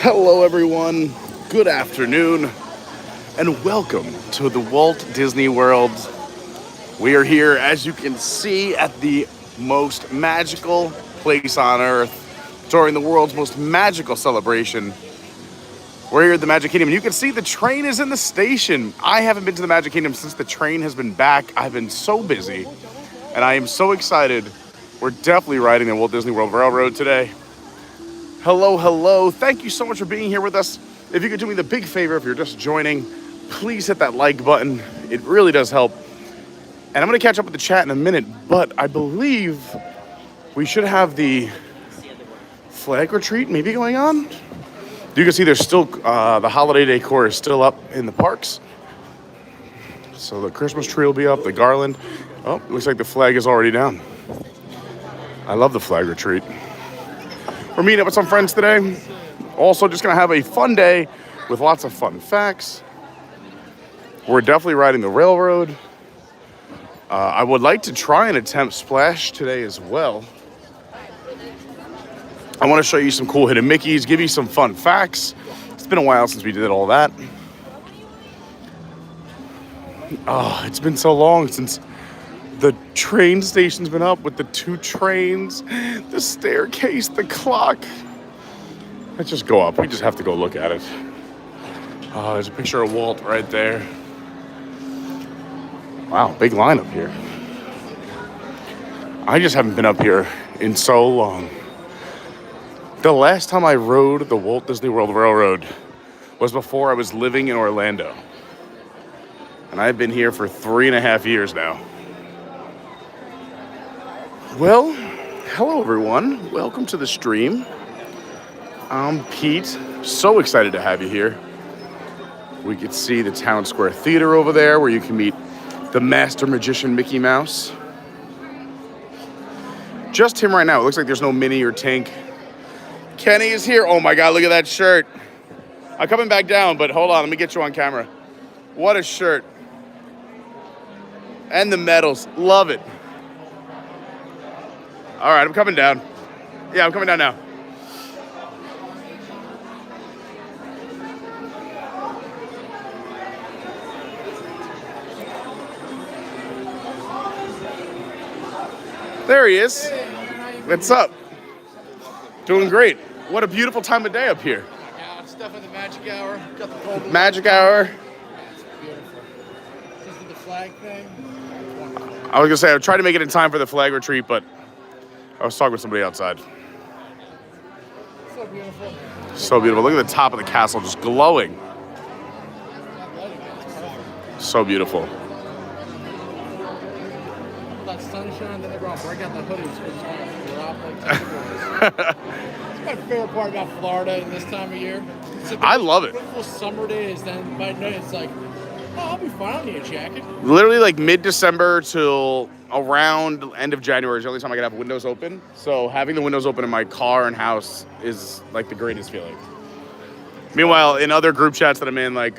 Hello everyone, good afternoon, and welcome to the Walt Disney World. We are here, as you can see, at the most magical place on earth during the world's most magical celebration. We're here at the Magic Kingdom, and you can see the train is in the station. I haven't been to the Magic Kingdom since the train has been back. I've been so busy, and I am so excited. We're definitely riding the Walt Disney World Railroad today. Hello, hello. Thank you so much for being here with us. If you could do me the big favor, if you're just joining, please hit that like button. It really does help. And I'm going to catch up with the chat in a minute, but I believe we should have the flag retreat maybe going on. You can see there's still, the holiday decor is still up in the parks. So the Christmas tree will be up, the Garland. Oh, looks like the flag is already down. I love the flag retreat. We're meeting up with some friends today. Also, just gonna have a fun day with lots of fun facts. We're definitely riding the railroad. I would like to try and attempt Splash today as well. I want to show you some cool hidden Mickeys, give you some fun facts. It's been a while since we did all that. Oh, it's been so long since the train station's been up with the two trains, the staircase, the clock. Let's just go up. We just have to go look at it. Oh, there's a picture of Walt right there. Wow, big line up here. I just haven't been up here in so long. The last time I rode the Walt Disney World Railroad was before I was living in Orlando. And I've been here for 3.5 years now. Well, hello everyone. Welcome to the stream. I'm Pete. So excited to have you here. We could see the Town Square Theater over there where you can meet the Master Magician Mickey Mouse. Just him right now. It looks like there's no Minnie or Tink. Kenny is here. Oh my God, look at that shirt. I'm coming back down, but hold on. Let me get you on camera. What a shirt. And the medals. Love it. All right, I'm coming down. Yeah, I'm coming down now. There he is. What's up? Doing great. What a beautiful time of day up here. Stuff in the magic hour. Got the cold magic hour. It's beautiful. Just with the flag thing. I was gonna say I tried to make it in time for the flag retreat, but I was talking with somebody outside. So beautiful. So beautiful. Look at the top of the castle just glowing. So beautiful. That sunshine, then they brought break out the hoodies. So it's gonna drop like It's my favorite part about Florida in this time of year. I love it. Beautiful summer days, then by night it's like, oh, I'll be fine. I don't need a jacket. Literally like mid-December till around end of January is the only time I can have windows open. So having the windows open in my car and house is like the greatest feeling. Meanwhile, in other group chats that I'm in, like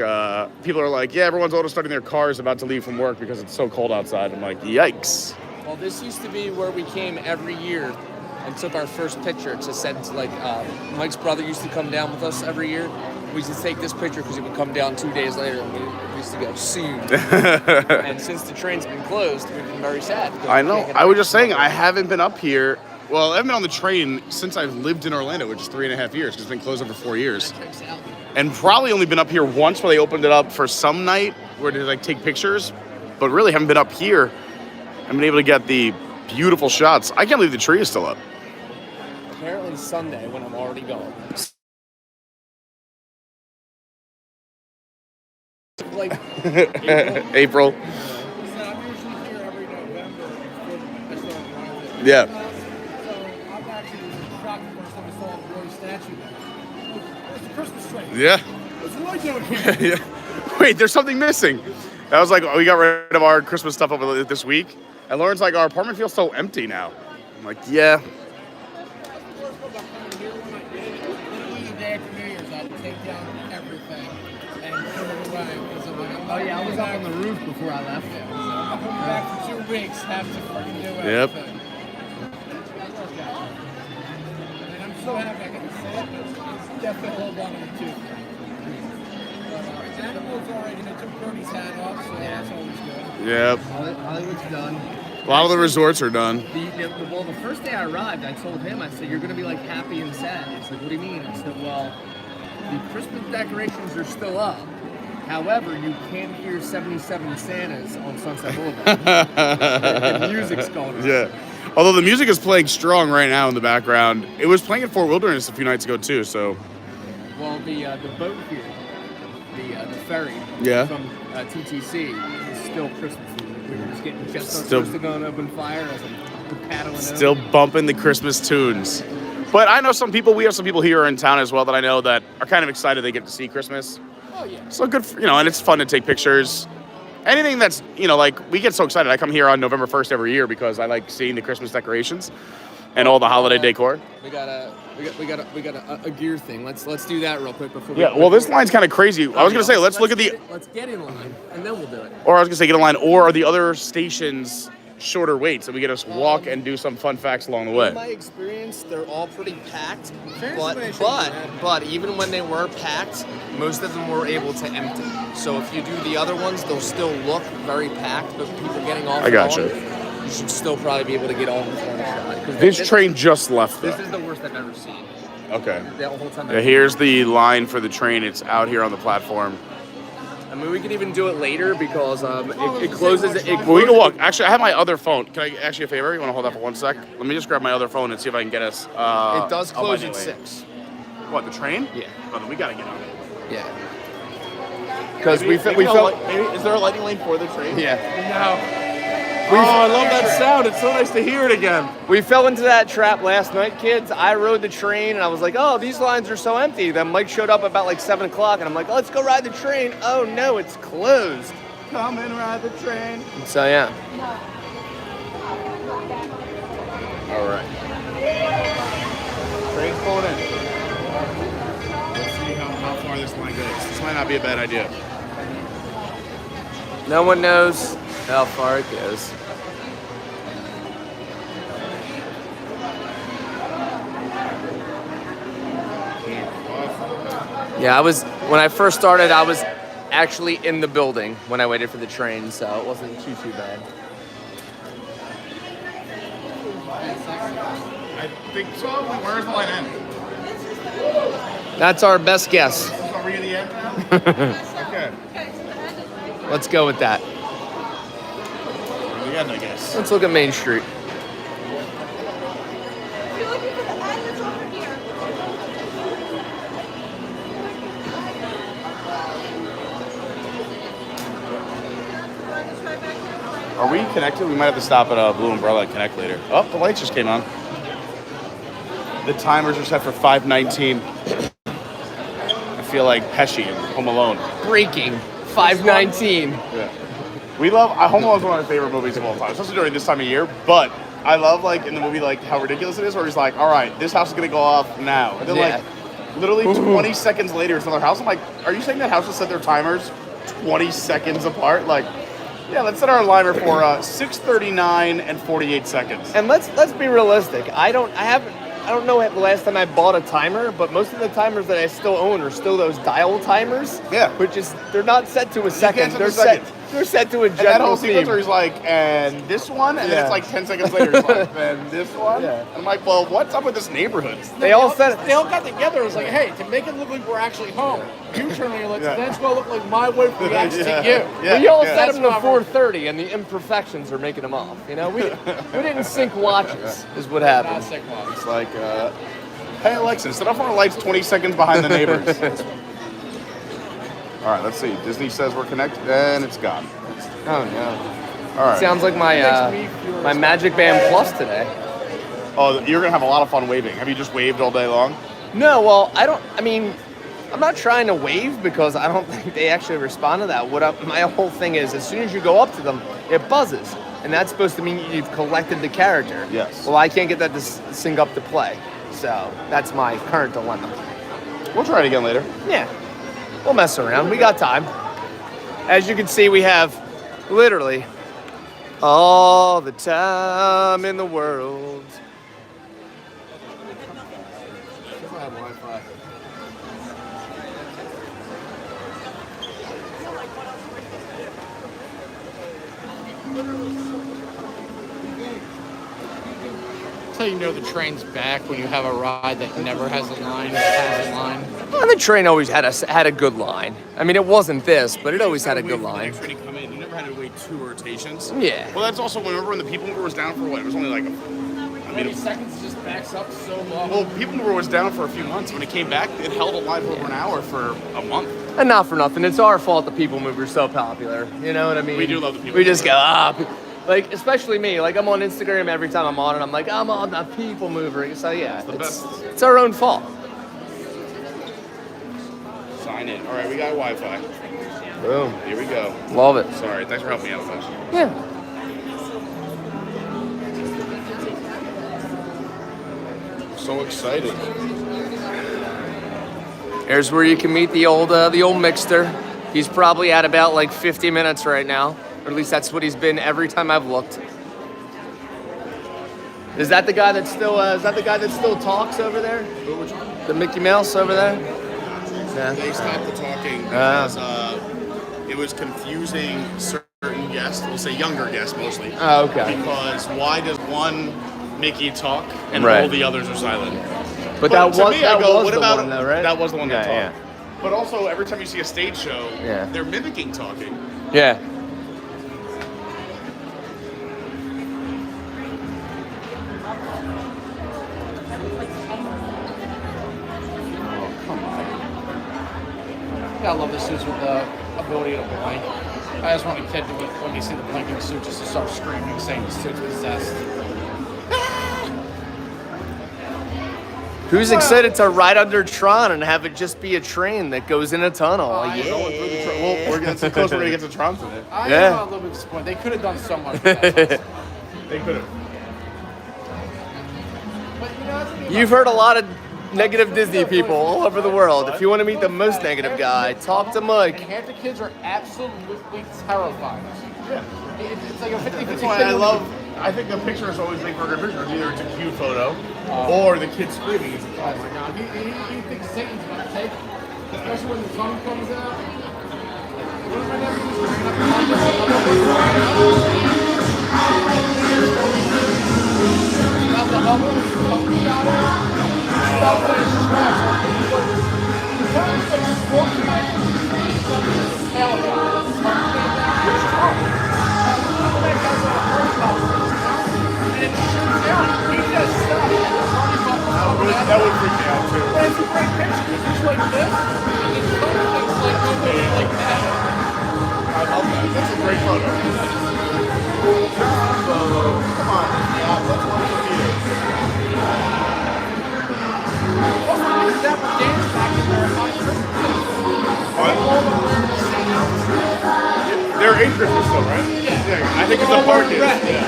people are like, yeah, everyone's auto starting their cars about to leave from work because it's so cold outside. I'm like, yikes. Well, this used to be where we came every year and took our first picture to send to Mike's brother used to come down with us every year. We used to take this picture because he would come down 2 days later and we used to go soon. And since the train's been closed, we've been very sad. I know. I was just saying, I haven't been up here. Well, I haven't been on the train since I've lived in Orlando, which is 3.5 years, because it's been closed over 4 years. And probably only been up here once where they opened it up for some night where they like take pictures, but really haven't been up here. I've been able to get the beautiful shots. I can't believe the tree is still up. Apparently Sunday when I'm already gone. Like April. I'm usually here every November. Yeah. So I'm actually shocked the first time I saw the Roy statue. It's a Christmas tree. Yeah. What's Roy doing here? Yeah. Wait, there's something missing. I was like, oh, we got rid of our Christmas stuff over this week. And Lauren's like, our apartment feels so empty now. I'm like, yeah. Take down everything and put it away because I'm like, Oh yeah, I was up on the roof before I left. I'm coming back for 2 weeks, have to freaking do Yep. everything. And I'm so happy I get to say it. definitely hold on to the tooth. Animals already, they took Cody's hat off, so that's always good. Yep. Hollywood's done. A lot of the resorts are done. Well, the first day I arrived, I told him, I said, you're going to be like happy and sad. He's like, what do you mean? I said, well, the Christmas decorations are still up. However, you can't hear 77 Santas on Sunset Boulevard. The music's going on. Yeah. Although the music is playing strong right now in the background. It was playing at Fort Wilderness a few nights ago too, so. Well, the boat here, the ferry from TTC is still Christmas music. We were just getting just supposed to go on open fire as I'm paddling still over. bumping the Christmas tunes. But I know we have some people here in town as well that I know that are kind of excited they get to see Christmas. Oh, yeah. So good, and it's fun to take pictures. Anything that's, like, we get so excited. I come here on November 1st every year because I like seeing the Christmas decorations and all the holiday decor. We got a gear thing. Let's do that real quick before. Well, this line's kind of crazy. I was gonna say let's look at the. Let's get in line and then we'll do it. Or I was gonna say get in line. Or are the other stations shorter waits and we get us walk and do some fun facts along the way? In my experience, they're all pretty packed. Transformation. But even when they were packed, most of them were able to empty. So if you do the other ones, they'll still look very packed, but people getting off. I gotcha. You should still probably be able to get all in front of shot. This train just left though. This is the worst I've ever seen. Okay. The whole time. Yeah, here's the line for the train. It's out here on the platform. I mean, we could even do it later because it closes. Well, we can walk. Actually, I have my other phone. Can I ask you a favor? You want to hold that for 1 sec? Let me just grab my other phone and see if I can get us. It does close at 6. What, the train? Yeah. Oh, then we gotta get on it. Yeah. Because Maybe we felt. is there a lighting lane for the train? Yeah. No. I love that sound. It's so nice to hear it again. We fell into that trap last night, kids. I rode the train, and I was like, oh, these lines are so empty. Then Mike showed up about like 7 o'clock, and I'm like, let's go ride the train. Oh, no, it's closed. Come and ride the train. So, yeah. All right. Train's pulling in. Let's see how far this line goes. This might not be a bad idea. No one knows how far it goes. Yeah, when I first started, I was actually in the building when I waited for the train, so it wasn't too bad. I think so. Where's the line end? That's our best guess. Are we in the end now? Okay. Let's go with that. We're in the end, I guess. Let's look at Main Street. If you're looking for the end, it's over here. Are we connected? We might have to stop at Blue Umbrella and connect later. Oh, the lights just came on. The timers are set for 5:19. I feel like Pesci in Home Alone. Breaking 5:19. Yeah. We love Home Alone is one of my favorite movies of all time, especially during this time of year. But I love like in the movie like how ridiculous it is, where he's like, "All right, this house is gonna go off now," and then like literally 20 seconds later, it's another house. I'm like, "Are you saying that houses set their timers 20 seconds apart?" Like, yeah, let's set our alarm for 6:39 and 48 seconds. And let's be realistic. I don't know the last time I bought a timer, but most of the timers that I still own are still those dial timers. Yeah. Which is they're not set to a second. set to a second. They're set to a And that general whole sequence theme. where he's like, and this one, and then it's like 10 seconds later, he's like, and this one. Yeah. And I'm like, well, what's up with this neighborhood? They all said They all got together. It was like, hey, to make it look like we're actually home, you turn on your lights. Yeah. That's going to look like my wife reacts Yeah. to you. Yeah. we all yeah. set them to That's why 4:30, and the imperfections are making them off. You know, we didn't sync watches, is what Not happened. sick one. It's like, hey Alexa, set off our lights 20 seconds behind the neighbors. All right, let's see. Disney says we're connected, and it's gone. Oh no! All right. Sounds like my Magic Band Plus today. Oh, you're gonna have a lot of fun waving. Have you just waved all day long? No, well, I'm not trying to wave because I don't think they actually respond to that. My whole thing is, as soon as you go up to them, it buzzes. And that's supposed to mean you've collected the character. Yes. Well, I can't get that to sync up to play. So that's my current dilemma. We'll try it again later. Yeah, we'll mess around. We got time. As you can see, we have literally all the time in the world. That's how you know the train's back when you have a ride that never has a line, has a line. Well, the train always had a good line. I mean, it wasn't this, but it always had a good line. The next train to come in. You never had to wait 2 rotations. Yeah. Well, that's also remember when the People Mover was down for what? It was only like 20 seconds just backs up so long. Well, People Mover was down for a few months. When it came back, it held alive for over an hour for a month. And not for nothing, it's our fault the People Mover's so popular. You know what I mean? We do love the People We just Mover. go, like, especially me. Like, I'm on Instagram every time I'm on it. I'm like, I'm on the People Mover. So, yeah, the best. It's our own fault. Sign in. All right, we got Wi-Fi. Boom. Here we go. Love it. Sorry, thanks for helping me out with that. Yeah. So excited. Here's where you can meet the old Mixter. He's probably at about like 50 minutes right now. Or at least that's what he's been every time I've looked. Is that the guy that still talks over there? Which one? The Mickey Mouse over there? Yeah. They stopped the talking because it was confusing certain guests. We'll say younger guests mostly. Oh, okay. Because why does one Mickey talk and Right. all the others are silent? But that was to me, I go, was what the about one though, right? That was the one that Yeah, talked. But also, every time you see a stage show, Yeah. they're mimicking talking. Yeah. Yeah, I love the suits with the ability to blink. I just want a kid to, when you see the blinking suit, just to start screaming, saying the suit's possessed. Who's excited to ride under Tron and have it just be a train that goes in a tunnel? I Yeah. Going through the well, we're getting so close. We're gonna get to Tron today. I Yeah. am a little bit disappointed. They could have done so much with that. They could have. But you know, that's the thing You've heard a lot of negative Disney people all over the world. If you want to meet the most negative guy, talk to and Mike. half the kids are absolutely terrified. Yeah. It's like a 50-50 That's why I love. I think the pictures always make for a good picture. Either it's a cute photo, or the kid screaming. It's a Oh my God, he thinks Satan's gonna take him. Especially when the sun comes out. What if I never use the rain up about the Hubble, puppy shot it. About the trash. That would freak me out too. But it's a great picture. It's just like this. And it's funny things like nobody like that. I love that. That's a great photo. Come on, let's watch the video. Also, there's that with dance back in there on Christmas. All of them wearing the same outfit. They're in Christmas still, right? Yeah. I think it's a All park. wearing red. Yeah.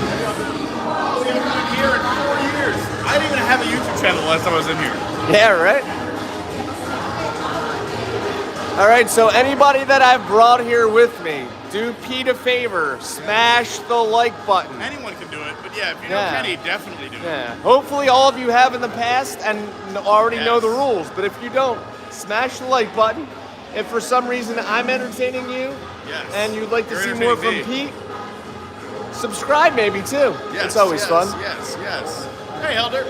We haven't been here in 4 years. I didn't even have a YouTube channel last time I was in here. Yeah, right? All right, so anybody that I've brought here with me, do Pete a favor, smash the like button. Anyone can do it, but yeah, if you know Yeah. Kenny, definitely do it. Yeah. Hopefully all of you have in the past and already know Yes. the rules, but if you don't, smash the like button. If for some reason I'm entertaining you Yes. and you'd like to You're see more from entertaining me. Pete, subscribe maybe too. Yes, It's always yes, fun. Yes. Hey, Helder.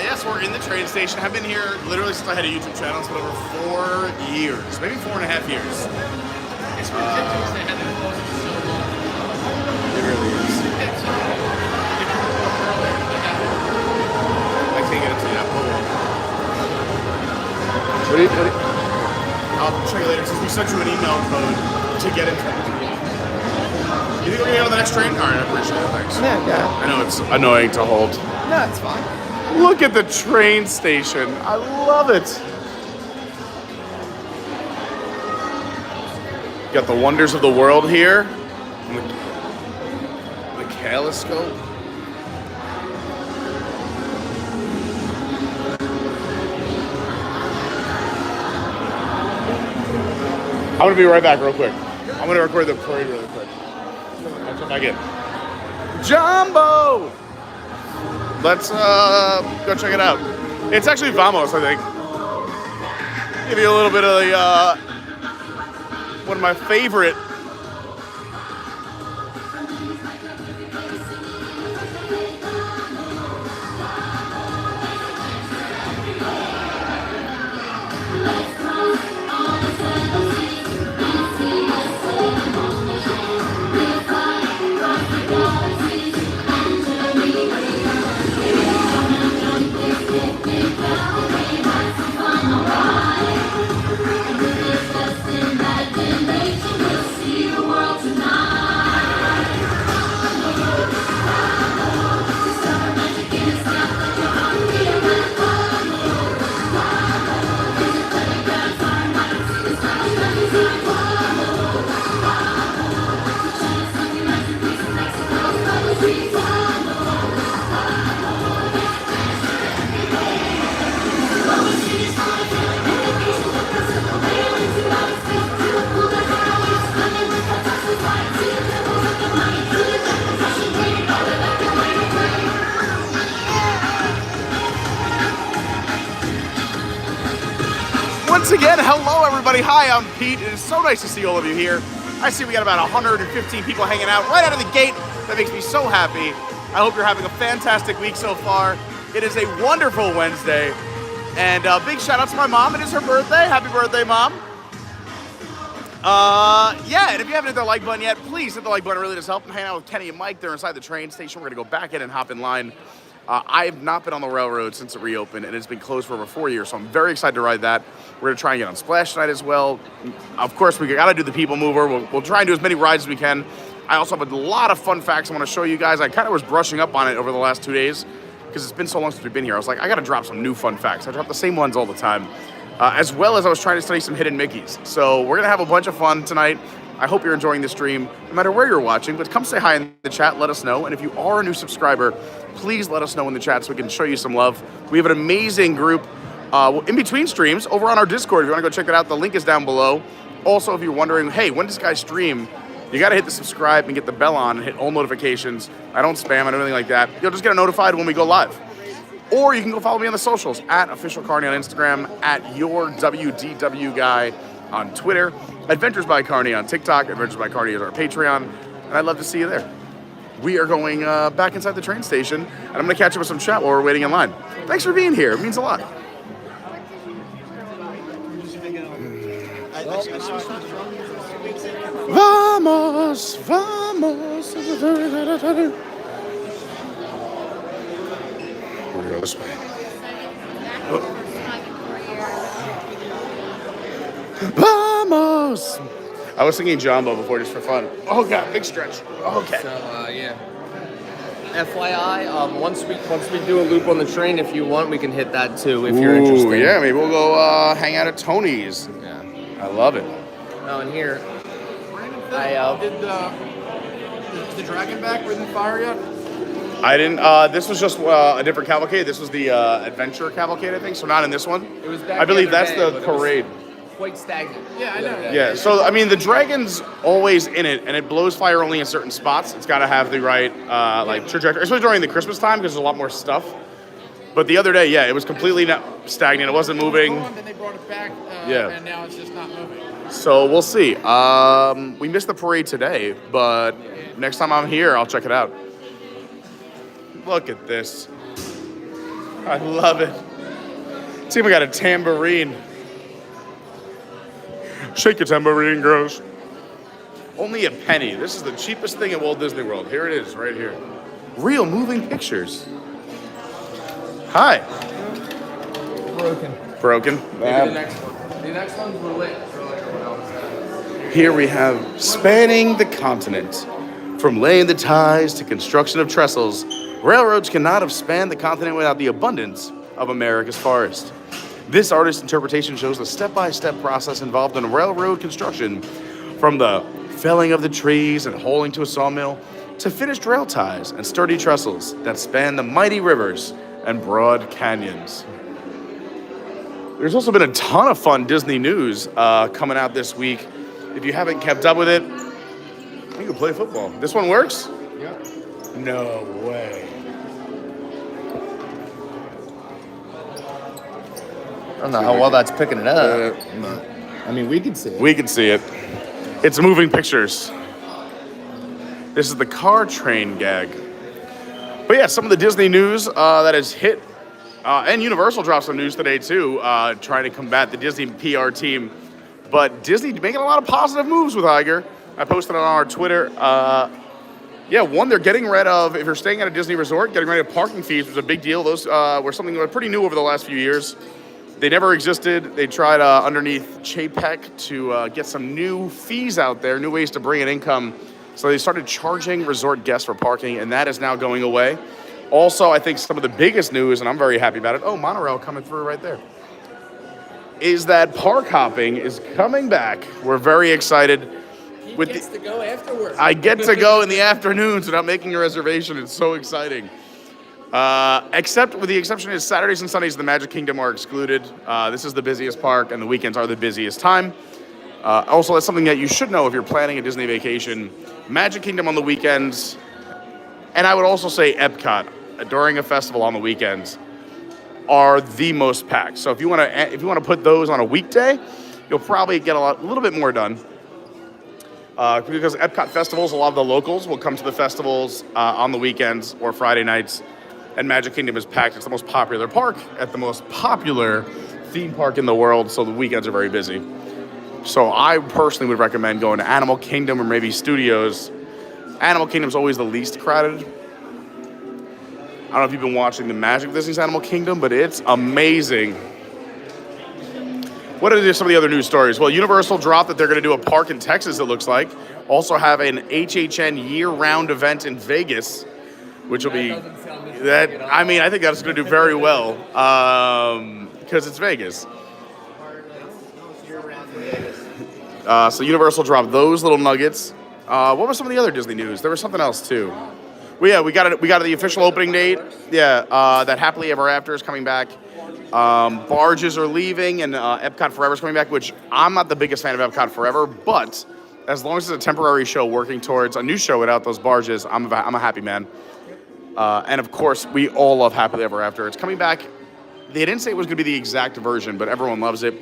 Yes, we're in the train station. I've been here literally since I had a YouTube channel. It's been over 4 years, maybe 4.5 years. It's ridiculous they had to close it so long. It really is. I can't get into that. What do you- I'll show you later. Since we sent you an email code to get into it. You think we're gonna get on the next train? All right, I appreciate it. Thanks. Yeah. I know it's annoying to hold. No, it's fine. Look at the train station. I love it. Got the wonders of the world here. The Galasyn. I'm gonna be right back real quick. I'm gonna record the parade really quick. I'll come back in. Jumbo! let's go check it out. It's actually Vamos, I think. Give you a little bit of the one of my favorite. Once again, hello everybody. Hi, I'm Pete. It is so nice to see all of you here. I see we got about 115 people hanging out right out of the gate. That makes me so happy. I hope you're having a fantastic week so far. It is a wonderful Wednesday. And big shout out to my mom. It is her birthday. Happy birthday, Mom. Yeah, and if you haven't hit the like button yet, please hit the like button. It really does help. I'm hanging out with Kenny and Mike. They're inside the train station. We're going to go back in and hop in line. I have not been on the railroad since it reopened, and it's been closed for over 4 years, so I'm very excited to ride that. We're going to try and get on Splash tonight as well. Of course, we got to do the People Mover. We'll try and do as many rides as we can. I also have a lot of fun facts I want to show you guys. I kind of was brushing up on it over the last 2 days because it's been so long since we've been here. I was like, I got to drop some new fun facts. I drop the same ones all the time, as well as I was trying to study some hidden Mickeys. So we're going to have a bunch of fun tonight. I hope you're enjoying the stream, no matter where you're watching, but come say hi in the chat, let us know. And if you are a new subscriber, please let us know in the chat so we can show you some love. We have an amazing group in between streams over on our Discord. If you want to go check that out, the link is down below. Also, if you're wondering, hey, when does guys stream? You got to hit the subscribe and get the bell on and hit all notifications. I don't spam, I don't anything like that. You'll just get notified when we go live. Or you can go follow me on the socials, at Official Carney on Instagram, at Your WDW Guy on Twitter, Adventures by Carney on TikTok, Adventures by Carney is our Patreon, and I'd love to see you there. We are going back inside the train station, and I'm going to catch up with some chat while we're waiting in line. Thanks for being here. It means a lot. Vamos, vamos. We're going to go this way. Vamos! I was singing Jumbo before just for fun. Oh god, big stretch. Okay. So yeah. FYI, once we do a loop on the train, if you want, we can hit that too if you're interested. Yeah, maybe we'll go hang out at Tony's. Yeah. I love it. Oh, and here. Is the dragon back breathing fire yet? I didn't. This was just a different cavalcade. This was the adventure cavalcade, I think. So not in this one. It was back I believe the other that's day, the but it was parade. Quite stagnant. Yeah, I know. Yeah. So I mean, the dragon's always in it, and it blows fire only in certain spots. It's got to have the right like trajectory, especially during the Christmas time because there's a lot more stuff. But the other day, yeah, it was completely stagnant. It wasn't moving. Then they brought it back. Yeah. And now it's just not moving. So we'll see. We missed the parade today, but next time I'm here, I'll check it out. Look at this. I love it. See if we got a tambourine. Shake your tambourine, girls. Only a penny. This is the cheapest thing at Walt Disney World. Here it is, right here. Real moving pictures. Hi. Broken. Maybe the next one. The next ones were lit. Here we have spanning the continent. From laying the ties to construction of trestles, railroads cannot have spanned the continent without the abundance of America's forest. This artist's interpretation shows the step-by-step process involved in railroad construction, from the felling of the trees and hauling to a sawmill, to finished rail ties and sturdy trestles that span the mighty rivers and broad canyons. There's also been a ton of fun Disney news coming out this week. If you haven't kept up with it, you can play football. This one works? Yep. No way. don't know how well that's picking it up. I mean, we can see it. We can see it. It's moving pictures. This is the car train gag. But yeah, some of the Disney news that has hit, and Universal dropped some news today too, trying to combat the Disney PR team. But Disney making a lot of positive moves with Iger. I posted it on our Twitter. One, they're getting rid of, if you're staying at a Disney resort, getting rid of parking fees was a big deal. Those were something that were pretty new over the last few years. They never existed. They tried underneath Chapek to get some new fees out there, new ways to bring in income. So they started charging resort guests for parking, and that is now going away. Also, I think some of the biggest news, and I'm very happy about it, monorail coming through right there, is that park hopping is coming back. We're very excited. He gets to go afterwards. I get to go in the afternoons without making a reservation. It's so exciting. Except with the exception is Saturdays and Sundays, the Magic Kingdom are excluded. This is the busiest park, and the weekends are the busiest time. Also, that's something that you should know if you're planning a Disney vacation. Magic Kingdom on the weekends, and I would also say Epcot during a festival on the weekends are the most packed. So if you want to put those on a weekday, you'll probably get a little bit more done. Because Epcot festivals, a lot of the locals will come to the festivals on the weekends or Friday nights, and Magic Kingdom is packed. It's the most popular park at the most popular theme park in the world, so the weekends are very busy. So I personally would recommend going to Animal Kingdom or maybe Studios. Animal Kingdom's always the least crowded. I don't know if you've been watching the Magic of Disney's Animal Kingdom, but it's amazing. What are some of the other news stories? Well, Universal dropped that they're going to do a park in Texas, it looks like. Also have an HHN year-round event in Vegas, which will be... I think that's going to do very well because it's Vegas. So Universal dropped those little nuggets. What were some of the other Disney news? There was something else too. Well, we got the official opening date. Yeah, that Happily Ever After is coming back. Barges are leaving, and Epcot Forever is coming back. Which I'm not the biggest fan of Epcot Forever, but as long as it's a temporary show working towards a new show without those barges, I'm a happy man. And of course, we all love Happily Ever After. It's coming back. They didn't say it was going to be the exact version, but everyone loves it.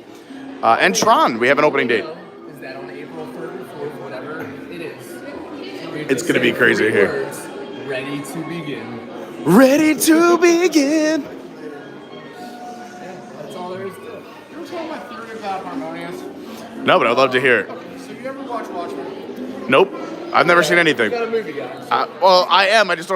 And Tron, we have an opening date. Is that on April 3rd or 4th, whatever it is? It's going to be crazy here. Words, ready to begin. Ready to begin. That's all there is to it. You ever told my theory about Harmonious? No, but I'd love to hear it. Okay, so you ever watch Watchmen? Nope. I've never seen anything. You're not a movie guy. Well, I am. I just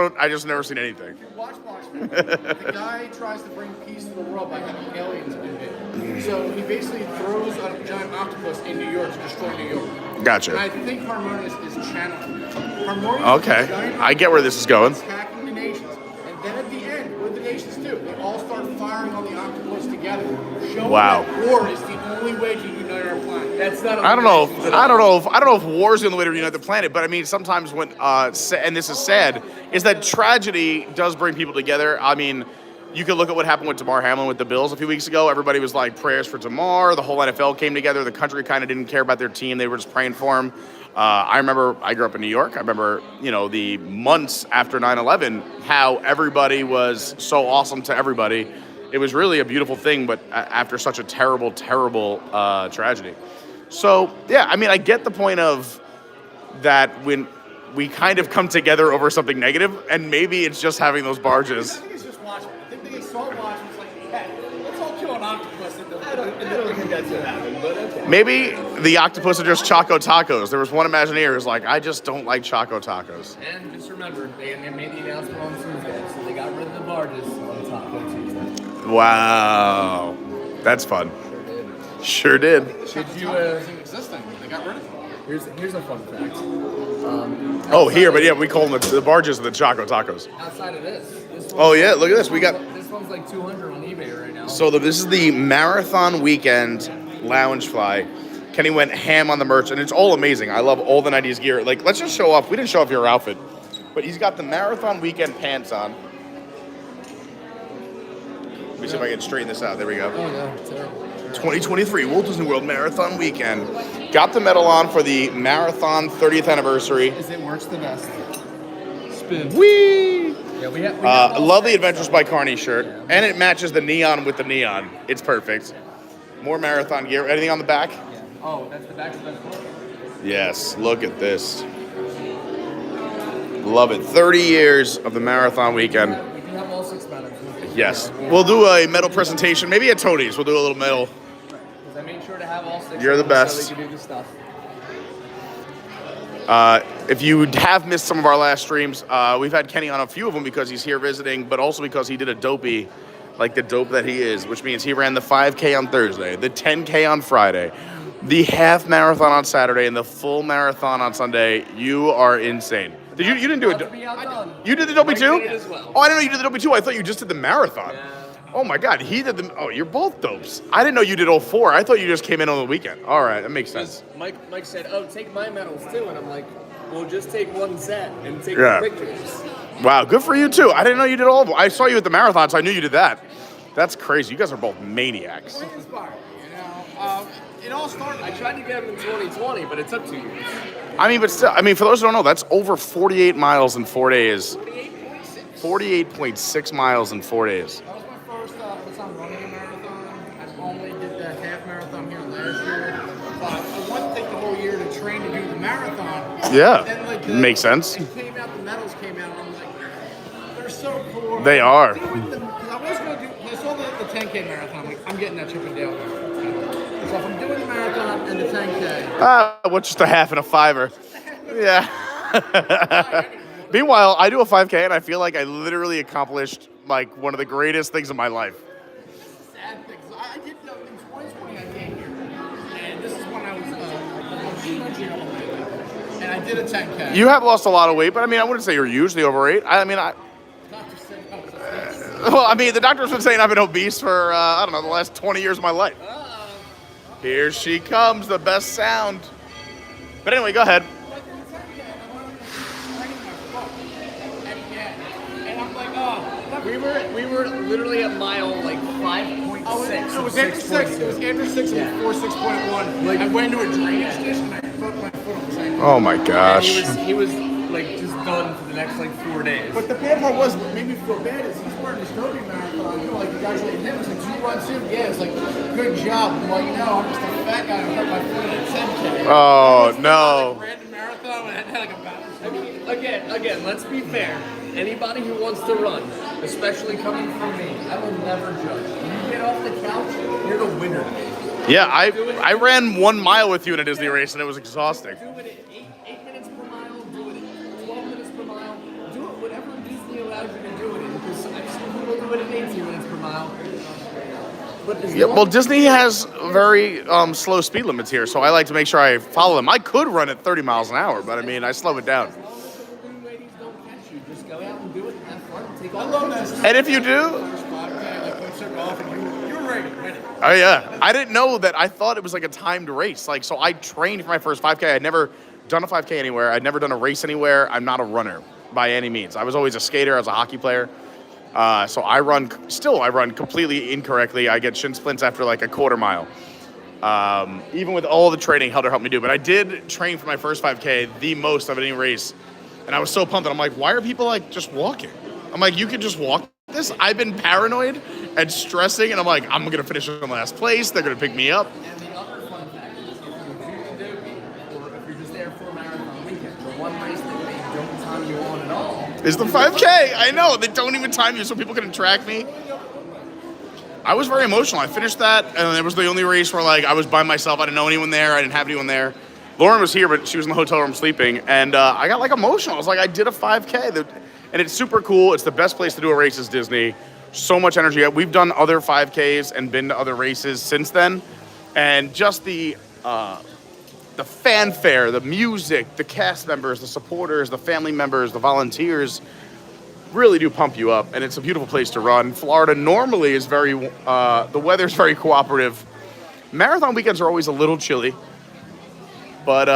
never seen anything. Watch Watchmen. The guy tries to bring peace to the world by having aliens invade. So he basically throws a giant octopus in New York to destroy New York. And Gotcha. I think Harmonious is channeling that. Harmonious Okay. is a giant I get where this is going. attacking the nations. And then at the end, what do the nations do? They all start firing on the octopus together. Showing Wow. that war is the only way to unite our planet. That's not. I don't know if war is the only way to reunite the planet, but I mean sometimes when and this is sad, is that tragedy does bring people together. I mean, you could look at what happened with Damar Hamlin with the Bills a few weeks ago. Everybody was like prayers for Damar. The whole NFL came together. The country kind of didn't care about their team. They were just praying for him. I remember I grew up in New York. I remember, the months after 9/11, how everybody was so awesome to everybody. It was really a beautiful thing, but after such a terrible, terrible tragedy. So, yeah, I mean, I get the point of that when we kind of come together over something negative, and maybe it's just having those barges. I think it's just Watchmen. I think they saw Watchmen. It's like, hey, let's all kill an octopus. I don't think that's what happened, but okay. Maybe the octopus are just Choco Tacos. There was one Imagineer who's like, I just don't like Choco Tacos. And just remember, they made the announcement on Tuesday, so they got rid of the barges on Taco Tuesday. Wow. That's fun. Sure did. Did you existing? They got rid of it. Here's a fun fact. We call them the barges of the Choco Tacos. Outside of this Oh, yeah, look at this. We got... This one's like 200 on eBay right now. So this is the Marathon Weekend Lounge Fly. Kenny went ham on the merch, and it's all amazing. I love all the 90s gear. Like, let's just show off. We didn't show off your outfit, but he's got the Marathon Weekend pants on. Let me see if I can straighten this out. There we go. Oh, no, terrible. 2023 Walt Disney World Marathon Weekend. Got the medal on for the Marathon 30th anniversary. Is it worse the best? Spin. Whee! Yeah, we have Love the Adventures by Carney shirt, and it matches the neon with the neon. It's perfect. More marathon gear. Anything on the back? Yeah. Oh, that's the back of the book. Yes, look at this. Love it. 30 years of the marathon weekend. We do have all 6 medals. Yes. We'll do a medal presentation. Maybe at Tony's. We'll do a little medal. Because I made sure to have all 6. You're the best. So they can do the stuff. If you have missed some of our last streams, we've had Kenny on a few of them because he's here visiting, but also because he did a dopey, like the dope that he is, which means he ran the 5K on Thursday, the 10K on Friday, the half marathon on Saturday, and the full marathon on Sunday. You are insane. Did you didn't do it? You did the dopey too? As well. Oh, I didn't know you did the dopey too. I thought you just did the marathon. Yeah. Oh my God, he did the. Oh, you're both dopes. I didn't know you did all 4. I thought you just came in on the weekend. All right, that makes sense. Mike said, "Oh, take my medals too," and I'm like, "Well, just take one set and take Yeah. the pictures." Wow, good for you too. I didn't know you did all of them. I saw you at the marathon, so I knew you did that. That's crazy. You guys are both maniacs. It inspired me, you know. It all started. I tried to get him in 2020, but it took 2 years. I mean, but still, I mean, for those who don't know, that's over 48 miles in 4 days. 48.6. 48.6 miles in 4 days. That was my first time running a marathon. I only did the half marathon here last year. I wanted to take the whole year to train to do the marathon. Yeah, And, like, makes sense. It came out, the medals came out, and I'm like, they're so cool. They are. Because I was going to do, I saw the 10K marathon, like, I'm getting that Chip and Dale marathon. So if I'm doing the marathon and the 10K. What's just a half and a fiver? Yeah. Meanwhile, I do a 5K, and I feel like I literally accomplished, like, one of the greatest things in my life. Sad thing. I did in 2020. I came here, and this is when I was and I did a 10K. You have lost a lot of weight, but I mean, I wouldn't say you're usually overweight. Doctor said I was obese. Well, I mean, the doctor's been saying I've been obese for, I don't know, the last 20 years of my life. Here she comes, the best sound. But anyway, go ahead. And I'm like, oh. We were literally at mile like 5.6. It was after 6. It was after 6 and before 6.1. Like, I went into a drainage dish and I put my foot on the same. Oh my and gosh. he was like just done for the next like 4 days. But the bad part was, what made me feel bad is he's wearing this doping marathon. You know, like the guys like him, it's like, do you run too? Yeah, it's like, good job. I'm like, no, I'm just a fat guy who hurt my foot at 10K. Oh, no. Like, random marathon and I had like a balance. I mean, again, let's be fair. Anybody who wants to run, especially coming from me, I will never judge. You get off the couch, you're the winner. Yeah, I ran 1 mile with you in a Disney race, and it was exhausting. Do it at 8 minutes per mile, do it at 12 minutes per mile, do it whatever Disney allows you to do it in, because I've seen people do it at 18 minutes per mile. But Yeah, well, Disney has very slow speed limits here, so I like to make sure I follow them. I could run at 30 miles an hour, but I mean, I slow it down. ladies don't catch you. Just go out and do it and have fun. Take I all love the that. And if you do, First 5K, like when took off and you were ready to win it. oh yeah, I didn't know that. I thought it was like a timed race. Like, so I trained for my first 5K. I'd never done a 5K anywhere. I'd never done a race anywhere. I'm not a runner by any means. I was always a skater. I was a hockey player. So I run completely incorrectly. I get shin splints after like a quarter mile. Even with all the training Helder helped me do. But I did train for my first 5K the most of any race. And I was so pumped that I'm like, why are people like just walking? I'm like, you can just walk this? I've been paranoid and stressing, and I'm like, I'm going to finish in last place. They're going to pick me up. And the other fun fact is if you're doing doping, or if you're just there for a marathon weekend, the one race that they don't time you on at all Is the 5K. I know. They don't even time you so people can track me. I was very emotional. I finished that, and it was the only race where like I was by myself. I didn't know anyone there. I didn't have anyone there. Lauren was here, but she was in the hotel room sleeping, and I got like emotional. I was like, I did a 5K, and it's super cool. It's the best place to do a race is Disney. So much energy. We've done other 5Ks and been to other races since then, and just the fanfare, the music, the cast members, the supporters, the family members, the volunteers really do pump you up, and it's a beautiful place to run. Florida normally is very, the weather's very cooperative. Marathon weekends are always a little chilly, but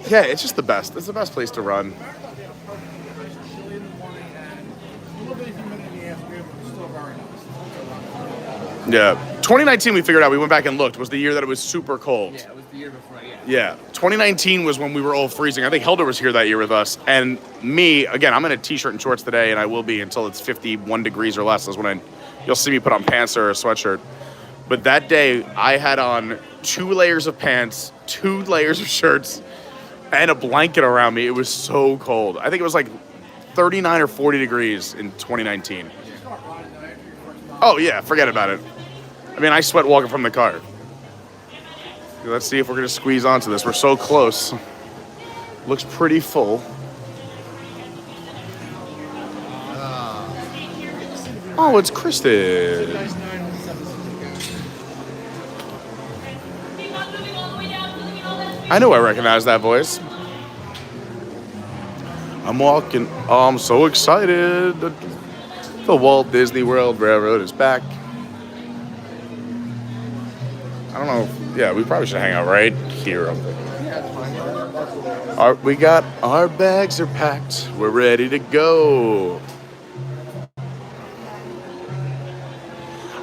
yeah, it's just the best. It's the best place to run. Marathon day, of course, nice and chilly in the morning and a little bit of humidity in the afternoon, but it's still very nice. Yeah, 2019 we figured out, we went back and looked, was the year that it was super cold. Yeah, it was the year before, yeah. Yeah, 2019 was when we were all freezing. I think Helder was here that year with us. And me, again, I'm in a t-shirt and shorts today, and I will be until it's 51 degrees or less. That's when you'll see me put on pants or a sweatshirt. But that day, I had on 2 layers of pants, 2 layers of shirts, and a blanket around me. It was so cold. I think it was like 39 or 40 degrees in 2019. Oh, yeah, forget about it. I mean, I sweat walking from the car. Let's see if we're going to squeeze onto this. We're so close. Looks pretty full. Oh, it's Kristen. I know I recognize that voice. I'm walking. Oh, I'm so excited. The Walt Disney World Railroad is back. I don't know. Yeah, we probably should hang out right here. We got our bags are packed. We're ready to go.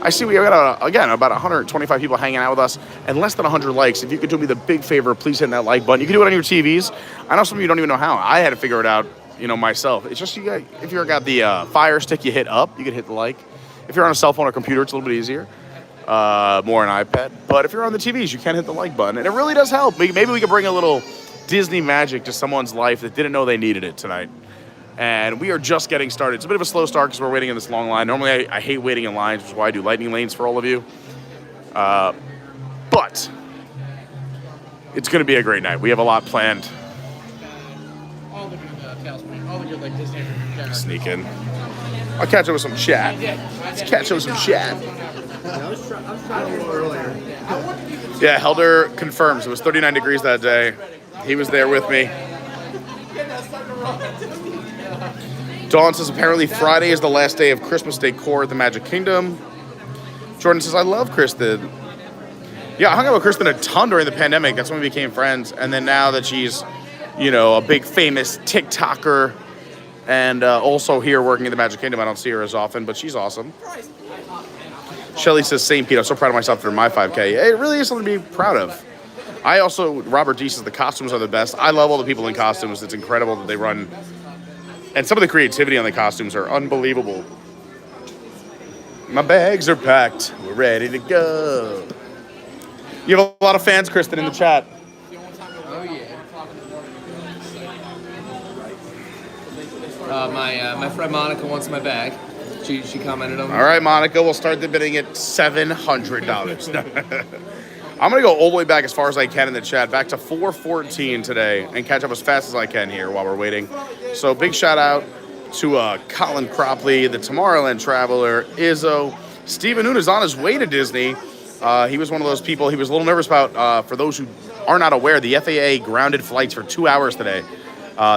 I see we got, again, about 125 people hanging out with us and less than 100 likes. If you could do me the big favor, please hit that like button. You can do it on your TVs. I know some of you don't even know how. I had to figure it out, myself. It's just if you've got the Fire Stick, you hit up. You can hit the like. If you're on a cell phone or computer, it's a little bit easier. More an iPad. But if you're on the TVs, you can hit the like button. And it really does help. Maybe we could bring a little Disney magic to someone's life that didn't know they needed it tonight. And we are just getting started. It's a bit of a slow start because we're waiting in this long line. Normally, I hate waiting in lines, which is why I do lightning lanes for all of you. But it's going to be a great night. We have a lot planned. All the good tailspin, all the good like Disney. Sneak in. I'll catch up with some chat. Let's catch up with some chat. I was trying a little earlier. Yeah, Helder confirms it was 39 degrees that day. He was there with me. Dawn says apparently Friday is the last day of Christmas decor at the Magic Kingdom. Jordan says, I love Kristen. Yeah, I hung out with Kristen a ton during the pandemic. That's when we became friends. And then now that she's, a big famous TikToker and also here working at the Magic Kingdom, I don't see her as often, but she's awesome. Shelly says, St. Pete, I'm so proud of myself for my 5K. It really is something to be proud of. Robert D says the costumes are the best. I love all the people in costumes. It's incredible that they run. And some of the creativity on the costumes are unbelievable. My bags are packed. We're ready to go. You have a lot of fans, Kristen, in the chat. Oh, yeah. My friend Monica wants my bag. She commented on it. All right, Monica, we'll start the bidding at $700. I'm going to go all the way back as far as I can in the chat, back to 4:14 today, and catch up as fast as I can here while we're waiting. So big shout out to Colin Cropley, the Tomorrowland Traveler, Izzo. Steven Noon is on his way to Disney. He was one of those people he was a little nervous about. For those who are not aware, the FAA grounded flights for 2 hours today.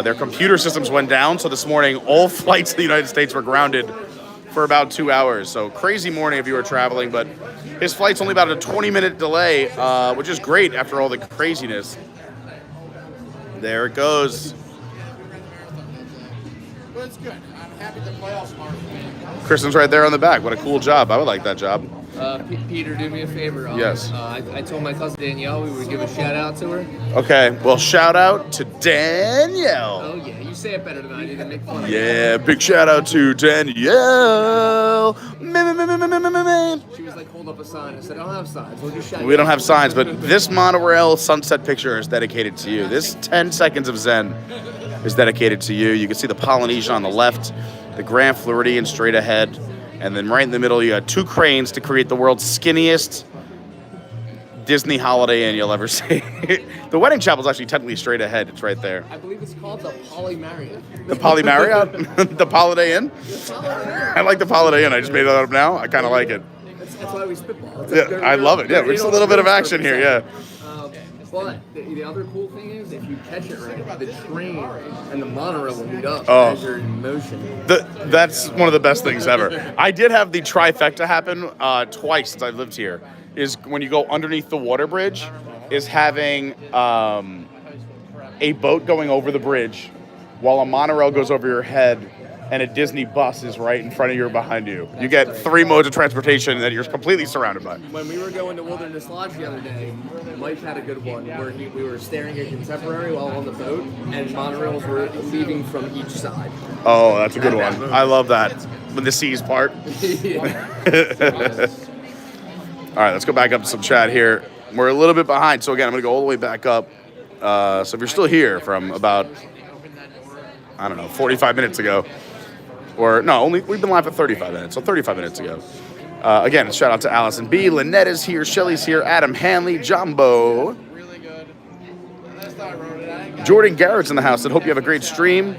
Their computer systems went down, so this morning all flights to the United States were grounded for about 2 hours. So crazy morning if you were traveling, but his flight's only about a 20-minute delay, which is great after all the craziness. There it goes. But it's good. I'm happy the playoffs are. Kristen's right there on the back. What a cool job. I would like that job. Peter, do me a favor. Yes. I told my cousin Danielle we would give a shout out to her. Okay, well, shout out to Danielle. Oh, yeah. You say it better than I do to make fun of Yeah, big shout out to Danielle. She was like, hold up a sign. I said, I don't have signs. We'll just shout We don't have signs, but this monorail sunset picture is dedicated to you. This 10 seconds of Zen is dedicated to you. You can see the Polynesian on the left, the Grand Floridian straight ahead, and then right in the middle, you got 2 cranes to create the world's skinniest Disney Holiday Inn you'll ever see. The Wedding Chapel is actually technically straight ahead. It's right there. I believe it's called the Poly Marriott. The Poly Marriott? The Holiday Inn? I like the Holiday Inn. I just made that up now. I kind of like it. That's why we spitball. Yeah, I love it. Yeah, there's a little bit of action here, yeah. But the other cool thing is, if you catch it right, the train and the monorail will meet up as you're in motion. That's one of the best things ever. I did have the trifecta happen twice since I've lived here. Is when you go underneath the water bridge, is having a boat going over the bridge while a monorail goes over your head and a Disney bus is right in front of you or behind you. You get 3 modes of transportation that you're completely surrounded by. When we were going to Wilderness Lodge the other day, Mike had a good one where we were staring at Contemporary while on the boat, and monorails were leaving from each side. Oh, that's a good one. I love that. When the seas part. All right, let's go back up to some chat here. We're a little bit behind, so again, I'm going to go all the way back up. So if you're still here from about, I don't know, 45 minutes ago, or no, we've been live for 35 minutes, so 35 minutes ago. Again, shout out to Allison B. Lynette is here, Shelly's here, Adam Hanley, Jumbo. Jordan Garrett's in the house. I hope you have a great stream.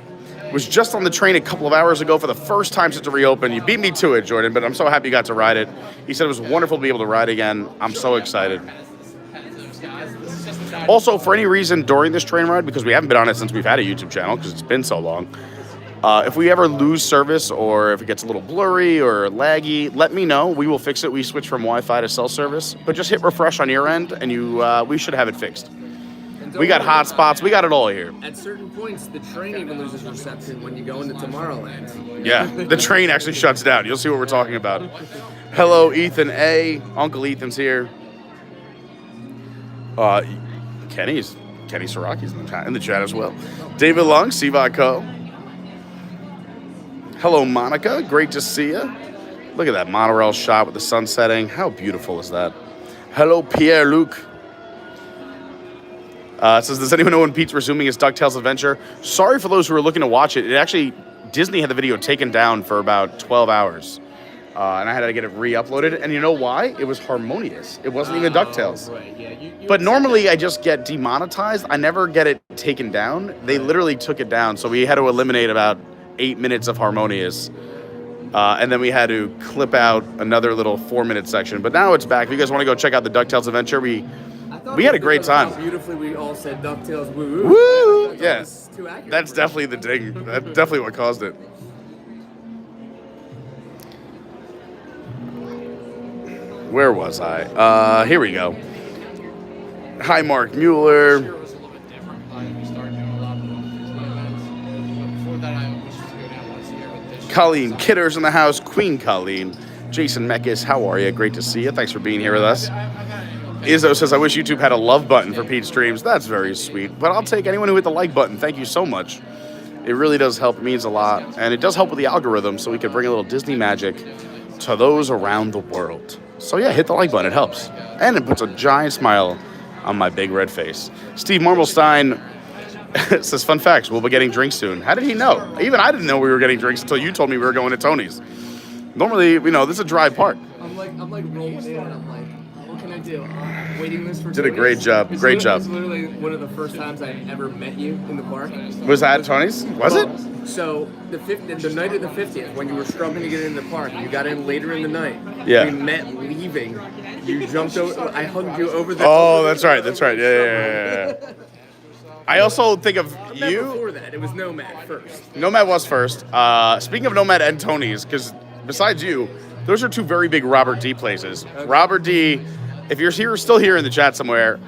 Was just on the train a couple of hours ago for the first time since it reopened. You beat me to it, Jordan, but I'm so happy you got to ride it. He said it was wonderful to be able to ride again. I'm so excited. Also, for any reason during this train ride, because we haven't been on it since we've had a YouTube channel because it's been so long, if we ever lose service or if it gets a little blurry or laggy, let me know. We will fix it. We switch from Wi-Fi to cell service, but just hit refresh on your end and we should have it fixed. We got hotspots. We got it all here. At certain points, the train even loses reception when you go into Tomorrowland. Yeah, the train actually shuts down. You'll see what we're talking about. Hello, Ethan A. Uncle Ethan's here. Kenny Sieracki's in the chat as well. David Long, Siva Co. Hello, Monica. Great to see you. Look at that monorail shot with the sun setting. How beautiful is that? Hello, Pierre-Luc. Says, does anyone know when Pete's resuming his DuckTales adventure? Sorry for those who are looking to watch it. It actually, Disney had the video taken down for about 12 hours. And I had to get it re-uploaded. And you know why? It was harmonious. It wasn't even DuckTales. Right, yeah. But normally I just get demonetized. I never get it taken down. They literally took it down. So we had to eliminate about 8 minutes of harmonious. And then we had to clip out another little 4-minute section. But now it's back. If you guys want to go check out the DuckTales adventure, we had a great time. Beautifully, we all said DuckTales woo. Woo! Yeah, too accurate. that's definitely the ding. That's definitely what caused it. Where was I? Here we go. Hi, Mark Mueller. It was a little bit different. We started doing a lot of events. Before that, I was just to go down once a year with this. Colleen Kidder's in the house. Queen Colleen. Jason Meckes, how are you? Great to see you. Thanks for being here with us. Izzo says, I wish YouTube had a love button for Pete's streams. That's very sweet. But I'll take anyone who hit the like button. Thank you so much. It really does help. It means a lot. And it does help with the algorithm so we can bring a little Disney magic to those around the world. So yeah, hit the like button. It helps. And it puts a giant smile on my big red face. Steve Marmelstein says, fun facts, we'll be getting drinks soon. How did he know? Even I didn't know we were getting drinks until you told me we were going to Tony's. Normally, this is a dry park. I'm like rolling in and I'm like, what can I do? Waiting list for Did a Tony's? great job. Great job. It was literally one of the first times I ever met you in the park. Was that at Tony's? Was it? So the night of the 50th, when you were struggling to get in the park, you got in later in the night. Yeah. We met leaving. You jumped over. I hugged you over the. Oh, that's right. That's right. Yeah. I also think of you. Before that, it was Nomad first. Nomad was first. Speaking of Nomad and Tony's, because besides you, those are two very big Robert D places. Okay. Robert D, if you're still here in the chat somewhere,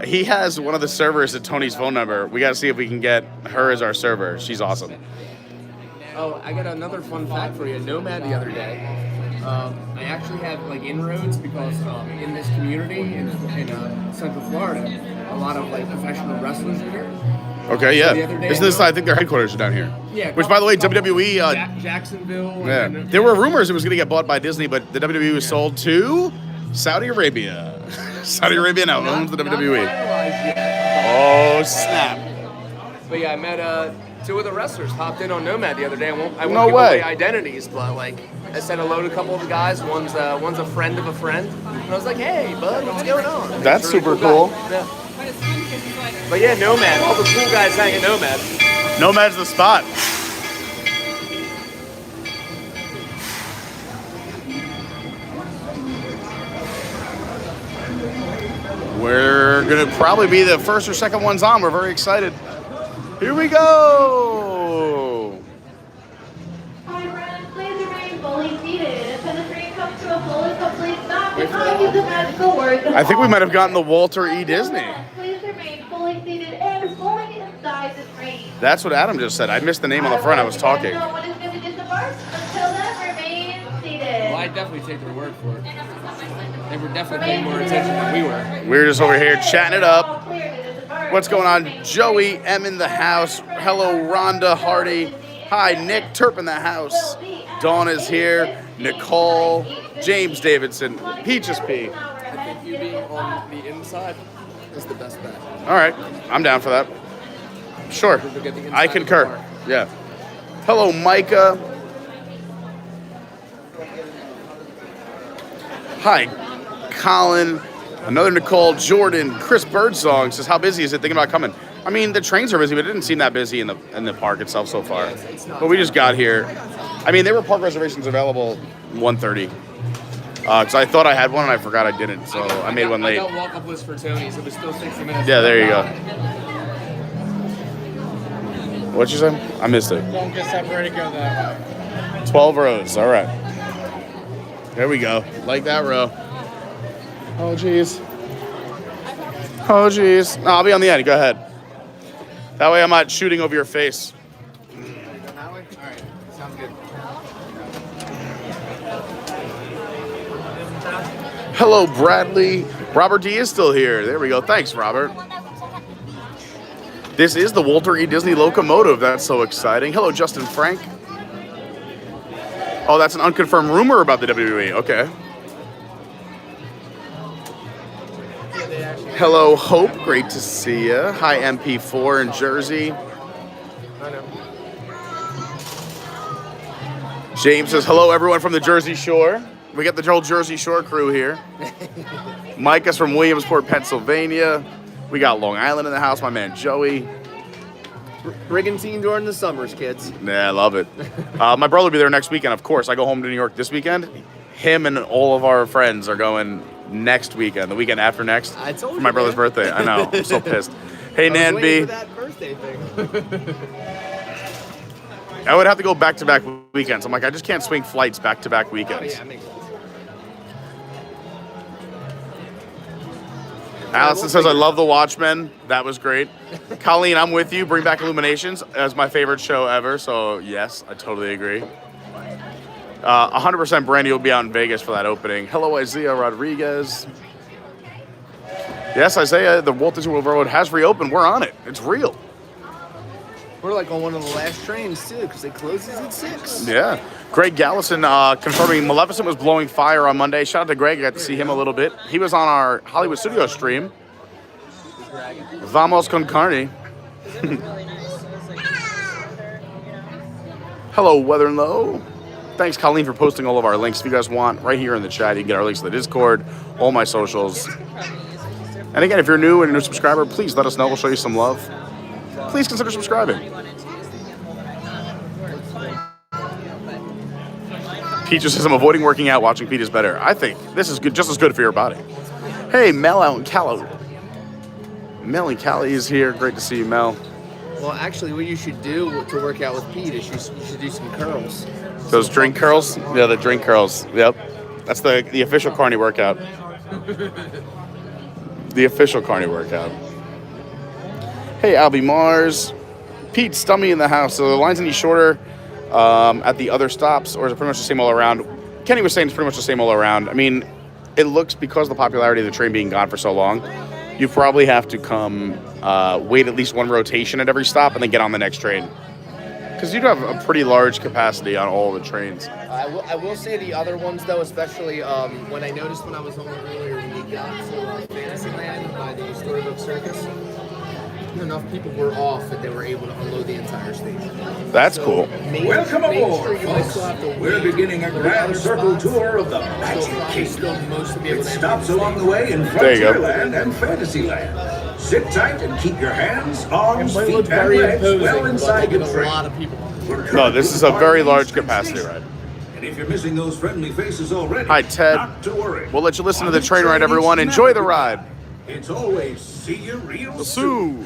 he has one of the servers at Tony's phone number. We got to see if we can get her as our server. She's awesome. Oh, I got another fun fact for you. Nomad the other day. I actually have inroads because in this community in Central Florida, a lot of professional wrestlers are here. Okay, yeah. Isn't this? I think their headquarters are down here. Yeah. Which, by the way, WWE. Jacksonville. Yeah. There were rumors it was going to get bought by Disney, but the WWE was sold to Saudi Arabia. Saudi Arabia now owns the WWE. Oh snap! But yeah, I met two of the wrestlers. Hopped in on Nomad the other day. I won't No give way. away identities, but I said hello to a couple of the guys. One's a friend of a friend, and I was like, "Hey, bud, what's going on?" That's super cool. Yeah. But yeah, Nomad. All the cool guys hang at Nomad. Nomad's the spot. We're gonna probably be the first or second ones on. We're very excited. Here we go. Hi, friends. Please remain fully seated until the train comes to a full and complete stop. And I'll use the magical words. I think we might have gotten the Walter E. Disney. Please remain fully seated and fully inside the train. That's what Adam just said. I missed the name on the front. I was talking. No one is going to disembark. Until then, remain seated. Well, I definitely take their word for it. They were definitely paying more attention than we were. We're just over here chatting it All up. clear to disembark. What's going on? Joey M in the house. Hello, Rhonda Hardy. Hi, Nick Turp in the house. Dawn is here. Nicole. James Davidson, Peaches P. I think you being on the inside is the best bet. All right, I'm down for that. Sure, I concur. Yeah. Hello, Micah. Hi, Colin. Another Nicole, Jordan, Chris Birdsong says, how busy is it? Thinking about coming. I mean, the trains are busy, but it didn't seem that busy in the park itself so far. But we just got here. I mean, there were park reservations available 1:30. Because I thought I had one and I forgot I didn't, so I made one late. I got walk-up list for Tony's. It was still 60 minutes. Yeah, there you go. What'd you say? I missed it. Don't get separated, go that way. 12 rows. All right. There we go. Like that row. Oh, jeez. Oh, jeez. No, I'll be on the end. Go ahead. That way I'm not shooting over your face. That way? All right. Sounds good. Hello, Bradley. Robert D is still here. There we go. Thanks, Robert. This is the Walter E. Disney locomotive. That's so exciting. Hello, Justin Frank. Oh, that's an unconfirmed rumor about the WWE. Okay. Hello, Hope. Great to see you. Hi, MP4 in Jersey. James says, hello, everyone from the Jersey Shore. We got the whole Jersey Shore crew here. Micah's from Williamsport, Pennsylvania. We got Long Island in the house. My man, Joey. Brigantine during the summers, kids. Yeah, I love it. My brother will be there next weekend, of course. I go home to New York this weekend. Him and all of our friends are going next weekend, the weekend after next, I told for you, my brother's man. birthday. I know. I'm so pissed. Hey, I was Nan waiting B. for that birthday thing. I would have to go back-to-back weekends. I'm like, I just can't swing flights back-to-back Oh, weekends. yeah, makes sense. Allison says, I love The Watchmen. That was great. Colleen, I'm with you. Bring back Illuminations as my favorite show ever. So, yes, I totally agree. 100% Brandy will be out in Vegas for that opening. Hello, Isaiah Rodriguez. Yes, Isaiah, the Walt Disney World Railroad has reopened. We're on it. It's real. We're like on one of the last trains, too, because it closes at 6. Yeah. Greg Galasyn confirming Maleficent was blowing fire on Monday. Shout out to Greg. I got to see him a little bit. He was on our Hollywood Studio stream. Vamos con Carney. Hello, Weather and Low. Thanks, Colleen, for posting all of our links. If you guys want, right here in the chat, you can get our links to the Discord, all my socials. And again, if you're new and a new subscriber, please let us know. We'll show you some love. Please consider subscribing. Peaches says, I'm avoiding working out. Watching Pete is better. I think this is good, just as good for your body. Hey, Mel out in Cali. Mel in Cali is here. Great to see you, Mel. Well, actually, what you should do to work out with Pete is you should do some curls. Those drink curls? Yeah, the drink curls. Yep. That's the official Carney workout. The official Carney workout. Hey, Albie Mars. Pete, Stummy in the house. So the line's any shorter at the other stops, or is it pretty much the same all around? Kenny was saying it's pretty much the same all around. I mean, it looks, because of the popularity of the train being gone for so long, you probably have to come wait at least one rotation at every stop and then get on the next train. Because you do have a pretty large capacity on all the trains. I will say the other ones, though, especially when I noticed when I was on earlier when we got to Fantasyland by the Storybook Circus, enough people were off that they were able to unload the entire station. That's cool. Welcome aboard, folks. We're beginning a grand circle tour of the Magic Kingdom. It stops along the way in Frontierland and Fantasyland. Sit tight and keep your hands, arms, feet, and legs well inside the train. A lot of people. No, this is a very large capacity ride. And if you're missing those friendly faces already, Hi, Ted. not to worry. We'll let you listen to the train ride, everyone. Enjoy the ride. It's always see you real Sue.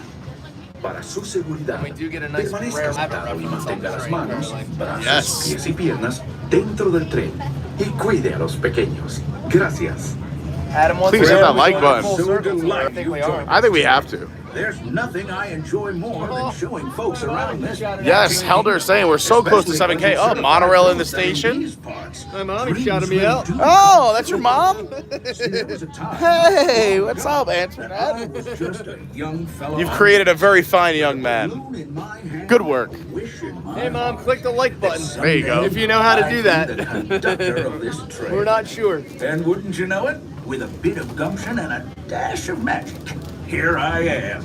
Para su seguridad, We do get a nice permanezca rare sentado y mantenga las manos, brazos, Yes. pies y piernas dentro del tren y cuide a los pequeños. Gracias. Adam wants Please to hit know that if like we're going button. full So circle, so I delighted think you we are. joined I think we have to. There's nothing I enjoy more than showing folks around this. Yes, Helder is saying we're so close to 7K. Oh, monorail in the station. My mommy shouted me out. Oh, that's your mom? Hey, what's up, Antoinette? Just a young fella. You've created a very fine young man. In my hand Good work. Hey, Mom, click the like button. There you go. If you know how to do that. We're not sure. And wouldn't you know it, with a bit of gumption and a dash of magic, here I am.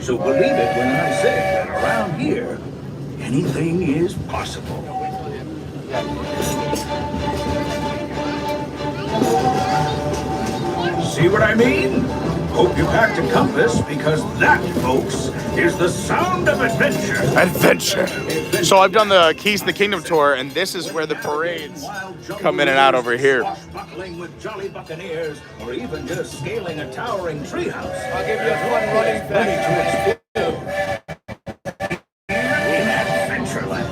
So believe it when I say that around here, anything is possible. See what I mean? Hope you packed a compass, because that, folks, is the sound of adventure. Adventure. So I've done the Keys to the Kingdom tour, and this is where the parades come in and out over here. Swashbuckling with jolly buccaneers, or even just scaling a towering treehouse. I'll give you a fun running Ready fact. to explore in Adventureland.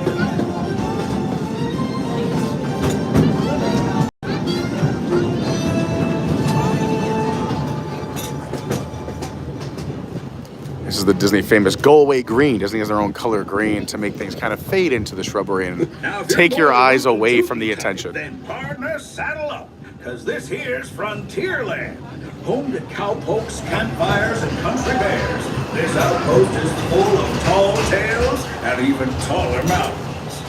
This is the Disney famous go away green. Disney has their own color green to make things kind of fade into the shrubbery and Now, if take you're your more eyes than away two from the feet, attention. Then partner, saddle up, because this here's Frontierland, home to cowpokes, campfires, and country bears. This outpost is full of tall tales and even taller mountains.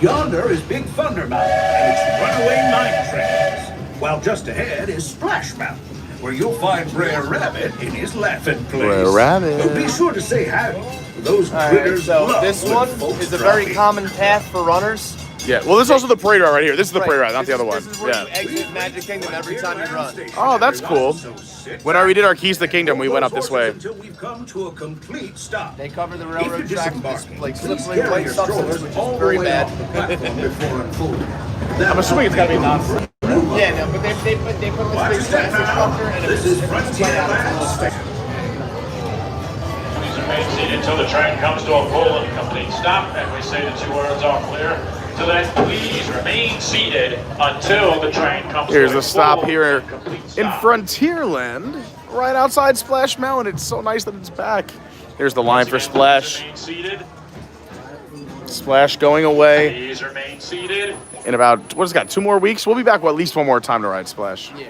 Yonder is Big Thunder Mountain and its runaway mine trains, while just ahead is Splash Mountain, where you'll find Brer Rabbit in his laughing place. Brer Rabbit. But be sure to say howdy. Those All right, critters so love this when one folks is a drop very in. common path for runners. Yeah, well, this is also the parade route right here. This is the parade route, not This the other is- one. This is where you Yeah. exit Magic Kingdom every time you run. Oh, that's cool. When we did our Keys to the Kingdom, we went up this way. Until we've come to a complete stop. They cover the If railroad you're track disembarking, with like please slippery carry white your substance, strollers which all is the very way bad. off the platform before unfolding. I'm assuming it's gotta be nonsense. Yeah, no, but they put this Watch big your step plastic now. structure and This is Frontierland Station. Please remain seated until the train comes to a full and complete stop, and we say the two words all clear. So then, please remain seated until the train comes Here's to a the stop full here and complete in stop. Frontierland, right outside Splash Mountain. It's so nice that it's back. Here's the line for Once again, Splash. Please remain seated. Splash going away Please remain seated. in about, what has it got, 2 more weeks? We'll be back at least one more time to ride Splash. Yeah.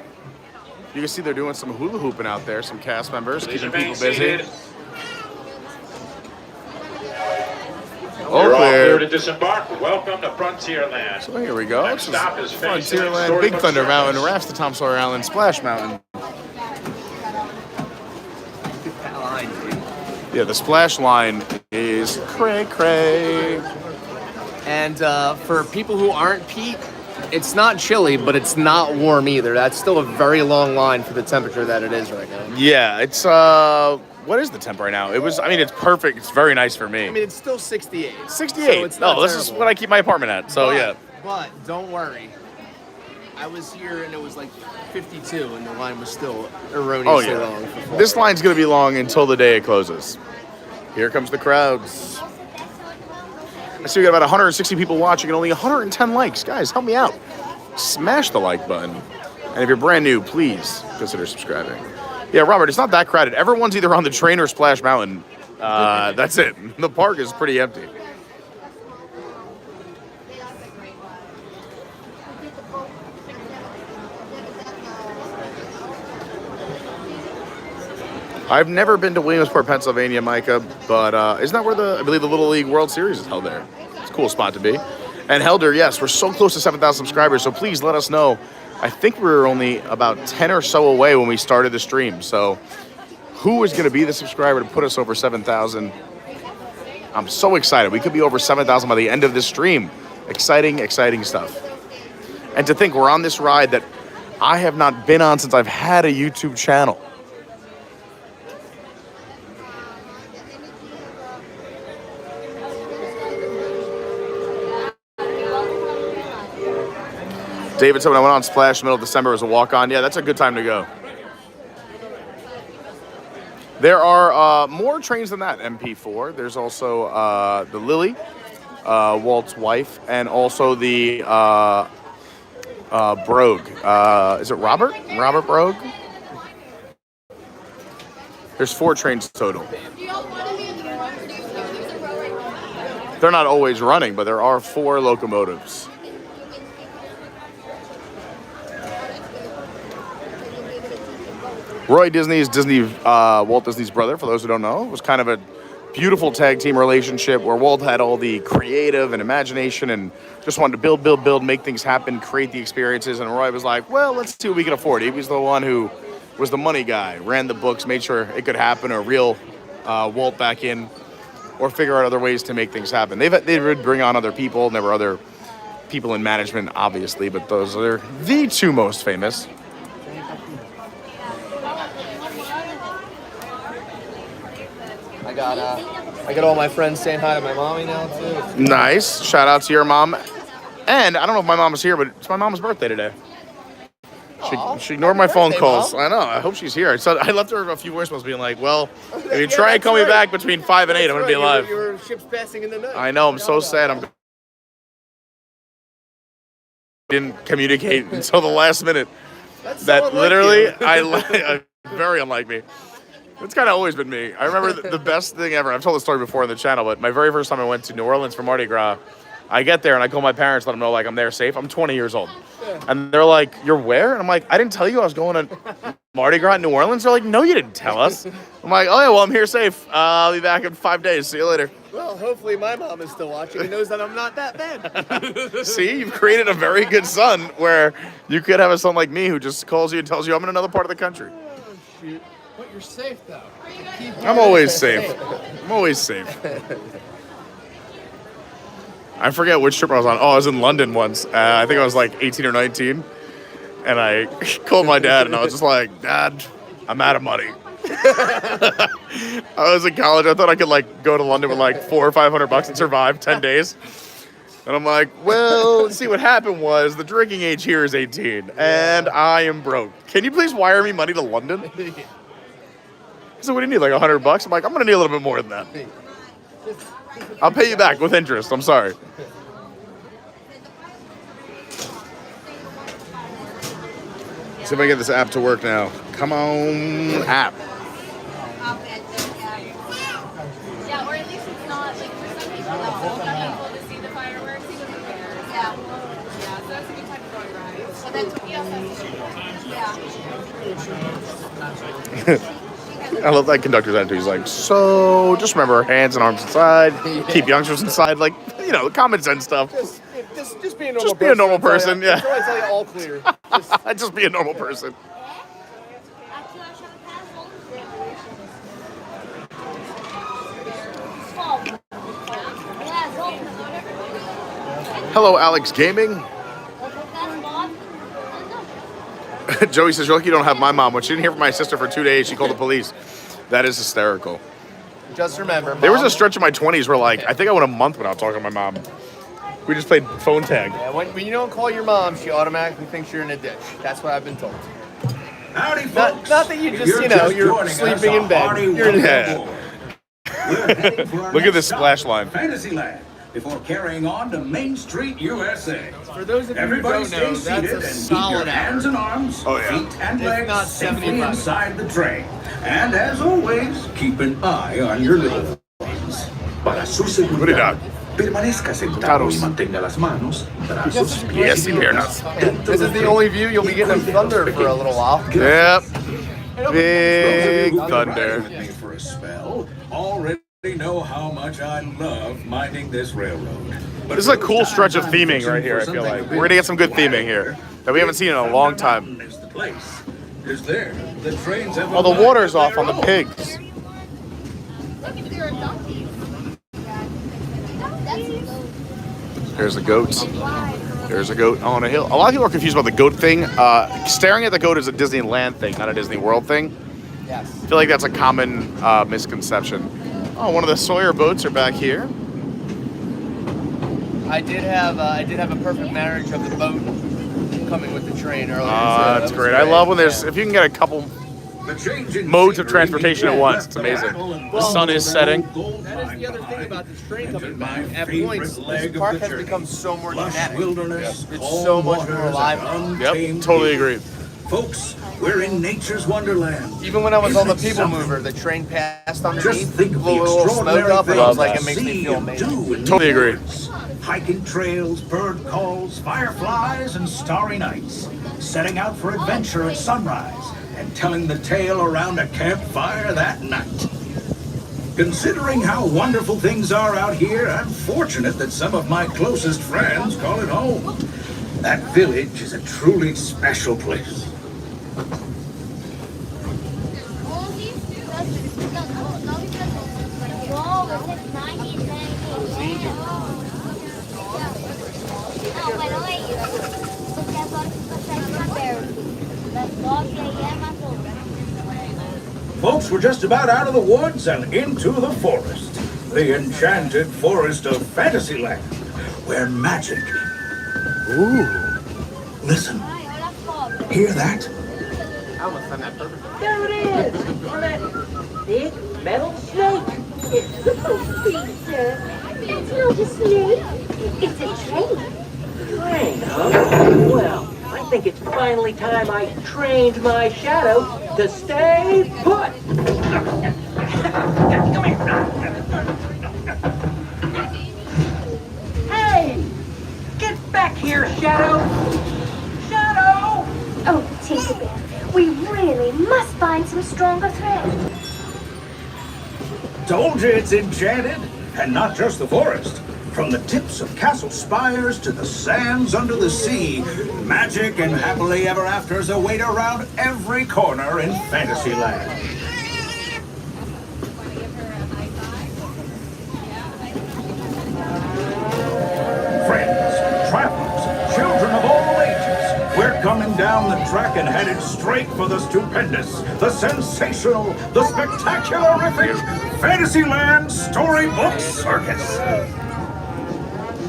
You can see they're doing some hula hooping out there, some cast members, Please keeping remain people busy. seated. Oh, You're all clear clear. to disembark. Welcome to Frontierland. So here we go. Next This is stop is facing Frontierland, Big Storybook Thunder Circus. Mountain, rafts to Tom Sawyer Island, Splash Mountain. Yeah, the Splash line is cray cray. And for people who aren't Pete, it's not chilly, but it's not warm either. That's still a very long line for the temperature that it is right now. Yeah, it's what is the temp right now? It's perfect. It's very nice for me. I mean, it's still 68. 68. So it's not No, this is terrible. what I keep my apartment at. So yeah. But don't worry. I was here and it was like 52 and the line was still Oh erroneously yeah. long. For This line's gonna be long until the day it closes. Here comes the crowds. I see we got about 160 people watching and only 110 likes. Guys, help me out. Smash the like button. And if you're brand new, please consider subscribing. Yeah, Robert, it's not that crowded. Everyone's either on the train or Splash Mountain. That's it. The park is pretty empty. I've never been to Williamsport, Pennsylvania, Micah, but isn't that where I believe the Little League World Series is held there? It's a cool spot to be. And Helder, yes, we're so close to 7,000 subscribers, so please let us know. I think we were only about 10 or so away when we started the stream, so who is going to be the subscriber to put us over 7,000? I'm so excited. We could be over 7,000 by the end of this stream. Exciting, exciting stuff. And to think we're on this ride that I have not been on since I've had a YouTube channel. David said when I went on Splash middle of December, it was a walk-on. Yeah, that's a good time to go. There are more trains than that, MP4. There's also the Lily, Walt's wife, and also the Brogue. Is it Robert? Robert Brogue? There's 4 trains total. They're not always running, but there are 4 locomotives. Roy Disney is Walt Disney's brother, for those who don't know. Was kind of a beautiful tag team relationship where Walt had all the creative and imagination and just wanted to build, make things happen, create the experiences. And Roy was like, well, let's see what we can afford. He was the one who was the money guy, ran the books, made sure it could happen, or reel Walt back in, or figure out other ways to make things happen. They would bring on other people, and there were other people in management, obviously, but those are the two most famous. I got all my friends saying hi to my mommy now too. Nice. Shout out to your mom. And I don't know if my mom is here, but it's my mom's birthday today. She ignored my phone calls. Mom. I know. I hope she's here. I left her a few voicemails being like, well, if you try and call me back between 5 and 8, I'm going to be alive. Your ship's passing in the night. I know. I'm so sad. I didn't communicate until the last minute. That literally, very unlike me. It's kind of always been me. I remember the best thing ever. I've told the story before in the channel, but my very first time I went to New Orleans for Mardi Gras, I get there and I call my parents, let them know like I'm there safe. I'm 20 years old. And they're like, you're where? And I'm like, I didn't tell you I was going to Mardi Gras in New Orleans. They're like, no, you didn't tell us. I'm like, oh yeah, well, I'm here safe. I'll be back in 5 days. See you later. Well, hopefully my mom is still watching and knows that I'm not that bad. See, you've created a very good son where you could have a son like me who just calls you and tells you I'm in another part of the country. Oh, shoot. But you're safe, though. I'm always safe. I'm always safe. I forget which trip I was on. Oh, I was in London once. I think I was like 18 or 19. And I called my dad and I was just like, Dad, I'm out of money. I was in college. I thought I could like go to London with like $400 or $500 and survive 10 days. And I'm like, well, see, what happened was the drinking age here is 18 and I am broke. Can you please wire me money to London? So what do you need, like $100? I'm like, I'm going to need a little bit more than that. I'll pay you back with interest. I'm sorry. See if I get this app to work now. Come on, app. Yeah, or at least it's not like for some people that won't come people to see the fireworks, he doesn't care. Yeah. Yeah, so that's a good time to go ride. So that's what he also yeah. I love that conductor's attitude. He's like, so just remember, hands and arms inside, keep youngsters inside, like, you know, common sense stuff. Just be a normal person. Just be a normal person, yeah. That's why I tell you all clear. Just be a normal person. Hello, Alex Gaming. Joey says, you're lucky you don't have my mom. When she didn't hear from my sister for 2 days, she called the police. That is hysterical. Just remember, Mom. There was a stretch of my 20s where, like, I think I went a month without talking to my mom. We just played phone tag. Yeah, when you don't call your mom, she automatically thinks you're in a ditch. That's what I've been told. Howdy, folks. Not that you just, you're sleeping in bed. You're in a ditch. Look at this splash line. Fantasyland. Before carrying on to Main Street, USA. For those of you Everybody who don't know, stay that's seated a and keep solid your hands and arms, feet and If legs not safely 75. inside the train. And as always, keep an eye on your little ones. Para su seguridad, permanezca sentado y mantenga las manos, brazos, pies y piernas. This is the only view you'll be getting of thunder for a little while. Yep. Big thunder. For a spell, already know how much I love minding this railroad. This is a cool stretch of theming right here, I feel like. We're going to get some good theming here that we haven't seen in a long time. Oh, the water's off on the pigs. There's a goat. There's a goat on a hill. A lot of people are confused about the goat thing. Staring at the goat is a Disneyland thing, not a Disney World thing. Yes. I feel like that's a common misconception. Oh, one of the Sawyer boats are back here. I did have a perfect marriage of the boat coming with the train earlier. That's great. I love when there's, if you can get a couple modes of transportation at once, it's amazing. The sun is setting. That is the other thing about this train coming back. At points, this park has become so more dynamic. It's so much more alive. Yep, totally agree. Folks, we're in nature's wonderland. Even when I was on the People Mover, the train passed underneath, Just think of the blew a little smoke extraordinary up, and I was like, things it makes to me see feel and amazing. do in Totally the agree. woods. Hiking trails, bird calls, fireflies, and starry nights. Setting out for adventure at sunrise and telling the tale around a campfire that night. Considering how wonderful things are out here, I'm fortunate that some of my closest friends call it home. That village is a truly special place. Folks, we're just about out of the woods and into the forest. The enchanted forest of Fantasyland, where magic... Ooh. Listen. Hear that? I almost done that perfectly. There it is! On that big metal snake. It's supposed to be, sir. It's not a snake. It's a train. Train, huh? Well, I think it's finally time I trained my shadow to stay put. Come here. Hey! Get back here, Shadow! Shadow! Oh, Tinkerbell, we really must find some stronger thread. Told you it's enchanted, and not just the forest. From the tips of castle spires to the sands under the sea, magic and happily ever afters await around every corner in Fantasyland. Friends, travelers, children of all ages, we're coming down the track and headed straight for the stupendous, the sensational, the spectacular-rific Fantasyland Storybook Circus.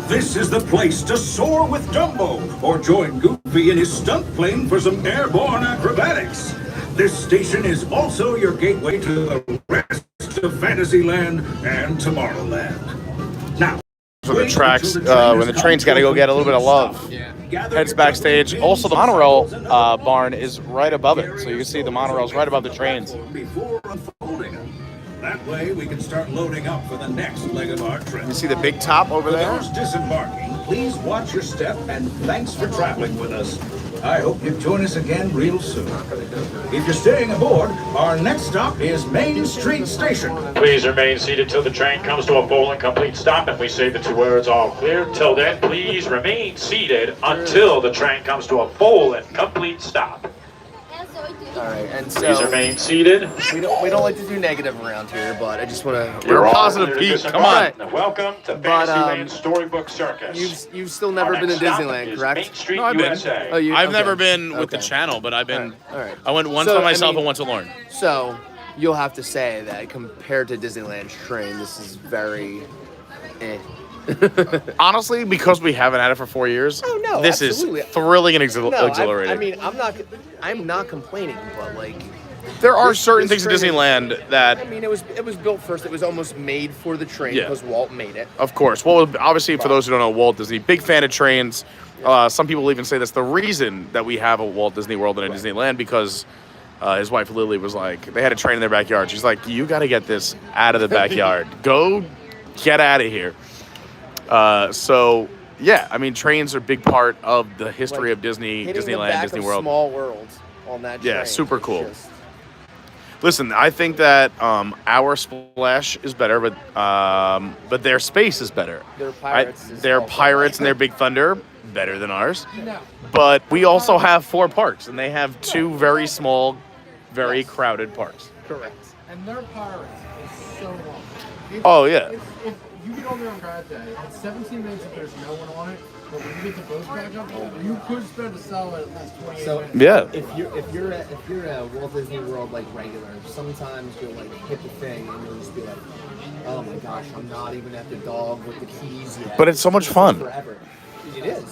This is the place to soar with Dumbo, or join Goofy in his stunt plane for some airborne acrobatics. This station is also your gateway to the rest of Fantasyland and Tomorrowland. Now, for the tracks, when the train's got to go get a little bit of love. Heads backstage. Also, the monorail barn is right above it, so you can see the monorail's right above the trains. Before unfolding them. That way, we can start loading up for the next leg of our trip. You see the big top over there? For those disembarking, please watch your step, and thanks for traveling with us. I hope you join us again real soon. If you're staying aboard, our next stop is Main Street Station. Please remain seated till the train comes to a full and complete stop, and we say the two words all clear. Till then, please remain seated until the train comes to a full and complete stop. All right, and so Please remain seated. we don't like to do negative around here, but I just want to. You're a positive, Pete. Come on. Welcome to Fantasyland Storybook Circus. You've still never been to Disneyland, correct? Main Street, No, I've been. USA. Oh, you, I've okay. never been with the Okay. channel, but I've been. All right. I went once So, by myself I mean- and once with Lauren. So you'll have to say that compared to Disneyland's train, this is very. Honestly, because we haven't had it for 4 years, Oh, no, this absolutely. is thrilling and No, exhilarating. I mean, I'm not complaining, but like. there are this- certain this things in train is- Disneyland that, I mean, it was built first. It was almost made for the train Yeah. because Walt made it. of course, well, obviously, for those who don't know, Walt Disney, big fan of trains. Some people even say that's the reason that we have a Walt Disney World and a Disneyland, because his wife Lily was like, they had a train in their backyard. She's like, you got to get this out of the backyard. Go get out of here. So, yeah, I mean, trains are a big part of the history of Disney, Hitting the Disneyland, back Disney of World. Small World on that train. Yeah, super is cool. just- Listen, I think that our splash is better, but their space is better. Their Pirates is Their also Pirates and their Big Thunder better than ours. But we also have 4 parks, and they have 2 very small, very crowded parks. Correct. And their Pirates is so long. Oh, yeah. If you get on there on Grad Day, it's 17 minutes if there's no one on it, but when you get the boats back up, you could spend a solid at least 28 So minutes. Yeah. if you're a Walt Disney World like regular, sometimes you'll like hit the thing and you'll just be like, oh my gosh, I'm not even at the dog with the keys yet. But it's so much fun. Forever. It is.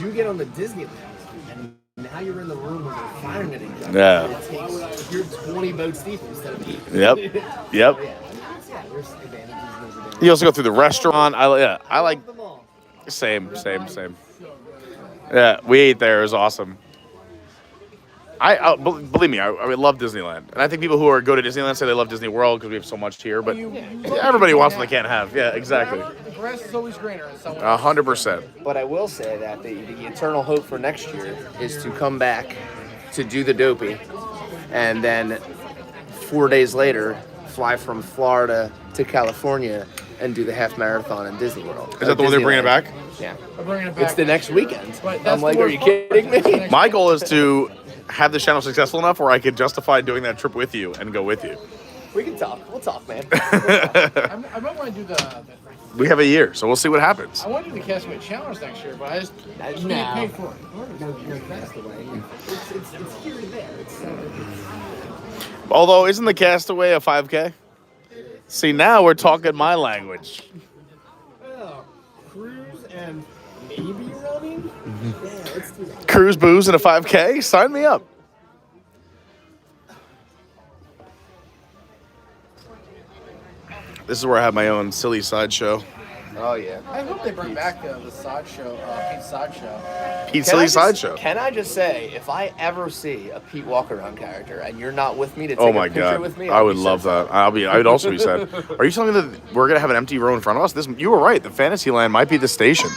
You get on the Disneyland and now you're in the room where they're firing at each other. Yeah. It takes, you're 20 boats deep instead of 8. Yep. Yep. Yeah, there's advantages. There's advantages. You also go through the restaurant. I like them all. same. Yeah, we ate there. It was awesome. Believe me, I love Disneyland, and I think people who go to Disneyland say they love Disney World because we have so much here. But everybody wants what they can't have. Yeah, exactly. The grass is always greener in somewhere. 100%. But I will say that the eternal hope for next year is to come back to do the dopey, and then 4 days later fly from Florida to California and do the half marathon in Disney World. Is that the one they're bringing it back? Yeah. We're bringing it back. It's the next weekend. But I'm that's like, the are worst you part. kidding That's the me? next My goal is to have this channel successful enough where I could justify doing that trip with you and go with you. We can talk. We'll talk, man. I might want to do the We have a year, so we'll see what happens. I want to do the Castaway Challenge next year, but I just No. get paid for it. It's here and there. Although, isn't the Castaway a 5K? See, now we're talking my language. Well, cruise and maybe running? Yeah, let's do that. Cruise, booze, and a 5K? Sign me up. This is where I have my own silly sideshow. Oh, yeah. I hope they bring back the sideshow, Pete's sideshow. Pete's Silly Sideshow. Can I just say, if I ever see a Pete Walker-on character and you're not with me to take Oh my a picture god, with me, I I'll would be love so that. I would also be sad. Are you telling me that we're gonna have an empty row in front of us? You were right. The Fantasyland might be the station,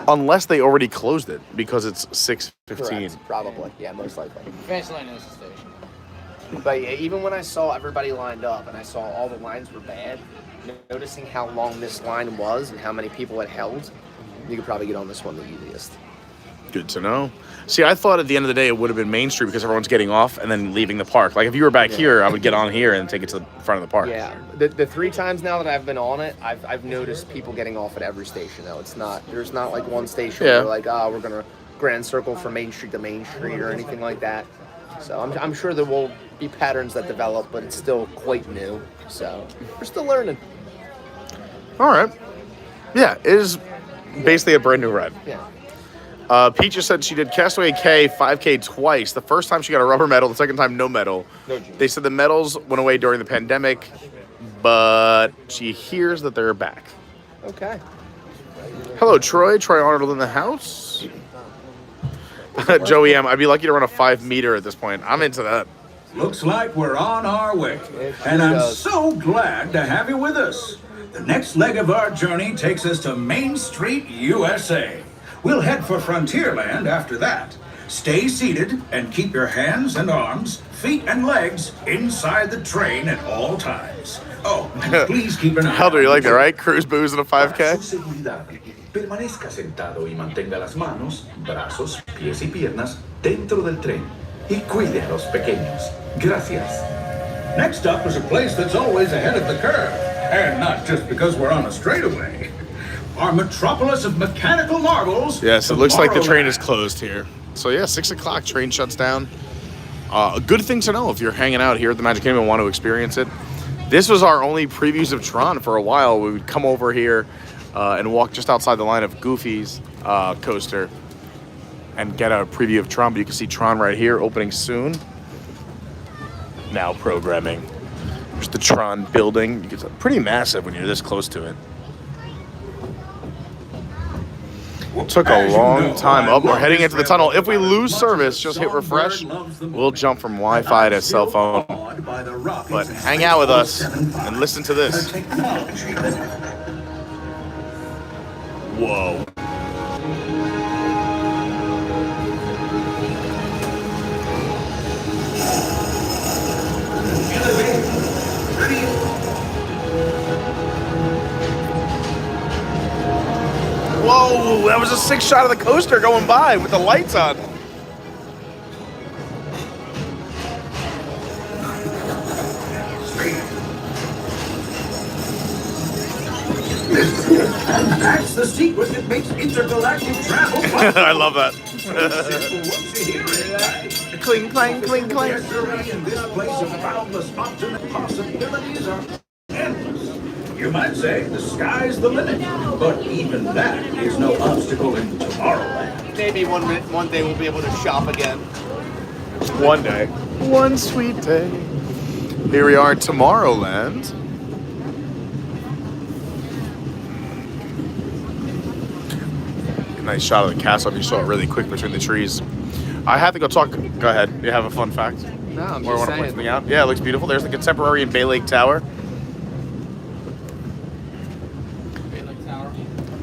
unless they already closed it because it's 6:15. Correct. Probably, yeah, most likely. Fantasyland is the station. But yeah, even when I saw everybody lined up and I saw all the lines were bad, noticing how long this line was and how many people it held, you could probably get on this one the easiest. Good to know. See, I thought at the end of the day it would have been Main Street because everyone's getting off and then leaving the park. Like if you were back here, I would get on here and take it to the front of the park. Yeah, the 3 times now that I've been on it, I've noticed people getting off at every station. Though there's not like one station where like, we're gonna Grand Circle from Main Street to Main Street or anything like that. So I'm sure there will be patterns that develop, but it's still quite new. So we're still learning. All right. Yeah, it is basically a brand new ride. Yeah. Pete just said she did Castaway K 5K twice. The first time she got a rubber medal, the second time no medal. No June. They said the medals went away during the pandemic, but she hears that they're back. Okay. Hello, Troy. Troy Arnold in the house. Joey M. I'd be lucky to run a 5 meter at this point. I'm into that. Looks like we're on our way. And I'm so glad to have you with us. The next leg of our journey takes us to Main Street, USA. We'll head for Frontierland after that. Stay seated and keep your hands and arms, feet and legs inside the train at all times. Oh, and please keep an eye How do you on like that, right? Cruise, booze, and a 5K? Para su seguridad, permanezca sentado y mantenga las manos, brazos, pies y piernas dentro del tren. Y cuide a los pequeños. Gracias. Next up is a place that's always ahead of the curve. And not just because we're on a straightaway. Our metropolis of mechanical marvels. Yes, it looks like the train Tomorrowland. is closed here. So yeah, 6 o'clock, train shuts down. A good thing to know if you're hanging out here at the Magic Kingdom and want to experience it. This was our only previews of Tron for a while. We would come over here and walk just outside the line of Goofy's coaster and get a preview of Tron. But you can see Tron right here, opening soon. Now programming. There's the Tron building. It's pretty massive when you're this close to it. Took a As you long know, time I up. We're love heading this into the tunnel. If we railroad lose as much service, as just hit Songbird refresh. loves the We'll movie. jump from Wi-Fi to cell phone. Awed by the rockets But and hang out with us 775. and listen to this. The technology that Whoa. Whoa, that was a 6 shot of the coaster going by with the lights on. And that's the secret that makes intergalactic travel possible. I love that. Once you hear it, right? Cling, clang, cling, clang. History in this place of boundless option possibilities are endless. You might say the sky's the limit, but even that is no obstacle in Tomorrowland. Maybe one day we'll be able to shop again. One day. One sweet day. Here we are at Tomorrowland. Nice shot of the castle. You saw it really quick between the trees. I have to go talk. Go ahead. You have a fun fact? No, I'm Or just want to point saying. something out? Yeah, it looks beautiful. There's the contemporary and Bay Lake Tower. Bay Lake Tower.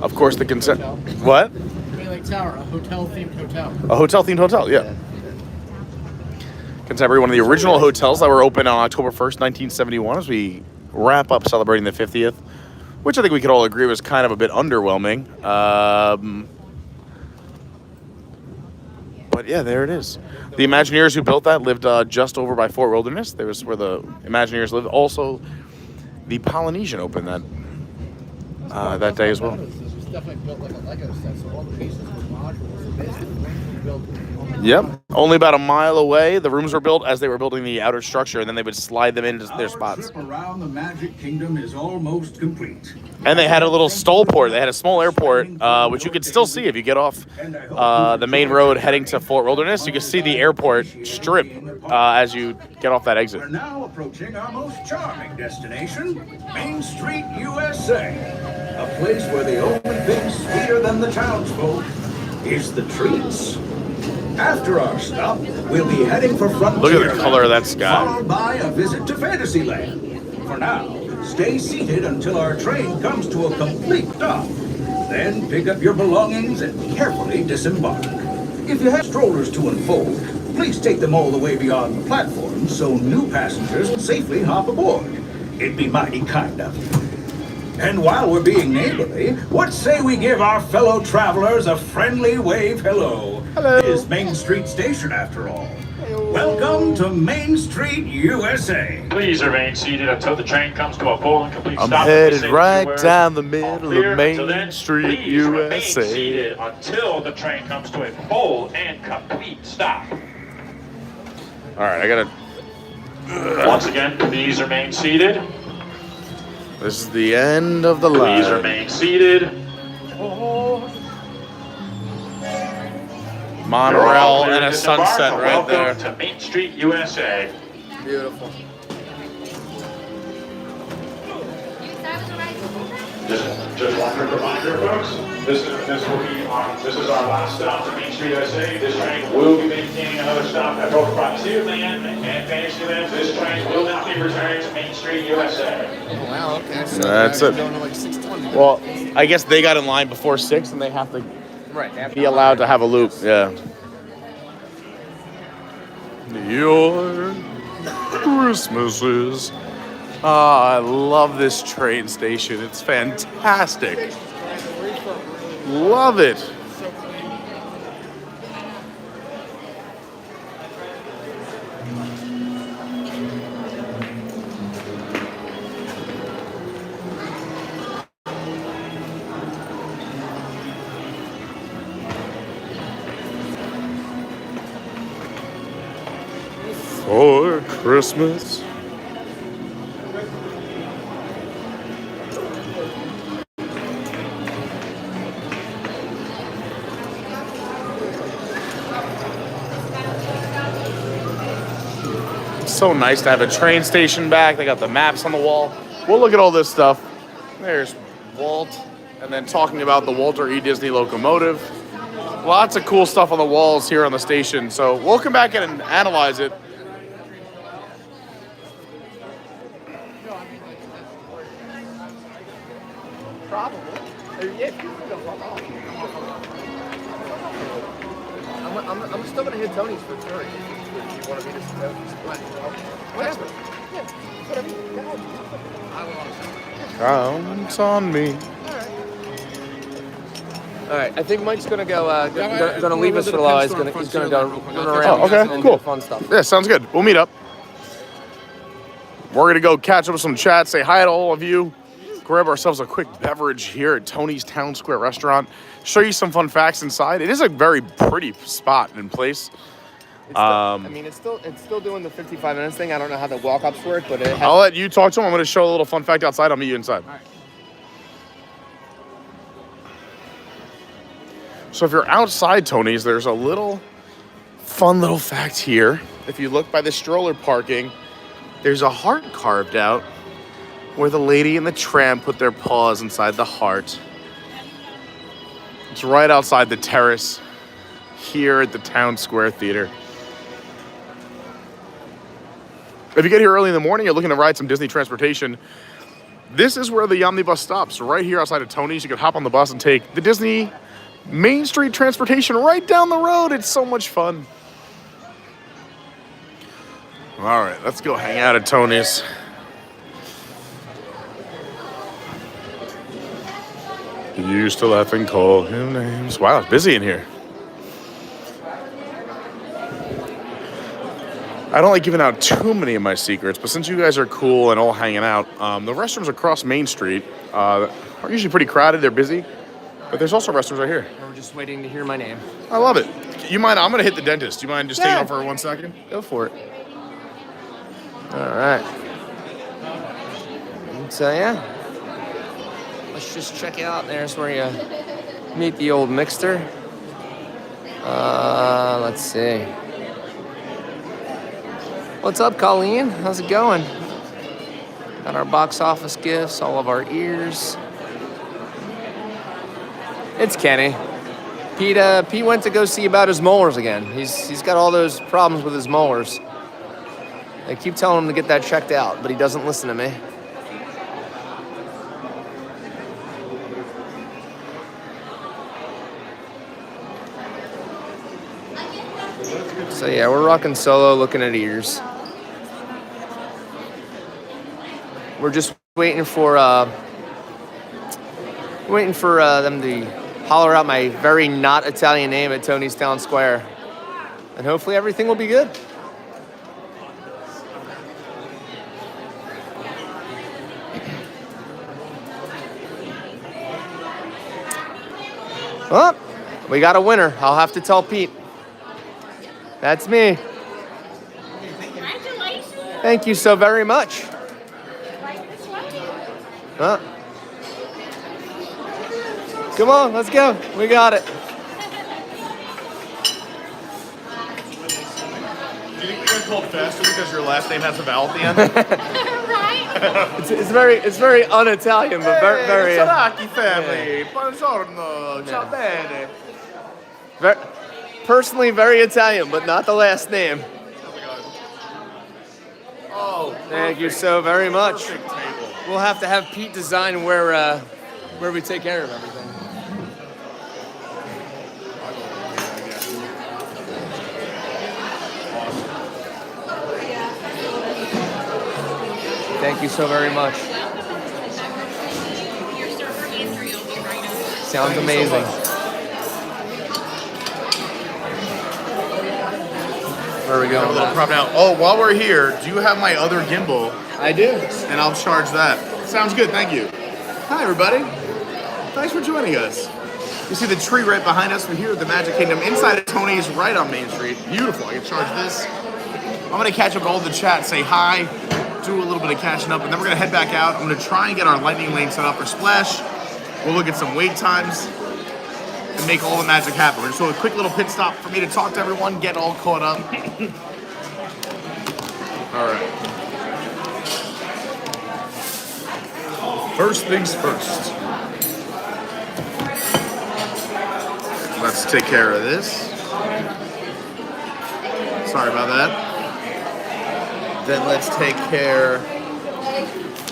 Of course, the What? Bay Lake Tower, a hotel-themed hotel. A hotel-themed hotel, yeah. Contemporary, one of the original hotels that were open on October 1st, 1971, as we wrap up celebrating the 50th, which I think we could all agree was kind of a bit underwhelming. But yeah, there it is. The Imagineers who built that lived just over by Fort Wilderness. There was where the Imagineers lived. Also, the Polynesian opened that day as well. This was definitely built like a Lego set, so all the pieces were modules. So basically, we built. Yep. Only about a mile away, the rooms were built as they were building the outer structure, and then they would slide them into their spots. Our trip around the Magic Kingdom is almost complete. And they had a little stall port. They had a small airport, which you could still see if you get off the main road heading to Fort Wilderness. You can see the airport strip as you get off that exit. We're now approaching our most charming destination, Main Street, USA. A place where the only thing sweeter than the townsfolk is the treats. After our stop, we'll be heading for Frontierland. Look at the color of that sky. Followed by a visit to Fantasyland. For now, stay seated until our train comes to a complete stop. Then pick up your belongings and carefully disembark. If you have strollers to unfold, please take them all the way beyond the platform so new passengers can safely hop aboard. It'd be mighty kind of you. And while we're being neighborly, what say we give our fellow travelers a friendly wave hello? Hello. It is Main Street Station after all. Hello. Welcome to Main Street, USA. Please remain seated until the train comes to a full and complete I'm stop. headed right down the middle of Main Then, Street, please remain USA. seated until the train comes to a full and complete stop. All right, I gotta. Once again, please remain seated. This is the end of the line. Please remain seated. Monorail and a sunset right there. Welcome to Main Street, USA. Beautiful. Just one quick reminder, folks. This is our last stop to Main Street, USA. This train will be maintaining another stop at both Frontierland and Fantasyland. This train will not be returning to Main Street, USA. Oh, wow, okay. So That's it. going to like 6:20. Well, I guess they got in line before 6, and they have to Right. They have be allowed to have a loop. Yeah. Your Christmases. I love this train station. It's fantastic. Love it. For Christmas. So nice to have a train station back. They got the maps on the wall. We'll look at all this stuff. There's Walt, and then talking about the Walter E. Disney locomotive. Lots of cool stuff on the walls here on the station. So we'll come back in and analyze it. Probably. I'm still going to hit Tony's for touring. If you want to meet us at Tony's. Whatever. Yeah, whatever. Count on me. All right, I think Mike's gonna go. Gonna leave us for a while. He's gonna go run around. Oh, okay, and cool. do fun stuff. Yeah, sounds good. We'll meet up. We're gonna go catch up with some chat, say hi to all of you, grab ourselves a quick beverage here at Tony's Town Square Restaurant, show you some fun facts inside. It is a very pretty spot and place. I mean, it's still doing the 55 minutes thing. I don't know how the walk-ups work, but it has. I'll let you talk to him. I'm gonna show a little fun fact outside. I'll meet you inside. All right. So if you're outside Tony's, there's a fun little fact here. If you look by the stroller parking, there's a heart carved out where the lady and the tram put their paws inside the heart. It's right outside the terrace here at the Town Square Theater. If you get here early in the morning, you're looking to ride some Disney transportation, this is where the omnibus stops. Right here outside of Tony's, you can hop on the bus and take the Disney Main Street transportation right down the road. It's so much fun. All right, let's go hang out at Tony's. Used to laugh and call him names. Wow, it's busy in here. I don't like giving out too many of my secrets, but since you guys are cool and all hanging out, the restrooms across Main Street are usually pretty crowded. They're busy, but there's also restrooms right here. We're just waiting to hear my name. I love it. You mind? I'm gonna hit the dentist. You mind just taking off for 1 second? Go for it. All right. So yeah, let's just check it out. There's where you meet the old mixter. Let's see. What's up, Colleen? How's it going? Got our box office gifts, all of our ears. It's Kenny. Pete went to go see about his molars again. He's got all those problems with his molars. I keep telling him to get that checked out, but he doesn't listen to me. So yeah, we're rocking Solo, looking at ears. We're just waiting for them to holler out my very not Italian name at Tony's Town Square, and hopefully everything will be good. Well, we got a winner. I'll have to tell Pete. That's me. Congratulations. Thank you so very much. Right this way. Huh? Come on, let's go. We got it. Do you think you're called faster because your last name has a vowel at the end? Right? It's very un-Italian, but very. Sieracki family. Buongiorno. Ciao bene. Personally, very Italian, but not the last name. Oh, Thank you so very much. perfect table. We'll have to have Pete design where we take care of everything. Thank you so very much. Your server history will be right over. Sounds amazing. Where are we A going? little prop now. Oh, while we're here, do you have my other gimbal? I do. And I'll charge that. Sounds good, thank you. Hi, everybody. Thanks for joining us. You see the tree right behind us? We're here at the Magic Kingdom, inside of Tony's, right on Main Street. Beautiful. I can charge this. I'm going to catch up all the chat, say hi, do a little bit of catching up, and then we're going to head back out. I'm going to try and get our lightning lane set up for Splash. We'll look at some wait times and make all the magic happen. We're just doing a quick little pit stop for me to talk to everyone, get all caught up. All right. First things first. Let's take care of this. Sorry about that. Then let's take care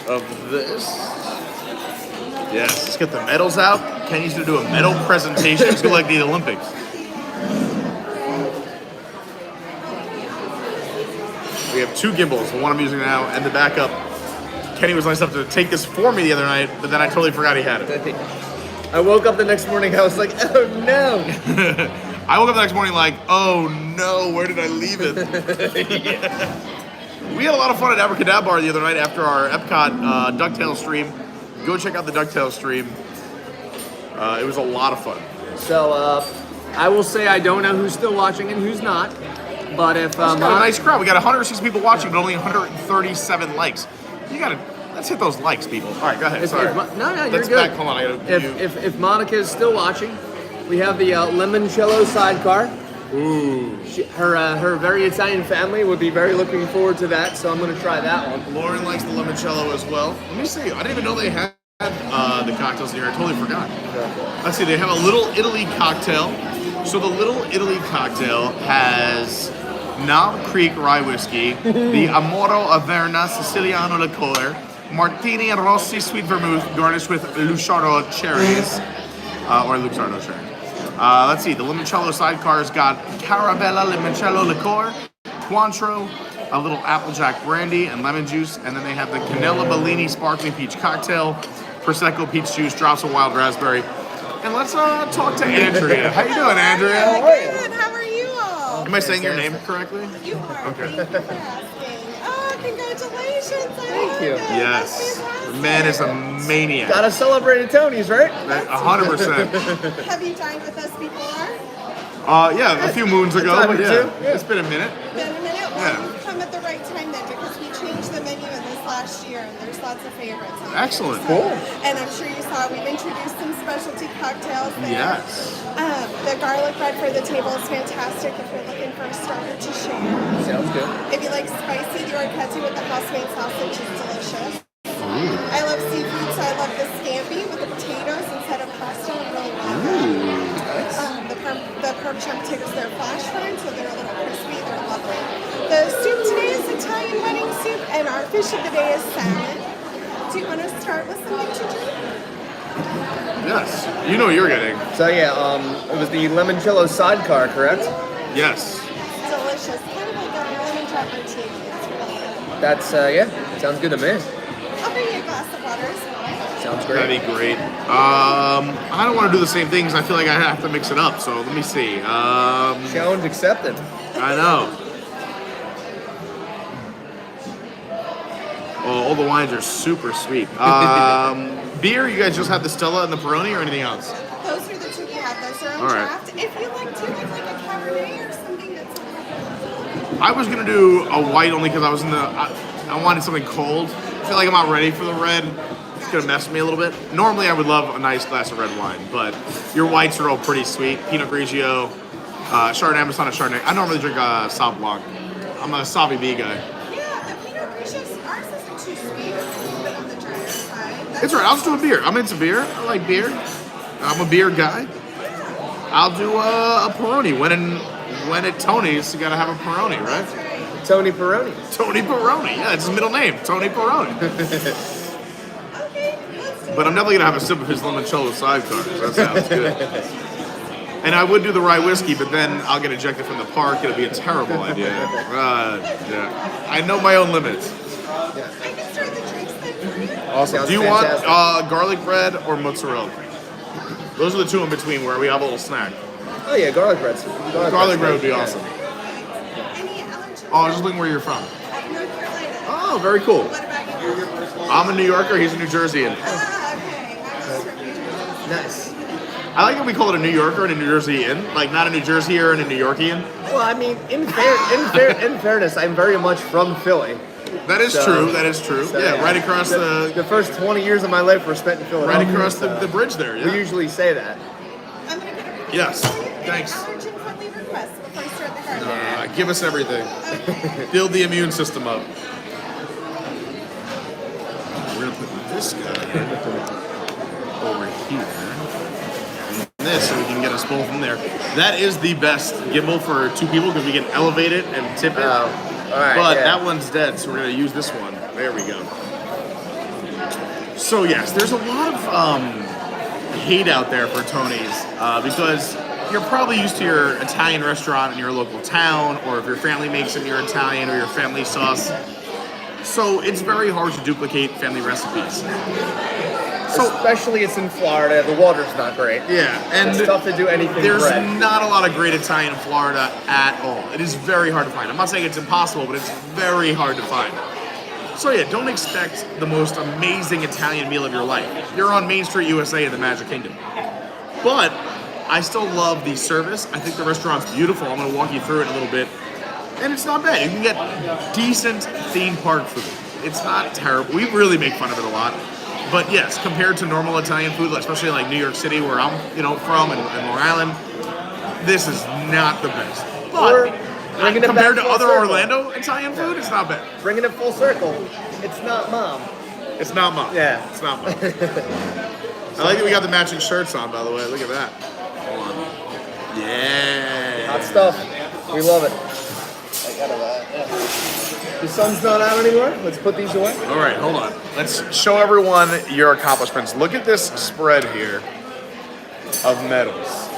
of this. Yes, let's get the medals out. Kenny's gonna do a medal presentation. It's gonna like the Olympics. We have two gimbals, the one I'm using now and the backup. Kenny was nice enough to take this for me the other night, but then I totally forgot he had it. I woke up the next morning, I was like, oh no. I woke up the next morning like, oh no, where did I leave it? Yeah. We had a lot of fun at Abracadabra the other night after our Epcot DuckTales stream. Go check out the DuckTales stream. It was a lot of fun. So, I will say I don't know who's still watching and who's not. But if It's got a nice crowd. We got 106 people watching, but only 137 likes. Let's hit those likes, people. All right, go ahead. Sorry. No, you're Let's good. Hold on, I gotta. If Monica is still watching, we have the limoncello sidecar. Ooh. Her very Italian family would be very looking forward to that, so I'm going to try that one. Lauren likes the limoncello as well. Let me see. I didn't even know they had the cocktails in here. I totally forgot. Let's see. They have a Little Italy cocktail. So the Little Italy cocktail has Knob Creek rye whiskey, the Amaro Averna Siciliano liqueur, Martini and Rossi sweet vermouth garnished with Luxardo cherries, or Luxardo cherries. Let's see, the limoncello sidecar's got Carabella limoncello liqueur, Cointreau, a little Applejack brandy and lemon juice, and then they have the Canella Bellini sparkling peach cocktail, Prosecco, peach juice, drops of wild raspberry. And let's talk to Andrea. How you doing, Andrea? Good. How are you all? Am I saying your name correctly? You are. Okay. Thank you for asking. Oh, congratulations. Thank you. Yes. The man is a maniac. Gotta celebrate at Tony's, right? 100%. Have you dined with us before? Yeah, a few moons ago, but yeah, it's been a minute. Been a minute? Well, Yeah. you've come at the right time then because we changed the menu in this last year and there's lots of favorites. On it. Excellent. So- Cool. And I'm sure you saw we've introduced some specialty cocktails there. Yes. The garlic bread for the table is fantastic if you're looking for a starter to share. Sounds good. If you like spicy, the orchetti with the house-made sausage is delicious. I love seafood, so I love the scampi with the potatoes instead of pasta. I really love that. The pork chop potatoes, they're flash fried, so they're a little crispy. They're lovely. The soup today is Italian wedding soup, and our fish of the day is salmon. Do you want to start with something to drink? Yes. You know what you're getting. So yeah, it was the limoncello sidecar, correct? Yes. It's delicious. Kind of like a lemon drop martini. It's really good. That's yeah, sounds good to me. I'll bring you a glass of water as well. Sounds great. That'd be great. I don't want to do the same things. I feel like I have to mix it up. So let me see. Challenge accepted. I know. Oh, all the wines are super sweet. Beer, you guys just have the Stella and the Peroni or anything else? Those are the two we have. Those are on All right. draft. If you like to, like a Cabernet or something that's I was gonna do a white only because I was in the. I wanted something cold. I feel like I'm not ready for the red. It's gonna mess with me a little bit. Normally, I would love a nice glass of red wine, but your whites are all pretty sweet. Pinot Grigio, Chardonnay. I'm just not a Chardonnay. I normally drink Sauv Blanc. I'm a Sauv B guy. yeah, the Pinot Grigio, ours isn't too sweet. It's a little bit on the drier side. It's all right. I'll just do a beer. I'm into beer. I like beer. I'm a beer guy. I'll do a Peroni. When at Tony's, you gotta have a Peroni, right? Tony Peroni. Tony Peroni. Yeah, it's his middle name. Tony Peroni. Okay, let's do But I'm definitely gonna have a sip of his limoncello sidecar. That sounds good. And I would do the rye whiskey, but then I'll get ejected from the park. It'll be a terrible idea. Yeah. I know my own limits. I can start the drinks then for you. Awesome. Do you want garlic bread or mozzarella? Those are the two in between where we have a little snack. Oh yeah, garlic bread. Garlic bread would be awesome. Any allergies? Oh, I was just looking where you're from. North Carolina. Oh, very cool. What about you? I'm a New Yorker. He's a New Jerseyan. Okay. I was from New Jersey. Nice. I like that we call it a New Yorker and a New Jerseyan, like not a New Jerseyer and a New Yorkian. Well, I mean, in fairness, I'm very much from Philly. That is true. That is true. So, yeah, right across the first 20 years of my life were spent in Philadelphia. right across the bridge there. Yeah. We usually say that. I'm going to get a Yes. Any Thanks. allergen-friendly requests before I start the garden? Give us everything. Build the immune system up. We're gonna put this guy over here. And this, so we can get us both in there. That is the best gimbal for two people because we can elevate it and tip it. All right, But yeah. that one's dead, so we're gonna use this one. There we go. So yes, there's a lot of hate out there for Tony's because you're probably used to your Italian restaurant in your local town, or if your family makes it, your Italian or your family sauce. So it's very hard to duplicate family recipes. So Especially it's in Florida, the water's not great. yeah, and It's tough to do anything there's bread. not a lot of great Italian in Florida at all. It is very hard to find. I'm not saying it's impossible, but it's very hard to find. So yeah, don't expect the most amazing Italian meal of your life. You're on Main Street, USA in the Magic Kingdom. But I still love the service. I think the restaurant's beautiful. I'm gonna walk you through it in a little bit. And it's not bad. You can get decent theme park food. It's not terrible. We really make fun of it a lot. But yes, compared to normal Italian food, especially like New York City, where I'm, from, and Long Island, this is not the best. But bringing it compared back to full other circle. Orlando Italian food, it's not bad. Bringing it full circle, it's not mom. It's not mom. Yeah. It's not mom. I like that we got the matching shirts on, by the way. Look at that. Hold on. Yeah. Hot stuff. We love it. The sun's not out anymore. Let's put these away. All right, hold on. Let's show everyone your accomplishments. Look at this spread here of medals.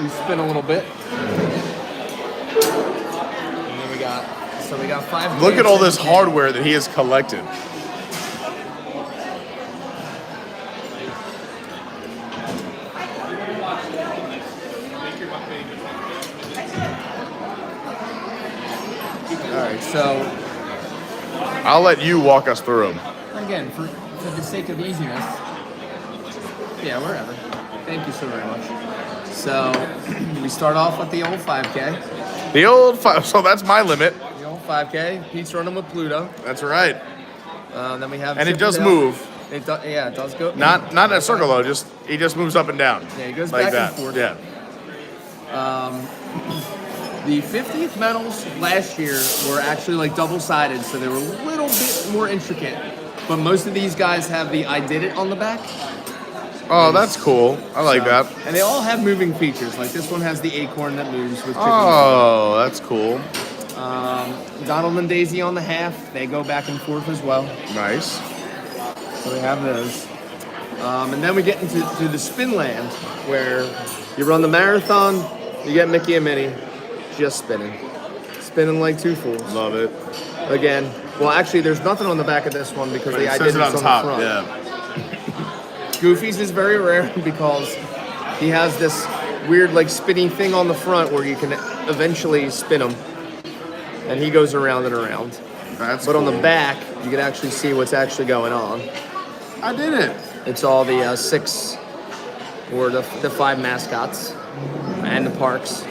We spin a little bit. And then we got 5. Look at all this hardware that he has collected. So I'll let you walk us through them. again, for the sake of easiness, yeah, wherever. Thank you so very much. So we start off with the old 5K. The old 5, so that's my limit. The old 5K. Pete's running with Pluto. That's right. Then we have. And it does Chippendale. move. Yeah, it does go. Not in a circle though. He just moves up and down. Yeah, he goes like back that. and forth. Yeah. The 50th medals last year were actually like double-sided, so they were a little bit more intricate. But most of these guys have the I did it on the back. Oh, that's cool. I like that. And they all have moving features. Like this one has the acorn that moves with chicken. Oh, that's cool. Donald and Daisy on the half. They go back and forth as well. Nice. So we have those. And then we get into the spin land, where you run the marathon, you get Mickey and Minnie just spinning. Spinning like two fools. Love it. Again, well, actually, there's nothing on the back of this one because But the it I says did it it's on on top. the front. Yeah. Goofy's is very rare because he has this weird like spinning thing on the front where you can eventually spin him, and he goes around and around. That's but on the cool. back, you can actually see what's actually going on. I did it. It's all the 6 or the 5 mascots and the parks.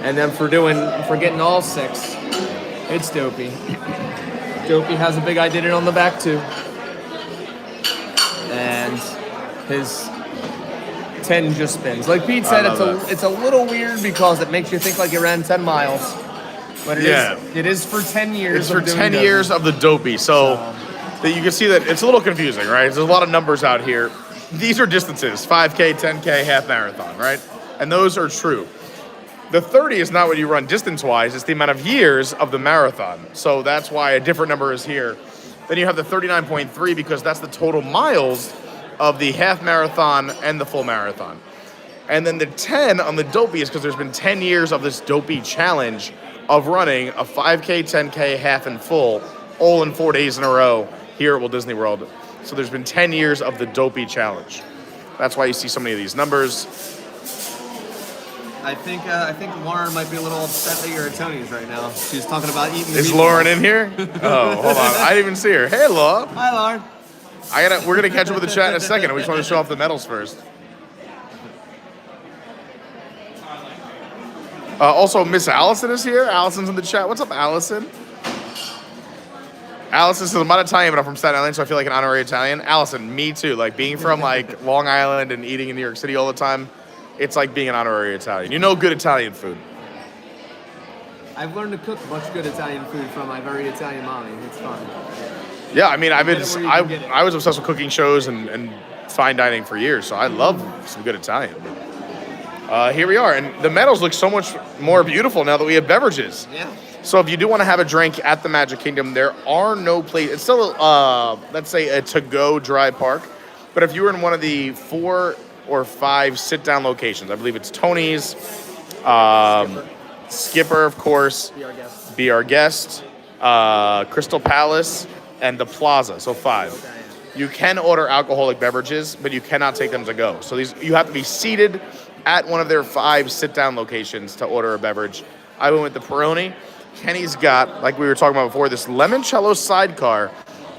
And then for getting all 6, it's Dopey. Dopey has a big I did it on the back too. And his 10 just spins. Like Pete said, it's a little weird because it makes you think like you ran 10 miles. But it is for 10 years. It's for 10 years of the Dopey. So that you can see that it's a little confusing, right? There's a lot of numbers out here. These are distances, 5K, 10K, half marathon, right? And those are true. The 30 is not what you run distance-wise. It's the amount of years of the marathon. So that's why a different number is here. Then you have the 39.3 because that's the total miles of the half marathon and the full marathon. And then the 10 on the Dopey is because there's been 10 years of this Dopey challenge of running a 5K, 10K, half and full, all in 4 days in a row here at Walt Disney World. So there's been 10 years of the Dopey challenge. That's why you see so many of these numbers. I think Lauren might be a little upset that you're at Tony's right now. She's talking about eating. Is Lauren in here? Oh, hold on. I didn't even see her. Hey, Laura. Hi, Lauren. We're gonna catch up with the chat in a second. We just want to show off the medals first. Also, Miss Allison is here. Allison's in the chat. What's up, Allison? Allison says, I'm not Italian, but I'm from Staten Island, so I feel like an honorary Italian. Allison, me too. Like being from like Long Island and eating in New York City all the time, it's like being an honorary Italian. You know good Italian food. I've learned to cook much good Italian food from my very Italian mommy. It's fun. Yeah, I mean, I was obsessed with cooking shows and fine dining for years, so I love some good Italian. Here we are, and the medals look so much more beautiful now that we have beverages. Yeah. So if you do want to have a drink at the Magic Kingdom, there are no places. It's still, let's say, a to-go dry park. But if you were in one of the 4 or 5 sit-down locations, I believe it's Tony's, Skipper, of course, Be Our Guest, Crystal Palace, and the Plaza, so 5. You can order alcoholic beverages, but you cannot take them to go. So you have to be seated at one of their 5 sit-down locations to order a beverage. I went with the Peroni. Kenny's got, like we were talking about before, this limoncello sidecar,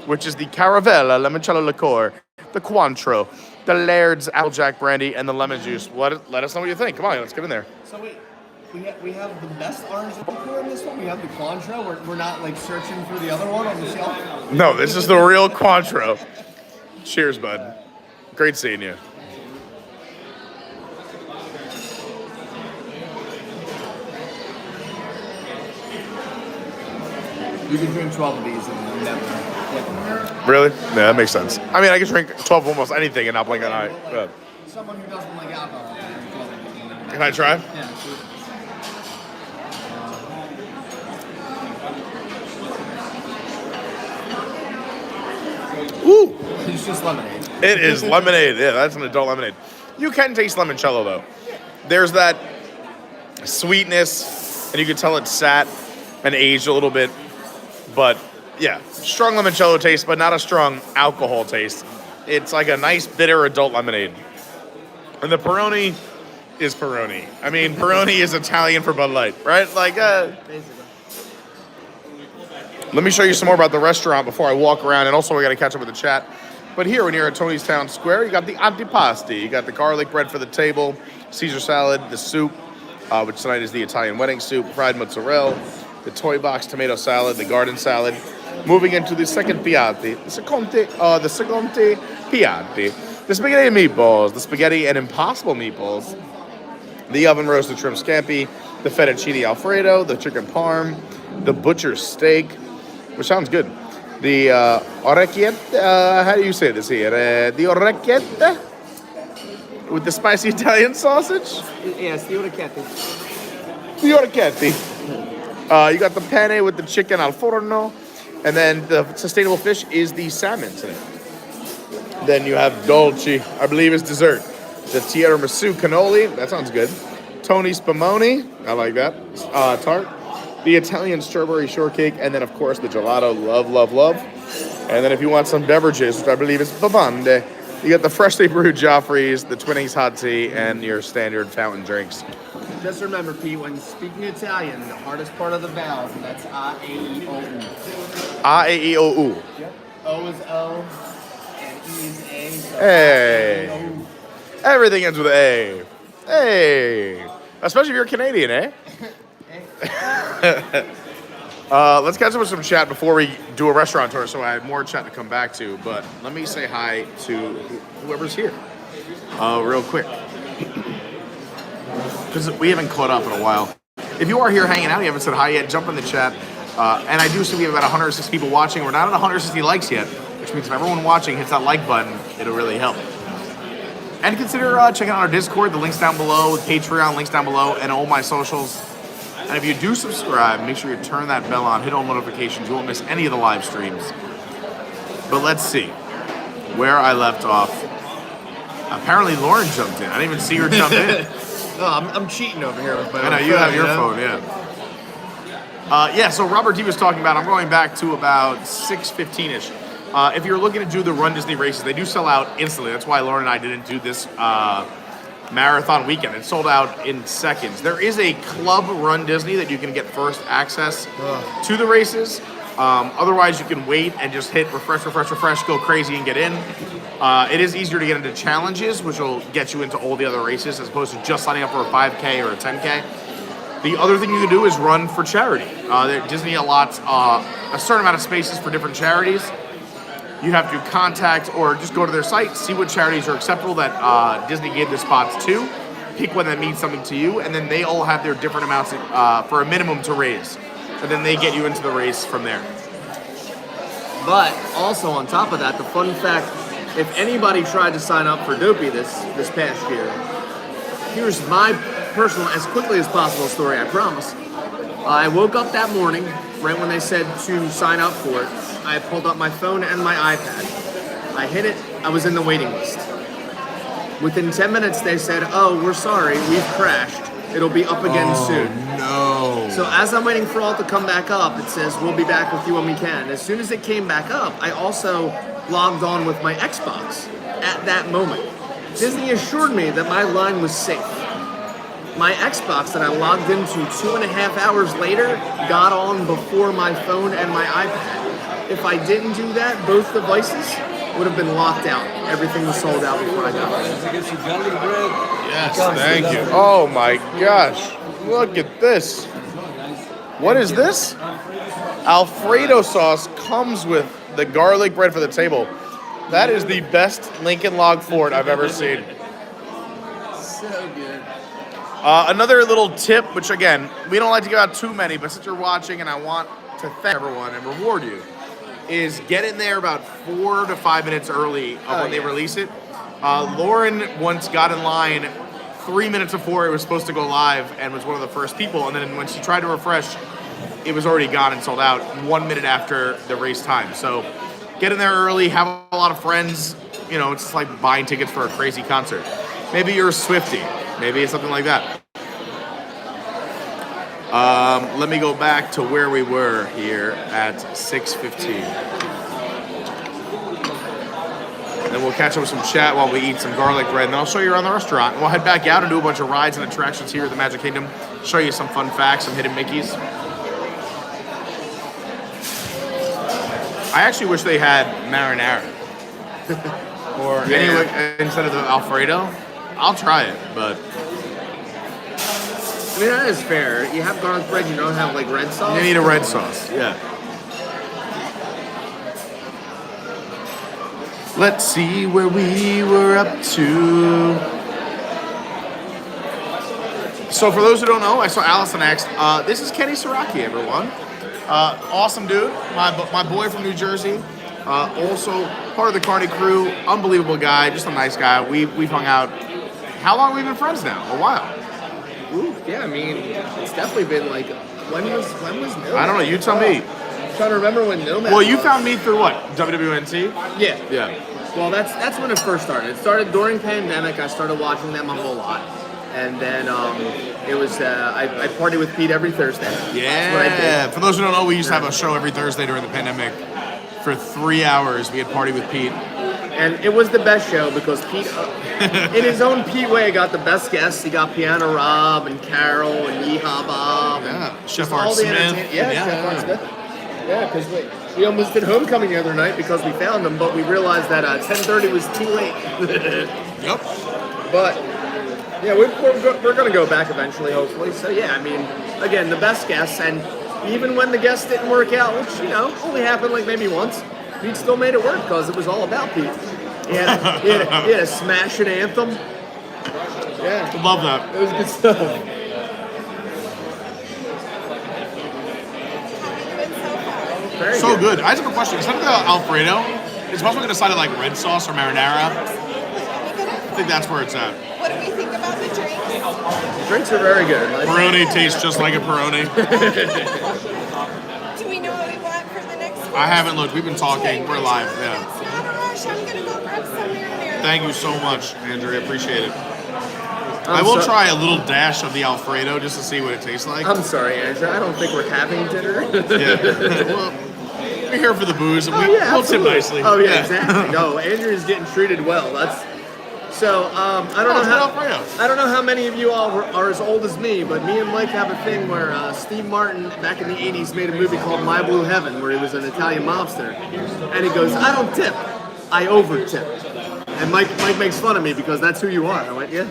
which is the Caravella limoncello liqueur, the Cointreau, the Laird's Applejack brandy, and the lemon juice. Let us know what you think. Come on, let's get in there. So wait, we have the best orange liqueur in this one. We have the Cointreau. We're not like searching for the other one on the shelf. No, this is the real Cointreau. Cheers, bud. Great seeing you. You can drink 12 of these and never blink an eye. Really? Yeah, that makes sense. I mean, I can drink 12 of almost anything and not blink an eye. Yeah. Someone who doesn't like alcohol can drink 12 of these and never. Can I try? Yeah. Woo! It's just lemonade. It is lemonade. Yeah, that's an adult lemonade. You can taste limoncello, though. There's that sweetness, and you can tell it's sat and aged a little bit. But, yeah, strong limoncello taste, but not a strong alcohol taste. It's like a nice, bitter adult lemonade. And the Peroni is Peroni. I mean, Peroni is Italian for Bud Light, right? Like, Basically. Let me show you some more about the restaurant before I walk around, and also we got to catch up with the chat. But here, when you're at Tony's Town Square, you got the antipasti. You got the garlic bread for the table, Caesar salad, the soup, which tonight is the Italian wedding soup, fried mozzarella, the toy box tomato salad, the garden salad. Moving into the second piatti, the seconde piatti, the spaghetti and meatballs, the spaghetti and impossible meatballs, the oven roasted shrimp scampi, the fettuccine alfredo, the chicken parm, the butcher's steak, which sounds good. The orecchiette, how do you say this here? The orecchiette with the spicy Italian sausage? Yes, the orecchiette. The orecchiette. You got the penne with the chicken al forno, and then the sustainable fish is the salmon today. Then you have dolce, I believe it's dessert. The tiramisu cannoli, that sounds good. Tony spumoni, I like that, tart. The Italian strawberry shortcake, and then of course the gelato, love, love, love. And then if you want some beverages, which I believe is bevande, you got the freshly brewed Joffrey's, the Twinings hot tea, and your standard fountain drinks. Just remember, Pete, when speaking Italian, the hardest part of the vowels, and that's A-E-I-O-U. A-E-I-O-U. Yep. O is O, and E is A. So Hey. A-E-I-O-U. Everything ends with A. Hey. Especially if you're Canadian, eh? Let's catch up with some chat before we do a restaurant tour, so I have more chat to come back to. But let me say hi to whoever's here real quick, because we haven't caught up in a while. If you are here hanging out, you haven't said hi yet, jump in the chat. And I do see we have about 160 people watching. We're not at 160 likes yet, which means if everyone watching hits that like button, it'll really help. And consider checking out our Discord. The link's down below. Patreon, links down below. And all my socials. And if you do subscribe, make sure you turn that bell on. Hit all notifications. You won't miss any of the live streams. But let's see where I left off. Apparently Lauren jumped in. I didn't even see her jump in. No, I'm cheating over here with my I know, you have your phone, yeah. So Robert D was talking about, I'm going back to about 6:15-ish. If you're looking to do the Run Disney races, they do sell out instantly. That's why Lauren and I didn't do this marathon weekend. It sold out in seconds. There is a Club Run Disney that you can get first access to the races. Otherwise, you can wait and just hit refresh, go crazy and get in. It is easier to get into challenges, which will get you into all the other races as opposed to just signing up for a 5K or a 10K. The other thing you can do is run for charity. Disney allots a certain amount of spaces for different charities. You have to contact or just go to their site, see what charities are acceptable that Disney gave their spots to, pick one that means something to you, and then they all have their different amounts for a minimum to raise. And then they get you into the race from there. But also on top of that, the fun fact, if anybody tried to sign up for Dopey this past year, here's my personal, as quickly as possible story, I promise. I woke up that morning, right when they said to sign up for it. I pulled up my phone and my iPad. I hit it, I was in the waiting list. Within 10 minutes, they said, oh, we're sorry, we've crashed. It'll be up again soon. No. So as I'm waiting for all to come back up, it says, we'll be back with you when we can. As soon as it came back up, I also logged on with my Xbox at that moment. Disney assured me that my line was safe. My Xbox that I logged into 2.5 hours later got on before my phone and my iPad. If I didn't do that, both devices would have been locked out. Everything was sold out before I got it. Yes, thank you. Oh my gosh, look at this. What is this? Alfredo sauce comes with the garlic bread for the table. That is the best Lincoln Log Fort I've ever seen. So good. Another little tip, which again, we don't like to give out too many, but since you're watching and I want to thank everyone and reward you, is get in there about 4 to 5 minutes early of when they release it. Lauren once got in line 3 minutes before it was supposed to go live and was one of the first people, and then when she tried to refresh, it was already gone and sold out 1 minute after the race time. So get in there early, have a lot of friends. You know, it's like buying tickets for a crazy concert. Maybe you're a Swiftie. Maybe it's something like that. Let me go back to where we were here at 6:15. Then we'll catch up with some chat while we eat some garlic bread, and then I'll show you around the restaurant. We'll head back out and do a bunch of rides and attractions here at the Magic Kingdom. Show you some fun facts, some hidden Mickeys. I actually wish they had marinara. Or anyway, instead of the Alfredo. I'll try it, but... I mean, that is fair. You have garlic bread, you don't have like red sauce? You need a red sauce, yeah. Let's see where we were up to. So for those who don't know, I saw Allison next. This is Kenny Sieracki, everyone. Awesome dude, my boy from New Jersey. Also part of the Carney crew, unbelievable guy, just a nice guy. We've hung out. How long have we been friends now? A while. Ooh, yeah, I mean, it's definitely been like, when was Nomad? I don't know, you tell me. I'm trying to remember when Nomad Well, you was. found me through what? WWNT? Yeah. Yeah. Well, that's when it first started. It started during pandemic. I started watching them a whole lot. And then it was, I partied with Pete every Thursday. Yeah. That's what I did. For those who don't know, we used to have a show every Thursday during the pandemic. For 3 hours, we had party with Pete. And it was the best show because Pete, in his own Pete way, got the best guests. He got Piano Rob and Carol and Yeehaw Bob. Yeah, And Chef all Art the Smith. Chef Art Smith. Yeah, because we almost did Homecoming the other night because we found him, but we realized that 10:30 was too late. Yep. But yeah, we're going to go back eventually, hopefully. So yeah, I mean, again, the best guests, and even when the guests didn't work out, which only happened like maybe once, Pete still made it work because it was all about Pete. He had a smashing anthem. Yeah, Love that. it was good stuff. Very So good. I just have a question. Instead of the Alfredo, is possible to decide on like red sauce or marinara? I think that's where it's at. What do we think about the drinks? The drinks are very good. Peroni tastes just like a Peroni. Do we know what we want for the next one? I haven't looked. We've been talking. We're live. Yeah. It's not a rush. I'm going to go grab some marinara. Thank you so much, Andrea. Appreciate it. I will try a little dash of the Alfredo just to see what it tastes like. I'm sorry, Andrew. I don't think we're having dinner. Yeah. Well, we're here for the booze, and we'll tip absolutely. nicely. Oh yeah, exactly. No, Andrew's getting treated well. That's so. I don't know how many of you all are as old as me, but me and Mike have a thing where Steve Martin back in the '80s made a movie called My Blue Heaven, where he was an Italian mobster, and he goes, "I don't tip, I over tip." And Mike makes fun of me because that's who you are. I went, yeah.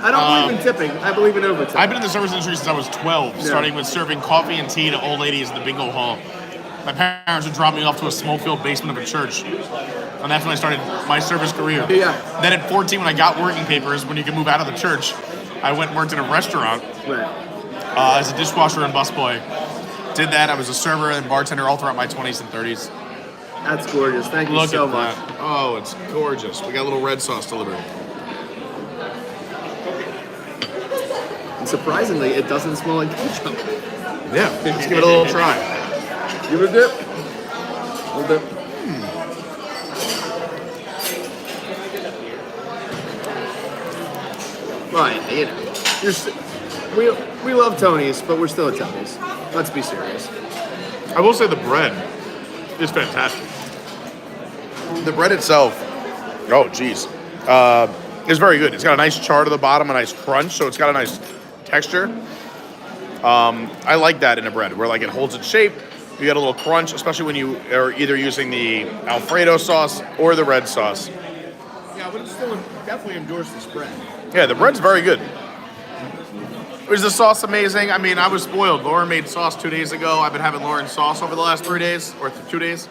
I don't believe in tipping. I believe in over tipping. I've been in the service industry since I was 12, starting with serving coffee and tea to old ladies in the bingo hall. My parents would drop me off to a smoke-filled basement of a church. And that's when I started my service career. Yeah. Then at 14, when I got working papers, when you could move out of the church, I went and worked in a restaurant as a dishwasher and busboy. Did that. I was a server and bartender all throughout my 20s and 30s. That's gorgeous. Thank you so much. That. Oh, it's gorgeous. We got a little red sauce delivered. And surprisingly, it doesn't smell like ketchup. Yeah, let's give it a little try. Give it a dip. A little dip. Right, we love Tony's, but we're still at Tony's. Let's be serious. I will say the bread is fantastic. The bread itself, is very good. It's got a nice char to the bottom, a nice crunch, so it's got a nice texture. I like that in a bread, where like it holds its shape. You get a little crunch, especially when you are either using the Alfredo sauce or the red sauce. Yeah, but it's still definitely endorse this bread. Yeah, the bread's very good. Is the sauce amazing? I mean, I was spoiled. Lauren made sauce 2 days ago. I've been having Lauren's sauce over the last 3 days, or 2 days.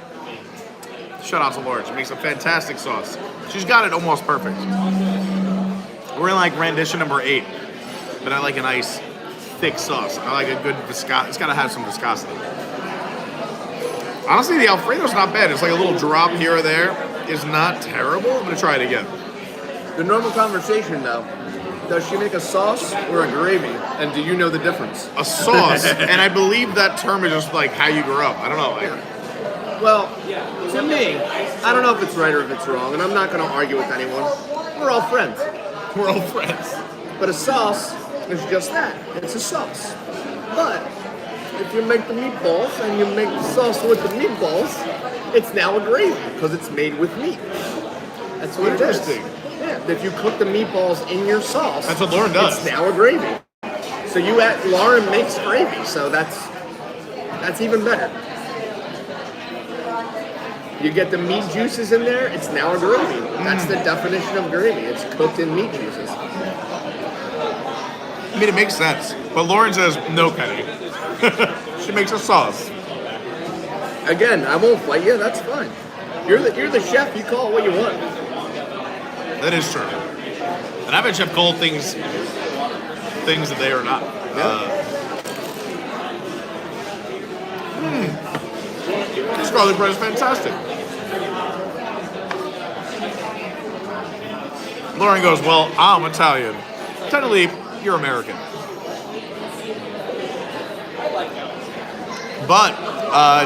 Shout out to Lauren. She makes a fantastic sauce. She's got it almost perfect. We're in like rendition number 8, but I like a nice thick sauce. I like a good viscosity. It's got to have some viscosity. Honestly, the Alfredo's not bad. It's like a little drop here or there. It's not terrible. I'm going to try it again. The normal conversation, though, does she make a sauce or a gravy? And do you know the difference? A sauce, and I believe that term is just like how you grew up. I don't know. Well, to me, I don't know if it's right or if it's wrong, and I'm not going to argue with anyone. We're all friends. We're all friends. But a sauce is just that. It's a sauce. But if you make the meatballs and you make the sauce with the meatballs, it's now a gravy because it's made with meat. That's what it is. Interesting. Yeah, if you cook the meatballs in your sauce, that's what Lauren does. It's now a gravy. So Lauren makes gravy, so that's even better. You get the meat juices in there, it's now a gravy. That's the definition of gravy. It's cooked in meat juices. I mean, it makes sense. But Lauren says, no, Kenny. She makes a sauce. Again, I won't fight you. That's fine. You're the chef. You call it what you want. That is true. And I've had Chef call things that they are not. This garlic bread is fantastic. Lauren goes, well, I'm Italian. Technically, you're American. But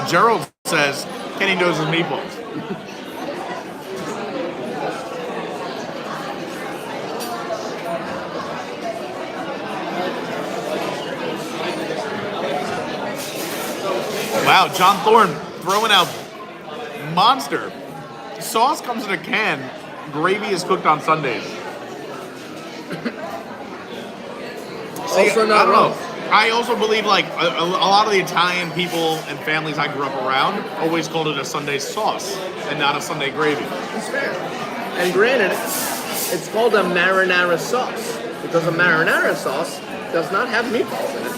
Gerald says Kenny knows his meatballs. Wow, John Thorne throwing out monster. Sauce comes in a can. Gravy is cooked on Sundays. Also not wrong. I also believe like a lot of the Italian people and families I grew up around always called it a Sunday sauce and not a Sunday gravy. It's fair. And granted, it's called a marinara sauce because a marinara sauce does not have meatballs in it.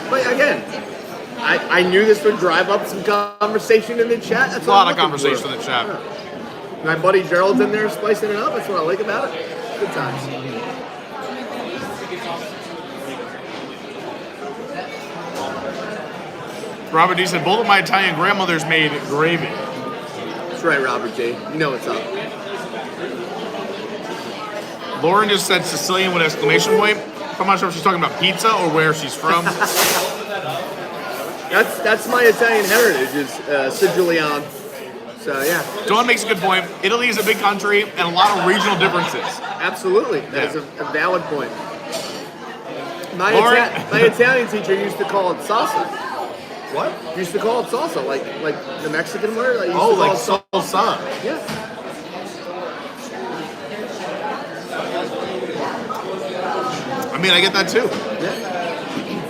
But again, I knew this would drive up some conversation in the chat. That's a lot of conversation in the chat. Yeah. My buddy Gerald's in there spicing it up. That's what I like about it. Good times. Robert D said, both of my Italian grandmothers made gravy. That's right, Robert J. You know what's up. Lauren just said Sicilian with exclamation point. I'm not sure if she's talking about pizza or where she's from. That's my Italian heritage, is Sicilian. So, yeah. Dawn makes a good point. Italy is a big country and a lot of regional differences. Absolutely. That's a valid point. My Italian teacher used to call it salsa. What? Used to call it salsa, like the Mexican word. Like salsa. Yeah. I mean, I get that too. Yeah.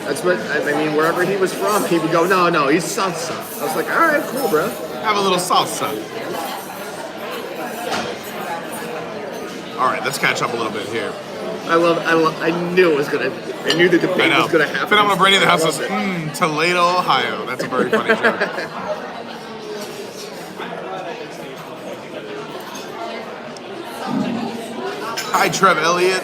That's what, I mean, wherever he was from, he would go, no, he's salsa. I was like, all right, cool, bro. Have a little salsa. All right, let's catch up a little bit here. I knew it was going to, I knew the debate was going to happen. Phenomenal Brady in the house says, Toledo, Ohio. That's a very funny joke. Hi, Trev Elliott.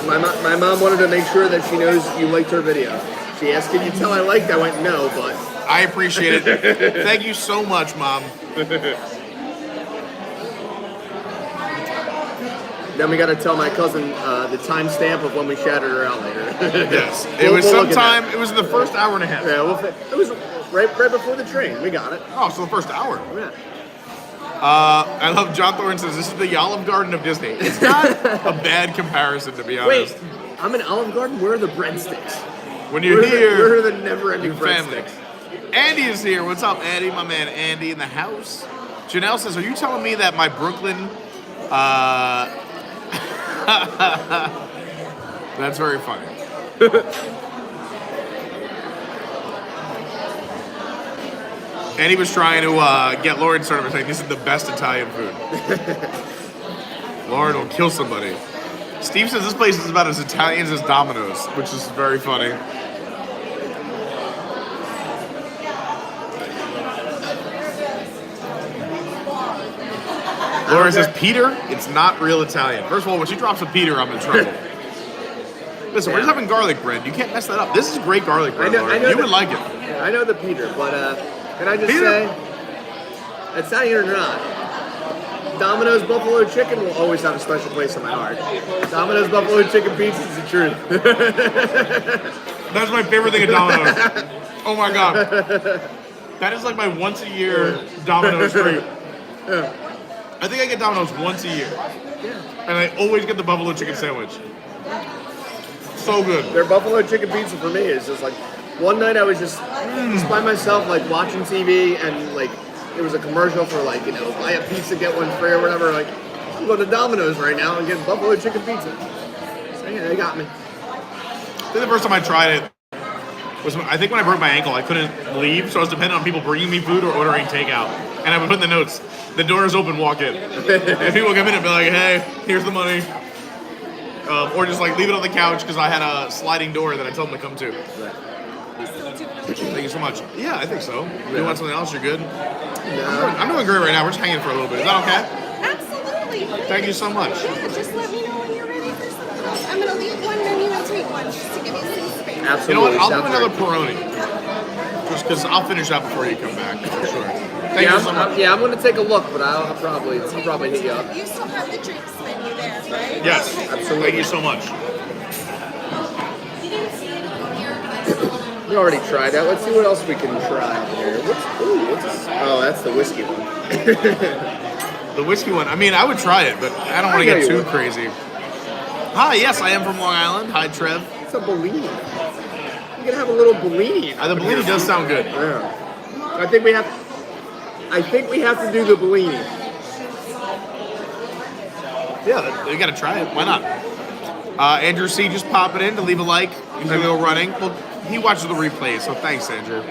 My mom wanted to make sure that she knows you liked her video. She asked, can you tell I liked? I went, no, but... I appreciate it. Thank you so much, Mom. Then we got to tell my cousin the timestamp of when we shouted her out later. Yes. It was sometime, it was in the first hour and a half. Yeah, it was right before the train. We got it. Oh, so the first hour. Yeah. I love John Thorne says, this is the Olive Garden of Disney. It's not a bad comparison, to be honest. Wait, I'm in Olive Garden? Where are the breadsticks? When you're here, where are the never-ending breadsticks? Andy is here. What's up, Andy? My man Andy in the house. Janelle says, are you telling me that my Brooklyn... That's very funny. And he was trying to get Lauren started by saying, this is the best Italian food. Lauren will kill somebody. Steve says this place is about as Italian as Domino's, which is very funny. Lauren says, Peter, it's not real Italian. First of all, when she drops a Peter, I'm in trouble. Listen, we're just having garlic bread. You can't mess that up. This is great garlic bread, Lauren. You would like it. Yeah, I know the Peter, but can I just say, Italian or not, Domino's Buffalo Chicken will always have a special place in my heart. Domino's Buffalo Chicken Pizza is the truth. That's my favorite thing at Domino's. Oh my God. That is like my once a year Domino's treat. I think I get Domino's once a year. And I always get the buffalo chicken sandwich. So good. Their buffalo chicken pizza for me is just like, one night I was just by myself, like watching TV, and like there was a commercial for like, buy a pizza, get one free or whatever. Like, I'm going to Domino's right now and get buffalo chicken pizza. So yeah, they got me. I think the first time I tried it, was I think when I broke my ankle, I couldn't leave, so I was dependent on people bringing me food or ordering takeout. And I would put in the notes, the door is open, walk in. And people come in and be like, hey, here's the money. Or just like leave it on the couch because I had a sliding door that I told them to come to. Thank you so much. Yeah, I think so. You want something else? You're good? No. I'm doing great right now. We're just hanging for a little bit. Is that okay? Absolutely. Thank you so much. Yeah, just let me know when you're ready for something else. I'm gonna leave one menu and take one just to give you some space. Absolutely. You know what? I'll do another Peroni. Just because I'll finish that before you come back, for sure. Thank you so much. I'm going to take a look, but I'll probably hit you up. You still have the drinks menu there, right? Yes. Okay. Absolutely. Thank you so much. We already tried that. Let's see what else we can try here. Oh, that's the whiskey one. The whiskey one. I mean, I would try it, but I don't want to get too crazy. Hi, yes, I am from Long Island. Hi, Trev. It's a Bellini. You can have a little Bellini. The Bellini does sound good. Yeah. I think we have to do the Bellini. Yeah, you got to try it. Why not? Andrew C. just popping in to leave a like. He's going to go running. Well, he watches the replay, so thanks, Andrew.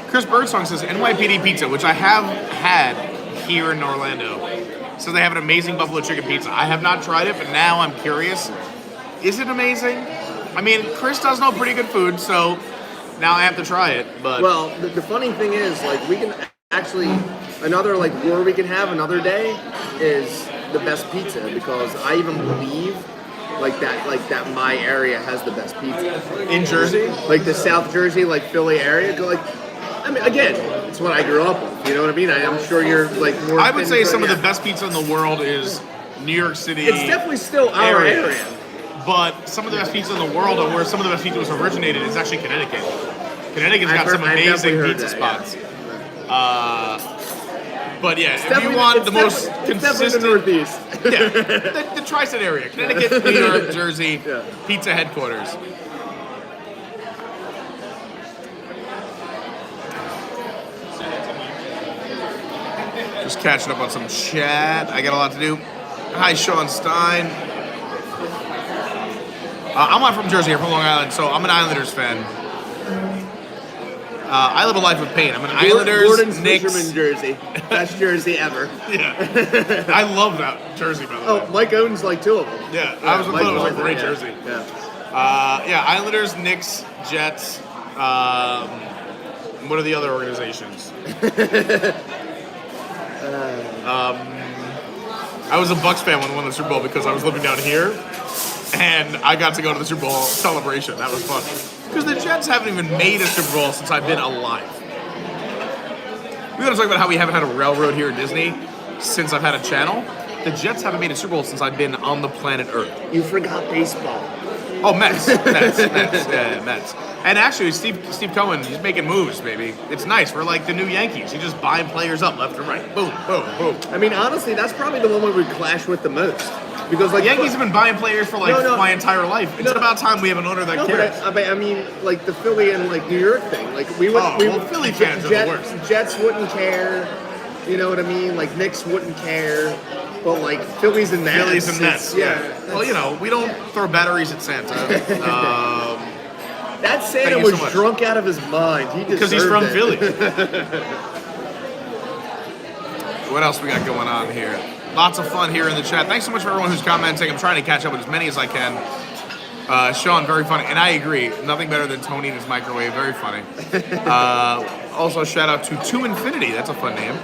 Chris Birdsong says NYPD pizza, which I have had here in Orlando. So they have an amazing buffalo chicken pizza. I have not tried it, but now I'm curious. Is it amazing? I mean, Chris does know pretty good food, so now I have to try it. But well, the funny thing is, like, we can actually another like where we can have another day is the best pizza, because I even believe like that my area has the best pizza in Jersey, like the South Jersey, like Philly area. Like, I mean, again, it's what I grew up with. You know what I mean? I'm sure you're like more. I would say some of the best pizza in the world is New York City. It's definitely still our area. But some of the best pizza in the world, or where some of the best pizza was originated, is actually Connecticut. Connecticut's got some amazing pizza spots. Yeah. But yeah, if you want the most consistent, the Northeast. Yeah, the tri-state area, Connecticut, New York, Jersey, pizza headquarters. Just catching up on some chat. I got a lot to do. Hi, Sean Stein. I'm not from Jersey. I'm from Long Island, so I'm an Islanders fan. I live a life of pain. I'm an Islanders, Gordon's Knicks. Fisherman jersey. Best jersey ever. Yeah. I love that jersey, by the way. Oh, Mike owns like two of them. Yeah, I thought it was a great yeah. jersey. Yeah. Islanders, Knicks, Jets. What are the other organizations? I was a Bucks fan when we won the Super Bowl because I was living down here, and I got to go to the Super Bowl celebration. That was fun. Because the Jets haven't even made a Super Bowl since I've been alive. We're going to talk about how we haven't had a railroad here at Disney since I've had a channel. The Jets haven't made a Super Bowl since I've been on the planet Earth. You forgot baseball. Oh, Mets. Yeah, Mets. And actually, Steve Cohen, he's making moves, baby. It's nice. We're like the new Yankees. He's just buying players up left and right. Boom, boom, boom. I mean, honestly, that's probably the one we would clash with the most. Because like Yankees have been buying players for my entire life. It's about time we have an owner that cares. But I mean, like the Philly and like New York thing. Like we would. Philly fans are the worst. Jets wouldn't care. You know what I mean? Like Knicks wouldn't care. But like Phillies and Mets. Yeah. Well, you know, we don't throw batteries at Santa. That Santa was drunk out of his mind. Because he's from Philly. What else we got going on here? Lots of fun here in the chat. Thanks so much for everyone who's commenting. I'm trying to catch up with as many as I can. Sean, very funny. And I agree. Nothing better than Tony in his microwave. Very funny. Also, shout out to To Infinity. That's a fun name.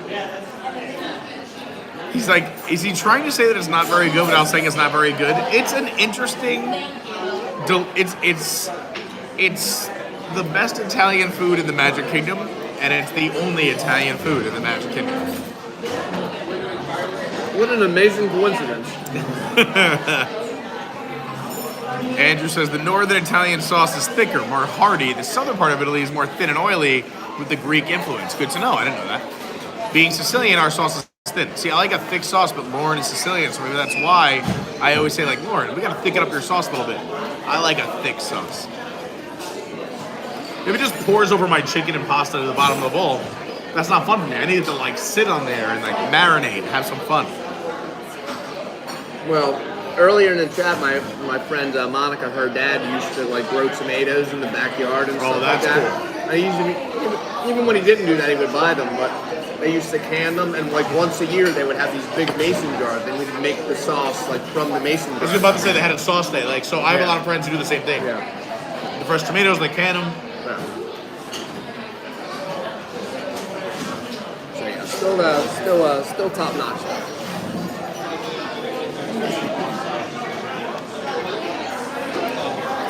He's like, is he trying to say that it's not very good without saying it's not very good? It's an interesting... It's the best Italian food in the Magic Kingdom, and it's the only Italian food in the Magic Kingdom. What an amazing coincidence. Andrew says, the northern Italian sauce is thicker, more hearty. The southern part of Italy is more thin and oily with the Greek influence. Good to know. I didn't know that. Being Sicilian, our sauce is thin. See, I like a thick sauce, but Lauren is Sicilian, so maybe that's why I always say, like, Lauren, we got to thicken up your sauce a little bit. I like a thick sauce. If it just pours over my chicken and pasta to the bottom of the bowl, that's not fun for me. I need it to like sit on there and like marinate, have some fun. Well, earlier in the chat, my friend Monica, her dad used to like grow tomatoes in the backyard and stuff that's like that. I usually, even when he didn't do that, he would buy them, but they used to can them, and like once a year they would have these big mason jars. They would make the sauce like from the mason jars. I was about to say they had a sauce day. Like, so I have a lot of friends who do the same thing. Yeah. The fresh tomatoes, they can them. Yeah. So yeah, still top notch.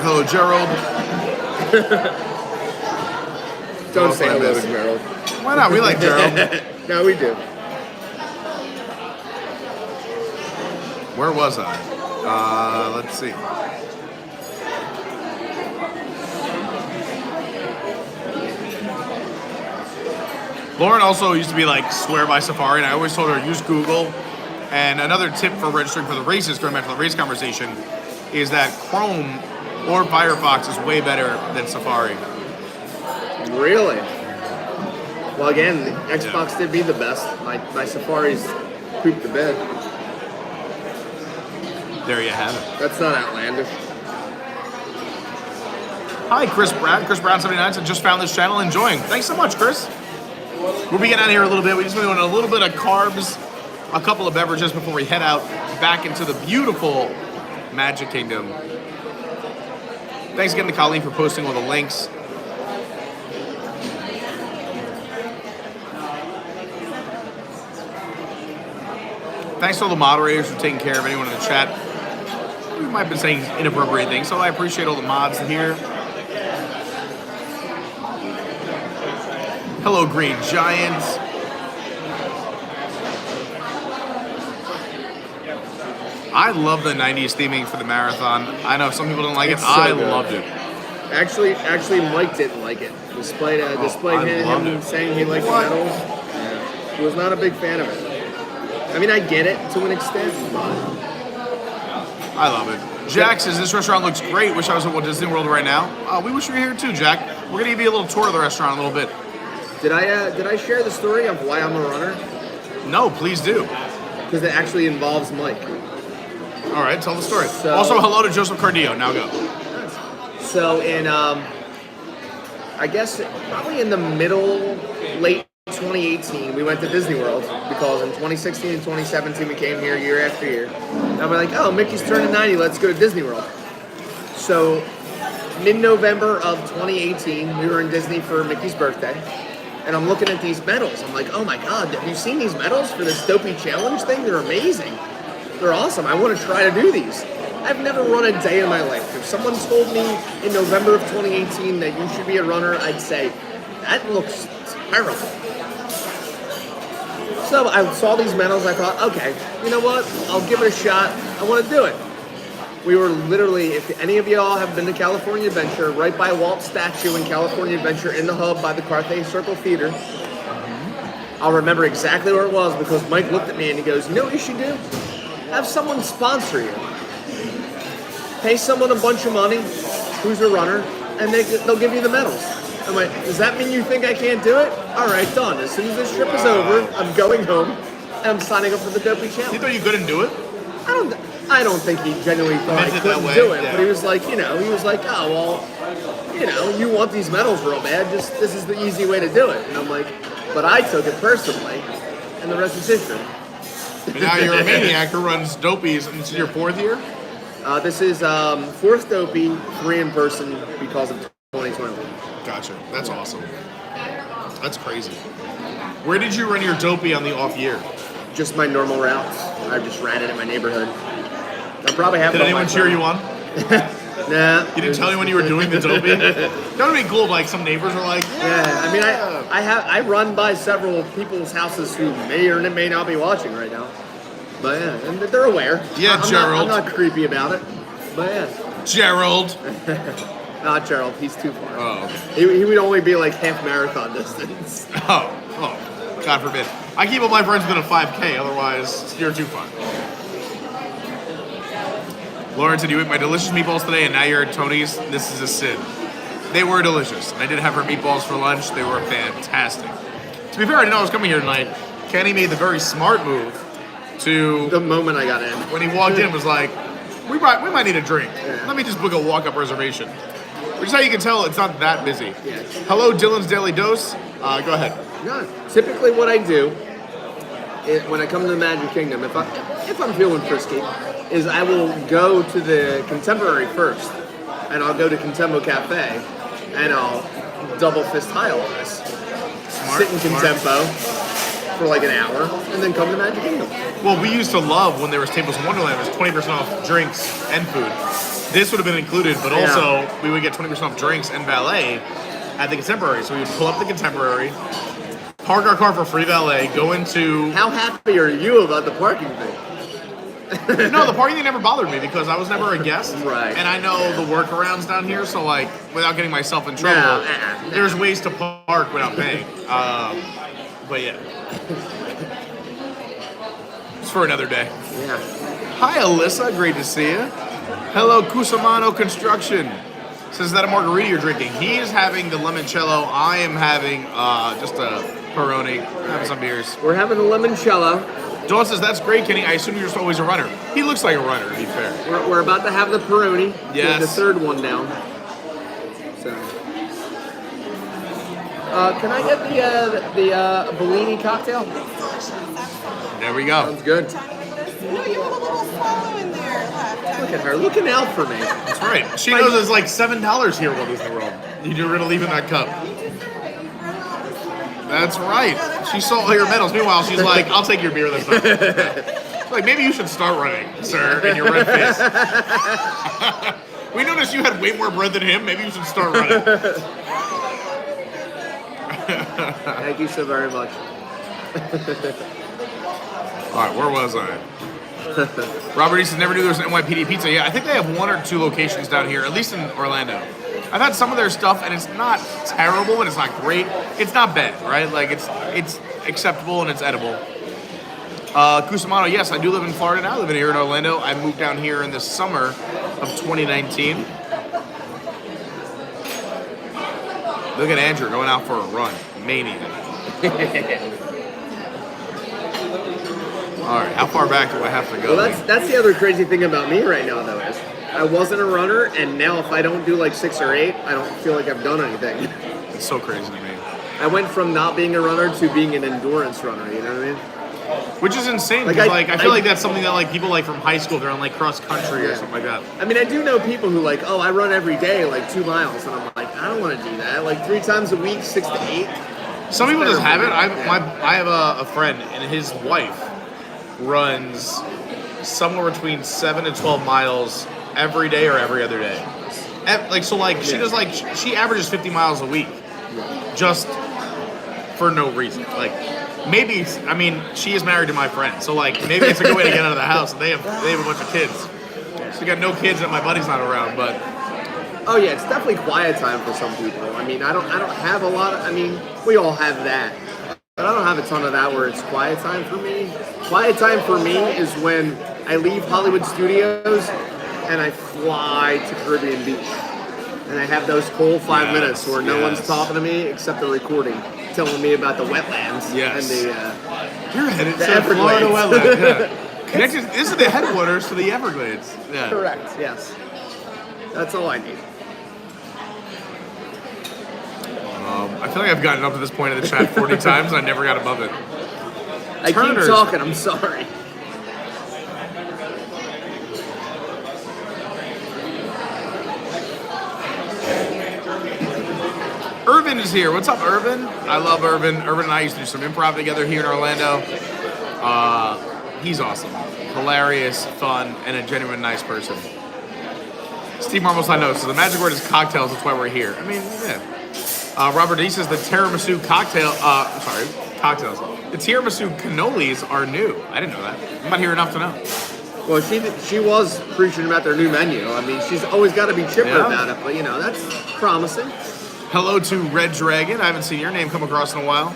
Hello, Gerald. Don't say hello to Gerald. Why not? We like Gerald. No, we do. Where was I? Let's see. Lauren also used to be like, swear by Safari, and I always told her, use Google. And another tip for registering for the races, going back to the race conversation, is that Chrome or Firefox is way better than Safari. Really? Well, again, Xbox did be the best. My Safari's pooped the bed. There you have it. That's not outlandish. Hi, Chris Brown. Chris Brown 79 said, just found this channel, enjoying. Thanks so much, Chris. We'll be getting out of here a little bit. We just want to doing a little bit of carbs, a couple of beverages before we head out back into the beautiful Magic Kingdom. Thanks again to Colleen for posting all the links. Thanks to all the moderators for taking care of anyone in the chat. We might have been saying inappropriate things, so I appreciate all the mods here. Hello, Green Giants. I love the 90s theming for the marathon. I know some people don't like it. I loved it. Actually, Mike didn't like it. Despite him saying he liked the medals, he was not a big fan of it. I mean, I get it to an extent, but I love it. Jack says this restaurant looks great. Wish I was at Walt Disney World right now. We wish you were here too, Jack. We're gonna give you a little tour of the restaurant in a little bit. Did I share the story of why I'm a runner? No, please do. Because it actually involves Mike. All right, tell the story. Also, hello to Joseph Cardillo. Now go. So in, I guess probably in the late 2018, we went to Disney World because in 2016 and 2017 we came here year after year. And we're like, oh, Mickey's turning 90, let's go to Disney World. So mid-November of 2018, we were in Disney for Mickey's birthday. And I'm looking at these medals. I'm like, oh my God, have you seen these medals for this Dopey Challenge thing? They're amazing. They're awesome. I want to try to do these. I've never run a day in my life. If someone told me in November of 2018 that you should be a runner, I'd say, that looks terrible. So I saw these medals. I thought, okay, you know what? I'll give it a shot. I want to do it. We were literally, if any of y'all have been to California Adventure, right by Walt statue in California Adventure in the hub by the Carthay Circle Theater. I'll remember exactly where it was because Mike looked at me and he goes, you know what you should do? Have someone sponsor you. Pay someone a bunch of money who's a runner and they'll give you the medals. I'm like, does that mean you think I can't do it? All right, done. As soon as this trip is over, I'm going home and I'm signing up for the Dopey Challenge. You thought you couldn't do it? I don't think he genuinely thought I couldn't do it, but he was like, oh, well, you want these medals real bad, this is the easy way to do it. And I'm like, but I took it personally, and the rest is history. And now you're a maniac who runs Dopies, and this is your 4th year? This is 4th Dopey, 3 in person because of 2021. Gotcha. That's awesome. That's crazy. Where did you run your Dopey on the off year? Just my normal routes. I just ran it in my neighborhood. I probably have. Did anyone cheer you on? Nah. You didn't tell anyone you were doing the Dopey? That would be cool. Like some neighbors are like, yeah. I mean, I run by several people's houses who may or may not be watching right now. But yeah, and they're aware. Yeah, Gerald. I'm not creepy about it. But yeah. Gerald. Not Gerald. He's too far. Oh. Okay. He would only be like half marathon distance. Oh, God forbid. I keep all my friends within a 5K, otherwise you're too far. Lauren said, you ate my delicious meatballs today and now you're at Tony's. This is a sin. They were delicious. I did have her meatballs for lunch. They were fantastic. To be fair, I didn't know I was coming here tonight. Kenny made the very smart move to... The moment I got in. When he walked in, was like, We might need a drink. Let me just book a walk-up reservation. Which is how you can tell it's not that busy. Hello, Dylan's Daily Dose. Go ahead. No, typically what I do when I come to the Magic Kingdom, if I'm feeling frisky, is I will go to the Contemporary first, and I'll go to Contempo Cafe, and I'll double fist high all this. Sit in Contempo for like an hour, and then come to Magic Kingdom. Well, we used to love when there was Tables in Wonderland, it was 20% off drinks and food. This would have been included, but also we would get 20% off drinks and valet at the Contemporary. So we would pull up the Contemporary, park our car for free valet, go into... How happy are you about the parking thing? No, the parking thing never bothered me because I was never a guest. Right. And I know the workarounds down here, so like, without getting myself in trouble, there's ways to park without paying. But yeah. It's for another day. Yeah. Hi, Alyssa. Great to see you. Hello, Cusimano Construction. Says that a margarita you're drinking. He is having the limoncello. I am having just a Peroni. Having some beers. We're having a limoncello. Dawn says, that's great, Kenny. I assume you're just always a runner. He looks like a runner, to be fair. We're about to have the Peroni. Yes. The third one down. So. Can I get the Bellini cocktail? There we go. Sounds good. No, you have a little swallow in there left. Look at her, looking out for me. That's right. She knows it's like $7 here at Walt Disney World. You're going to leave in that cup. That's right. She saw all your medals. Meanwhile, she's like, I'll take your beer this time. Like, maybe you should start running, sir, in your red face. We noticed you had way more bread than him. Maybe you should start running. Thank you so very much. All right, where was I? Robert Easton never knew there was an NYPD pizza. Yeah, I think they have 1 or 2 locations down here, at least in Orlando. I've had some of their stuff, and it's not terrible, and it's not great. It's not bad, right? Like, it's acceptable, and it's edible. Cusimano, yes, I do live in Florida now. I live here in Orlando. I moved down here in the summer of 2019. Look at Andrew going out for a run. Maniac. All right, how far back do I have to go? Well, that's the other crazy thing about me right now, though, is I wasn't a runner, and now if I don't do like 6 or 8, I don't feel like I've done anything. It's so crazy to me. I went from not being a runner to being an endurance runner, you know what I mean? Which is insane, because I feel like that's something that like people like from high school, they're on like cross country or something like that. I mean, I do know people who like, oh, I run every day like 2 miles, and I'm like, I don't want to do that. Like 3 times a week, 6 to 8. Some people just have it. I have a friend, and his wife runs somewhere between 7 to 12 miles every day or every other day. She averages 50 miles a week, just for no reason. Like, maybe, I mean, she is married to my friend, so like maybe it's a good way to get out of the house. And they have a bunch of kids. So you got no kids and my buddy's not around, but. Oh yeah, it's definitely quiet time for some people. I mean, I don't have a lot of. I mean, we all have that. But I don't have a ton of that where it's quiet time for me. Quiet time for me is when I leave Hollywood Studios and I fly to Caribbean Beach. And I have those cool 5 minutes where no one's talking to me except the recording, telling me about the wetlands and the You're headed the to Everglades. Florida wetlands. Yeah. Connected. This is the headwaters to the Everglades. Yeah. Correct. Yes. That's all I need. I feel like I've gotten up to this point in the chat 40 times and I never got above it. I keep talking, I'm sorry. Irvin is here. What's up, Irvin? I love Irvin. Irvin and I used to do some improv together here in Orlando. He's awesome. Hilarious, fun, and a genuine nice person. Steve Marmos, I know. So the magic word is cocktails. That's why we're here. I mean, yeah. Robert D says the tiramisu cocktails. The tiramisu cannolis are new. I didn't know that. I'm not here enough to know. Well, she was preaching about their new menu. I mean, she's always got to be chipper about it, but you know, that's promising. Hello to Red Dragon. I haven't seen your name come across in a while.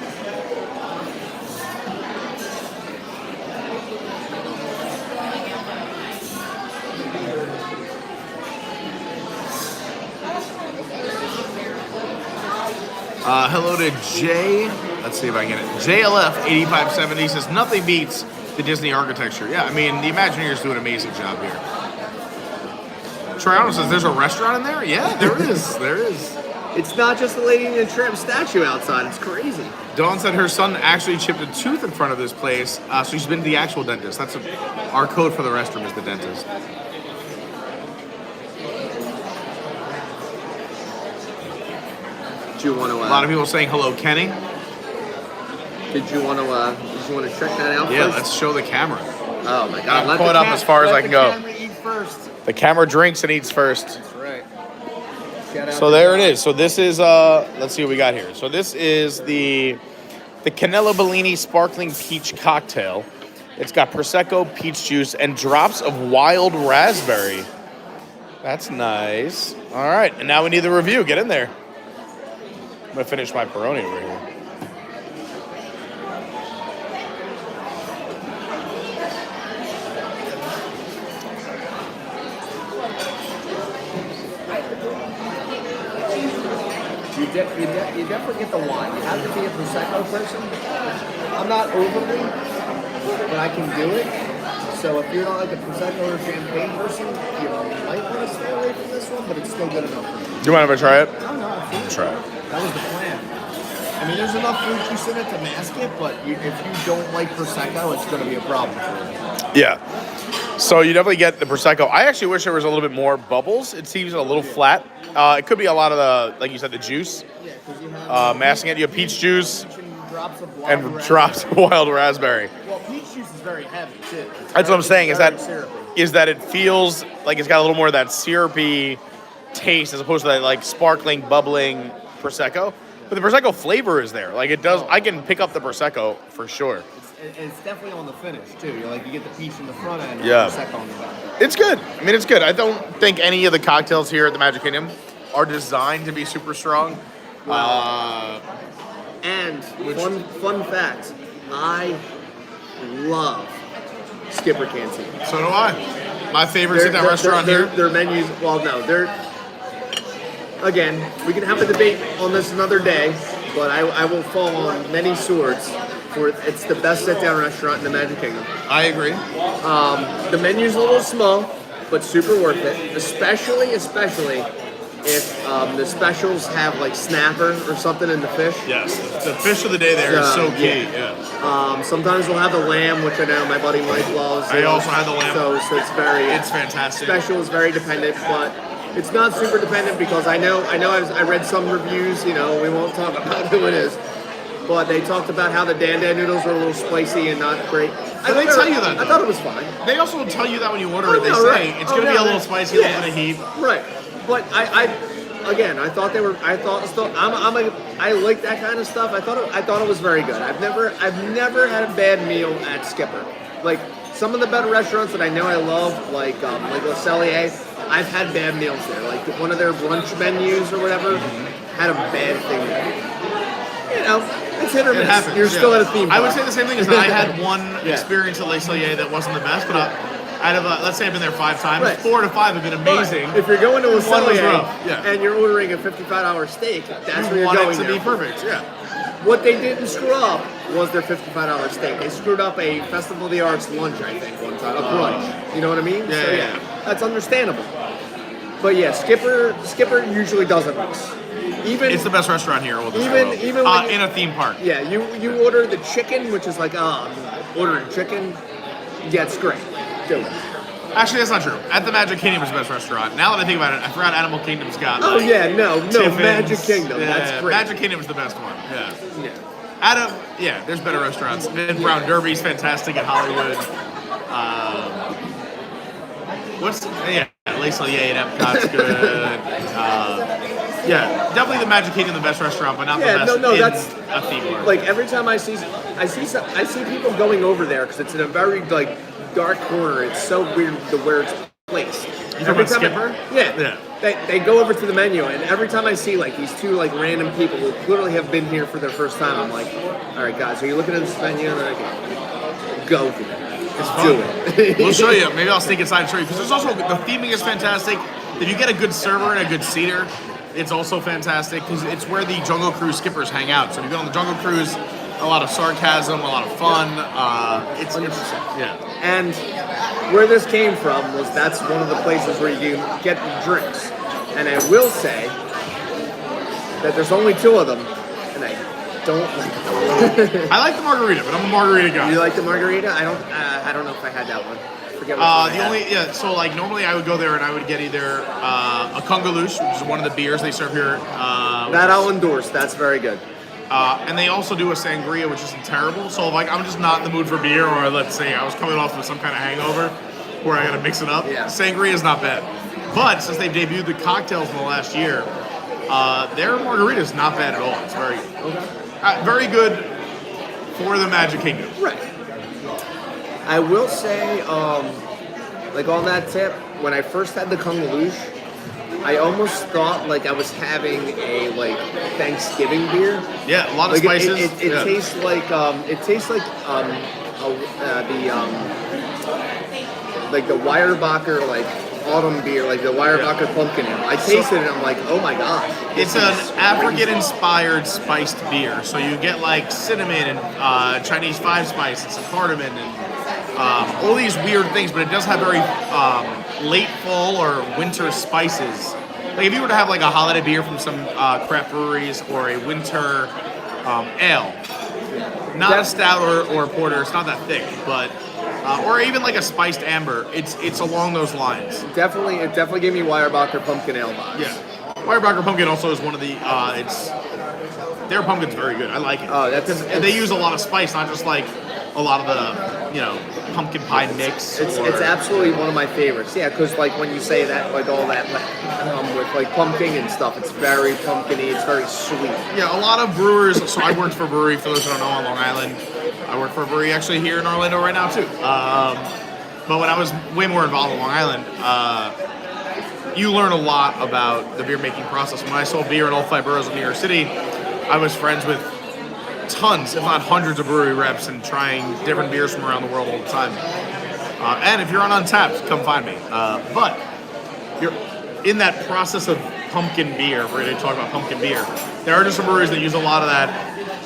Hello to Jay. Let's see if I can get it. JLF 8570 says nothing beats the Disney architecture. Yeah, I mean the Imagineers do an amazing job here. Triano says there's a restaurant in there? Yeah, there is. There is. It's not just the Lady and the Tramp statue outside. It's crazy. Dawn said her son actually chipped a tooth in front of this place, so she's been to the actual dentist. That's our code for the restroom is the dentist. Do you want to? A lot of people saying hello, Kenny. Did you want to check that out? Yeah, first? let's show the camera. Oh my God! I'm caught up as far as I can go. Eat first. The camera drinks and eats first. That's right. Shout out So there it is. So this is let's see what we got here. So this is the Canelo Bellini Sparkling Peach Cocktail. It's got Prosecco, peach juice, and drops of wild raspberry. That's nice. All right, and now we need the review. Get in there. I'm gonna finish my Peroni over here. You definitely get the wine. You have to be a Prosecco person. I'm not overly, but I can do it. So if you're not like a Prosecco or champagne person, you might want to stay away from this one, but it's still good enough for you. Do you mind if I try it? No, absolutely. Try it. That was the plan. I mean, there's enough fruit juice in it to mask it, but if you don't like Prosecco, it's going to be a problem for you. Yeah. So you definitely get the Prosecco. I actually wish there was a little bit more bubbles. It seems a little flat. It could be a lot of the, like you said, the juice. Yeah, because you have masking it. You have peach juice drops of wild and raspberry. drops of wild raspberry. Well, peach juice is very heavy too. That's what I'm saying. Is syrupy. that it feels like it's got a little more of that syrupy taste as opposed to that like sparkling, bubbling Prosecco. But the Prosecco flavor is there. Like it does. I can pick up the Prosecco for sure. It's definitely on the finish too. You get the peach in the front end and Yeah. the Prosecco on the back. It's good. I mean, it's good. I don't think any of the cocktails here at the Magic Kingdom are designed to be super strong. And fun fact, I love Skipper Canteen. So do I. My favorite sit-down restaurant here. Their menus, well, no, again, we can have a debate on this another day, but I will fall on many swords for it's the best sit-down restaurant in the Magic Kingdom. I agree. The menu's a little small, but super worth it, especially if the specials have like snapper or something in the fish. Yes, the fish of the day there is so key. Yeah. Sometimes we'll have the lamb, which I know my buddy Mike loves. I also had the lamb. So it's fantastic. Special is very dependent, but it's not super dependent because I read some reviews. We won't talk about who it is, but they talked about how the dan noodles are a little spicy and not great. They tell you that. I thought it was fine. They also tell you that when you order it. They say right. it's going to be a little spicy, a little bit of heat. Right. But I thought they were. I like that kind of stuff. I thought it was very good. I've never had a bad meal at Skipper. Like some of the better restaurants that I know I love, like Le Cellier, I've had bad meals there. Like one of their brunch menus or whatever had a bad thing there. It's hit or miss. Happens, You're still at a theme park. I would say the same thing as that. I had one experience at Le Cellier that wasn't the best, but out of let's say I've been there 5 times, Right. 4 to 5 have been amazing. If you're going to a One was Cellier rough, and you're ordering a $55 steak, that's where you're want going it to there. be perfect. Yeah. What they didn't screw up was their $55 steak. They screwed up a Festival of the Arts lunch, I think, one time. A brunch. You know what I mean? Yeah, So, yeah. that's understandable. But yeah, Skipper usually doesn't miss. It's the best restaurant here. Even when in a theme park. Yeah, you order the chicken, which is like, ordering chicken. Yeah, it's great. Do it. Actually, that's not true. At the Magic Kingdom is the best restaurant. Now that I think about it, I forgot Animal Kingdom's got. Oh like, yeah, no, Tiffin's. Magic Kingdom. Yeah, That's great. Magic Kingdom is the best one. Yeah. There's better restaurants. Brown Derby's fantastic at Hollywood. Le Cellier at Epcot's good. Definitely the Magic Kingdom, the best restaurant, but not the best that's a theme park. Like every time I see people going over there because it's in a very like dark corner. It's so weird where it's placed. You talking about Skipper? Yeah. They go over to the menu, and every time I see like these two like random people who clearly have been here for their first time, I'm like, all right, guys, are you looking at this menu? And they're like, go for it. Let's do it. We'll show you. Maybe I'll sneak inside and show you because there's also the theming is fantastic. If you get a good server and a good seater, it's also fantastic because it's where the Jungle Cruise skippers hang out. So if you go on the Jungle Cruise, a lot of sarcasm, a lot of fun. It's 100%. Yeah. And where this came from was that's one of the places where you can get the drinks. And I will say that there's only 2 of them, and I don't like them. I like the margarita, but I'm a margarita guy. You like the margarita? I don't know if I had that one. I forget what one I had. So like normally I would go there and I would get either a Kungaloosh, which is one of the beers they serve here. That I'll endorse. That's very good. And they also do a sangria, which isn't terrible. So like I'm just not in the mood for beer, or let's say I was coming off of some kind of hangover where I got to mix it up. Yeah. Sangria is not bad. But since they've debuted the cocktails in the last year, their margarita is not bad at all. It's very good. Okay. Very good for the Magic Kingdom. Right. I will say, like on that tip, when I first had the Kungaloosh, I almost thought like I was having a like Thanksgiving beer. Yeah, a lot of spices. It tastes like the Weyerbacher like autumn beer, like the Weyerbacher pumpkin ale. I tasted it and I'm like, oh my gosh. It's an African-inspired spiced beer. So you get like cinnamon and Chinese 5-spice and some cardamom and all these weird things, but it does have very late fall or winter spices. Like if you were to have like a holiday beer from some craft breweries or a winter ale, not a stout or a porter, it's not that thick, but or even like a spiced amber, it's along those lines. It definitely gave me Weyerbacher pumpkin ale vibes. Yeah, Weyerbacher pumpkin also is one of the their pumpkin's very good. I like it. Oh, and they use a lot of spice, not just like a lot of the pumpkin pie mix. It's absolutely one of my favorites. Yeah, because like when you say that, like all that with like pumpkin and stuff, it's very pumpkiny. It's very sweet. Yeah, a lot of brewers. So I worked for a brewery, for those who don't know, on Long Island. I work for a brewery actually here in Orlando right now too. But when I was way more involved in Long Island, you learn a lot about the beer making process. When I sold beer in all 5 boroughs of New York City, I was friends with tons, if not hundreds, of brewery reps and trying different beers from around the world all the time. And if you're on Untapped, come find me. But you're in that process of pumpkin beer. We're going to talk about pumpkin beer. There are just some breweries that use a lot of that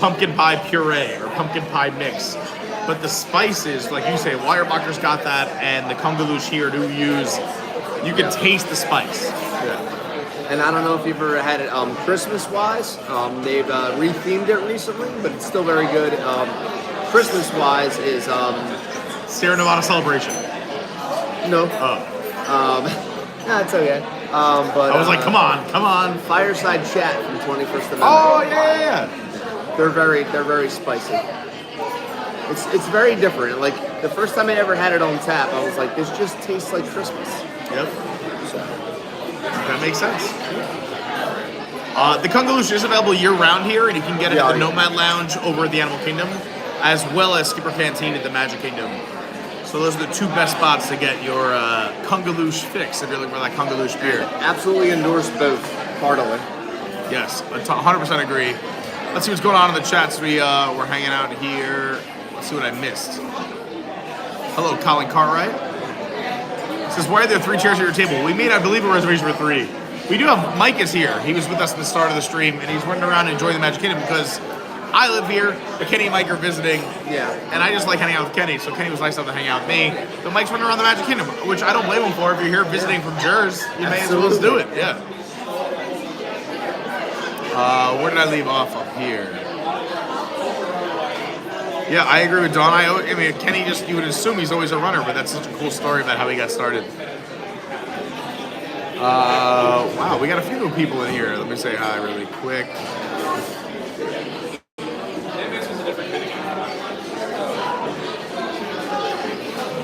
pumpkin pie puree or pumpkin pie mix. But the spices, like you say, Weyerbacher's got that, and the Kungaloosh here do use, you can taste the spice. Yeah. And I don't know if you've ever had it Christmas-wise. They've rethemed it recently, but it's still very good. Christmas-wise is... Sierra Nevada Celebration. No. Oh. No, it's okay. But I was like, come on. Fireside Chat from 21st Amendment. Oh, yeah. They're very spicy. It's very different. Like the first time I ever had it on tap, I was like, this just tastes like Christmas. Yep. So that makes sense. The Kungaloosh is available year-round here, and you can get it at the Nomad Lounge over at the Animal Kingdom, as well as Skipper Canteen at the Magic Kingdom. So those are the 2 best spots to get your Kungaloosh fix if you're looking for that Kungaloosh beer. Absolutely endorse both, heartily. Yes, 100% agree. Let's see what's going on in the chats. We're hanging out here. Let's see what I missed. Hello, Colleen Cartwright. It says, why are there 3 chairs at your table? We made, I believe, a reservation for 3. We do have Mike is here. He was with us at the start of the stream, and he's running around and enjoying the Magic Kingdom because I live here, but Kenny and Mike are visiting. Yeah. And I just like hanging out with Kenny, so Kenny was nice enough to hang out with me. But Mike's running around the Magic Kingdom, which I don't blame him for. If you're here visiting from Jersey, you may as well just do it. Yeah. Where did I leave off up here? Yeah, I agree with Don. I mean, Kenny you would assume he's always a runner, but that's such a cool story about how he got started. Wow, we got a few new people in here. Let me say hi really quick.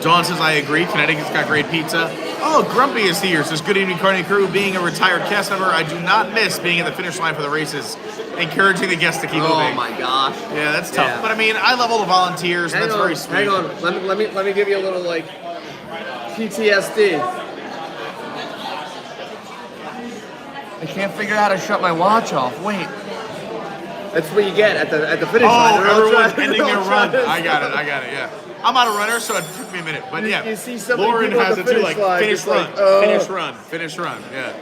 Dawn says, I agree. Connecticut's got great pizza. Oh, Grumpy is here. Says, good evening, Carney crew. Being a retired cast member, I do not miss being at the finish line for the races, encouraging the guests to keep moving. Oh my gosh. Yeah, that's tough. Yeah. But I mean, I love all the volunteers, and that's very sweet. Hang on. Let me give you a little like PTSD. I can't figure out how to shut my watch off. Wait. That's what you get at the finish line. Oh, everyone's ending their run. I got it, yeah. I'm not a runner, so it took me a minute. But yeah, you see so Lauren has it too, like finish run, yeah.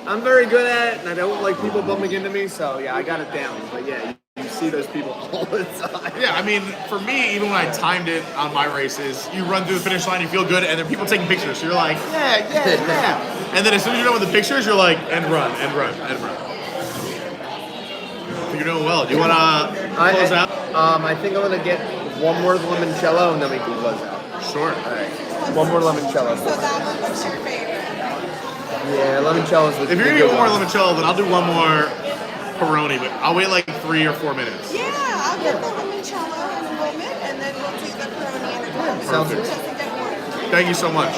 I'm very good at it, and I don't like people bumping into me, so yeah, I got it down. But yeah, you see those people all the time. Yeah, I mean, for me, even when I timed it on my races, you run through the finish line, you feel good, and then people taking pictures. So you're like, yeah. And then as soon as you're done with the pictures, you're like, and run. You're doing well. Do you want to close out? I think I'm going to get one more limoncello, and then we can close out. Sure. All right. One more limoncello. So that one, what's your favorite? Yeah, limoncello is the If you're going to get one more limoncello, then I'll do one more Peroni, but I'll wait like 3 or 4 minutes. Yeah, I'll get the limoncello in a moment, and then we'll do the Peroni in a moment. Sounds good. Thank you so much.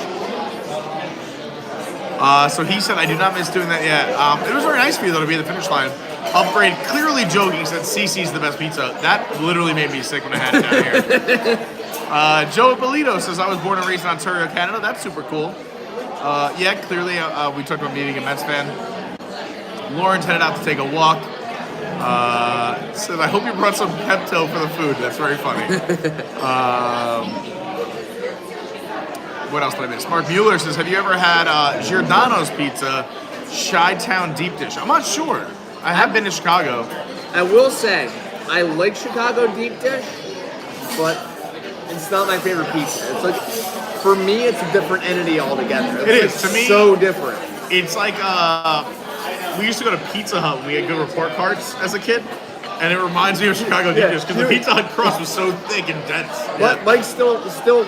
So he said, I do not miss doing that yet. It was very nice for you, though, to be at the finish line. Upgrade, clearly joking, he said CC's the best pizza. That literally made me sick when I had it down here. Joe Bolito says, I was born and raised in Ontario, Canada. That's super cool. Yeah, clearly we talked about meeting a Mets fan. Lauren's headed out to take a walk. Said, I hope you brought some Pepto for the food. That's very funny. What else did I miss? Mark Mueller says, have you ever had Giordano's Pizza, Chi-Town deep dish? I'm not sure. I have been to Chicago. I will say, I like Chicago deep dish, but it's not my favorite pizza. It's like, for me, it's a different entity altogether. It's to me, so different. It's like, we used to go to Pizza Hut when we had good report cards as a kid. And it reminds me of Chicago deep dish because the Pizza Hut crust was so thick and dense. But Mike still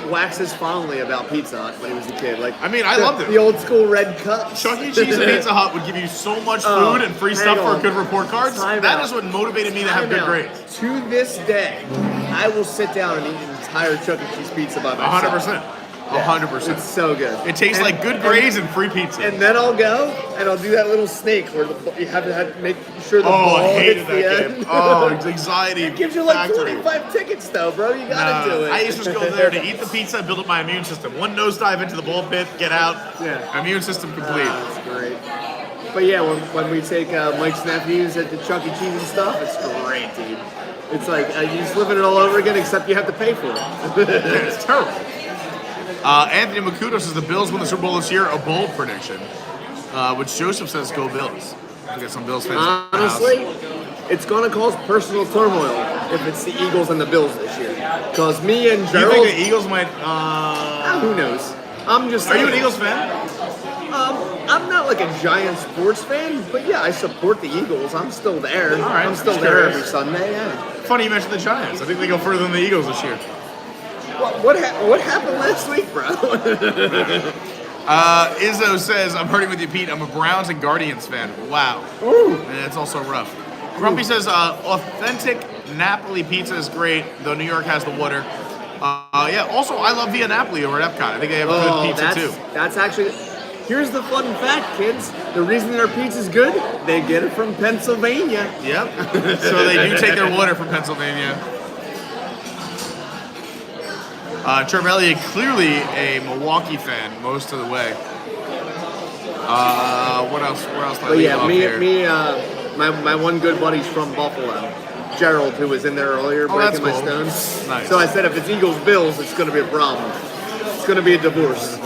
waxes fondly about Pizza Hut when he was a kid. Like, I mean, I loved it. The old school red cup. Chuck E. Cheese and Pizza Hut would give you so much food and free stuff for good report cards. That is what motivated me to have good grades. To this day, I will sit down and eat an entire Chuck E. Cheese pizza by myself. 100%. 100%. It's so good. It tastes like good grades and free pizza. And then I'll go and I'll do that little snake where you have to make sure the ball I hated hits the that end. game. Oh, it's anxiety. It gives you like factory. 25 tickets though, bro. You gotta do it. I used to just go there to eat the pizza and build up my immune system. One nosedive into the ball pit, get out. Yeah. Immune system complete. That's great. But yeah, when we take Mike's nephews at the Chuck E. Cheese and stuff, it's great, dude. It's like you're just living it all over again, except you have to pay for it. Yeah, it's terrible. Anthony Makuto says the Bills win the Super Bowl this year. A bold prediction, which Joseph says go Bills. We got some Bills fans. Honestly, it's going to cause personal turmoil if it's the Eagles and the Bills this year. Because me and Gerald... You think the Eagles might... who knows? I'm just Are you an saying. Eagles fan? I'm not like a giant sports fan, but yeah, I support the Eagles. I'm still there. All right, I'm still just there curious. every Sunday, yeah. Funny you mentioned the Giants. I think they go further than the Eagles this year. What happened last week, bro? Izzo says, I'm hurting with you, Pete. I'm a Browns and Guardians fan. Wow. Ooh. And it's also rough. Grumpy says, authentic Napoli pizza is great, though New York has the water. Yeah, also, I love Via Napoli over at Epcot. I think they have good pizza, too. That's actually... Here's the fun fact, kids. The reason their pizza's good, they get it from Pennsylvania. Yep. So they do take their water from Pennsylvania. Trevor Elliott, clearly a Milwaukee fan most of the way. What else? Did I leave off here? My one good buddy's from Buffalo. Gerald, who was in there earlier breaking my stones. Nice. So I said, if it's Eagles Bills, it's going to be a problem. It's going to be a divorce.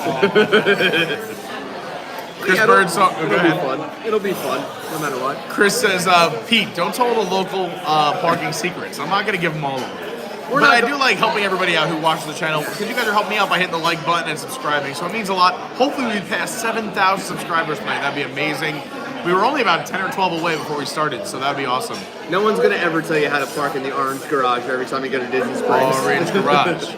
Chris Birdsong. It'll be fun, no matter what. Chris says, Pete, don't tell the local parking secrets. I'm not going to give them all away. But I do like helping everybody out who watches the channel, because you guys are helping me out by hitting the like button and subscribing, so it means a lot. Hopefully we pass 7,000 subscribers tonight. That'd be amazing. We were only about 10 or 12 away before we started, so that'd be awesome. No one's going to ever tell you how to park in the orange garage every time you go to Disney Springs. Orange garage.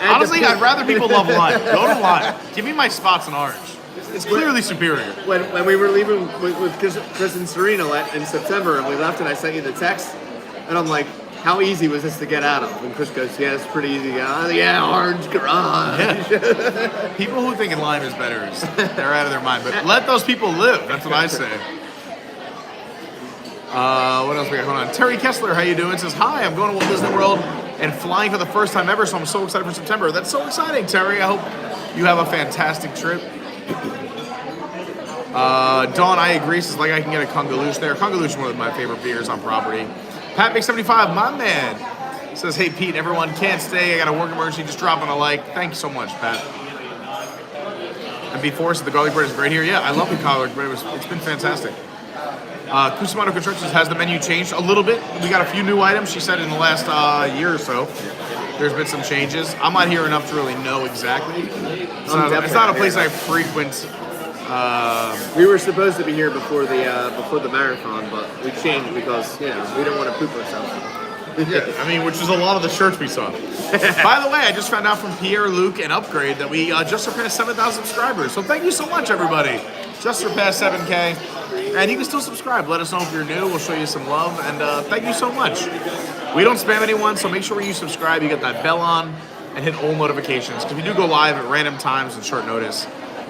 Honestly, I'd rather people love Lime. Go to Lime. Give me my spots in orange. It's clearly superior. When we were leaving with Chris and Serena in September, and we left, and I sent you the text, and I'm like, how easy was this to get out of? And Chris goes, yeah, it's pretty easy to get out of. Yeah, orange garage. Yeah. People who think Lime is better, they're out of their mind. But let those people live. That's what I say. What else we got going on? Terry Kessler, how you doing? Says, hi, I'm going to Walt Disney World and flying for the first time ever, so I'm so excited for September. That's so exciting, Terry. I hope you have a fantastic trip. Dawn, I agree. Says, like I can get a Congaloosh there. Congaloosh is one of my favorite beers on property. Pat Big75, my man, says, hey, Pete, everyone can't stay. I got a work emergency. Just dropping a like. Thank you so much, Pat. And B4 said the garlic bread is great here. Yeah, I love the garlic bread. It's been fantastic. Cusimano Constructions has the menu changed a little bit. We got a few new items, she said, in the last year or so. There's been some changes. I'm not here enough to really know exactly. It's not a place I frequent. We were supposed to be here before the marathon, but we changed because we don't want to poop ourselves. Yeah, I mean, which is a lot of the shirts we saw. By the way, I just found out from Pierre, Luke, and Upgrade that we just surpassed 7,000 subscribers. So thank you so much, everybody. Just surpassed 7K. And you can still subscribe. Let us know if you're new. We'll show you some love. And thank you so much. We don't spam anyone, so make sure when you subscribe, you get that bell on and hit all notifications. Because we do go live at random times and short notice.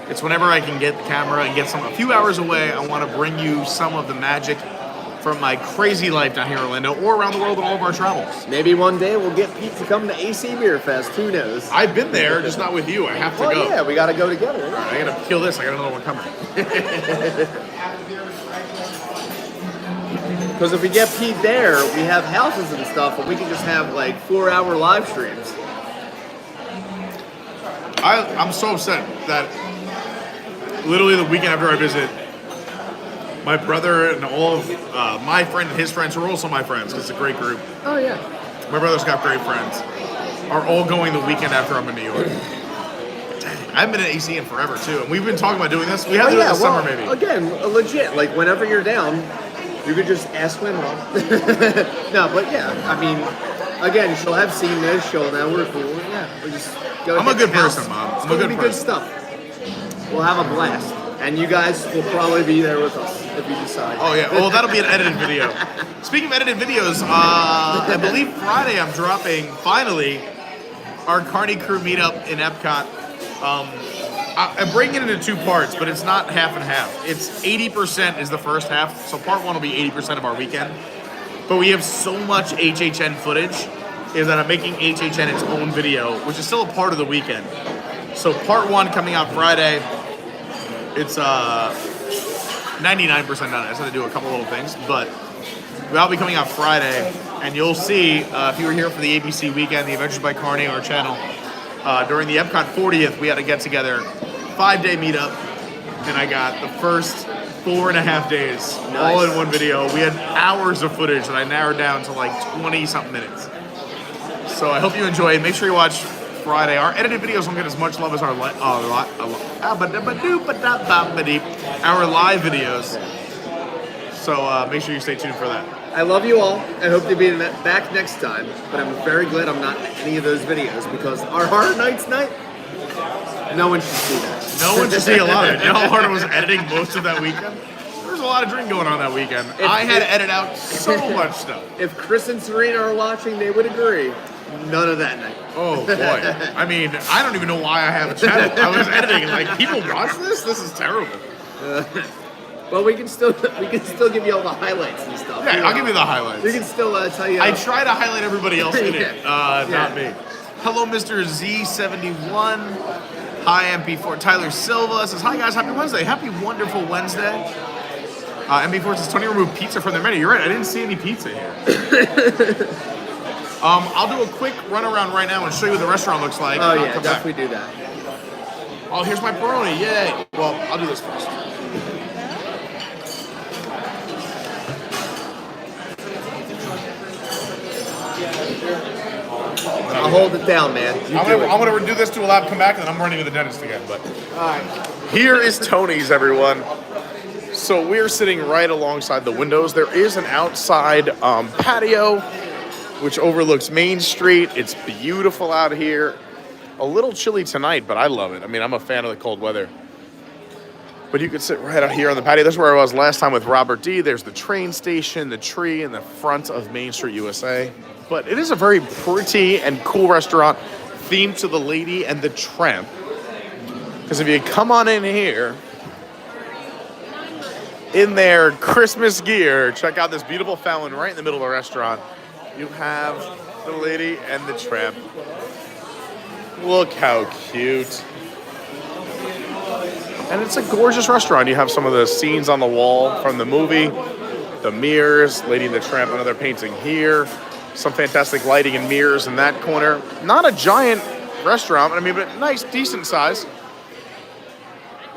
It's whenever I can get the camera and get a few hours away, I want to bring you some of the magic from my crazy life down here in Orlando or around the world in all of our travels. Maybe one day we'll get Pete to come to AC Beer Fest. Who knows? I've been there, just not with you. I have to go. Yeah, we got to go together. All right, I got to kill this. I got another one coming. Because if we get Pete there, we have houses and stuff, and we can just have like 4-hour live streams. I'm so upset that literally the weekend after I visit, my brother and all of my friend and his friends, who are also my friends, because it's a great group. Oh, yeah. My brother's got great friends, are all going the weekend after I'm in New York. Dang, I haven't been at AC in forever, too. And we've been talking about doing this. We have to do it this summer, maybe. Again, legit. Like, whenever you're down, you could just ask my mom. No, but yeah, I mean, again, she'll have seen this. She'll know we're cool. Yeah, we just go. I'm a good person, Mom. It's going to be good stuff. We'll have a blast. And you guys will probably be there with us if you decide. Oh, yeah. Well, that'll be an edited video. Speaking of edited videos, I believe Friday I'm dropping, finally, our Carney crew meetup in Epcot. I'm breaking it into 2 parts, but it's not half and half. It's 80% is the first half, so part 1 will be 80% of our weekend. But we have so much HHN footage is that I'm making HHN its own video, which is still a part of the weekend. So part 1 coming out Friday. It's 99% done. I just had to do a couple little things, but that'll be coming out Friday, and you'll see if you were here for the ABC weekend, the Adventures by Carney, our channel, during the Epcot 40th, we had a get-together, 5-day meetup, and I got the first 4.5 days all in one video. We had hours of footage that I narrowed down to like 20-something minutes. So I hope you enjoy it. Make sure you watch Friday. Our edited videos don't get as much love as our live videos. So make sure you stay tuned for that. I love you all. I hope to be back next time. But I'm very glad I'm not in any of those videos because our Horror Nights night, no one should see that. No one should see a lot of it. You know how hard I was editing most of that weekend? There was a lot of drink going on that weekend. I had to edit out so much stuff. If Chris and Serena are watching, they would agree. None of that night. Oh boy. I mean, I don't even know why I have a channel. I was editing and like, people watch this? This is terrible. Well, we can still give you all the highlights and stuff. Yeah, I'll give you the highlights. We can still tell you. I try to highlight everybody else in it, not me. Hello, Mr. Z71. Hi, MP4. Tyler Silva says, hi guys, happy Wednesday. Happy wonderful Wednesday. MP4 says, Tony removed pizza from their menu. You're right, I didn't see any pizza here. I'll do a quick run around right now and show you what the restaurant looks like. Oh yeah, definitely do that. Oh, here's my pepperoni, yay. Well, I'll do this first. I'll hold it down, man. I'm gonna do this to a lap, come back, and then I'm running to the dentist again. But all right. Here is Tony's, everyone. So we're sitting right alongside the windows. There is an outside patio, which overlooks Main Street. It's beautiful out here. A little chilly tonight, but I love it. I mean, I'm a fan of the cold weather. But you could sit right out here on the patio. That's where I was last time with Robert D. There's the train station, the tree in the front of Main Street, USA. But it is a very pretty and cool restaurant themed to the Lady and the Tramp. Because if you come on in here, in their Christmas gear, check out this beautiful fountain right in the middle of the restaurant. You have the Lady and the Tramp. Look how cute. And it's a gorgeous restaurant. You have some of the scenes on the wall from the movie, the mirrors, Lady and the Tramp, another painting here. Some fantastic lighting and mirrors in that corner. Not a giant restaurant, I mean, but nice, decent size.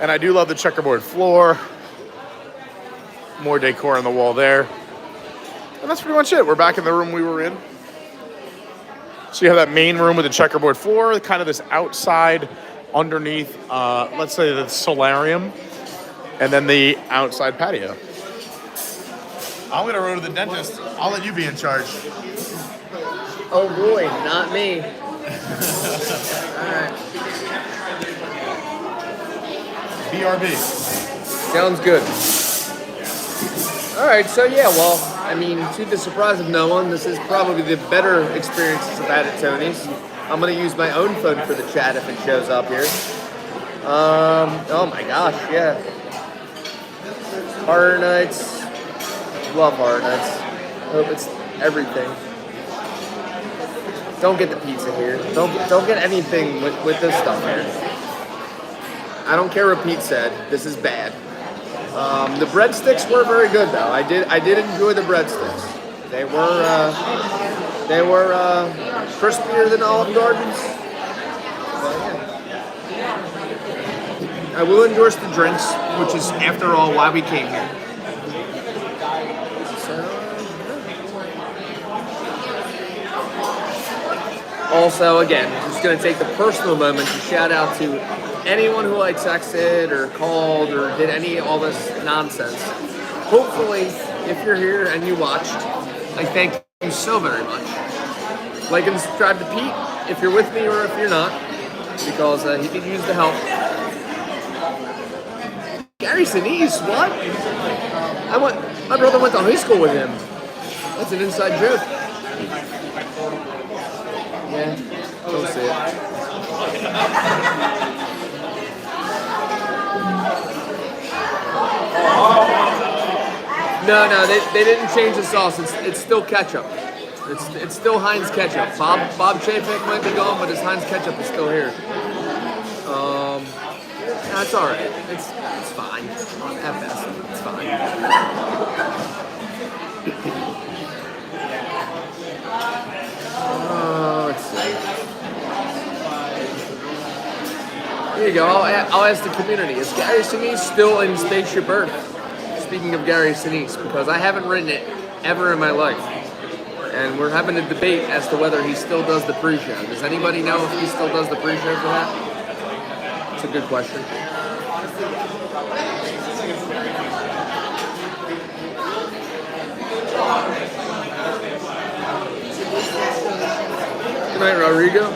And I do love the checkerboard floor. More decor on the wall there. And that's pretty much it. We're back in the room we were in. So you have that main room with the checkerboard floor, kind of this outside underneath, let's say the solarium, and then the outside patio. I'm gonna go to the dentist. I'll let you be in charge. Oh boy, not me. Alright. BRB. Sounds good. Alright, so yeah, well, I mean, to the surprise of no one, this is probably the better experiences I've had at Tony's. I'm gonna use my own phone for the chat if it shows up here. Oh my gosh, yeah. Horror Nights. Love Horror Nights. Hope it's everything. Don't get the pizza here. Don't get anything with this stuff here. I don't care what Pete said. This is bad. The breadsticks were very good though. I did enjoy the breadsticks. They were crispier than Olive Garden's. But yeah. I will endorse the drinks, which is after all why we came here. Also, again, just going to take the personal moment to shout out to anyone who like texted or called or did all this nonsense. Hopefully, if you're here and you watched, I thank you so very much. Like and subscribe to Pete if you're with me or if you're not, because he could use the help. Gary Sinise, what? My brother went to high school with him. That's an inside joke. Yeah, don't see it. No, they didn't change the sauce. It's still ketchup. It's still Heinz ketchup. Bob Chapek might be gone, but his Heinz ketchup is still here. That's all right. It's fine. At best, it's fine. Let's see. Here you go. I'll ask the community. Is Gary Sinise still in Spaceship Earth? Speaking of Gary Sinise, because I haven't ridden it ever in my life. And we're having a debate as to whether he still does the pre-show. Does anybody know if he still does the pre-show for that? It's a good question. Good night, Rodrigo.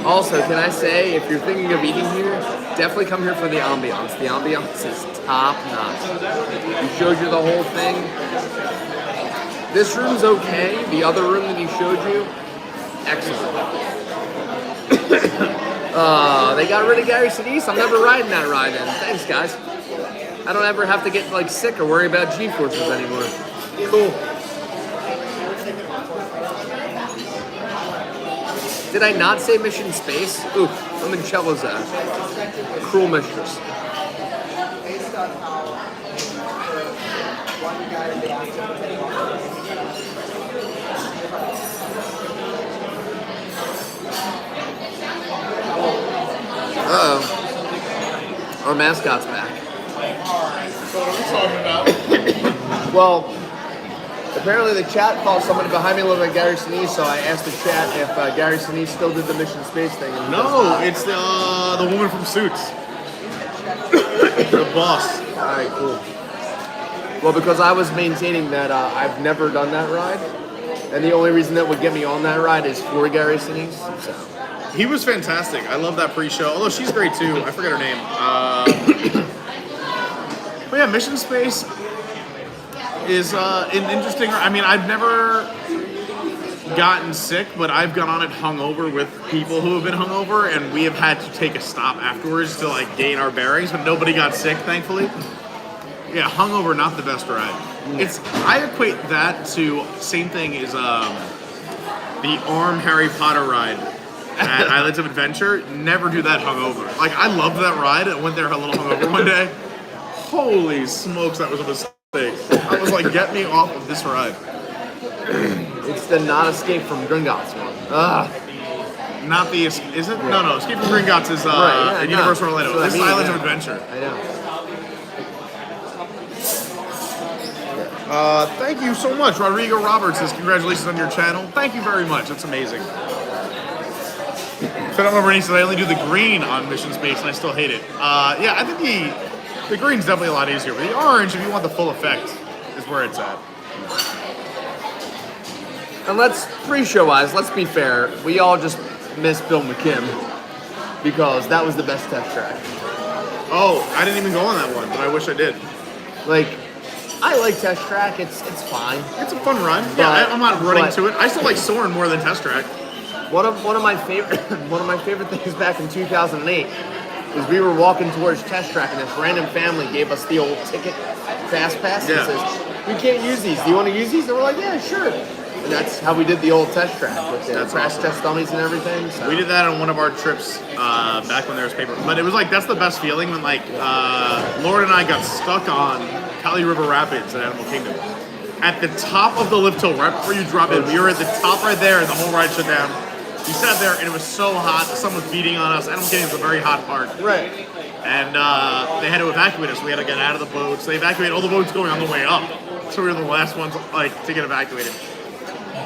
Also, can I say, if you're thinking of eating here, definitely come here for the ambiance. The ambiance is top notch. He showed you the whole thing. This room's okay. The other room that he showed you, excellent. They got rid of Gary Sinise. I'm never riding that ride in. Thanks, guys. I don't ever have to get like sick or worry about G-forces anymore. Cool. Did I not say Mission Space? Ooh, Limoncella's a cruel mistress. Uh-oh. Our mascot's back. So what are we talking about? Well, apparently the chat called somebody behind me look like Gary Sinise, so I asked the chat if Gary Sinise still did the Mission Space thing. No, it's the woman from Suits. The boss. Alright, cool. Well, because I was maintaining that I've never done that ride, and the only reason that would get me on that ride is for Gary Sinise, so. He was fantastic. I love that pre-show. Although she's great too. I forget her name. But yeah, Mission Space is an interesting. I mean, I've never gotten sick, but I've gone on it hungover with people who have been hungover, and we have had to take a stop afterwards to like gain our bearings. But nobody got sick, thankfully. Yeah, hungover, not the best ride. I equate that to same thing as the Arm Harry Potter ride at Islands of Adventure. Never do that hungover. Like, I loved that ride. I went there a little hungover one day. Holy smokes, that was a mistake. I was like, get me off of this ride. It's the not escape from Gringotts one. Ugh. Not the, is it? No, Escape from Gringotts is Right, in Universal Orlando. So This is I mean, Islands of yeah. Adventure. I know. Thank you so much. Rodrigo Roberts says, congratulations on your channel. Thank you very much. That's amazing. Phenomenal Bernie said, I only do the green on Mission Space and I still hate it. Yeah, I think the green's definitely a lot easier. But the orange, if you want the full effect, is where it's at. And pre-show wise, let's be fair. We all just miss Bill McKim because that was the best test track. Oh, I didn't even go on that one, but I wish I did. Like, I like test track. It's fine. It's a fun run. Yeah, I'm not running to it. I still like Soarin' more than test track. One of my favorite things back in 2008 is we were walking towards test track and this random family gave us the old ticket fast pass and says, "We can't use these. Do you want to use these?" And we're like, "Yeah, sure." And that's how we did the old test track with the crash test dummies and everything. So. We did that on one of our trips back when there was paper. But it was like, that's the best feeling when like Lord and I got stuck on Kali River Rapids at Animal Kingdom. At the top of the lift hill, right before you drop in, we were at the top right there and the whole ride shut down. We sat there and it was so hot, the sun was beating on us. Animal Kingdom is a very hot park. Right. And they had to evacuate us. We had to get out of the boats. They evacuated all the boats going on the way up. So we were the last ones like to get evacuated.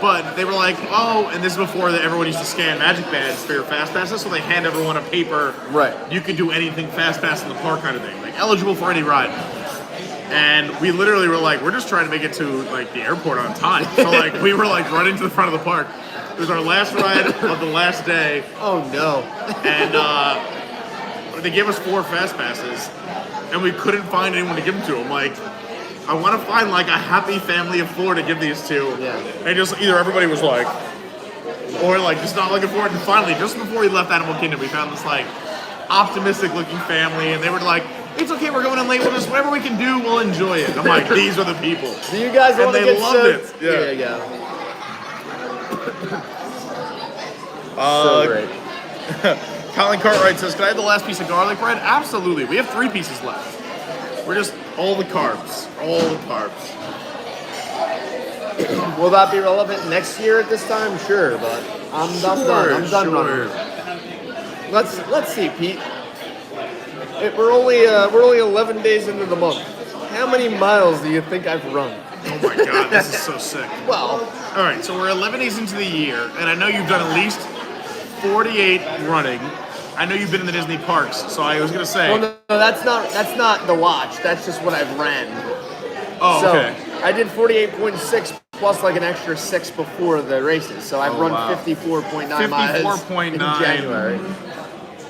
But they were like, oh, and this is before that everyone used to scan Magic Bands for your Fast Passes, so they hand everyone a paper. Right. You could do anything Fast Pass in the park kind of thing, like eligible for any ride. And we literally were like, we're just trying to make it to like the airport on time. So like we were like running to the front of the park. It was our last ride of the last day. Oh no. And they gave us 4 Fast Passes, and we couldn't find anyone to give them to. I'm like, I want to find like a happy family of 4 to give these to. Yeah. And just either everybody was like, or like just not looking forward. And finally, just before we left Animal Kingdom, we found this like optimistic looking family, and they were like, it's okay, we're going in late. We'll just whatever we can do, we'll enjoy it. I'm like, these are the people. Do you guys want to get loved it. Yeah. There you go. So great. Colin Cartwright says, can I have the last piece of garlic bread? Absolutely. We have 3 pieces left. We're just all the carbs. All the carbs. Will that be relevant next year at this time? Sure, but I'm done running. Let's see, Pete. We're only 11 days into the month. How many miles do you think I've run? Oh my god, this is so sick. Well, all right, so we're 11 days into the year, and I know you've done at least 48 running. I know you've been in the Disney parks, so I was gonna say. Well, no, that's not the watch. That's just what I've ran. Oh, so, okay. I did 48.6 plus like an extra 6 before the races, so I've run 54.9 miles 54.9 in January.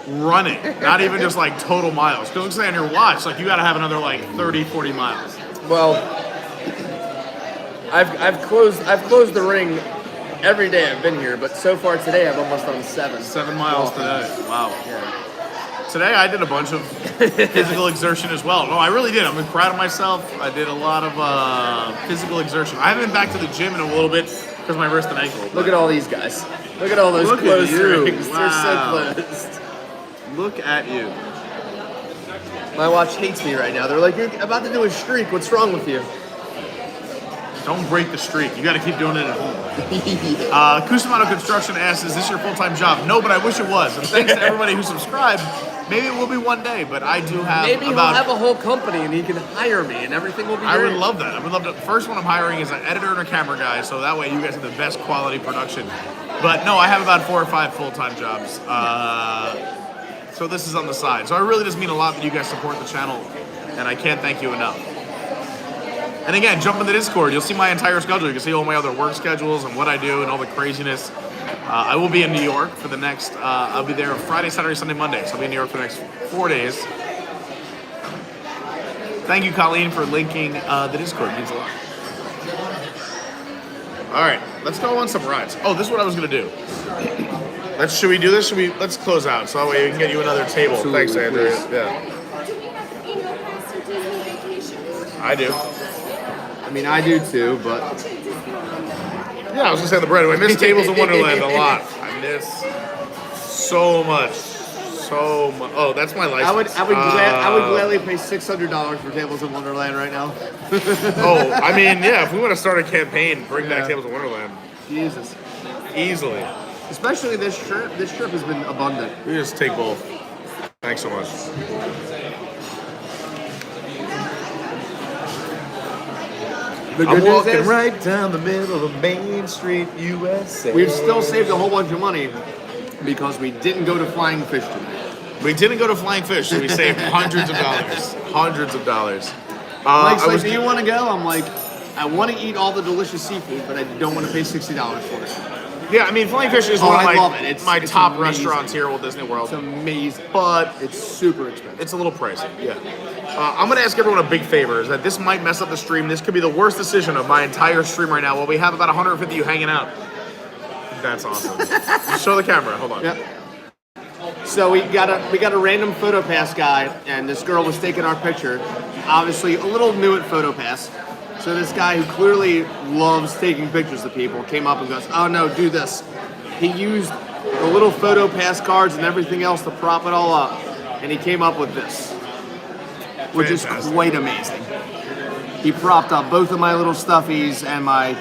Running, not even just like total miles. Because looks like on your watch, like you got to have another like 30, 40 miles. Well, I've closed the ring every day I've been here, but so far today I've almost done 7. 7 miles today. Wow. Yeah. Today I did a bunch of physical exertion as well. No, I really did. I'm proud of myself. I did a lot of physical exertion. I haven't been back to the gym in a little bit because of my wrist and ankle. Look at all these guys. Look at all those closed rings. Wow. They're so closed. Look at you. My watch hates me right now. They're like, you're about to do a streak. What's wrong with you? Don't break the streak. You got to keep doing it at home. Cusimano Construction asks, is this your full-time job? No, but I wish it was. And thanks to everybody who subscribed. Maybe it will be one day, but I do have Maybe he'll have a whole company and he can hire me and everything will be great. I would love that. I would love to. First one I'm hiring is an editor and a camera guy, so that way you guys have the best quality production. But no, I have about 4 or 5 full-time jobs. So this is on the side. So it really does mean a lot that you guys support the channel, and I can't thank you enough. And again, jump in the Discord. You'll see my entire schedule. You can see all my other work schedules and what I do and all the craziness. I will be in New York for the next, I'll be there Friday, Saturday, Sunday, Monday. So I'll be in New York for the next 4 days. Thank you, Colleen, for linking the Discord. It means a lot. All right, let's go on some rides. Oh, this is what I was going to do. Should we do this? Let's close out so that way we can get you another table. Absolutely, Thanks, Andrew. please. Yeah. I do. I mean, I do too, but... Yeah, I was gonna say the bread. I miss Tables in Wonderland a lot. I miss so much. Oh, that's my license. I would gladly pay $600 for Tables in Wonderland right now. Oh, I mean, yeah, if we want to start a campaign, bring back Tables in Wonderland. Jesus. Easily. Especially this trip. This trip has been abundant. We just take both. Thanks so much. I'm walking right down the middle of Main Street, USA. We've still saved a whole bunch of money because we didn't go to Flying Fish today. We didn't go to Flying Fish, so we saved hundreds of dollars. Hundreds of dollars. Mike's like, do you want to go? I'm like, I want to eat all the delicious seafood, but I don't want to pay $60 for it. Yeah, I mean, Flying Fish is one of I love it. It's top amazing. restaurants here at Walt Disney World. It's amazing. But it's super expensive. It's a little pricey, yeah. I'm going to ask everyone a big favor, is that this might mess up the stream. This could be the worst decision of my entire stream right now. Well, we have about 150 of you hanging out. That's awesome. Show the camera. Hold on. Yep. So we got a random PhotoPass guy, and this girl was taking our picture. Obviously, a little new at PhotoPass. So this guy who clearly loves taking pictures of people came up and goes, "Oh no, do this." He used the little PhotoPass cards and everything else to prop it all up, and he came up with this, which is quite amazing. He propped up both of my little stuffies and my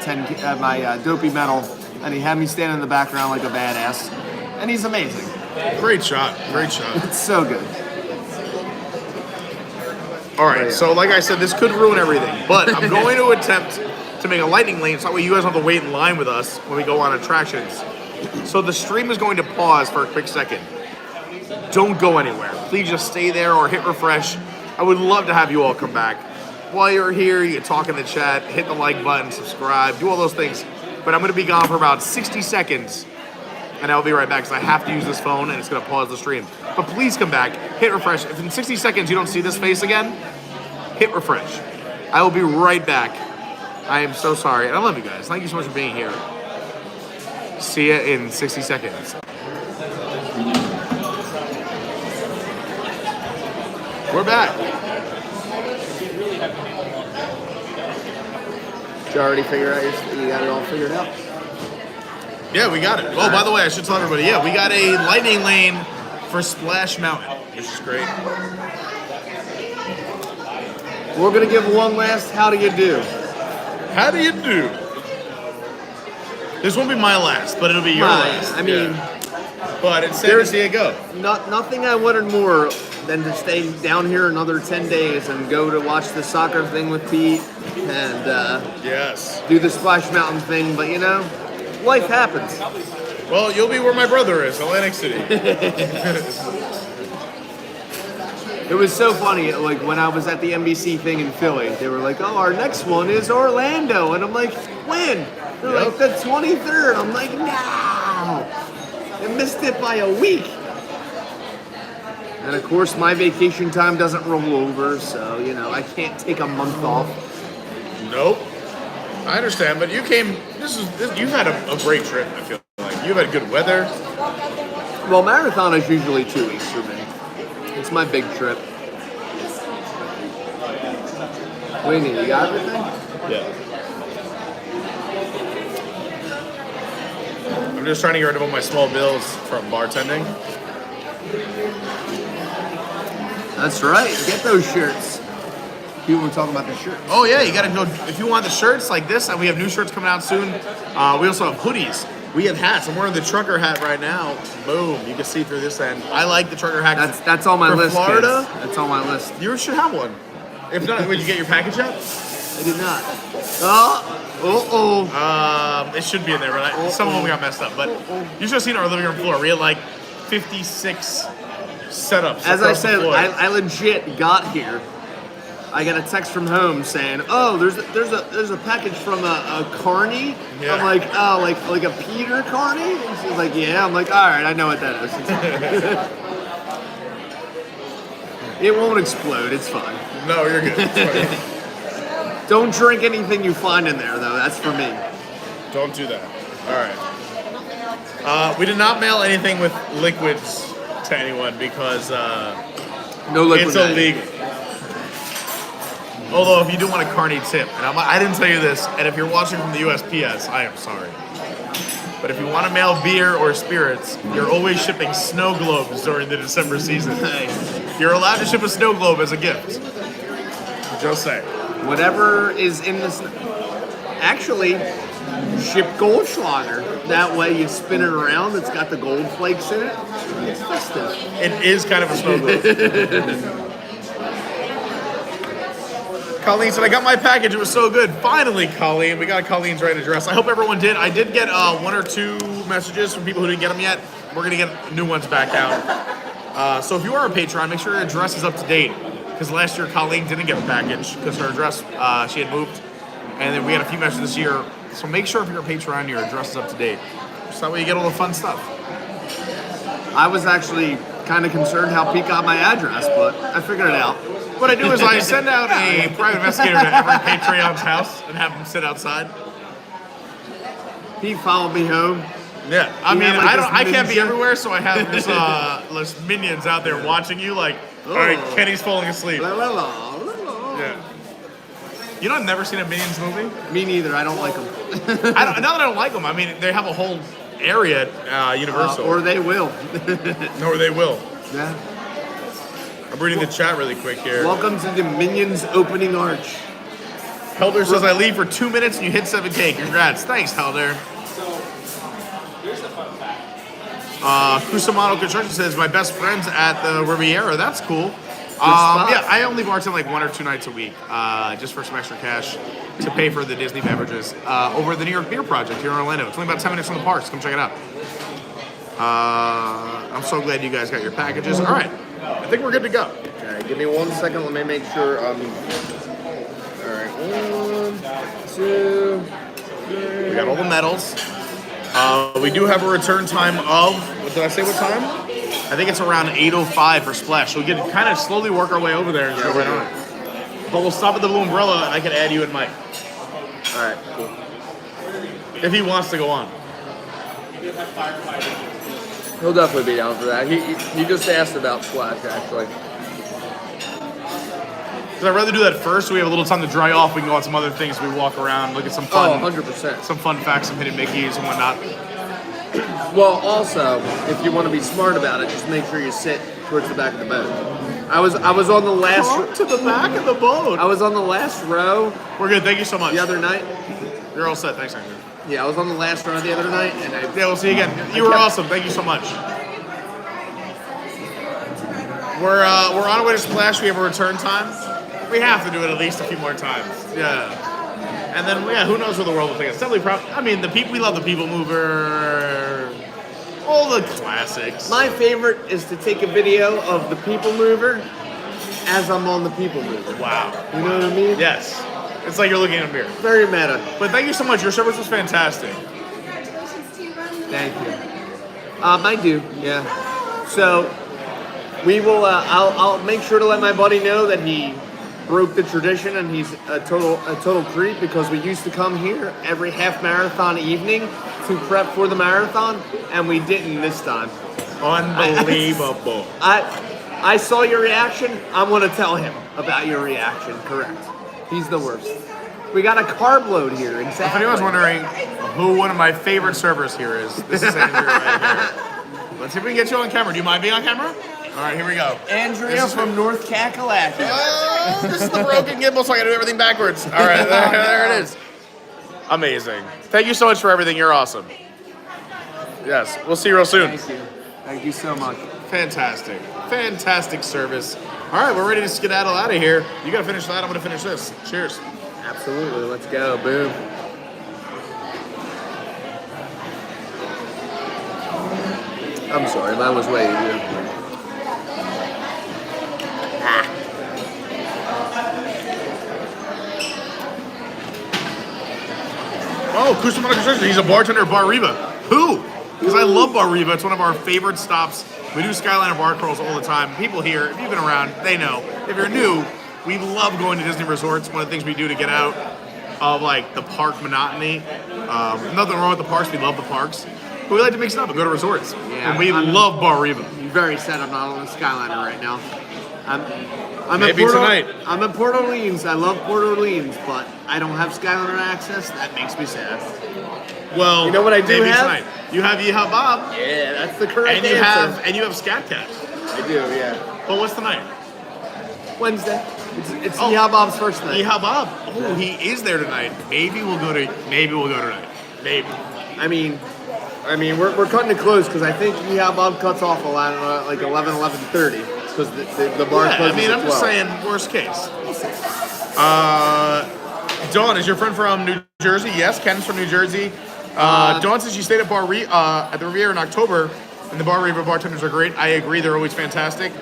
dopey metal, and he had me stand in the background like a badass, and he's amazing. Great shot. Great shot. It's so good. All right, so like I said, this could ruin everything, but I'm going to attempt to make a lightning lane so that way you guys don't have to wait in line with us when we go on attractions. So the stream is going to pause for a quick second. Don't go anywhere. Please just stay there or hit refresh. I would love to have you all come back. While you're here, you can talk in the chat, hit the like button, subscribe, do all those things. But I'm going to be gone for about 60 seconds. And I'll be right back because I have to use this phone and it's going to pause the stream. But please come back, hit refresh. If in 60 seconds you don't see this face again, hit refresh. I will be right back. I am so sorry. And I love you guys. Thank you so much for being here. See ya in 60 seconds. We're back. Did you already figure out you got it all figured out? Yeah, we got it. Oh, by the way, I should tell everybody, yeah, we got a lightning lane for Splash Mountain, which is great. We're going to give one last how do you do. How do you do? This won't be my last, but it'll be your last. I mean, but it's sad to see it go. Nothing I wanted more than to stay down here another 10 days and go to watch the soccer thing with Pete and yes, do the Splash Mountain thing, but you know, life happens. Well, you'll be where my brother is, Atlantic City. It was so funny, like when I was at the NBC thing in Philly, they were like, "Oh, our next one is Orlando," and I'm like, "When?" They're like, "The 23rd." I'm like, "No!" I missed it by a week. And of course, my vacation time doesn't roll over, so you know I can't take a month off. Nope. I understand, but you came. You've had a great trip. I feel like you've had good weather. Well, marathon is usually 2 weeks for me. It's my big trip. What do you need? You got everything? Yeah. I'm just trying to get rid of all my small bills from bartending. That's right. Get those shirts. People were talking about the shirts. Oh yeah, you gotta go if you want the shirts like this. And we have new shirts coming out soon. We also have hoodies. We have hats. I'm wearing the trucker hat right now. Boom! You can see through this end. I like the trucker hat. That's on my for list. Florida. Kids. That's on my list. You should have one. If not, would you get your package yet? I did not. It should be in there, but some of them got messed up. But you should have seen our living room floor. We had like 56 setups. As I said, I legit got here. I got a text from home saying, "Oh, there's a package from a Carney." Yeah. I'm like, "Oh, like a Peter Carney?" And she's like, "Yeah." I'm like, "All right, I know what that is." It won't explode. It's fine. No, you're good. It's fine. Don't drink anything you find in there, though. That's for me. Don't do that. All right. We did not mail anything with liquids to anyone because no liquid. It's illegal. Although, if you do want a Carney tip, and I didn't tell you this, and if you're watching from the USPS, I am sorry. But if you want to mail beer or spirits, you're always shipping snow globes during the December season. You're allowed to ship a snow globe as a gift. Just say. Whatever is in this. Actually, Ship Goldschlager. That way you spin it around. It's got the gold flakes in it. It's festive. It is kind of a snow globe. Colleen said, I got my package. It was so good. Finally, Colleen. We got Colleen's right address. I hope everyone did. I did get 1 or 2 messages from people who didn't get them yet. We're going to get new ones back out. So if you are a Patreon, make sure your address is up to date. Because last year, Colleen didn't get a package because her address, she had moved. And then we had a few messages this year. So make sure if you're a Patreon, your address is up to date. So that way you get all the fun stuff. I was actually kind of concerned how Pete got my address, but I figured it out. What I do is I send out a private investigator to every Patreon's house and have them sit outside. He followed me home. Yeah, I mean, I can't be everywhere, so I have this minions out there watching you. Like, all right, Kenny's falling asleep. Yeah. You know, I've never seen a Minions movie. Me neither. I don't like them. Not that I don't like them. I mean, they have a whole area at Universal. Or they will. Or they will. Yeah. I'm reading the chat really quick here. Welcome to the Minions opening arch. Helder says, I leave for 2 minutes and you hit 7K. Congrats. Thanks, Helder. Here's a fun fact. Cusimano Construction says, my best friend's at the Riviera. That's cool. Yeah, I only bartend like 1 or 2 nights a week, just for some extra cash to pay for the Disney beverages over at the New York Beer Project here in Orlando. It's only about 10 minutes from the parks. Come check it out. I'm so glad you guys got your packages. All right, I think we're good to go. Okay, give me 1 second. Let me make sure. All right, 1, 2, 3. We got all the medals. We do have a return time of, what did I say, what time? I think it's around 8:05 for Splash. So we can kind of slowly work our way over there and go right on it. But we'll stop at the Blue Umbrella and I can add you and Mike. All right, cool. If he wants to go on. He'll definitely be down for that. He just asked about Splash, actually. Because I'd rather do that first so we have a little time to dry off. We can go on some other things. We walk around, look at some fun. 100%. Some fun facts, some hidden Mickeys and whatnot. Well, also, if you want to be smart about it, just make sure you sit towards the back of the boat. I was on the last to the back of the boat. I was on the last row. We're good. Thank you so much. The other night. You're all set. Thanks, Andrew. Yeah, I was on the last row the other night, and yeah, we'll see you again. You were awesome. Thank you so much. We're on our way to Splash. We have a return time. We have to do it at least a few more times. Yeah. And then, yeah, who knows where the world will take us. Definitely, I mean, we love the People Mover. All the classics. My favorite is to take a video of the People Mover as I'm on the People Mover. Wow. You know what I mean? Yes. It's like you're looking at a mirror. Very meta. But thank you so much. Your service was fantastic. Thank you. I do, yeah. So we will. I'll make sure to let my buddy know that he broke the tradition and he's a total creep, because we used to come here every half marathon evening to prep for the marathon, and we didn't this time. Unbelievable. I saw your reaction. I'm gonna tell him about your reaction. Correct. He's the worst. We got a carb load here. Exactly. If anyone's wondering who one of my favorite servers here is, this is Andrew right here. Let's see if we can get you on camera. Do you mind being on camera? All right, here we go. Andrea from North Kakalaki. Oh, this is the broken gimbal, so I gotta do everything backwards. All right, there it is. Amazing. Thank you so much for everything. You're awesome. Yes, we'll see you real soon. Thank you. Thank you so much. Fantastic. Fantastic service. All right, we're ready to skedaddle out of here. You gotta finish that. I'm gonna finish this. Cheers. Absolutely. Let's go. Boom. I'm sorry, mine was way easier. Oh, Cusimano Construction. He's a bartender at Bar Riva. Who? Because I love Bar Riva. It's one of our favorite stops. We do Skyliner bar crawls all the time. People here, if you've been around, they know. If you're new, we love going to Disney resorts. One of the things we do to get out of like the park monotony. Nothing wrong with the parks. We love the parks. But we like to mix it up and go to resorts. Yeah, and we love Bar Riva. Very sad I'm not on the Skyliner right now. I'm Maybe in tonight. I'm in Port Orleans. I love Port Orleans, but I don't have Skyliner access. That makes me sad. Well, you know what I do maybe have? Tonight. You have Yeehaw Bob. Yeah, that's the correct and you answer. And you have Scat Cat. I do, yeah. But what's the night? Wednesday. It's Yeehaw Bob's first night. Yeehaw Bob. Oh, he is there tonight. Maybe we'll go tonight. Maybe. I mean, we're cutting it close because I think Bob cuts off a lot like 11:30 because the bar Yeah, closes I mean, at I'm just 12. saying, worst case. Dawn, is your friend from New Jersey? Yes, Ken's from New Jersey. Dawn says she stayed at at the Riviera in October, and the Bar Riva bartenders are great. I agree, they're always fantastic.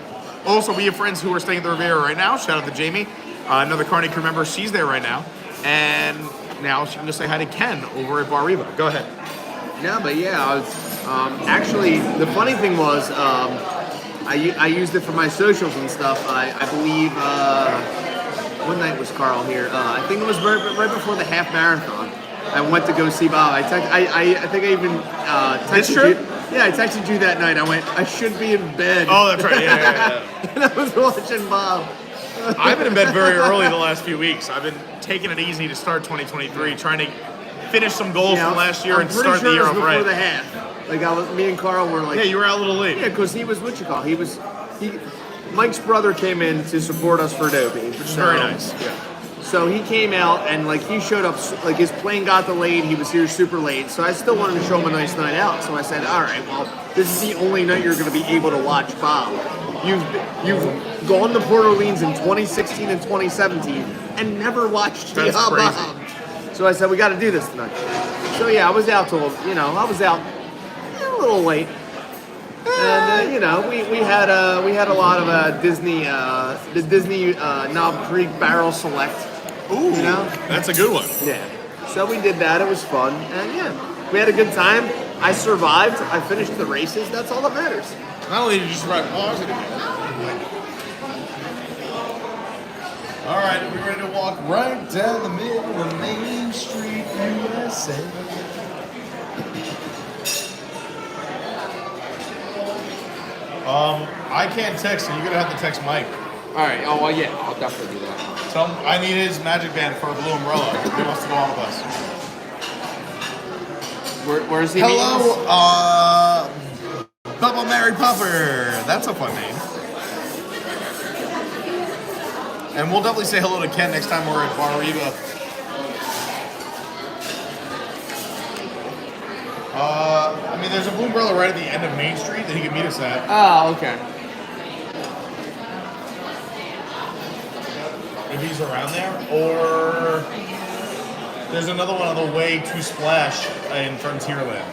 Also, we have friends who are staying at the Riviera right now. Shout out to Jamie, another Carney crew member. She's there right now, and now she can just say hi to Ken over at Bar Riva. Go ahead. No, but yeah, I was actually the funny thing was I used it for my socials and stuff. I believe what night was Carl here? I think it was right before the half marathon. I went to go see Bob. I think I even texted you. Yeah, I texted you that night. I went, I should be in bed. Oh, that's right. Yeah. And I was watching Bob. I've been in bed very early the last few weeks. I've been taking it easy to start 2023, trying to finish some goals from last year and start the year off right. Before the half. Like me and Carl were like. Yeah, you were out a little late. Yeah, because he was Mike's brother came in to support us for Dopey, which is very nice. Yeah. So he came out and like he showed up, like his plane got delayed. He was here super late, so I still wanted to show him a nice night out. So I said, all right, well, this is the only night you're going to be able to watch Bob. You've gone to Port Orleans in 2016 and 2017 and never watched Bob. So I said, we got to do this tonight. So yeah, I was out till a little late. And we had a lot of Disney, the Disney Knob Creek Barrel Select. Ooh, that's a good one. Yeah. So we did that. It was fun, and yeah, we had a good time. I survived. I finished the races. That's all that matters. Not only did you survive, all right, are we ready to walk right down the middle of Main Street, USA? I can't text, so you're gonna have to text Mike. All right. Oh well, yeah, I'll definitely do that. Tell him I need his magic band for a blue umbrella. He wants to go on with us. Where's he? Hello, Bubble Mary Puffer. That's a fun name. And we'll definitely say hello to Ken next time we're at Bar Riva. I mean, there's a blue umbrella right at the end of Main Street that he can meet us at. Oh, okay. If he's around there, or there's another one on the way to Splash in Frontierland.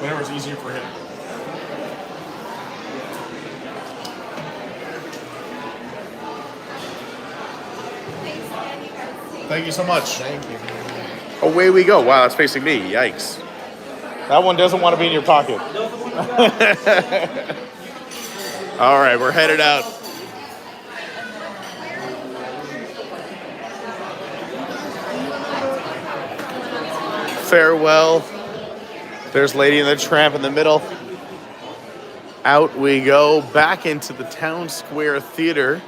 Whatever's easier for him. Thank you so much. Thank you. Away we go. Wow, that's facing me. Yikes. That one doesn't want to be in your pocket. All right, we're headed out. Farewell. There's Lady and the Tramp in the middle. Out we go back into the Town Square Theater,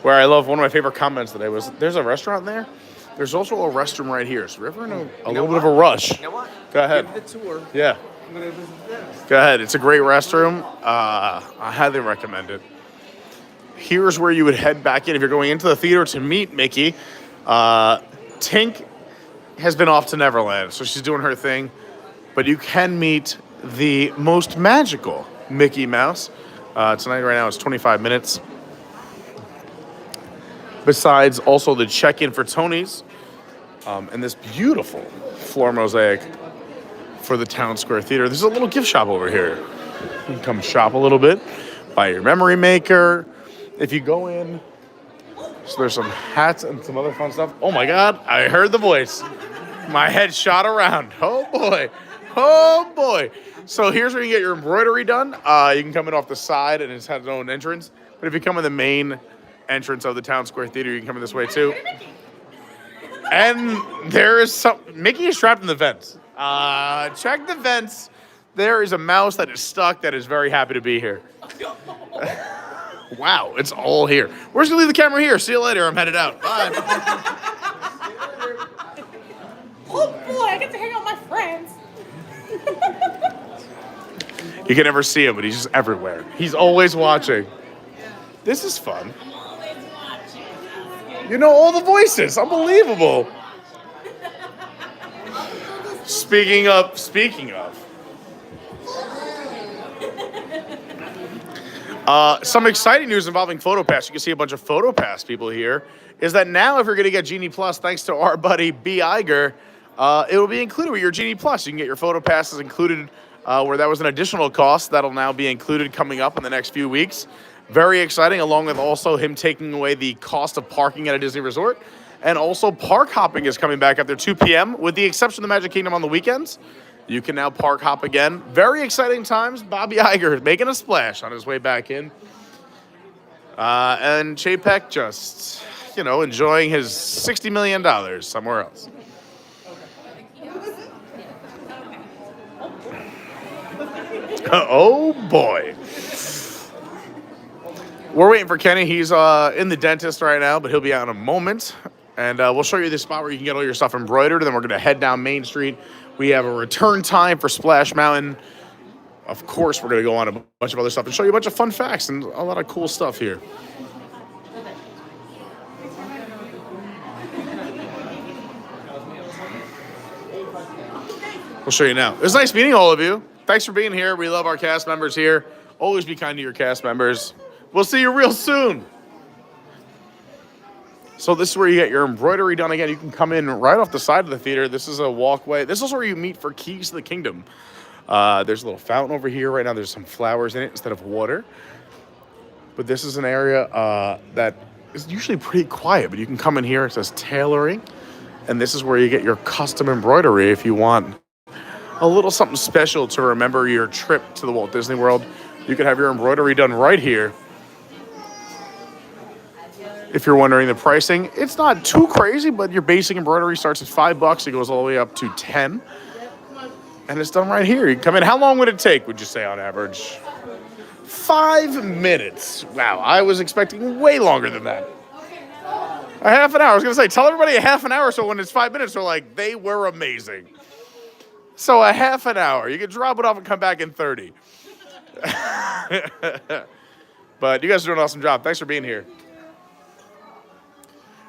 where I love one of my favorite comments today was, there's a restaurant there. There's also a restroom right here. So we're ever in a little bit of a rush. You know what? Go ahead. Give the tour. Yeah. I'm gonna visit this. Go ahead. It's a great restroom. I highly recommend it. Here's where you would head back in if you're going into the theater to meet Mickey. Tink has been off to Neverland, so she's doing her thing. But you can meet the most magical Mickey Mouse. Tonight, right now, it's 25 minutes. Besides also the check-in for Tony's and this beautiful floor mosaic for the Town Square Theater. There's a little gift shop over here. You can come shop a little bit, buy your memory maker. If you go in, so there's some hats and some other fun stuff. Oh my God, I heard the voice. My head shot around. Oh boy, oh boy. So here's where you get your embroidery done. You can come in off the side and it's had its own entrance. But if you come in the main entrance of the Town Square Theater, you can come in this way too. And there is Mickey is trapped in the vents. Check the vents. There is a mouse that is stuck that is very happy to be here. Wow, it's all here. We're just gonna leave the camera here. See you later. I'm headed out. Bye. Oh boy, I get to hang out with my friends. You can never see him, but he's just everywhere. He's always watching. This is fun. You know all the voices. Unbelievable. Speaking of. Some exciting news involving PhotoPass. You can see a bunch of PhotoPass people here. Is that now if you're going to get Genie Plus, thanks to our buddy B. Iger, it will be included with your Genie Plus. You can get your PhotoPasses included where that was an additional cost. That'll now be included coming up in the next few weeks. Very exciting, along with also him taking away the cost of parking at a Disney resort. And also park hopping is coming back after 2 p.m. with the exception of the Magic Kingdom on the weekends. You can now park hop again. Very exciting times. Bobby Iger making a splash on his way back in. And Chapek just, enjoying his $60 million somewhere else. Oh, boy. We're waiting for Kenny. He's in the dentist right now, but he'll be out in a moment. And we'll show you the spot where you can get all your stuff embroidered. Then we're going to head down Main Street. We have a return time for Splash Mountain. Of course, we're going to go on a bunch of other stuff and show you a bunch of fun facts and a lot of cool stuff here. We'll show you now. It was nice meeting all of you. Thanks for being here. We love our cast members here. Always be kind to your cast members. We'll see you real soon. So this is where you get your embroidery done again. You can come in right off the side of the theater. This is a walkway. This is where you meet for Keys to the Kingdom. There's a little fountain over here. Right now there's some flowers in it instead of water. But this is an area that is usually pretty quiet. But you can come in here. It says tailoring. And this is where you get your custom embroidery if you want a little something special to remember your trip to the Walt Disney World. You can have your embroidery done right here. If you're wondering the pricing, it's not too crazy, but your basic embroidery starts at $5. It goes all the way up to $10. And it's done right here. You can come in. How long would it take, would you say, on average? 5 minutes. Wow, I was expecting way longer than that. A half an hour. I was going to say, tell everybody a half an hour so when it's 5 minutes, they're like, they were amazing. So a half an hour. You can drop it off and come back in 30. But you guys are doing an awesome job. Thanks for being here.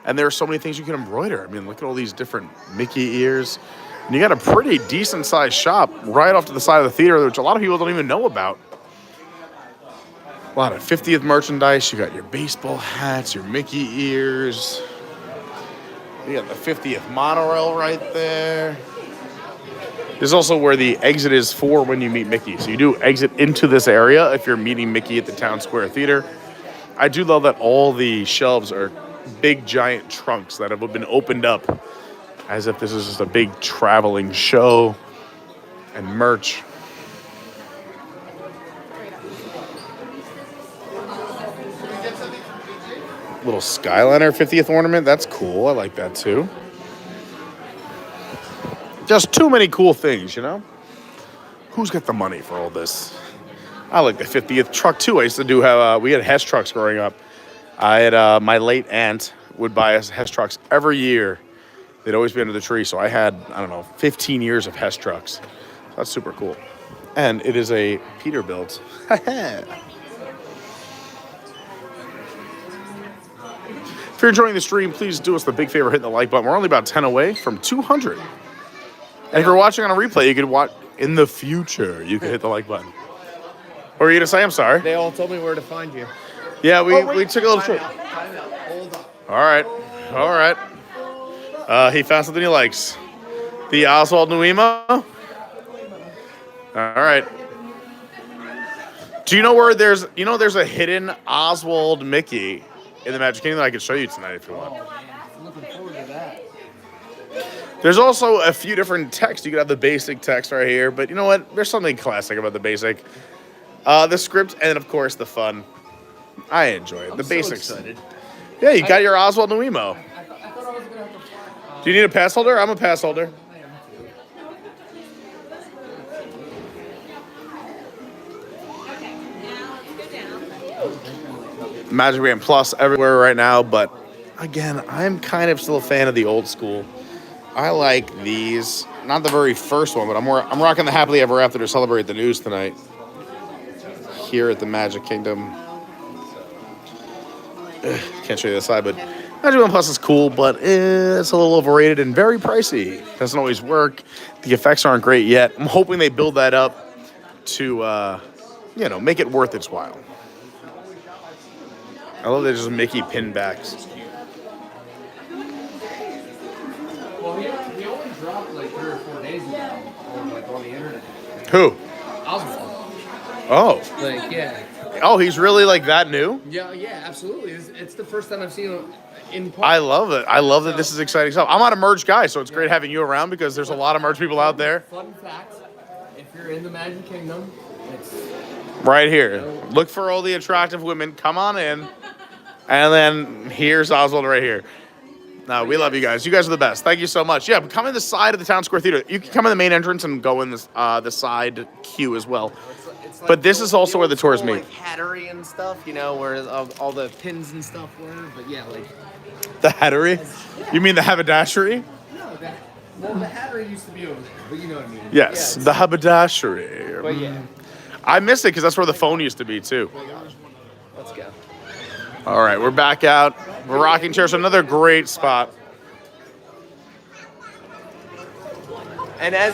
And there are so many things you can embroider. I mean, look at all these different Mickey ears. And you got a pretty decent-sized shop right off to the side of the theater, which a lot of people don't even know about. A lot of 50th merchandise. You got your baseball hats, your Mickey ears. You got the 50th monorail right there. This is also where the exit is for when you meet Mickey. So you do exit into this area if you're meeting Mickey at the Town Square Theater. I do love that all the shelves are big giant trunks that have been opened up as if this is just a big traveling show and merch. Little Skyliner 50th ornament, that's cool. I like that too. Just too many cool things, Who's got the money for all this? I like the 50th truck too. I used to we had Hess trucks growing up. I had my late aunt would buy us Hess trucks every year. They'd always be under the tree. So I had, 15 years of Hess trucks. That's super cool. And it is a Peterbilt. If you're enjoying the stream, please do us the big favor, hitting the like button. We're only about 10 away from 200. And if you're watching on a replay, you could watch in the future. You could hit the like button. What were you going to say? I'm sorry. They all told me where to find you. Yeah, we took a little trip. Hold on. All right. He found something he likes. The Oswald Nuemo. All right. Do you know where there's a hidden Oswald Mickey in the Magic Kingdom that I could show you tonight if you want? Looking forward to that. There's also a few different texts. You could have the basic text right here, but you know what? There's something classic about the basic. The script and, of course, the fun. I enjoy it. The basics. So excited. Yeah, you got your Oswald Nuemo. Do you need a pass holder? I'm a pass holder. Magic Band Plus everywhere right now, but again, I'm kind of still a fan of the old school. I like these. Not the very first one, but I'm rocking the Happily Ever After to celebrate the news tonight here at the Magic Kingdom. Can't show you the side, but Magic Band Plus is cool, but it's a little overrated and very pricey. Doesn't always work. The effects aren't great yet. I'm hoping they build that up to, make it worth its while. I love that there's Mickey pinbacks. Well, he only dropped like 3 or 4 days ago on the internet. Who? Oswald. Oh. Like, yeah. Oh, he's really like that new? Yeah, absolutely. It's the first time I've seen him in part. I love it. I love that this is exciting stuff. I'm not a merch guy, so it's great having you around because there's a lot of merch people out there. Fun fact, if you're in the Magic Kingdom, it's... Right here. Look for all the attractive women. Come on in. And then here's Oswald right here. No, we love you guys. You guys are the best. Thank you so much. Yeah, come in the side of the Town Square Theater. You can come in the main entrance and go in the side queue as well. It's like but this is also where the tours meet. Like Hattery and stuff, where all the pins and stuff were. But yeah, like the Hattery? You mean the haberdashery? No, the Hattery used to be over there, but you know what I mean. Yes, the haberdashery. But yeah. I miss it because that's where the phone used to be too. Let's go. All right, we're back out. We're rocking chairs. Another great spot. And as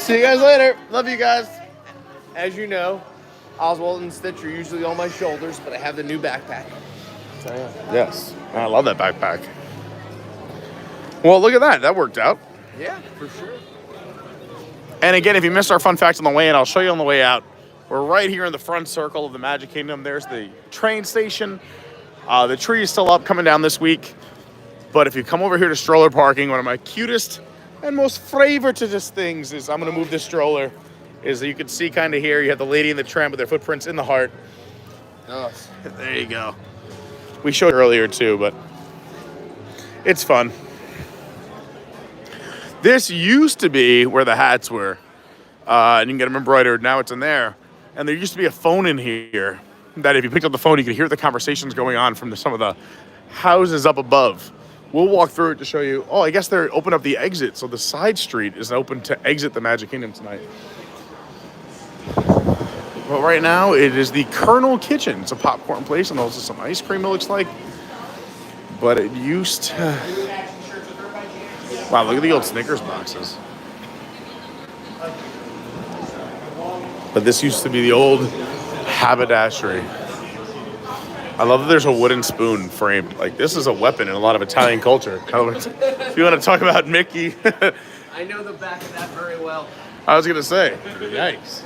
see you guys later. Love you guys. As you know, Oswald and Stitch are usually on my shoulders, but I have the new backpack. So yeah. Yes, I love that backpack. Well, look at that. That worked out. Yeah, for sure. And again, if you missed our fun facts on the way in, I'll show you on the way out. We're right here in the front circle of the Magic Kingdom. There's the train station. The tree is still up, coming down this week. But if you come over here to stroller parking, one of my cutest and most favoritist things is, I'm going to move this stroller, is that you can see kind of here, you have the lady in the tram with their footprints in the heart. Oh. There you go. We showed earlier too, but it's fun. This used to be where the hats were, and you can get them embroidered. Now it's in there. And there used to be a phone in here that if you picked up the phone, you could hear the conversations going on from some of the houses up above. We'll walk through it to show you. Oh, I guess they're open up the exit, so the side street is open to exit the Magic Kingdom tonight. But right now, it is the Colonel Kitchen. It's a popcorn place and also some ice cream, it looks like. But it used to... Wow, look at the old Snickers boxes. But this used to be the old haberdashery. I love that there's a wooden spoon framed. Like, this is a weapon in a lot of Italian culture. If you want to talk about Mickey. I know the back of that very well. I was going to say, yikes.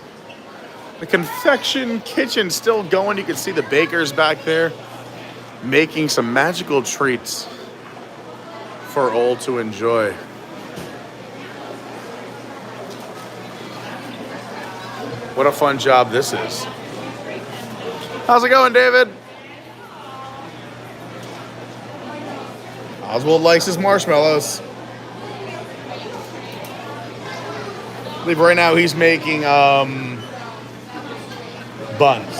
The confection kitchen still going. You can see the bakers back there making some magical treats for all to enjoy. What a fun job this is. How's it going, David? Oswald likes his marshmallows. I believe right now he's making buns.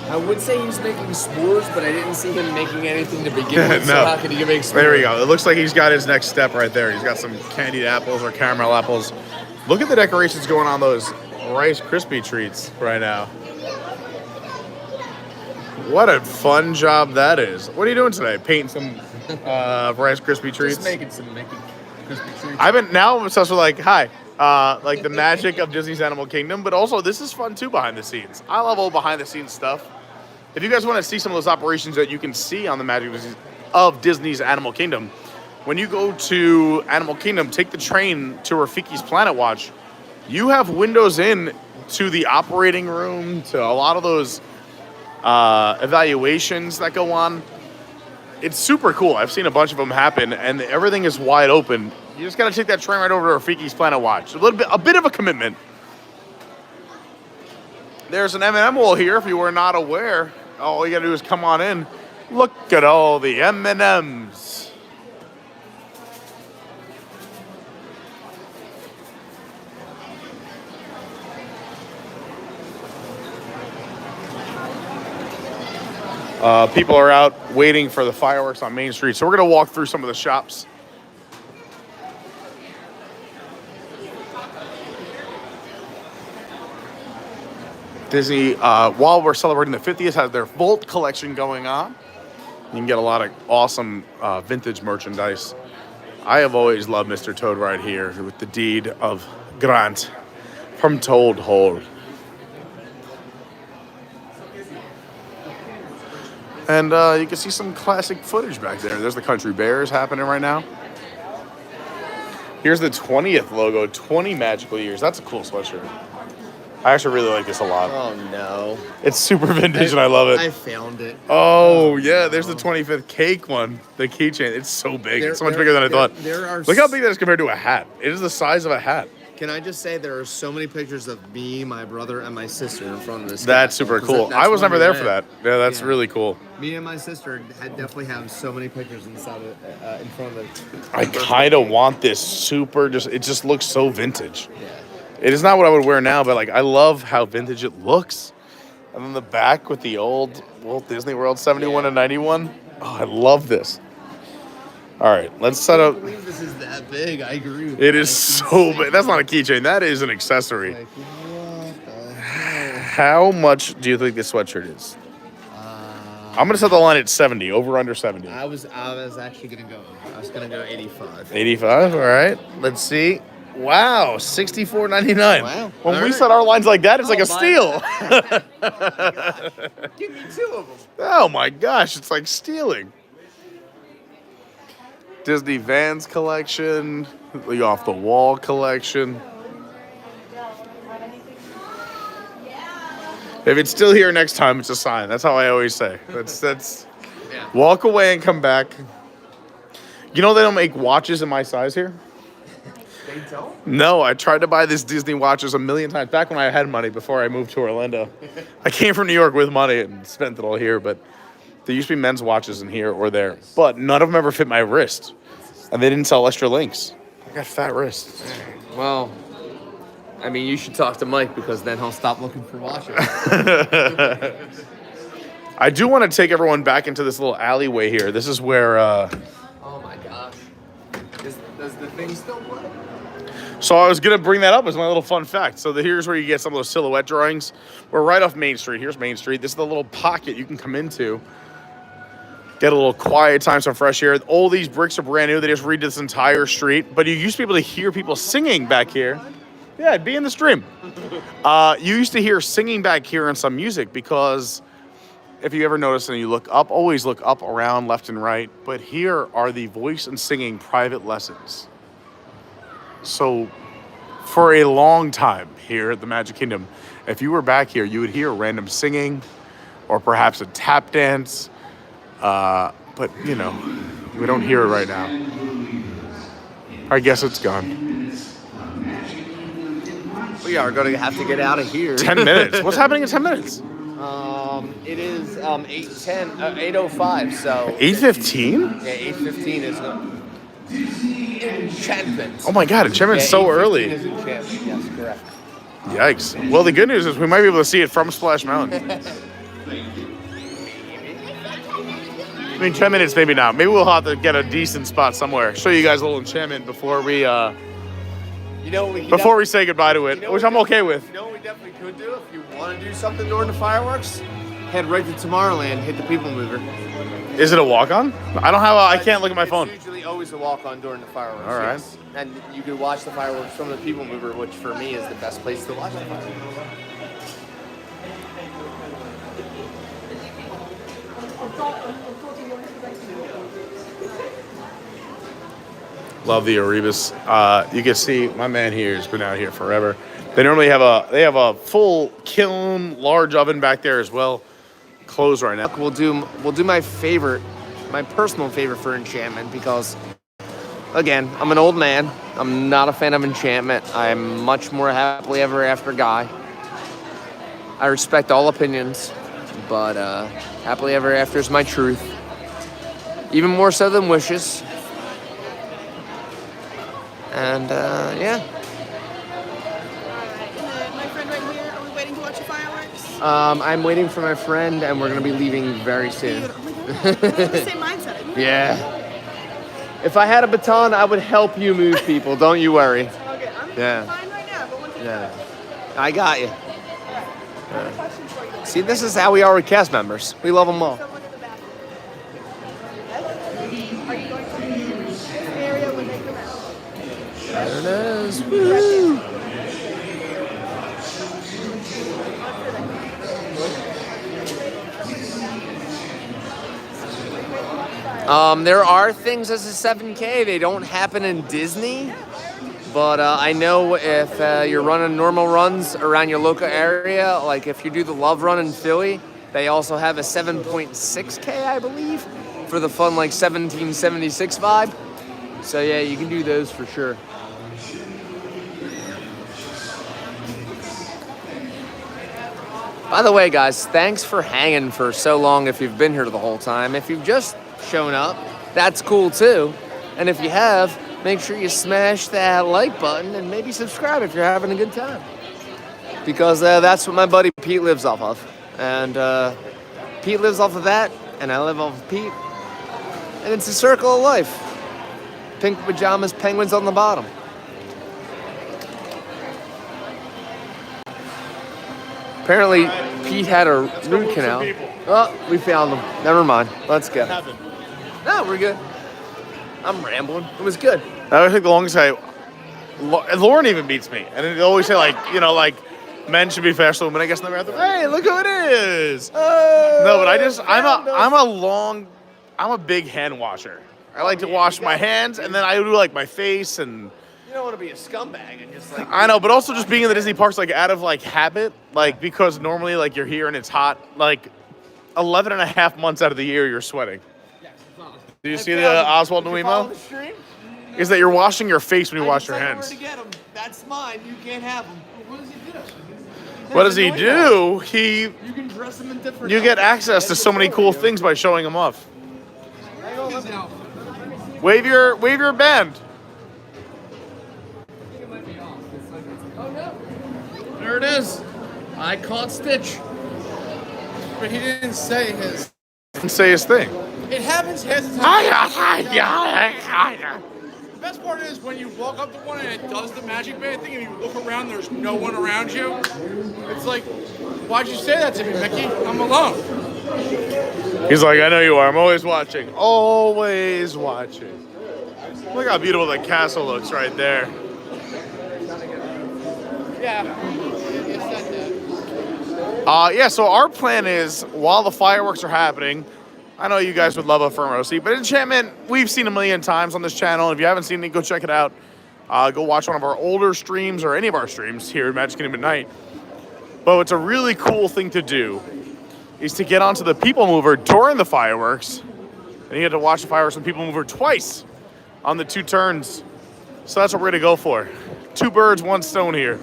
I would say he's making s'mores, but I didn't see him making anything to begin with. No. So how could he make s'mores? There we go. It looks like he's got his next step right there. He's got some candied apples or caramel apples. Look at the decorations going on those Rice Krispie treats right now. What a fun job that is. What are you doing today? Painting some Rice Krispie treats? Just making some Mickey Krispie treats. I'm obsessed with like the magic of Disney's Animal Kingdom, but also this is fun too behind the scenes. I love all behind the scenes stuff. If you guys want to see some of those operations that you can see on the magic of Disney's Animal Kingdom, when you go to Animal Kingdom, take the train to Rafiki's Planet Watch. You have windows in to the operating room, to a lot of those evaluations that go on. It's super cool. I've seen a bunch of them happen, and everything is wide open. You just got to take that train right over to Rafiki's Planet Watch. A bit of a commitment. There's an M&M wall here, if you were not aware. All you got to do is come on in. Look at all the M&Ms. People are out waiting for the fireworks on Main Street, so we're going to walk through some of the shops. Disney, while we're celebrating the 50th, has their Vault collection going on. can get a lot of awesome vintage merchandise. I have always loved Mr. Toad right here with the deed of grant from Toad Hall. And you can see some classic footage back there. There's the Country Bears happening right now. Here's the 20th logo, 20 magical years. That's a cool sweatshirt. I actually really like this a lot. Oh, no. It's super vintage and I love it. I found it. Oh, yeah, there's the 25th cake one, the keychain. It's so big. It's so much bigger than I thought. Look how big that is compared to a hat. It is the size of a hat. Can I just say there are so many pictures of me, my brother, and my sister in front of this. That's super cool. I was never there for that. Yeah, that's really cool. Me and my sister definitely have so many pictures inside of, in front of it. I kind of want this super, it just looks so vintage. Yeah. It is not what I would wear now, but like I love how vintage it looks. And then the back with the old Walt Disney World 71 and 91. Oh, I love this. All right, let's set up. I can't believe this is that big. I agree with it. Is so big. That's not a keychain. That is an accessory. Like, what the hell? How much do you think this sweatshirt is? I'm gonna set the line at 70. Over under 70. I was actually gonna go. I was gonna go 85. 85. All right. Let's see. Wow, $64.99. Wow. When we set our lines like that, it's like a steal. Give me 2 of them. Oh my gosh, it's like stealing. Disney Vans collection, the Off the Wall collection. If it's still here next time, it's a sign. That's how I always say. That's walk away and come back. You know they don't make watches in my size here? They don't? No, I tried to buy this Disney watches a million times back when I had money before I moved to Orlando. I came from New York with money and spent it all here, but there used to be men's watches in here or there, but none of them ever fit my wrist, and they didn't sell extra links. I got fat wrists. Well, I mean, you should talk to Mike because then he'll stop looking for watches. I do want to take everyone back into this little alleyway here. This is where... oh my gosh. Does the thing still work? So I was going to bring that up as my little fun fact. So here's where you get some of those silhouette drawings. We're right off Main Street. Here's Main Street. This is the little pocket you can come into. Get a little quiet time, some fresh air. All these bricks are brand new. They just redid this entire street. But you used to be able to hear people singing back here. Yeah, it'd be in the stream. You used to hear singing back here and some music because if you ever notice and you look up, always look up, around, left and right. But here are the voice and singing private lessons. So for a long time here at the Magic Kingdom, if you were back here, you would hear random singing or perhaps a tap dance. But, you know, we don't hear it right now. I guess it's gone. We are going to have to get out of here. 10 minutes. What's happening in 10 minutes? It is 8:10, 8:05, so... 8:15? Yeah, 8:15 is Enchantment. Oh my God, Enchantment's so early. Is Enchantment, yes, correct. Yikes. Well, the good news is we might be able to see it from Splash Mountain. I mean, 10 minutes, maybe not. Maybe we'll have to get a decent spot somewhere. Show you guys a little Enchantment before we, you know what before we say goodbye to it, which I'm okay with. You know what we definitely could do if you want to do something during the fireworks? Head right to Tomorrowland, hit the People Mover. Is it a walk-on? I don't have I can't look at my phone. It's usually always a walk-on during the fireworks. All right. Yes. And you can watch the fireworks from the People Mover, which for me is the best place to watch the fireworks. Love the Erebus. You can see my man here has been out here forever. They normally have a full kiln, large oven back there as well. Closed right now. We'll do my favorite, my personal favorite for Enchantment because, again, I'm an old man. I'm not a fan of Enchantment. I'm much more happily ever after guy. I respect all opinions, but happily ever after is my truth. Even more so than wishes. And yeah. My friend right here, are we waiting to watch the fireworks? I'm waiting for my friend, and we're gonna be leaving very soon. Dude, oh my God. We have the same mindset. Yeah. If I had a baton, I would help you move people. Don't you worry. Okay, I'm Yeah. fine right now, but once you I got you. See, this is how we are with cast members. We love them all. Christmas. Woo! There are things as a 7K. They don't happen in Disney. But I know if you're running normal runs around your local area, like if you do the Love Run in Philly, they also have a 7.6K, I believe, for the fun like 1776 vibe. So yeah, you can do those for sure. By the way, guys, thanks for hanging for so long if you've been here the whole time. If you've just shown up, that's cool too. And if you have, make sure you smash that like button and maybe subscribe if you're having a good time. Because that's what my buddy Pete lives off of. And Pete lives off of that, and I live off of Pete. And it's a circle of life. Pink pajamas, penguins on the bottom. Apparently, Pete had a root canal. Oh, we found them. Never mind. Let's go. No, we're good. I'm rambling. It was good. I think the longest Lauren even beats me. And they always say, like, you know, like, men should be faster than women. I guess in the bathroom. Hey, look who it is. No, but I'm a big hand washer. I like to wash my hands, and then I do, like, my face and... You don't want to be a scumbag and just like... I know, but also just being in the Disney parks, like, out of, like, habit, like, because normally, like, you're here and it's hot, like, 11 and a half months out of the year, you're sweating. Do you see the Oswald Nuimo? Is that you're washing your face when you wash your hands. To get them. That's mine. You can't have them. What does he do? You can dress them in different... You get access to so many cool things by showing them off. Wave your band. There it is. I caught Stitch. But he didn't say his. Didn't say his thing. It happens half the time. The best part is when you walk up to one and it does the magic band thing and you look around, there's no one around you. It's like, why'd you say that to me, Mickey? I'm alone. He's like, I know you are. I'm always watching. Always watching. Look how beautiful the castle looks right there. Yeah. Yeah, so our plan is, while the fireworks are happening, I know you guys would love a front row seat, but Enchantment, we've seen a million times on this channel. If you haven't seen it, go check it out. Go watch one of our older streams or any of our streams here at Magic Kingdom at night. But what's a really cool thing to do is to get onto the People Mover during the fireworks, and you get to watch the fireworks on People Mover twice on the 2 turns. So that's what we're gonna go for. 2 birds, 1 stone here.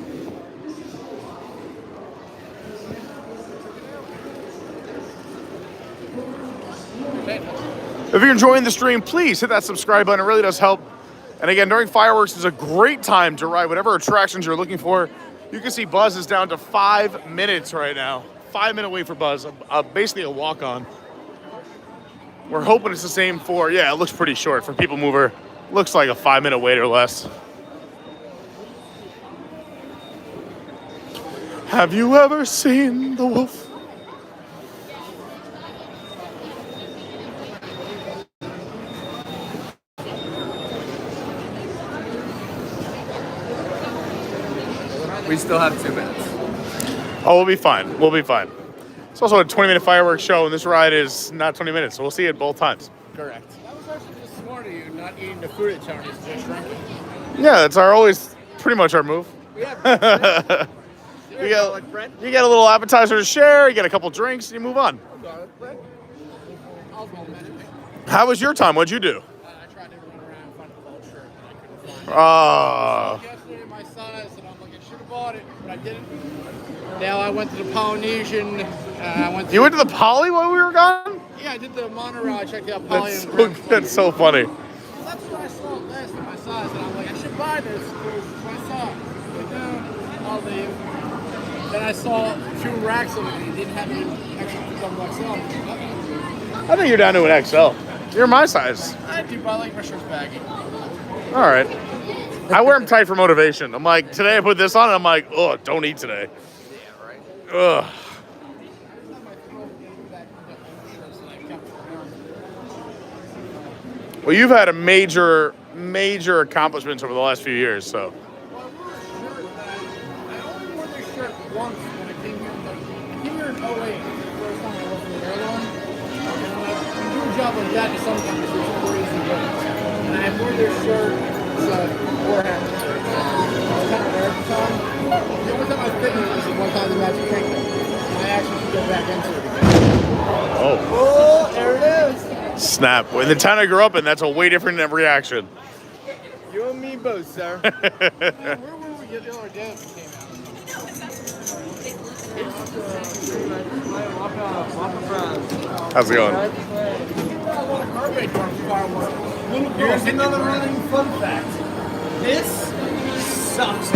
If you're enjoying the stream, please hit that subscribe button. It really does help. And again, during fireworks is a great time to ride whatever attractions you're looking for. You can see Buzz is down to 5 minutes right now. 5-minute wait for Buzz, basically a walk-on. We're hoping it's the same for, yeah, it looks pretty short for People Mover. Looks like a 5-minute wait or less. Have you ever seen the wolf? We still have 2 minutes. Oh, we'll be fine. We'll be fine. It's also a 20-minute fireworks show, and this ride is not 20 minutes, so we'll see it both times. Correct. That was actually just smart of you, not eating the food at Tony's, just drinking. Yeah, that's always pretty much our move. Yeah. You get a little appetizer to share, you get a couple drinks, and you move on. How was your time? What'd you do? I tried to run around and find the culture, and I couldn't find it. Yesterday, my size, and I'm like, I should have bought it, but I didn't. Now I went to the Polynesian. You went to the Poly while we were gone? Yeah, I did the monorail. I checked out Poly. That's so funny. Well, that's what I saw last time I saw it, and I'm like, I should buy this. So I saw it. But no, I'll leave. Then I saw 2 racks of it, and it didn't have any extra XL. I think you're down to an XL. You're my size. I do, but I like my shirts baggy. All right. I wear them tight for motivation. I'm like, today I put this on, and I'm like, oh, don't eat today. Yeah, right. Ugh. Well, you've had a major accomplishments over the last few years, so. Well, once when I came here. I came here in 08. The first time I worked with airline. And when you do a job like that, sometimes there's crazy rates. And I wore their shirt. It's a warhead. It's kind of rare at the time. The only time I fit in it was the one time the Magic Kingdom. And I actually should go back into it again. Oh, there it is. Snap. In the town I grew up in, that's a way different reaction. You and me both, sir. Where were we the other day when we came out? How's it going? Here's another running fun fact. This sucks.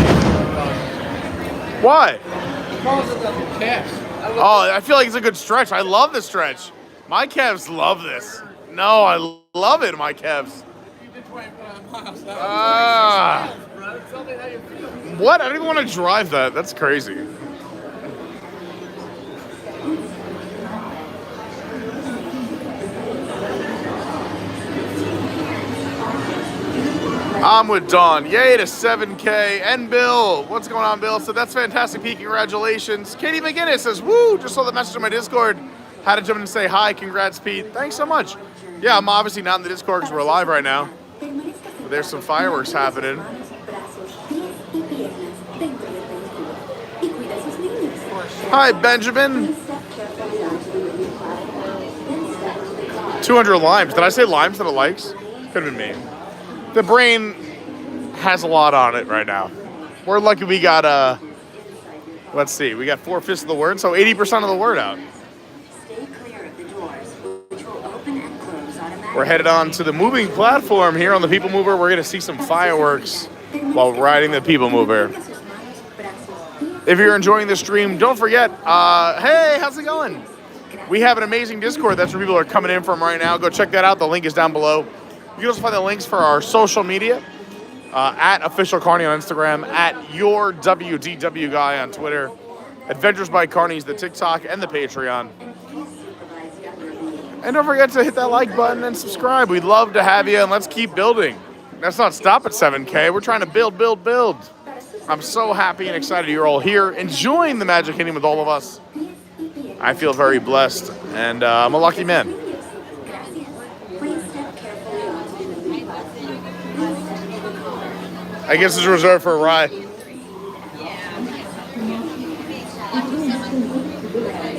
Why? Because of the calves. Oh, I feel like it's a good stretch. I love the stretch. My calves love this. No, I love it, my calves. What? I don't even want to drive that. That's crazy. I'm with Dawn. Yay to 7K. And Bill. What's going on, Bill? So that's fantastic, Pete. Congratulations. Katie McGinnis says, woo, just saw the message on my Discord. Had to jump in and say hi. Congrats, Pete. Thanks so much. Yeah, I'm obviously not in the Discord because we're live right now. But there's some fireworks happening. Hi, Benjamin. 200 limes. Did I say limes instead of likes? Could have been me. The brain has a lot on it right now. We're lucky we got, let's see, we got 4/5 of the word, so 80% of the word out. We're headed on to the moving platform here on the People Mover. We're going to see some fireworks while riding the People Mover. If you're enjoying the stream, don't forget, hey, how's it going? We have an amazing Discord. That's where people are coming in from right now. Go check that out. The link is down below. You can also find the links for our social media at Official Carney on Instagram, at Your WDW Guy on Twitter, Adventures by Carney's the TikTok and the Patreon. And don't forget to hit that like button and subscribe. We'd love to have you, and let's keep building. Let's not stop at 7K. We're trying to build, build, build. I'm so happy and excited you're all here enjoying the Magic Kingdom with all of us. I feel very blessed, and I'm a lucky man. I guess it's reserved for a ride.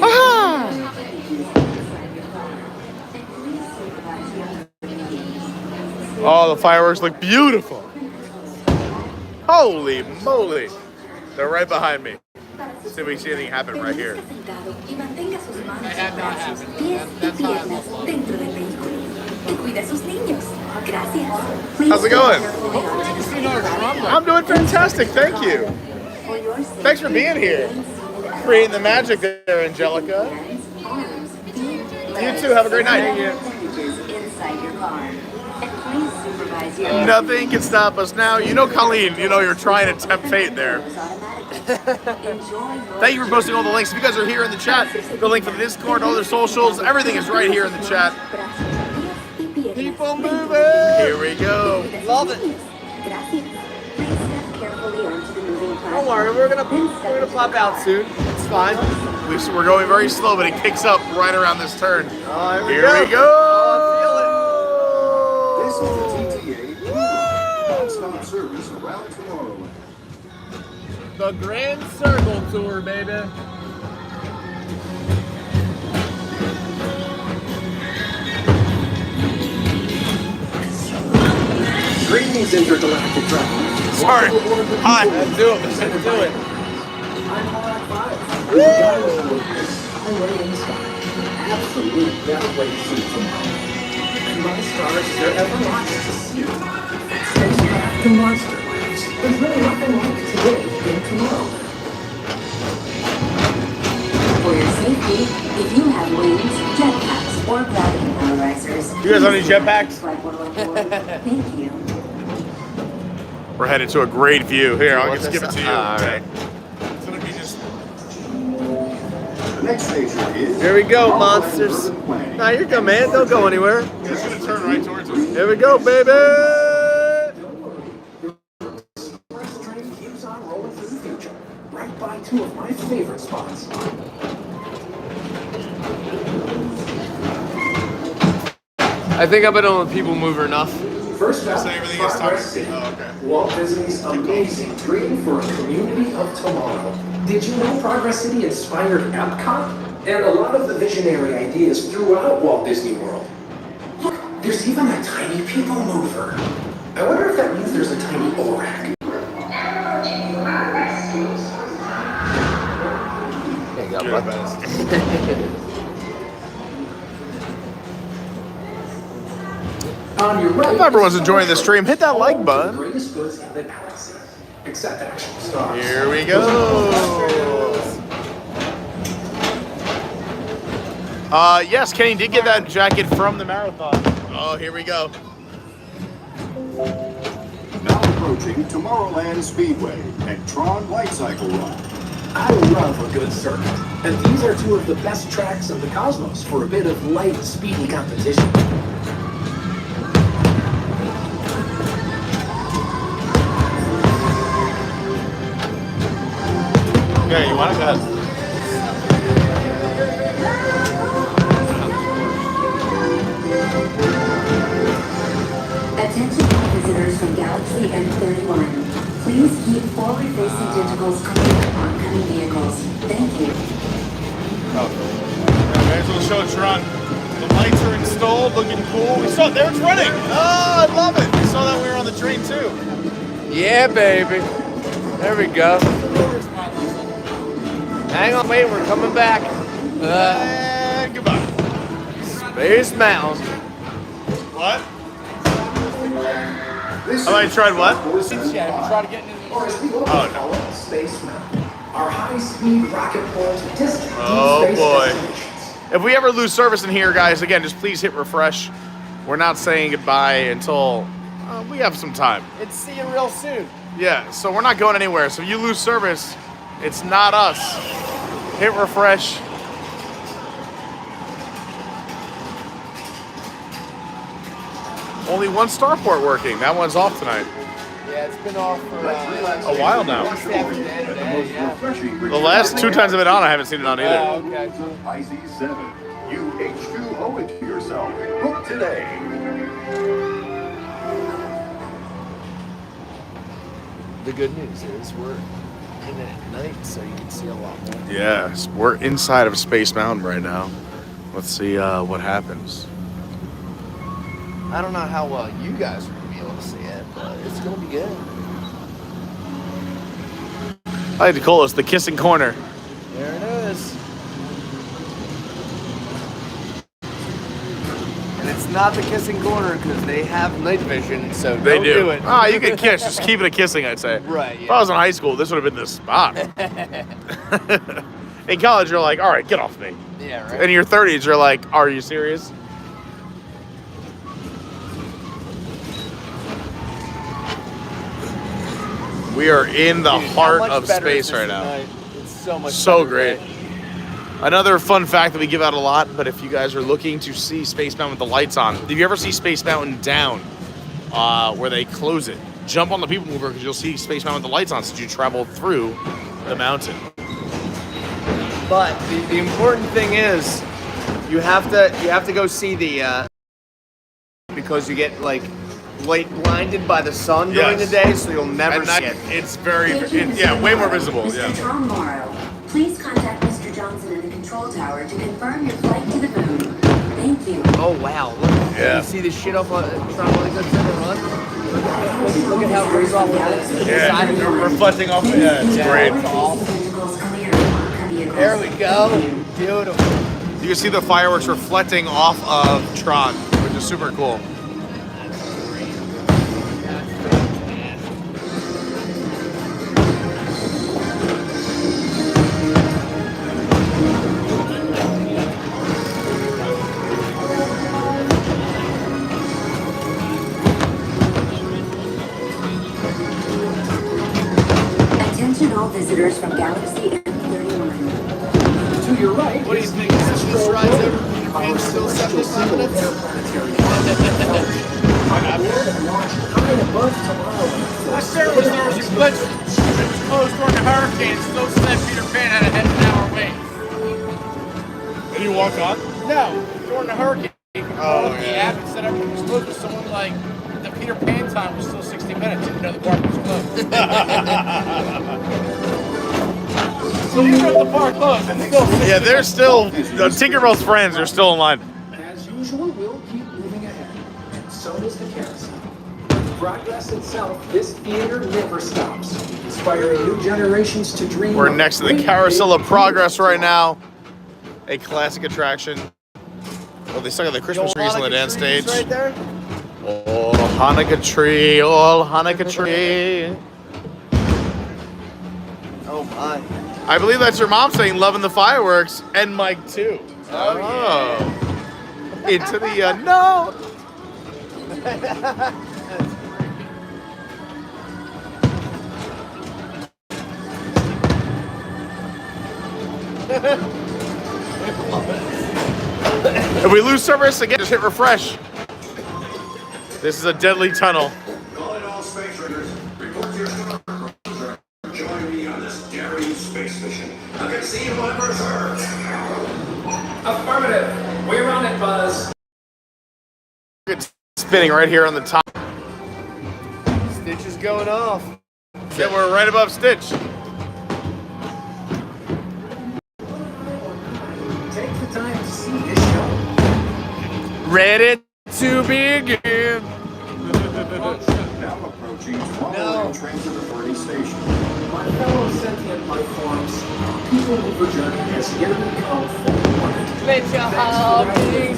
Ah! Oh, the fireworks look beautiful. Holy moly. They're right behind me. Let's see if we can see anything happen right here. I have not happened. That's how I love How's it going? I'm doing fantastic, thank you. Thanks for being here. Creating the magic there, Angelica. You too, have a great night. Nothing can stop us now. You know, Colleen, you know you're trying to tempt fate there. Thank you for posting all the links. If you guys are here in the chat, the link for the Discord, all their socials, everything is right here in the chat. People moving! Here we go. Love it. Don't worry, we're gonna pop out soon. It's fine. We're going very slow, but it kicks up right around this turn. Oh, here we go. Oh, I feel it. This is the TTA non-stop service around Tomorrowland. The Grand Circle Tour, baby. Greetings, intergalactic travelers. Sorry. Hi. Let's do it. Let's do it. I'm way in the sky. Absolutely can't wait to see tomorrow. And my stars, they're everlasting to see. Spacecraft to monster labs. There's really nothing like today in tomorrow. For your safety, if you have wings, jetpacks, or gravity polarizers. You guys on any jetpacks? Thank you. We're headed to a great view. Here, I'll just give it to you. All right. It's gonna be just... The next station is... Here we go, monsters. Nah, you're good, man. Don't go anywhere. It's gonna turn right towards us. Here we go, baby. right by two of my favorite spots. I think I've been on the people mover enough. First up, everything is Progress City, Walt Disney's amazing dream for a community of tomorrow. Did you know Progress City inspired Epcot? And a lot of the visionary ideas throughout Walt Disney World. Look, there's even a tiny people mover. I wonder if that means there's a tiny ORAC. There you go, bud. On your right, If everyone's enjoying the stream, hit that like button. Greatest goods in the galaxy, except action stars. Here we go. Yes, Kenny did get that jacket from the marathon. Oh, here we go. Now approaching Tomorrowland Speedway and Tron Light Cycle Run. I love a good circuit, and these are two of the best tracks in the cosmos for a bit of light, speedy competition. Okay, you want to go ahead? Attention visitors from Galaxy M31. Please keep forward-facing tentacles clear of oncoming vehicles. Thank you. Oh. May as well show Tron. The lights are installed, looking cool. We saw there it's running. Oh, I love it. We saw that we were on the train too. Yeah, baby. There we go. Hang on, wait, we're coming back. And goodbye. Space Mountain. What? Oh, I tried what? Try to get in. Oh, no. Space Mountain, our high-speed rocket point to distant Oh, space boy. destinations. If we ever lose service in here, guys, again, just please hit refresh. We're not saying goodbye until we have some time. It's see you real soon. Yeah, so we're not going anywhere. So if you lose service, it's not us. Hit refresh. Only one starport working. That one's off tonight. Yeah, it's been off for a while now. The last two times I've been on, I haven't seen it on either. Oh, okay. IZ7. You H2 owe it to yourself. Book today. The good news is we're in it at night, so you can see a lot more. Yes, we're inside of Space Mountain right now. Let's see what happens. I don't know how well you guys are going to be able to see it, but it's going to be good. I like to call this the kissing corner. There it is. And it's not the kissing corner because they have night vision, so They don't do. it. Ah, you can kiss. Just keep it a kissing, I'd say. Right, If I was in high school, this would have been the spot. In college, you're like, all right, get off me. Yeah, right. In your 30s, you're like, are you serious? We are in the heart of space right now. It's so much So better, great. right? Another fun fact that we give out a lot, but if you guys are looking to see Space Mountain with the lights on, if you ever see Space Mountain down, where they close it, jump on the people mover because you'll see Space Mountain with the lights on since you travel through the mountain. But the important thing is, you have to go see the because you get like light blinded by the sun during the day, so you'll never see it. It's very, way more visible. Mr. Tomorrow, please contact Mr. Johnson in the control tower to confirm your flight to the moon. Thank you. Oh wow! Look, Yeah. You see this shit off on Tron like that's in the run. Look at how it goes off with the side of the reflecting off the it's great. There we go. Beautiful. You can see the fireworks reflecting off of Tron, which is super cool. Attention all visitors from Galaxy M31. To your right, what do you think? Is this ride's ever still 75 minutes? I swear it was there was a glitch. It was closed during the hurricane. Still said Peter Pan had a half an hour wait. And you walk on? No, during the hurricane. The app instead of it was closed, but someone like the Peter Pan time was still 60 minutes, even though the park was closed. So even though the park closed, it's still 60 Yeah, they're still, the Tinkerbell's friends are still in line. As usual, we'll keep moving ahead. And so does the carousel. With progress itself, this theater never stops, inspiring new generations to dream. We're next to the Carousel of Progress right now. A classic attraction. Oh, they stuck out the Christmas trees on the dance stage. Right there. Oh, Hanukkah tree, oh, Hanukkah tree. Oh my. I believe that's your mom saying loving the fireworks, and Mike too. Oh. Into the unknown. If we lose service again, just hit refresh. This is a deadly tunnel. Calling all space raiders. Report to your star. Join me on this daring space mission. I can see you on Earth. Affirmative. We're on it, Buzz. It's spinning right here on the top. Stitch is going off. Yeah, we're right above Stitch. Take the time to see this show. Ready to begin. Now approaching Tomorrowland Transit Authority Station. My fellow sentient life forms, people who journey has here we come forward. Let your heart beat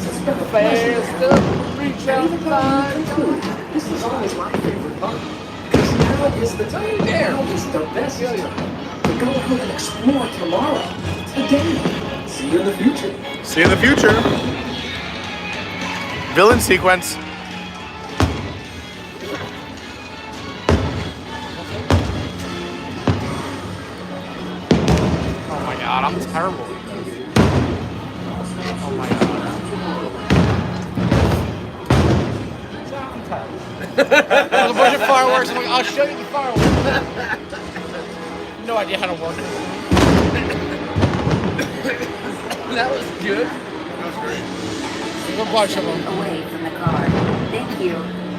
faster, reach out and this is always my favorite part. Because now is the time, now is the best time to go out and explore tomorrow, today. See you in the future. See you in the future. Villain sequence. Oh my god, I'm terrible. Oh my god. There's a bunch of fireworks. I'm like, I'll show you the fireworks. No idea how to work it. That was good. That was great. There's a bunch of them. Away from the car. Thank you.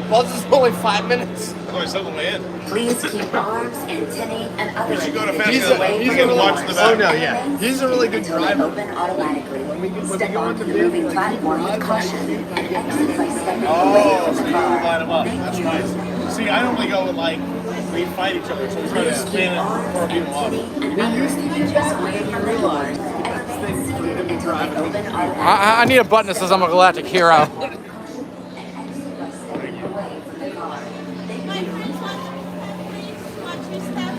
Well, this is only 5 minutes. Oh, it's on the way in. Please keep arms, antennae, and other We should go to appendages Fast away He's from gonna the watch doors. the back. Oh no, yeah. He's a really good Until they driver. open automatically. Step go onto into the the moving vehicle, platform with drive caution and exit by stepping away Oh, from so the you car. line them up. Thank That's you. nice. See, I normally go with like, we fight each other, so we try to spin it before people off. And other appendages away from the doors. Until they open automatically. I need a button that says I'm a galactic hero.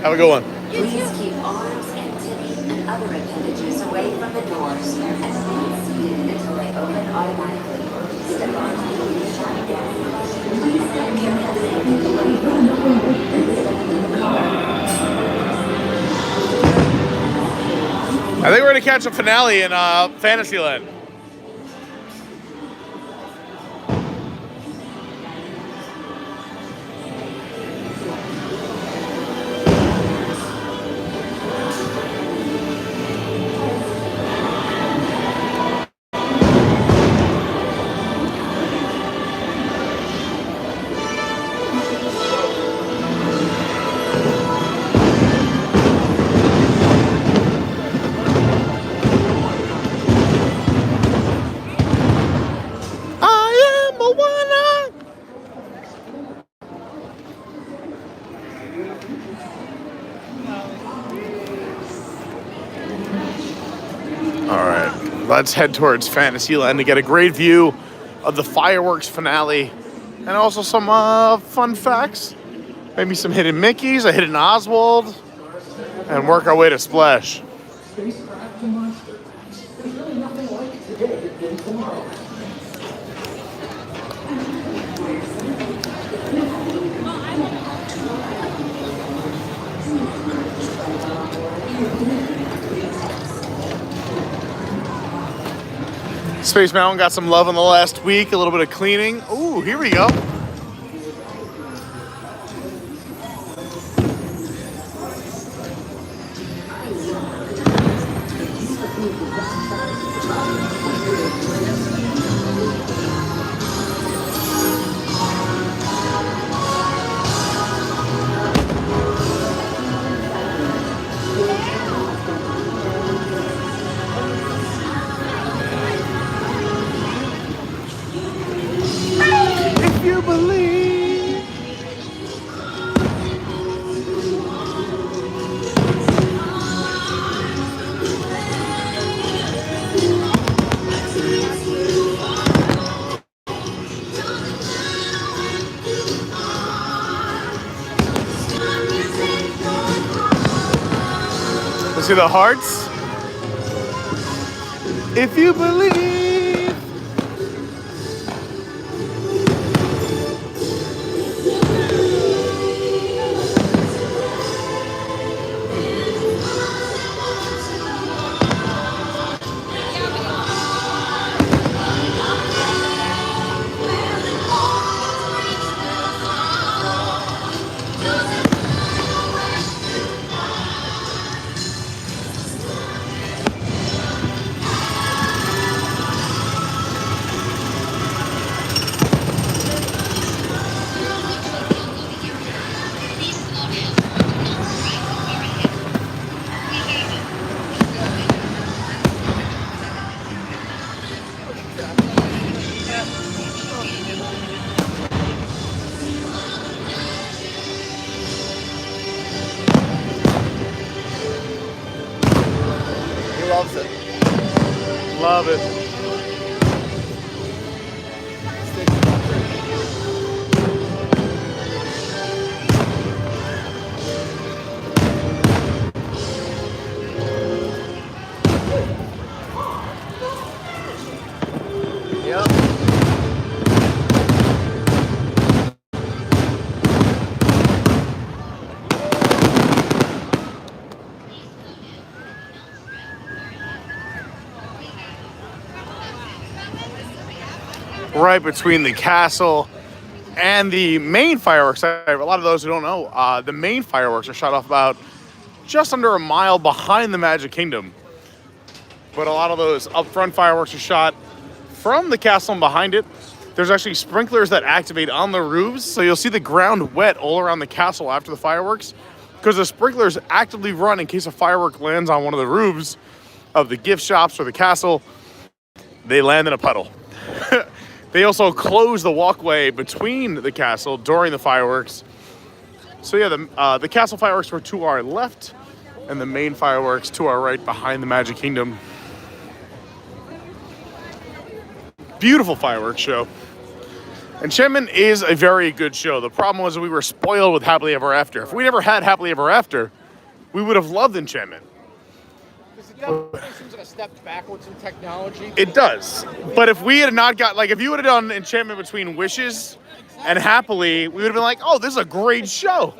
Have a good one. Please keep arms, antennae, and other appendages away from the doors and remain seated until they open automatically. Step on the moving platform. Please step carefully away from the door and step into the car. I think we're gonna catch a finale in Fantasyland. Let's head towards Fantasyland to get a great view of the fireworks finale and also some fun facts. Maybe some hidden Mickeys, a hidden Oswald, and work our way to Splash. Spacecraft to monster. There's really nothing like today in Tomorrowland. Space Mountain got some love in the last week, a little bit of cleaning. Ooh, here we go. If you believe. Let's see the hearts. If you believe. Loves it. Love it. Yep. Right between the castle and the main fireworks. A lot of those who don't know, the main fireworks are shot off about just under a mile behind the Magic Kingdom. But a lot of those upfront fireworks are shot from the castle and behind it. There's actually sprinklers that activate on the roofs, so you'll see the ground wet all around the castle after the fireworks, because the sprinklers actively run in case a firework lands on one of the roofs of the gift shops or the castle. They land in a puddle. They also close the walkway between the castle during the fireworks. So yeah, the castle fireworks were to our left, and the main fireworks to our right behind the Magic Kingdom. Beautiful fireworks show. Enchantment is a very good show. The problem was we were spoiled with Happily Ever After. If we never had Happily Ever After, we would have loved Enchantment. It definitely seems like a step backwards in technology. It does. But if we had not got, like, if you would have done Enchantment between Wishes and Happily, we would have been like, oh, this is a great show.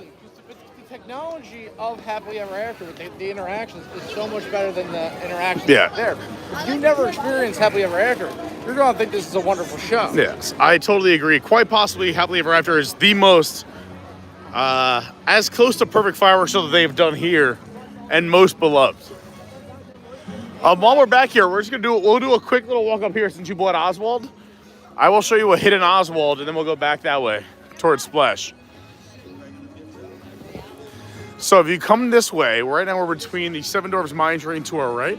The technology of Happily Ever After with the interactions is so much better than the interactions there. If you never experience Happily Ever After, you're going to think this is a wonderful show. Yes, I totally agree. Quite possibly, Happily Ever After is the most, as close to perfect fireworks show that they've done here, and most beloved. While we're back here, we're just gonna we'll do a quick little walk up here since you bought Oswald. I will show you a hidden Oswald, and then we'll go back that way towards Splash. So if you come this way, right now we're between the Seven Dwarfs Mine Train to our right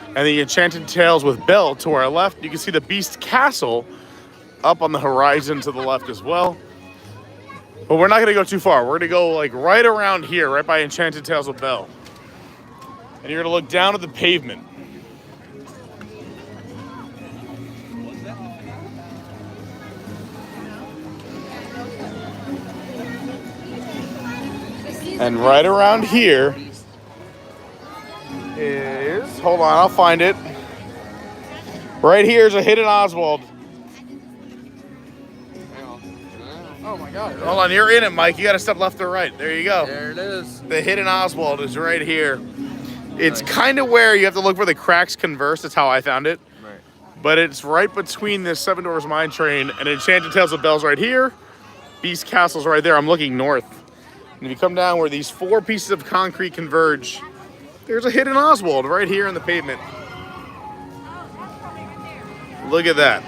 and the Enchanted Tales with Belle to our left. You can see the Beast Castle up on the horizon to the left as well. But we're not gonna go too far. We're gonna go like right around here, right by Enchanted Tales with Belle. And you're gonna look down at the pavement. And right around here is, hold on, I'll find it. Right here is a hidden Oswald. Oh my God. Hold on, you're in it, Mike. You gotta step left or right. There you go. There it is. The hidden Oswald is right here. It's kind of where you have to look where the cracks converse. That's how I found it. Right. But it's right between the Seven Dwarfs Mine Train and Enchanted Tales of Belle's right here. Beast Castle's right there. I'm looking north. And if you come down where these four pieces of concrete converge, there's a hidden Oswald right here in the pavement. Look at that.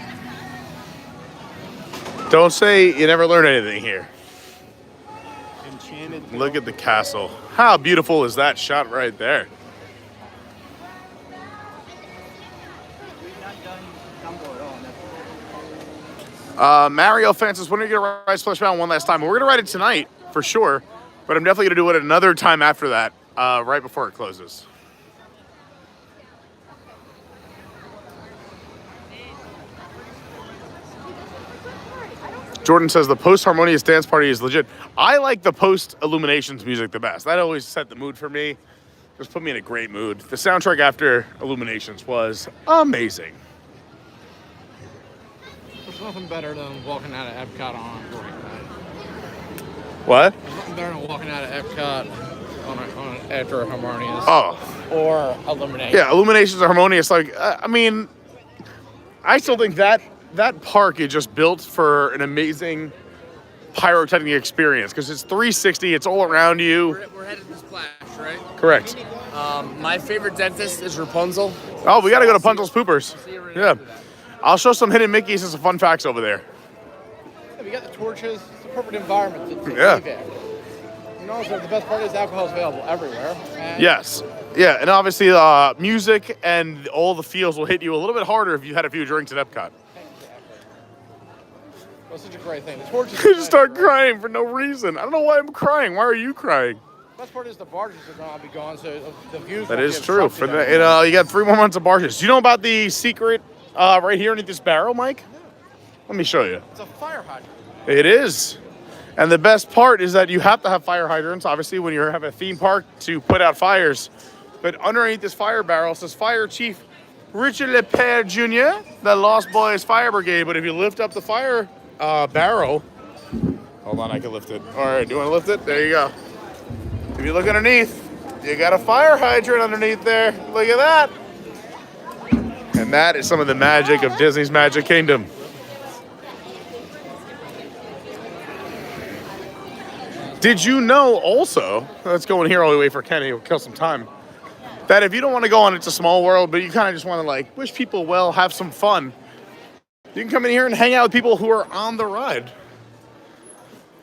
Don't say you never learned anything here. Enchanted. Look at the castle. How beautiful is that shot right there? Mario Francis, when are you going to ride Splash Mountain one last time? We're going to ride it tonight, for sure. But I'm definitely going to do it another time after that, right before it closes. Jordan says the post-harmonious dance party is legit. I like the post-Illuminations music the best. That always set the mood for me. Just put me in a great mood. The soundtrack after Illuminations was amazing. There's nothing better than walking out of Epcot on a great night. What? There's nothing better than walking out of Epcot after a harmonious. Oh. Or Illuminations. Yeah, Illuminations are harmonious. Like, I mean, I still think that park is just built for an amazing pyrotechnic experience because it's 360. It's all around you. We're headed to Splash, right? Correct. My favorite dentist is Rapunzel. Oh, we got to go to Punzel's Poopers. Yeah. I'll show some hidden Mickeys and some fun facts over there. Yeah, we got the torches. It's a perfect environment to be Yeah. there. You know, so the best part is alcohol is available everywhere. And Yes. Yeah, and obviously music and all the feels will hit you a little bit harder if you had a few drinks at Epcot. It's such a great thing. The torches. You just start crying for no reason. I don't know why I'm crying. Why are you crying? The best part is the barges are going to be gone, so the views. That won't is be true. obstructed For the, anymore. you got 3 more months of barges. Do you know about the secret right here underneath this barrel, Mike? Let me show you. It's a fire hydrant. It is. And the best part is that you have to have fire hydrants, obviously, when you have a theme park to put out fires. But underneath this fire barrel says Fire Chief Richey Lepere Jr., the Lost Boys Fire Brigade. But if you lift up the fire barrel, hold on, I can lift it. All right, do you want to lift it? There you go. If you look underneath, you got a fire hydrant underneath there. Look at that. And that is some of the magic of Disney's Magic Kingdom. Did you know also, let's go in here all the way for Kenny, we'll kill some time, that if you don't want to go on It's a Small World, but you kind of just want to like wish people well, have some fun, you can come in here and hang out with people who are on the ride.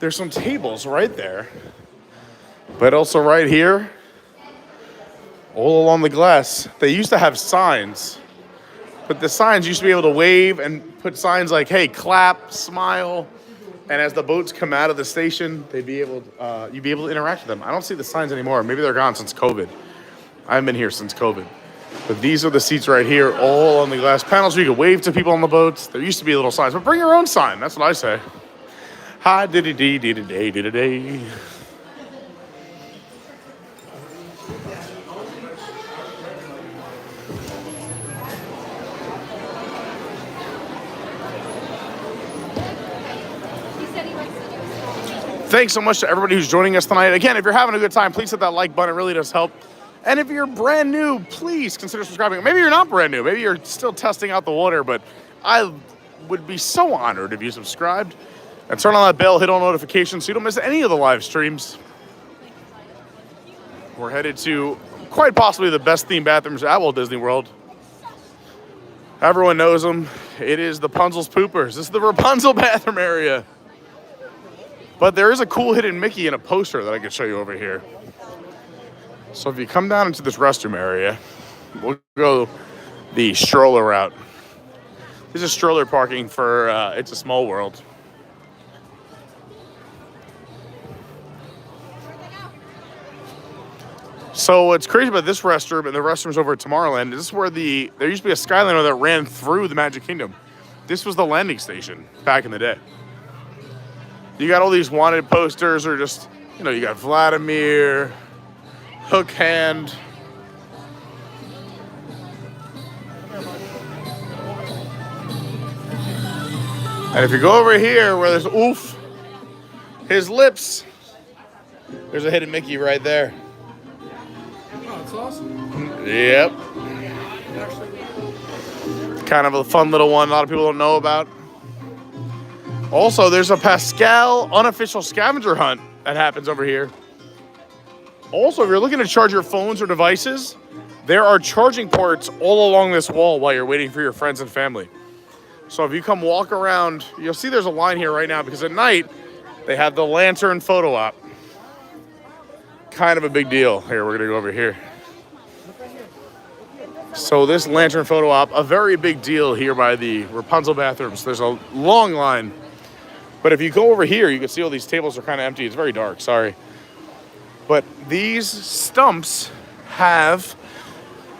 There's some tables right there, but also right here, all along the glass, they used to have signs, but the signs used to be able to wave and put signs like, hey, clap, smile. And as the boats come out of the station, you'd be able to interact with them. I don't see the signs anymore. Maybe they're gone since COVID. I haven't been here since COVID. But these are the seats right here, all on the glass panels. You can wave to people on the boats. There used to be little signs, but bring your own sign. That's what I say. Hi, diddy-dee, diddy-day, diddy-day. Thanks so much to everybody who's joining us tonight. Again, if you're having a good time, please hit that like button. It really does help. And if you're brand new, please consider subscribing. Maybe you're not brand new. Maybe you're still testing out the water, but I would be so honored if you subscribed. And turn on that bell, hit all notifications so you don't miss any of the live streams. We're headed to quite possibly the best themed bathrooms at Walt Disney World. Everyone knows them. It is the Punzel's Poopers. This is the Rapunzel bathroom area. But there is a cool hidden Mickey in a poster that I could show you over here. So if you come down into this restroom area, we'll go the stroller route. This is stroller parking for It's a Small World. So what's crazy about this restroom and the restrooms over at Tomorrowland, this is where there used to be a Skyliner that ran through the Magic Kingdom. This was the landing station back in the day. You got all these wanted posters, or just, you know, you got Vladimir, Hook Hand. And if you go over here where there's Oof, his lips, there's a hidden Mickey right there. Oh, it's awesome. Yep. Kind of a fun little one a lot of people don't know about. Also, there's a Pascal unofficial scavenger hunt that happens over here. Also, if you're looking to charge your phones or devices, there are charging ports all along this wall while you're waiting for your friends and family. So if you come walk around, you'll see there's a line here right now because at night they have the lantern photo op. Kind of a big deal. Here, we're gonna go over here. So this lantern photo op, a very big deal here by the Rapunzel bathrooms. There's a long line. But if you go over here, you can see all these tables are kind of empty. It's very dark, sorry. But these stumps have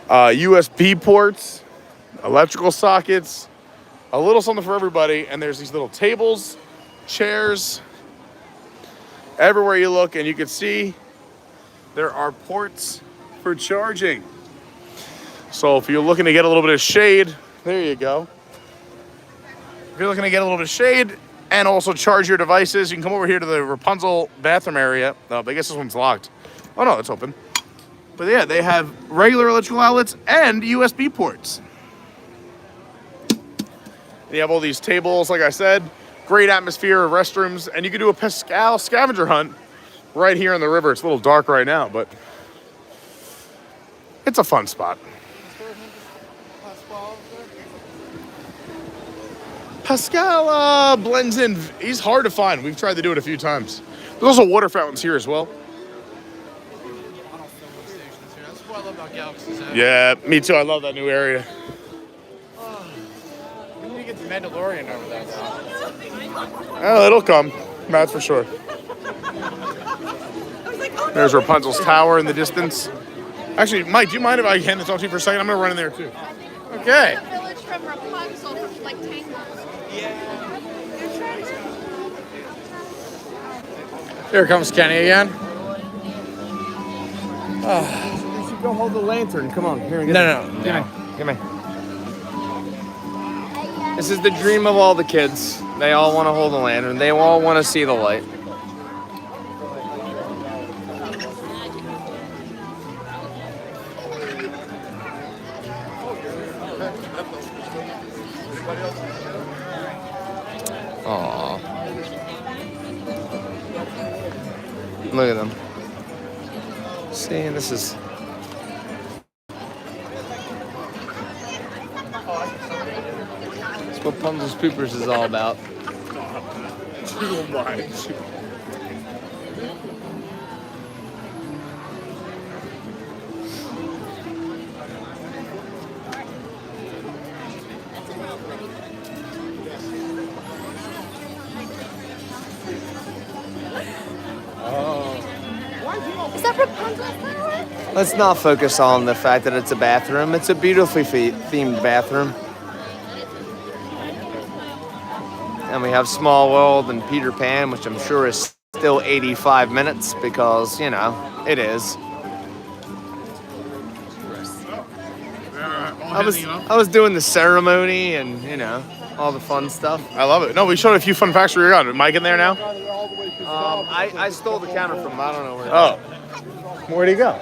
USB ports, electrical sockets, a little something for everybody, and there's these little tables, chairs, everywhere you look, and you can see there are ports for charging. So if you're looking to get a little bit of shade, there you go. If you're looking to get a little bit of shade and also charge your devices, you can come over here to the Rapunzel bathroom area. Oh, I guess this one's locked. Oh no, it's open. But yeah, they have regular electrical outlets and USB ports. You have all these tables, like I said, great atmosphere, restrooms, and you can do a Pascal scavenger hunt right here in the river. It's a little dark right now, but it's a fun spot. Pascal blends in. He's hard to find. We've tried to do it a few times. There's also water fountains here as well. That's what I love about Galaxy's Edge. Yeah, me too. I love that new area. We need to get the Mandalorian over there now. Oh, it'll come. That's for sure. There's Rapunzel's tower in the distance. Actually, Mike, do you mind if I can talk to you for a second? I'm going to run in there too. Okay. Village from Rapunzel from like Tangled. Here comes Kenny again. You should go hold the lantern. Come on, here. No. Give me. This is the dream of all the kids. They all want to hold the lantern. They all want to see the light. Aww. Look at them. See, this is... That's what Pumpkin's Poopers is all about. Too much. Is that Rapunzel? Let's not focus on the fact that it's a bathroom. It's a beautifully themed bathroom. And we have Small World and Peter Pan, which I'm sure is still 85 minutes because, you know, it is. I was doing the ceremony and, you know, all the fun stuff. I love it. No, we showed a few fun facts where you're on. Mike in there now? I stole the counter from him. I don't know where. Oh. Where'd he go?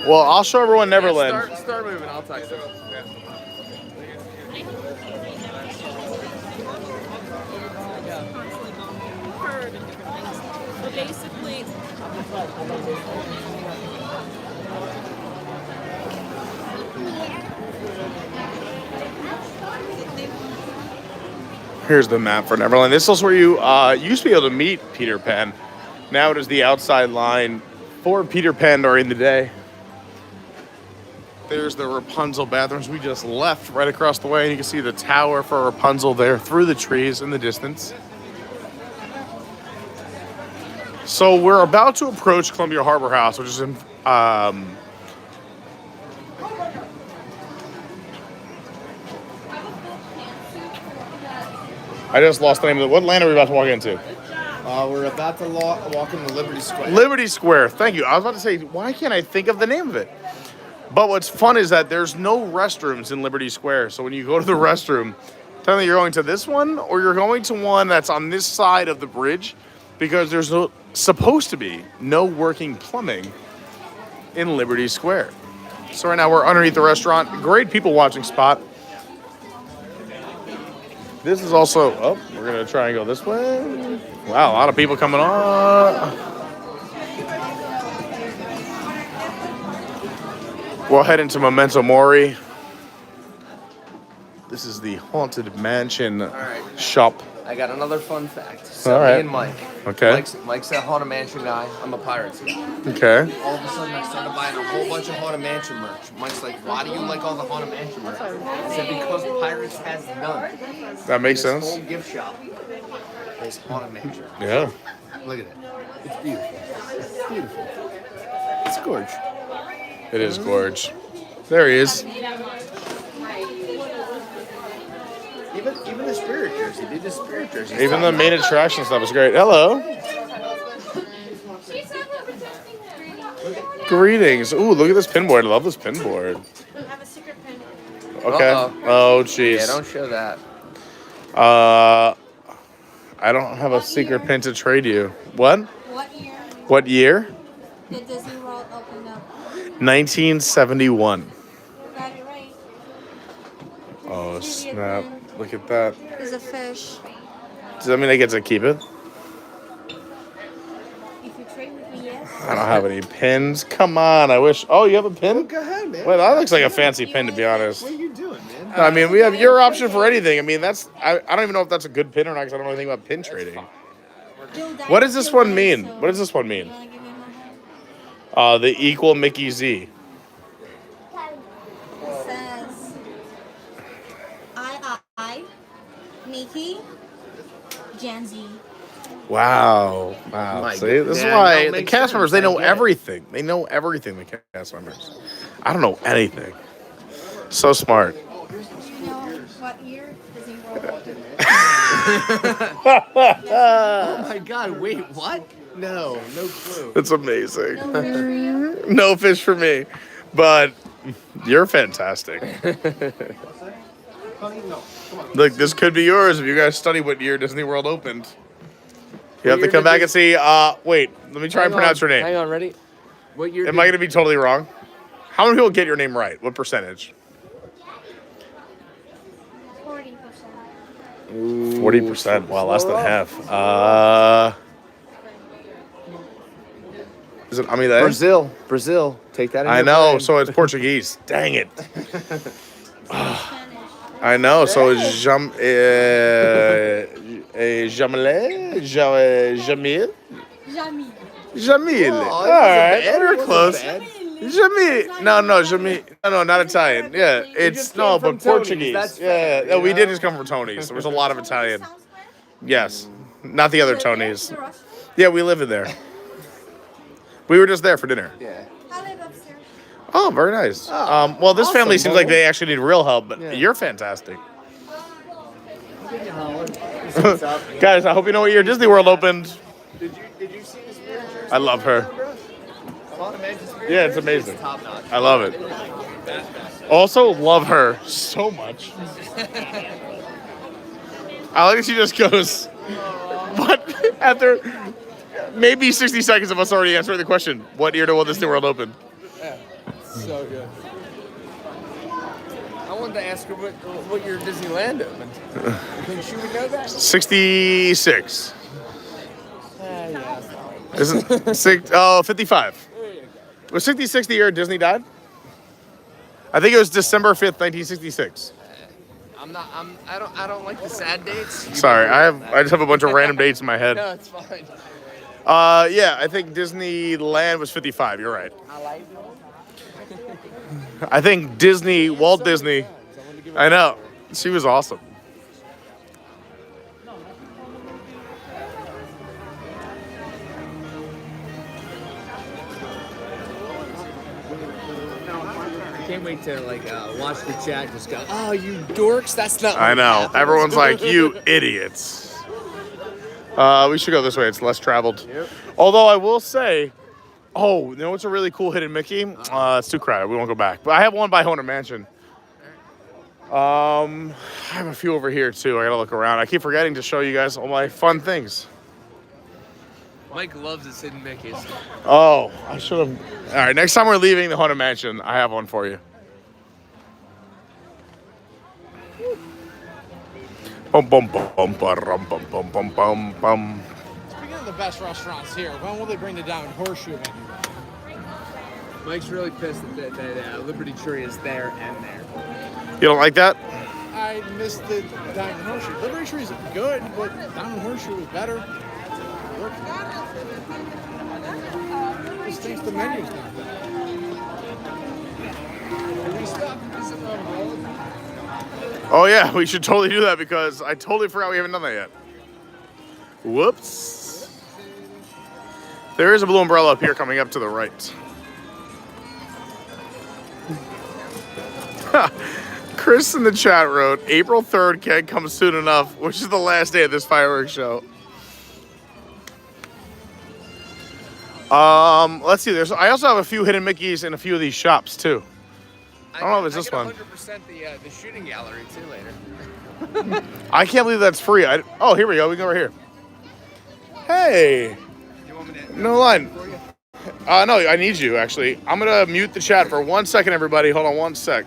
Well, I'll show everyone Neverland. Start moving. I'll text him. So basically, Here's the map for Neverland. This is where you used to be able to meet Peter Pan. Now it is the outside line for Peter Pan during the day. There's the Rapunzel bathrooms we just left right across the way. And you can see the tower for Rapunzel there through the trees in the distance. So we're about to approach Columbia Harbor House, which is in... I just lost the name of it. What land are we about to walk into? We're about to walk into Liberty Square. Liberty Square. Thank you. I was about to say, why can't I think of the name of it? But what's fun is that there's no restrooms in Liberty Square. So when you go to the restroom, tell me you're going to this one or you're going to one that's on this side of the bridge because there's supposed to be no working plumbing in Liberty Square. So right now we're underneath the restaurant. Great people watching spot. This is also, oh, we're going to try and go this way. Wow, a lot of people coming on. We'll head into Memento Mori. This is the Haunted Mansion shop. I got another fun fact. So All right. me and Mike. Okay. Mike's a Haunted Mansion guy. I'm a Pirates guy. Okay. All of a sudden, I started buying a whole bunch of Haunted Mansion merch. Mike's like, why do you like all the Haunted Mansion merch? I said, because Pirates has none. That makes This sense. whole gift shop is Haunted Mansion. Yeah. Look at it. It's beautiful. It's beautiful. It's gorgeous. It is gorge. There he is. Even the spirit jersey. They did spirit jersey. Even the main attraction stuff is great. Hello. Greetings. Ooh, look at this pinboard. I love this pinboard. Okay. Oh, jeez. Yeah, don't show that. I don't have a secret pin to trade you. What? What year What year? did Disney World open up? 1971. You got it right. Oh, snap. Look at that. There's a fish. Does that mean I get to keep it? If you trade with me, yes. I don't have any pins. Come on, I wish. Oh, you have a pin? Go ahead, man. Well, that looks like a fancy pin, to be honest. What are you doing, man? I mean, we have your option for anything. I mean, that's. I don't even know if that's a good pin or not because I don't know anything about pin trading. What does this one mean? What does this one mean? The equal Mickey Z. It says I, Mickey, Gen Z. Wow. Wow. My See, goodness. this is Yeah, why no, the makes cast sense. members, they I know get it. everything. They know everything, the cast members. I don't know anything. So smart. Do you know what year Disney World opened? Oh my God! Wait, what? No clue. It's amazing. No fish for you? No fish for me. But you're fantastic. Look, this could be yours if you guys study what year Disney World opened. You have to come back and see. Wait, let me try and pronounce your name. Hang on, ready? What year? Am I going to be totally wrong? How many people get your name right? What percentage? 40%. 40%. Wow, less than half. Is it Amile? Brazil. Take that. In I your know. brain. So it's Portuguese. Dang it. I know. So it's Jamil. Jamil. Oh, All it wasn't right. bad. You're It wasn't close. bad. Jamil. No, Jamil. No, not Italian. Yeah, it's just no, came from but Tony's, Portuguese. that's Yeah, fair, no, you we know? did just come from Tony's. There was a lot of Italian. Yes, not the other Tonys. Yeah, we live in there. We were just there for dinner. Yeah. I live upstairs. Oh, very nice. Well, this family awesome, seems like Nolan. they actually need real help, but Yeah. you're fantastic. What's up? Guys, I hope you know what year Disney World opened. Did you see the spirit jersey? I love her. Haunted Mansion spirit Yeah, it's jersey? amazing. Top notch. I love it. Also, love her so much. I like that she just goes, what? After maybe 60 seconds of us already answering the question, what year did Disney World open? Yeah, so good. I wanted to ask her what year Disneyland opened. Think she would know that? 66. Yeah. Isn't 55. Was 66 the year Disney died? I think it was December 5th, 1966. I don't like the sad dates. Sorry, I just have a bunch of random dates in my head. No, it's fine. Yeah, I think Disneyland was 55. You're right. I like I think Walt Disney. I know. She was awesome. I can't wait to watch the chat just go, oh, you dorks, that's not I what know. happened." Everyone's like, you idiots. We should go this way. It's less traveled. Yep. Although I will say, you know what's a really cool hidden Mickey? It's too crowded. We won't go back. But I have one by Haunted Mansion. I have a few over here too. I gotta look around. I keep forgetting to show you guys all my fun things. Mike loves his hidden Mickeys. Oh, I should have. All right, next time we're leaving the Haunted Mansion, I have one for you. Bum bum bum bum bum bum bum bum bum bum. Speaking of the best restaurants here, when will they bring the Down Horseshoe menu back? Mike's really pissed that Liberty Tree is there and there. You don't like that? I missed the Diamond Horseshoe. Liberty Tree is good, but Diamond Horseshoe was better. Just thinks the menu's not bad. Oh yeah, we should totally do that because I totally forgot we haven't done that yet. Whoops. There is a blue umbrella up here coming up to the right. Chris in the chat wrote, April 3rd can't come soon enough, which is the last day of this fireworks show. Let's see. I also have a few hidden Mickeys in a few of these shops too. I don't know if it's this one. 100% the shooting gallery too later. I can't believe that's free. Oh, here we go. We can go over here. Hey. You want me to? No line. No, I need you actually. I'm gonna mute the chat for 1 second, everybody. Hold on 1 sec.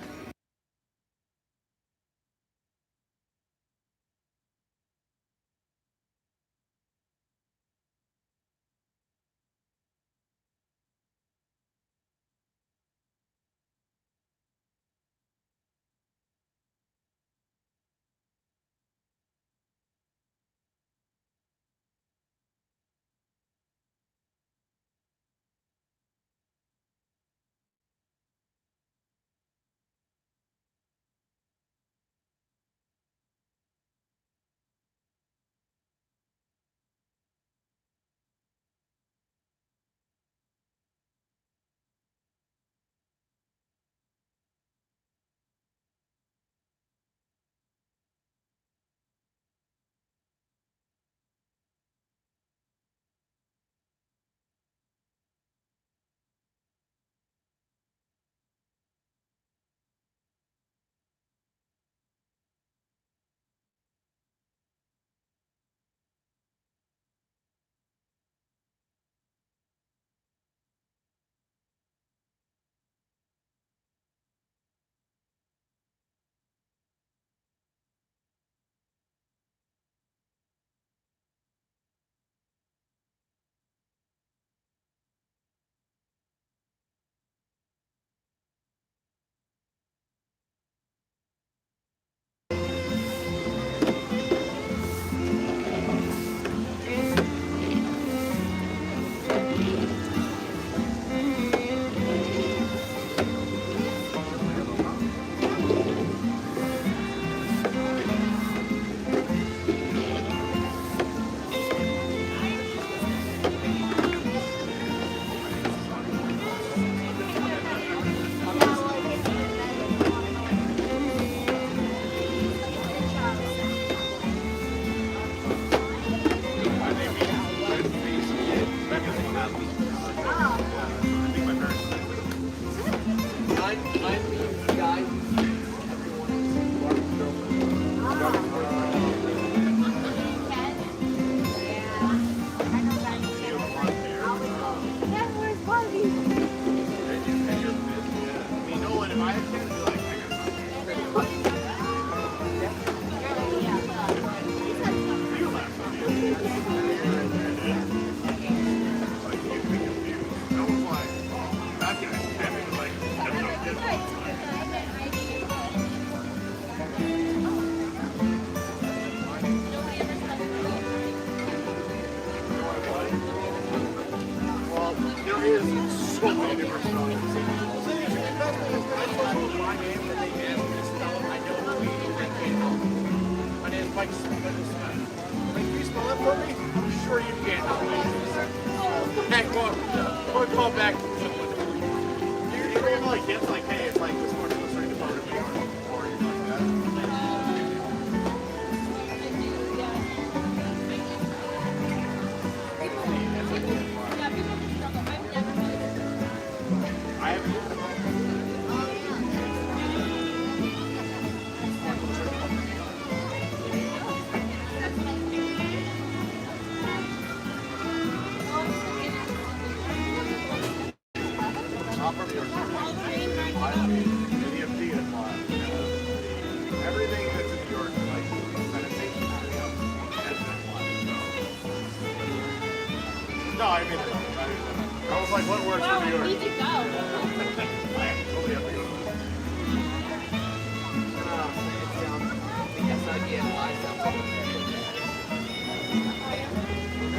was like, what works for New York? We need to go.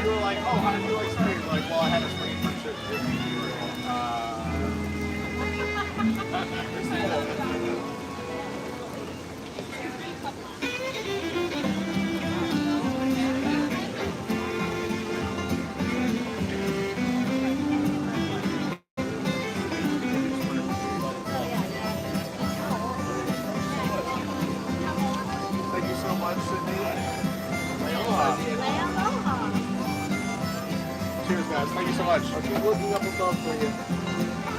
You were like, oh, how did you like spring? You're like, well, I had a spring for trip. Thank you so much, Sydney. Cheers, guys. Thank you so much. I'll keep looking up above for you.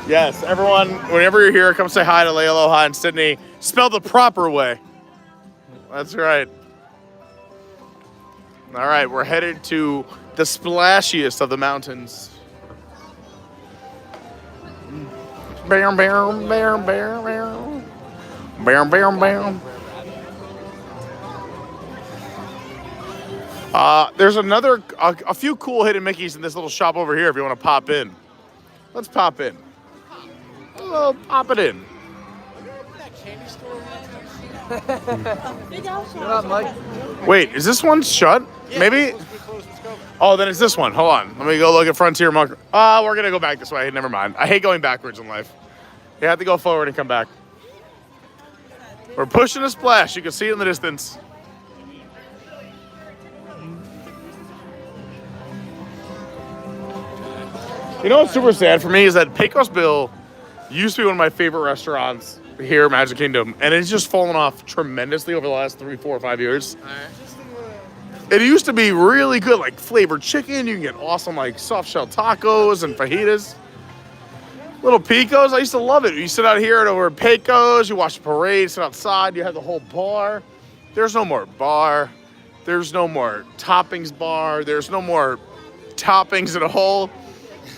Yes, everyone, whenever you're here, come say hi to Lay Aloha in Sydney. Spelled the proper way. That's right. All right, we're headed to the splashiest of the mountains. Bam, bam, bam, bam, bam. Bam, bam, bam. There's a few cool hidden Mickeys in this little shop over here if you want to pop in. Let's pop in. Well, pop it in. What up, Mike? Wait, is this one shut? Maybe? Oh, then it's this one. Hold on. Let me go look at Frontier Market. Oh, we're going to go back this way. Never mind. I hate going backwards in life. You have to go forward and come back. We're pushing a splash. You can see it in the distance. You know what's super sad for me is that Pecos Bill used to be one of my favorite restaurants here at Magic Kingdom, and it's just fallen off tremendously over the last 3, 4, or 5 years. It used to be really good, like flavored chicken. You can get awesome like soft shell tacos and fajitas. Little Pecos, I used to love it. You sit out here over at Pecos, you watch the parade, sit outside, you have the whole bar. There's no more bar. There's no more toppings bar. There's no more toppings at all.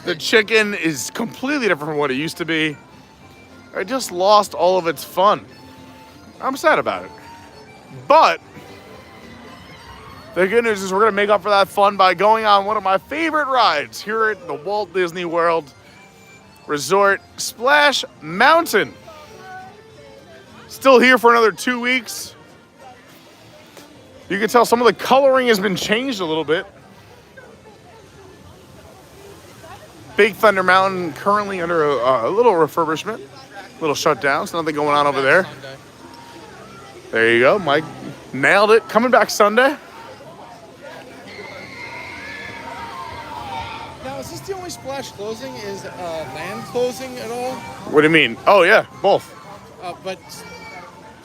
The chicken is completely different from what it used to be. It just lost all of its fun. I'm sad about it. But the good news is we're going to make up for that fun by going on one of my favorite rides here at the Walt Disney World Resort, Splash Mountain. Still here for another 2 weeks. You can tell some of the coloring has been changed a little bit. Big Thunder Mountain currently under a little refurbishment, a little shutdown. So nothing going on over there. There you go, Mike nailed it. Coming back Sunday. Now, is this the only splash closing? Is land closing at all? What do you mean? Oh yeah, both. But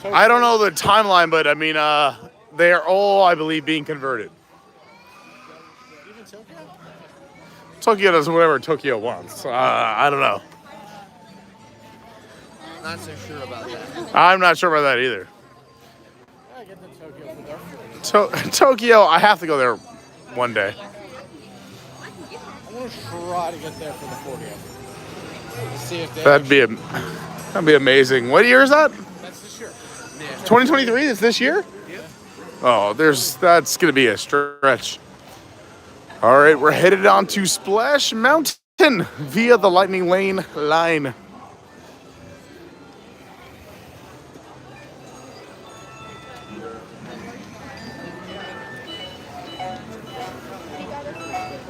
I don't know the timeline, but I mean, they are all, I believe, being converted. Tokyo does whatever Tokyo wants. I don't know. Not so sure about that. I'm not sure about that either. I get to Tokyo for their Tokyo, I have to go there one day. I want to try to get there for the 40th. See if they That'd be amazing. What year is that? That's this year. 2023? It's this year? Yeah. Oh, that's gonna be a stretch. All right, we're headed on to Splash Mountain via the Lightning Lane line.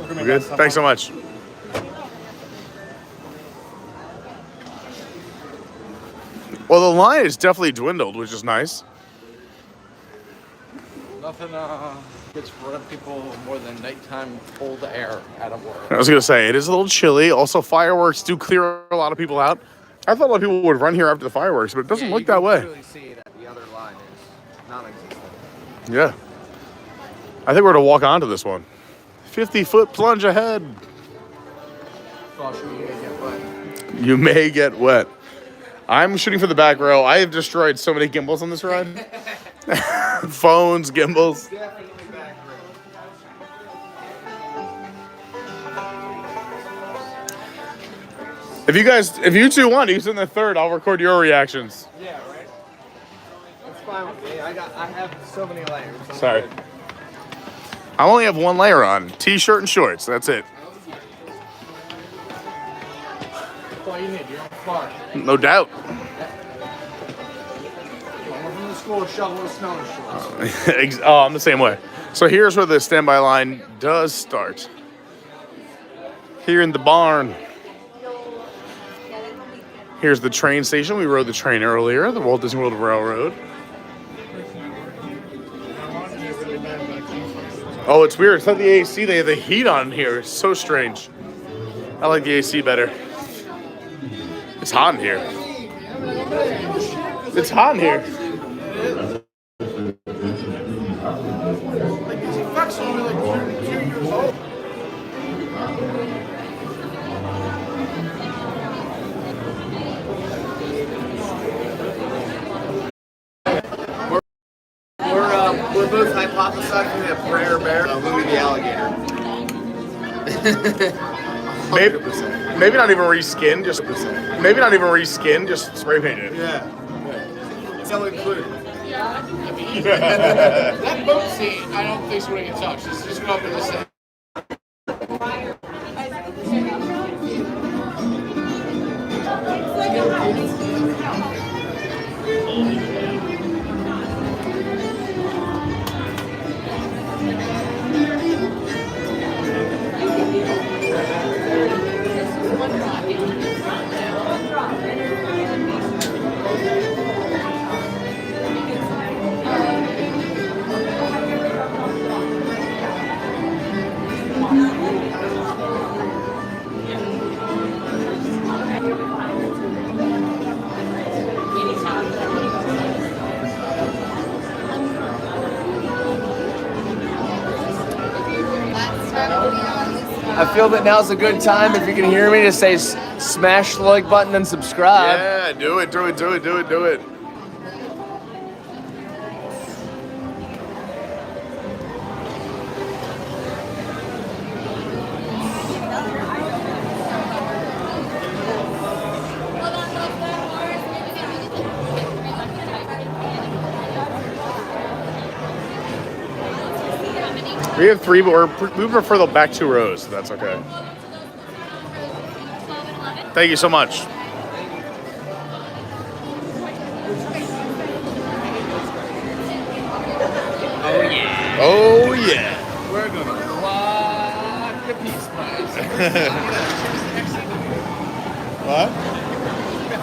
We're good? Thanks so much. Well, the line is definitely dwindled, which is nice. Nothing gets rid of people more than nighttime cold air out of work. I was gonna say, it is a little chilly. Also, fireworks do clear a lot of people out. I thought a lot of people would run here after the fireworks, but it doesn't look that way. You can really see that the other line is non-existent. Yeah. I think we're gonna walk onto this one. 50-foot plunge ahead. You may get wet. I'm shooting for the back row. I have destroyed so many gimbals on this ride. Phones, gimbals. If you two want, you sit in the third. I'll record your reactions. Yeah, right. That's fine with me. I have so many layers. Sorry. I only have one layer on. T-shirt and shorts. That's it. That's all you need. You're on Florida. No doubt. We're from the school of shovel and snow and shorts. Oh, I'm the same way. So here's where the standby line does start. Here in the barn. Here's the train station. We rode the train earlier, the Walt Disney World Railroad. Oh, it's weird. It's not the AC. They have the heat on here. It's so strange. I like the AC better. It's hot in here. It's hot in here. Like, these effects are only like 2 years old. We're both hypothesizing that Prayer Bear, Louie the Alligator. Maybe not even reskin, just spray paint it. Yeah. It's all included. That boat scene, I don't think is going to get touched. It's just going to be the same. I feel that now's a good time, if you can hear me, to say smash the like button and subscribe. Yeah, do it. We have 3, but we prefer the back 2 rows, so that's okay. Thank you so much. Oh yeah. We're gonna rock the Peace Pies. What?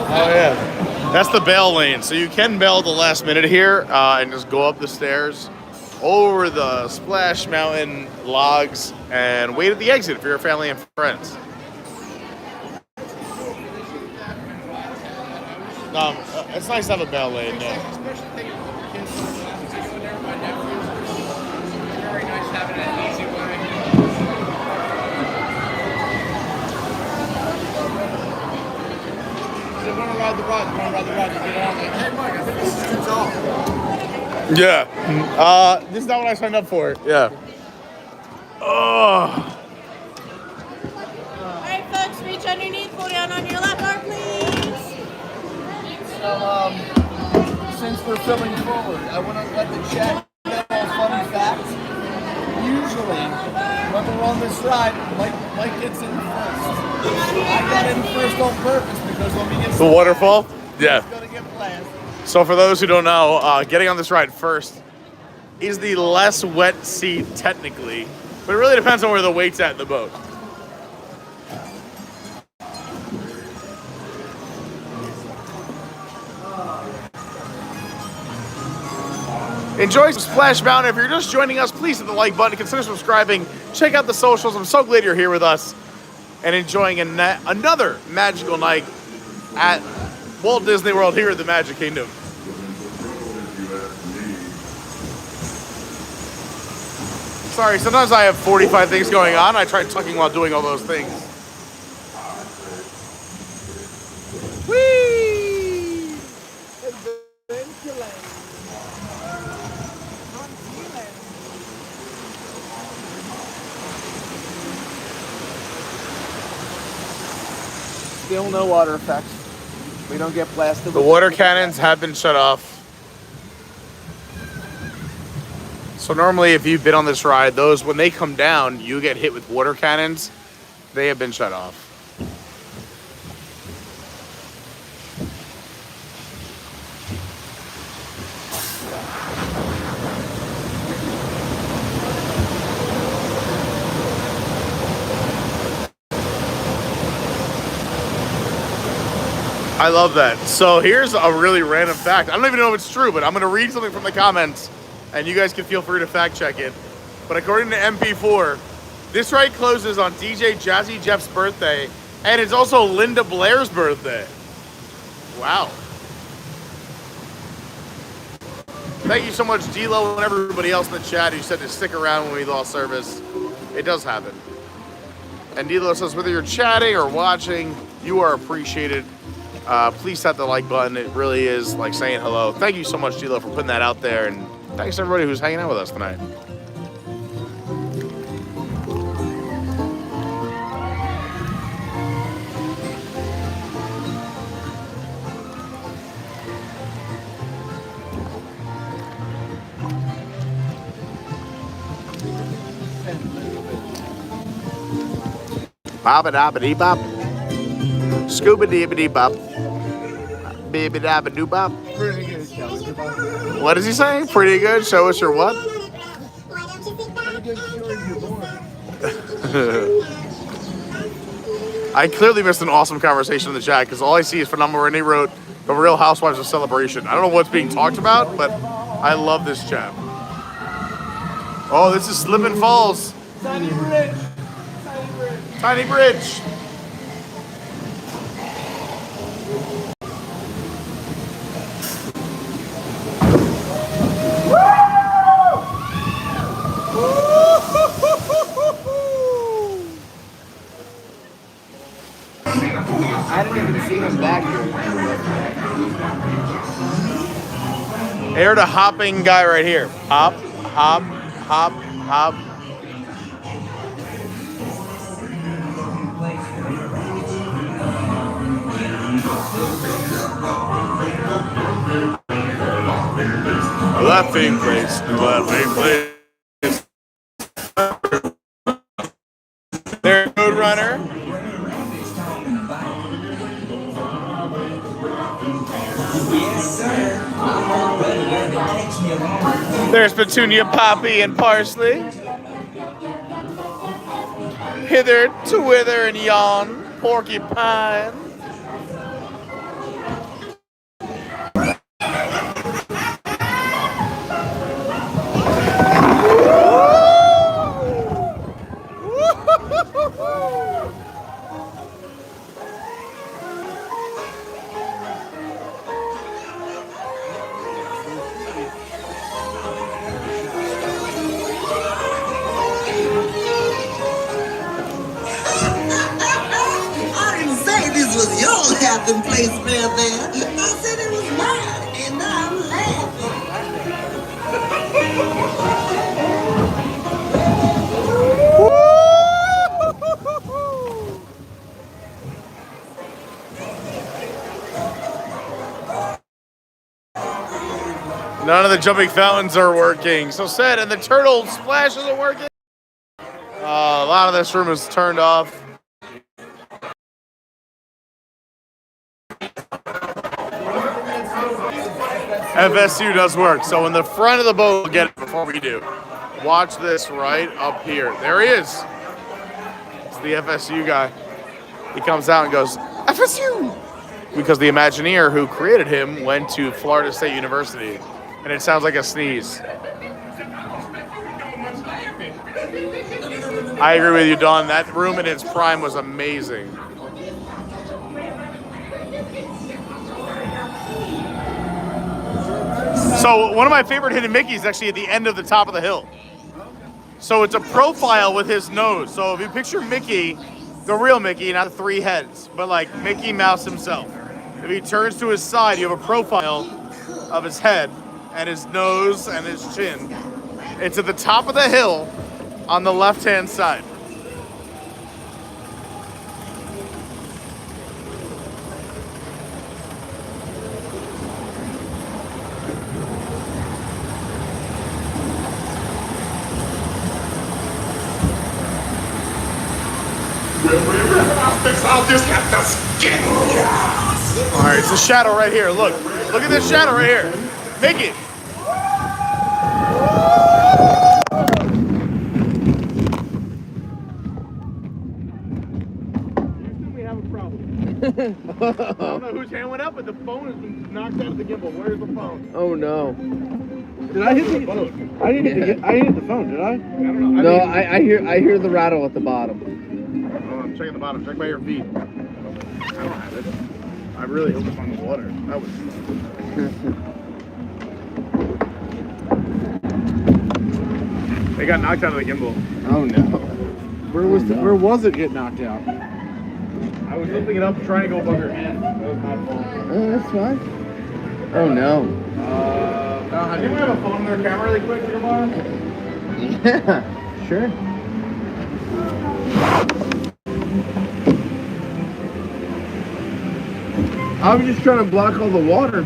Oh yeah. That's the bail lane, so you can bail at the last minute here and just go up the stairs over the Splash Mountain logs and wait at the exit for your family and friends. It's nice to have a bail lane. Yeah. Very nice having an easy way. They want to ride the ride, you get on there. Hey Mike, I think this is too tall. Yeah. This is not what I signed up for. Yeah. Oh. Alright folks, reach underneath, pull down on your left arm, please. So, since we're filming forward, I want to let the chat know a fun fact. Usually, when we're on this ride, Mike gets in first. I got in first on purpose because when we get The waterfall? Yeah. it's gonna get blasted. So for those who don't know, getting on this ride first is the less wet seat technically, but it really depends on where the weight's at in the boat. Enjoy Splash Mountain. If you're just joining us, please hit the like button. Consider subscribing. Check out the socials. I'm so glad you're here with us and enjoying another magical night at Walt Disney World here at the Magic Kingdom. Sorry, sometimes I have 45 things going on. I try tucking while doing all those things. Whee! Still no water effects. We don't get blasted. The water cannons have been shut off. So normally if you've been on this ride, those, when they come down, you get hit with water cannons. They have been shut off. I love that. So here's a really random fact. I don't even know if it's true, but I'm going to read something from the comments, and you guys can feel free to fact check it. But according to MP4, this ride closes on DJ Jazzy Jeff's birthday, and it's also Linda Blair's birthday. Wow. Thank you so much, D-Lo, and everybody else in the chat who said to stick around when we lost service. It does happen. And D-Lo says, whether you're chatting or watching, you are appreciated. Please hit the like button. It really is like saying hello. Thank you so much, D-Lo, for putting that out there. And thanks to everybody who's hanging out with us tonight. Bop-a-dop-a-dee-bop. Scuba-dee-ba-dee-bop. Baby-dabba-doo-bop. What does he say? Pretty good? Show us your what? I clearly missed an awesome conversation in the chat because all I see is Phenomenal Renee wrote The Real Housewives of Celebration. I don't know what's being talked about, but I love this chat. Oh, this is Slip and Falls. Tiny bridge. Tiny bridge. I didn't even see him back here. Air the hopping guy right here. Hop, hop, hop, hop. Laughing place, laughing place. There's Road Runner. There's Petunia, Poppy, and Parsley. Hither to wither and yawn, porcupine. Laughing place right there. I said it was mine, and now I'm laughing. None of the jumping fountains are working. So sad, and the turtle splash isn't working. A lot of this room is turned off. FSU does work. So in the front of the boat, we'll get it before we do. Watch this right up here. There he is. It's the FSU guy. He comes out and goes, FSU! Because the Imagineer who created him went to Florida State University. And it sounds like a sneeze. I agree with you, Dawn. That room in its prime was amazing. So one of my favorite hidden Mickeys is actually at the end of the top of the hill. So it's a profile with his nose. So if you picture Mickey, the real Mickey, not the three heads, but like Mickey Mouse himself. If he turns to his side, you have a profile of his head and his nose and his chin. It's at the top of the hill on the left-hand side. All right, it's a shadow right here. Look at this shadow right here. Mickey. We have a problem. I don't know whose hand went up, but the phone has been knocked out of the gimbal. Where's the phone? Oh no. Did I hit the phone? I didn't hit the phone, did I? I don't know. No, I hear the rattle at the bottom. Oh, I'm checking the bottom. Check by your feet. I don't have it. I really hope it's on the water. That was. They got knocked out of the gimbal. Oh no. Where was it get knocked out? I was lifting it up trying to go above your hand. That was my fault. Oh, that's fine. Oh no. Do we have a phone in their camera really quick, tomorrow? Yeah, sure. I was just trying to block all the water. I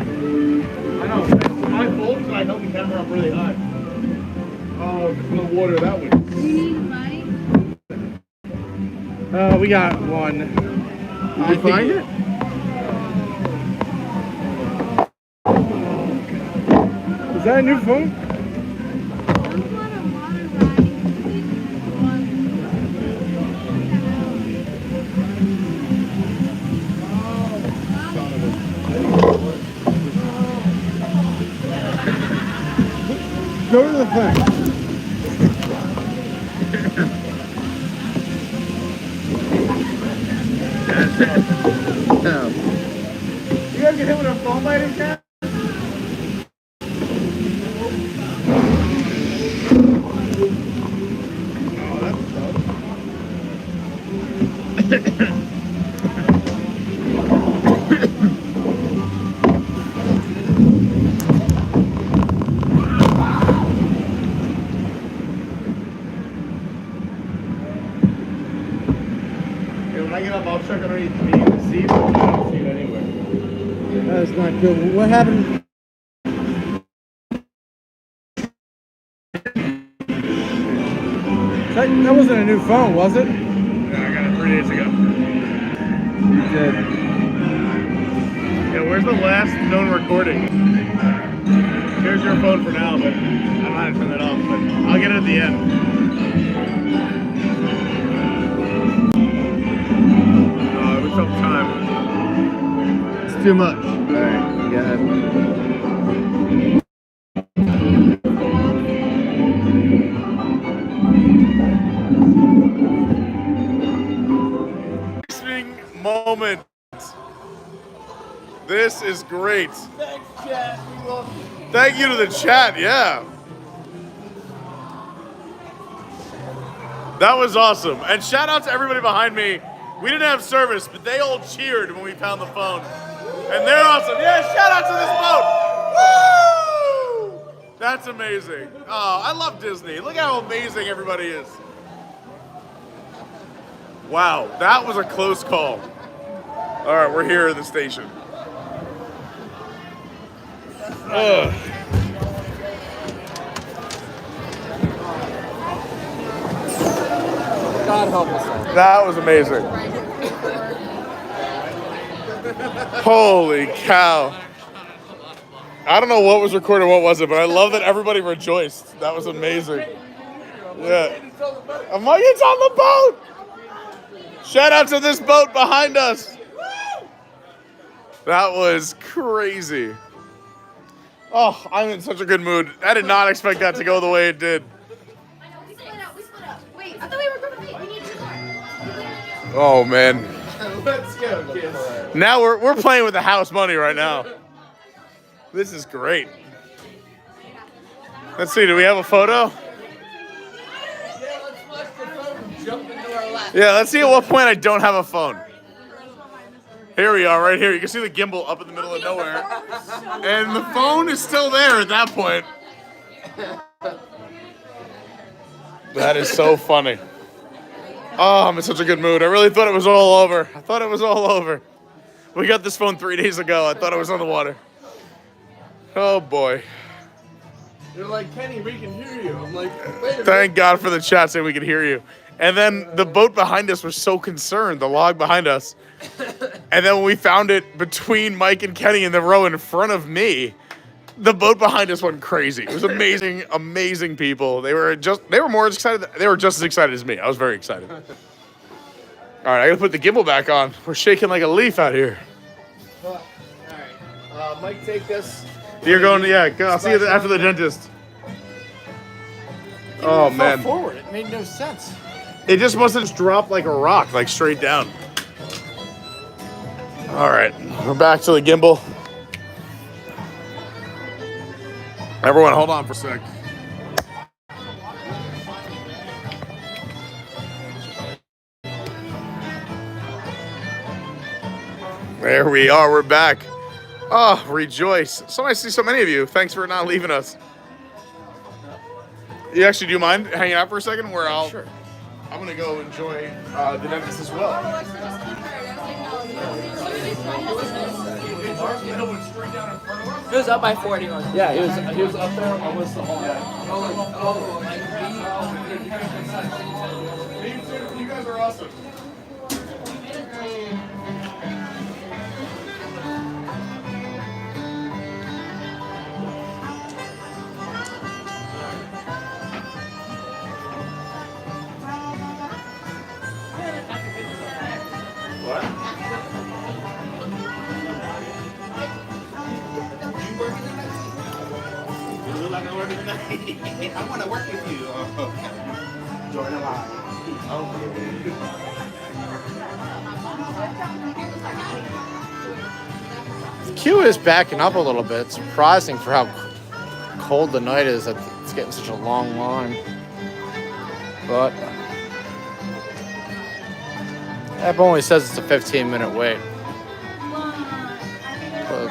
know. My fault because I held the camera up really high. Oh, it's the water that way. Do you need money? We got one. Did you find it? Is that a new phone? Go to the thing. No. You guys get hit with a phone by any chance? When I get up, I'll check underneath me to see, but I don't see it anywhere. That's not good. What happened? That wasn't a new phone, was it? Yeah, I got it 3 days ago. You did. Yeah, where's the last known recording? Here's your phone for now, but I'm not gonna turn that off, but I'll get it at the end. We took time. It's too much. Alright, go ahead. Moment. This is great. Thanks, chat. We love you. Thank you to the chat, yeah. That was awesome. And shout out to everybody behind me. We didn't have service, but they all cheered when we found the phone. And they're awesome. Yeah, shout out to this boat. Woo! That's amazing. Oh, I love Disney. Look how amazing everybody is. Wow, that was a close call. All right, we're here at the station. Ugh. God help us all. That was amazing. Holy cow. I don't know what was recorded, what wasn't, but I love that everybody rejoiced. That was amazing. Yeah. I'm like, it's on the boat! Shout out to this boat behind us. That was crazy. Oh, I'm in such a good mood. I did not expect that to go the way it did. We split up. Wait, I thought we were going to meet. We need 2 more. Oh, man. Let's go, kids. Now we're playing with the house money right now. This is great. Let's see, do we have a photo? Yeah, let's see at what point I don't have a phone. Here we are, right here. You can see the gimbal up in the middle of nowhere. And the phone is still there at that point. That is so funny. Oh, I'm in such a good mood. I really thought it was all over. We got this phone 3 days ago. I thought it was on the water. Oh, boy. They're like, Kenny, we can hear you. I'm like, wait a minute. Thank God for the chat saying we could hear you. And then the boat behind us was so concerned, the log behind us. And then when we found it between Mike and Kenny in the row in front of me, The boat behind us went crazy. It was amazing, amazing people. They were just as excited as me. I was very excited. All right, I gotta put the gimbal back on. We're shaking like a leaf out here. All right, Mike, take this. You're going, yeah. I'll see you after the dentist. Oh man. Forward. It made no sense. It just must have just dropped like a rock, like straight down. All right, we're back to the gimbal. Everyone, hold on for a sec. There we are, we're back. Oh, rejoice. So nice to see so many of you. Thanks for not leaving us. You actually, do you mind hanging out for a second where I'll... Sure. I'm going to go enjoy the dentist as well. It was up by 40. Yeah, he was up there almost the whole way. You guys are awesome. I want to work with you. Join the line. Q is backing up a little bit. It's surprising for how cold the night is that it's getting such a long line. But app only says it's a 15-minute wait. But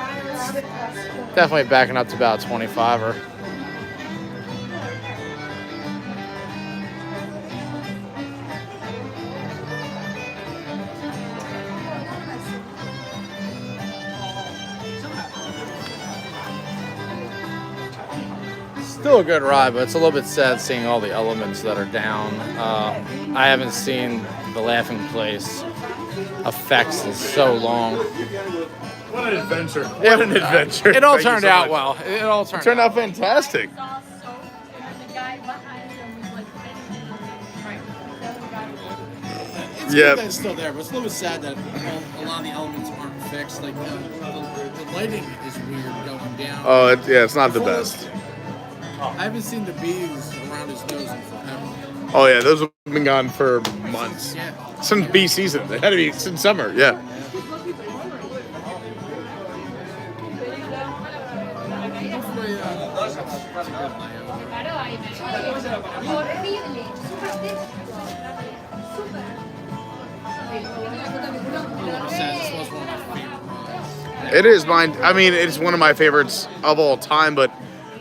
it's definitely backing up to about 25er. Still a good ride, but it's a little bit sad seeing all the elements that are down. I haven't seen the Laughing Place effects in so long. What an adventure. What an adventure. It all Thank you turned so out much. well. It all turned Turned out fantastic. It's Yeah. good that it's still there, but it's a little bit sad that a lot of the elements aren't fixed. Like the lighting is weird going down. Oh, it's not the best. I haven't seen the bees around his nose in forever. Oh, yeah, those have been gone for months. Yeah. Since bee season. They had to be since summer, yeah. It is mine. I mean, it's one of my favorites of all time, but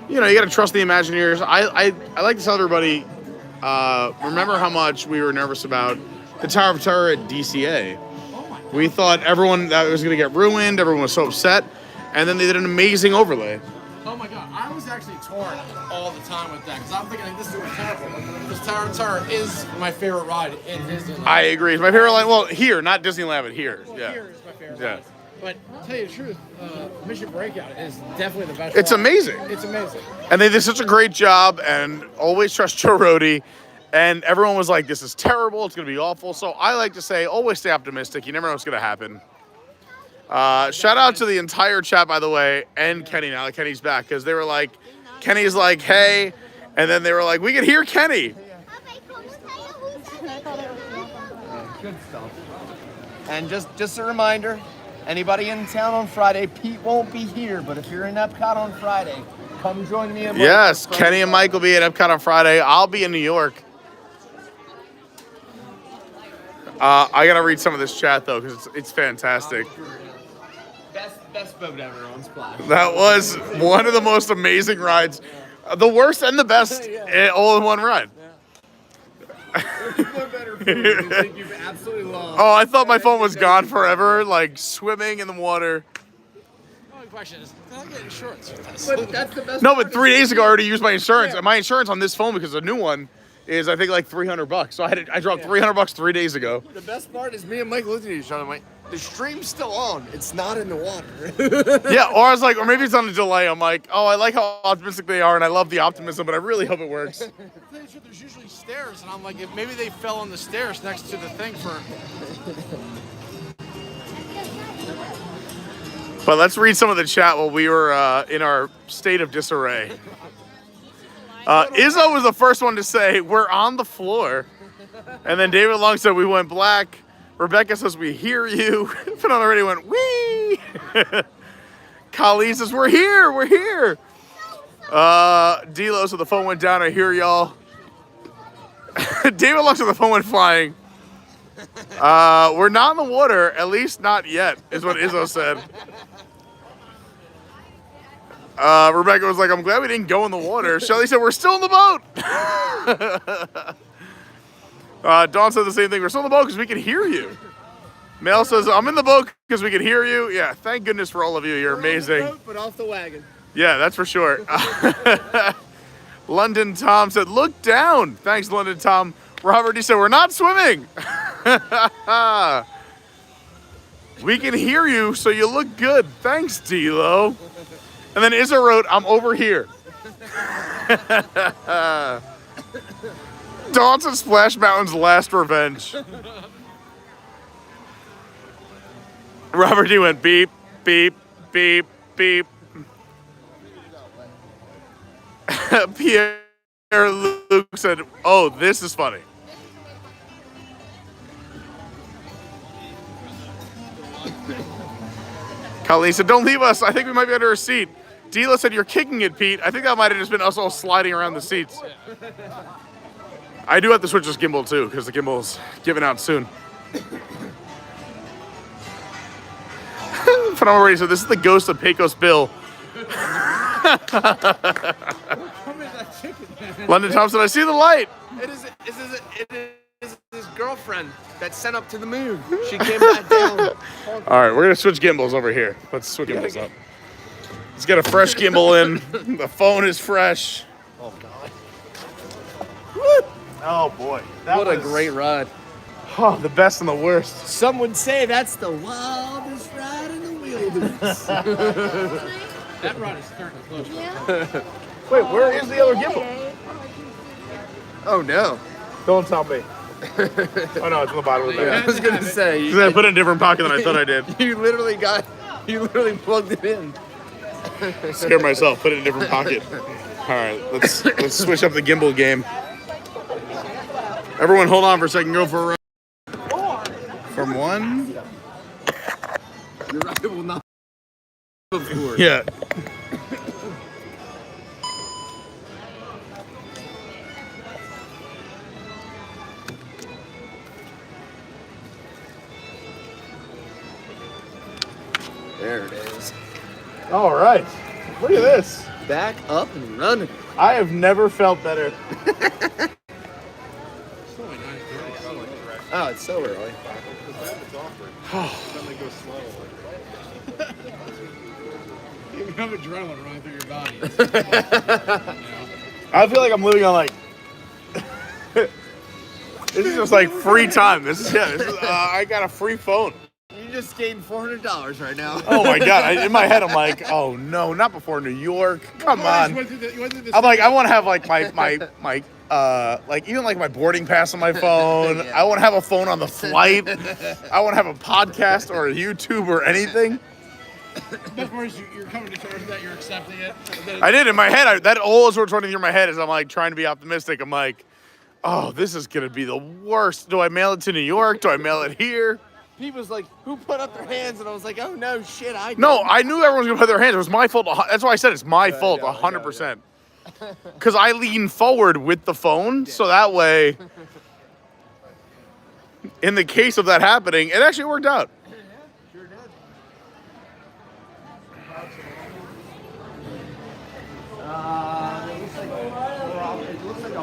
you know, you got to trust the Imagineers. I like to tell everybody, remember how much we were nervous about the Tower of Terror at DCA. We thought everyone that was going to get ruined. Everyone was so upset, and then they did an amazing overlay. Oh my god, I was actually torn all the time with that because I'm thinking like, this is terrible. This Tower of Terror is my favorite ride in Disneyland. I agree. It's my favorite line. Well, here, not Disneyland, but here. Well, Yeah. here is my favorite Yeah. ride. But to tell you the truth, Mission Breakout is definitely the best. It's ride. amazing. It's amazing. And they did such a great job, and always trust Joe Rohde. And everyone was like, this is terrible, it's going to be awful. So I like to say, always stay optimistic. You never know what's going to happen. Shout out to the entire chat, by the way, and Kenny now that Kenny's back. Because they were like, Kenny's like, hey. And then they were like, we can hear Kenny. Good stuff. And just a reminder, anybody in town on Friday, Pete won't be here, but if you're in Epcot on Friday, come join me and Mike. Yes, Kenny and Mike will be at Epcot on Friday. I'll be in New York. I got to read some of this chat, though, because it's fantastic. Best boat ever on Splash. That was one of the most amazing rides. The worst and the best all in one ride. You've absolutely lost. Oh, I thought my phone was gone forever, like swimming in the water. The only question is, did I get insurance for this? But that's the best No, part but 3 days ago I already used my insurance. And my insurance on this phone, because the new one is, I think, like $300. So I dropped $300 3 days ago. The best part is me and Mike looked at each other and went, the stream's still on. It's not in the water. Yeah, or I was like, or maybe it's on a delay. I'm like, oh, I like how optimistic they are, and I love the optimism, but I really hope it works. There's usually stairs, and I'm like, if maybe they fell on the stairs next to the thing for. But let's read some of the chat while we were in our state of disarray. Izzo was the first one to say, we're on the floor. And then David Long said, we went black. Rebecca says, we hear you. Finn already went, wee. Colleen says, we're here, we're here. D-Lo said, the phone went down, I hear y'all. David Long said, the phone went flying. We're not in the water, at least not yet, is what Izzo said. Rebecca was like, I'm glad we didn't go in the water. Shelly said, we're still in the boat. Dawn said the same thing. We're still in the boat because we can hear you. Mel says, I'm in the boat because we can hear you. Yeah, thank goodness for all of you. You're amazing. On the boat, but off the wagon. Yeah, that's for sure. London Tom said, look down. Thanks, London Tom. Robert D said, we're not swimming. We can hear you, so you look good. Thanks, D-Lo. And then Izzo wrote, I'm over here. Dawn said Splash Mountain's last revenge. Robert D went beep, beep, beep, beep. Pierre Luke said, oh, this is funny. Colleen said, don't leave us. I think we might be under a seat. Dila said, you're kicking it, Pete. I think that might have just been us all sliding around the seats. I do have to switch this gimbal, too, because the gimbal's giving out soon. Phenomenal Radio said, this is the ghost of Pecos Bill. London Thompson, I see the light. It is his girlfriend that sent up to the moon. She came back down. All right, we're going to switch gimbals over here. Let's switch gimbals up. Let's get a fresh gimbal in. The phone is fresh. Oh, God. Woo. Oh, boy. What a great ride. Oh, the best and the worst. Some would say that's the wildest ride in the wilderness. That ride is starting to close. Yeah. Wait, where is the other gimbal? Oh, no. Don't tell me. Oh, no, it's on the bottom of the bag. I was going to say. Because I put it in a different pocket than I thought I did. You literally plugged it in. Scared myself, put it in a different pocket. All right, let's switch up the gimbal game. Everyone hold on for a second, go for a run. From one. Your ride will not before. Yeah. There it is. All right. Look at this. Back up and running. I have never felt better. Oh, it's so early. You have adrenaline running through your body. I feel like I'm living on like. This is just like free time. I got a free phone. You just gained $400 right now. Oh my God! In my head, I'm like, oh no, not before New York. Come on. I'm like, I want to have like my like even like my boarding pass on my phone. Yeah. I want to have a phone on the flight. I want to have a podcast or a YouTube or anything. Best part is you're coming to terms that you're accepting it. I did in my head. That all is what's running through my head is I'm like trying to be optimistic. I'm like, oh, this is gonna be the worst. Do I mail it to New York? Do I mail it here? He was like, who put up their hands? And I was like, oh no, shit, I did. No, I knew everyone was gonna put their hands. It was my fault. That's why I said it's my fault, 100%. Because I lean forward with the phone, so that way, in the case of that happening, it actually worked out. Yeah, sure did. It looks like a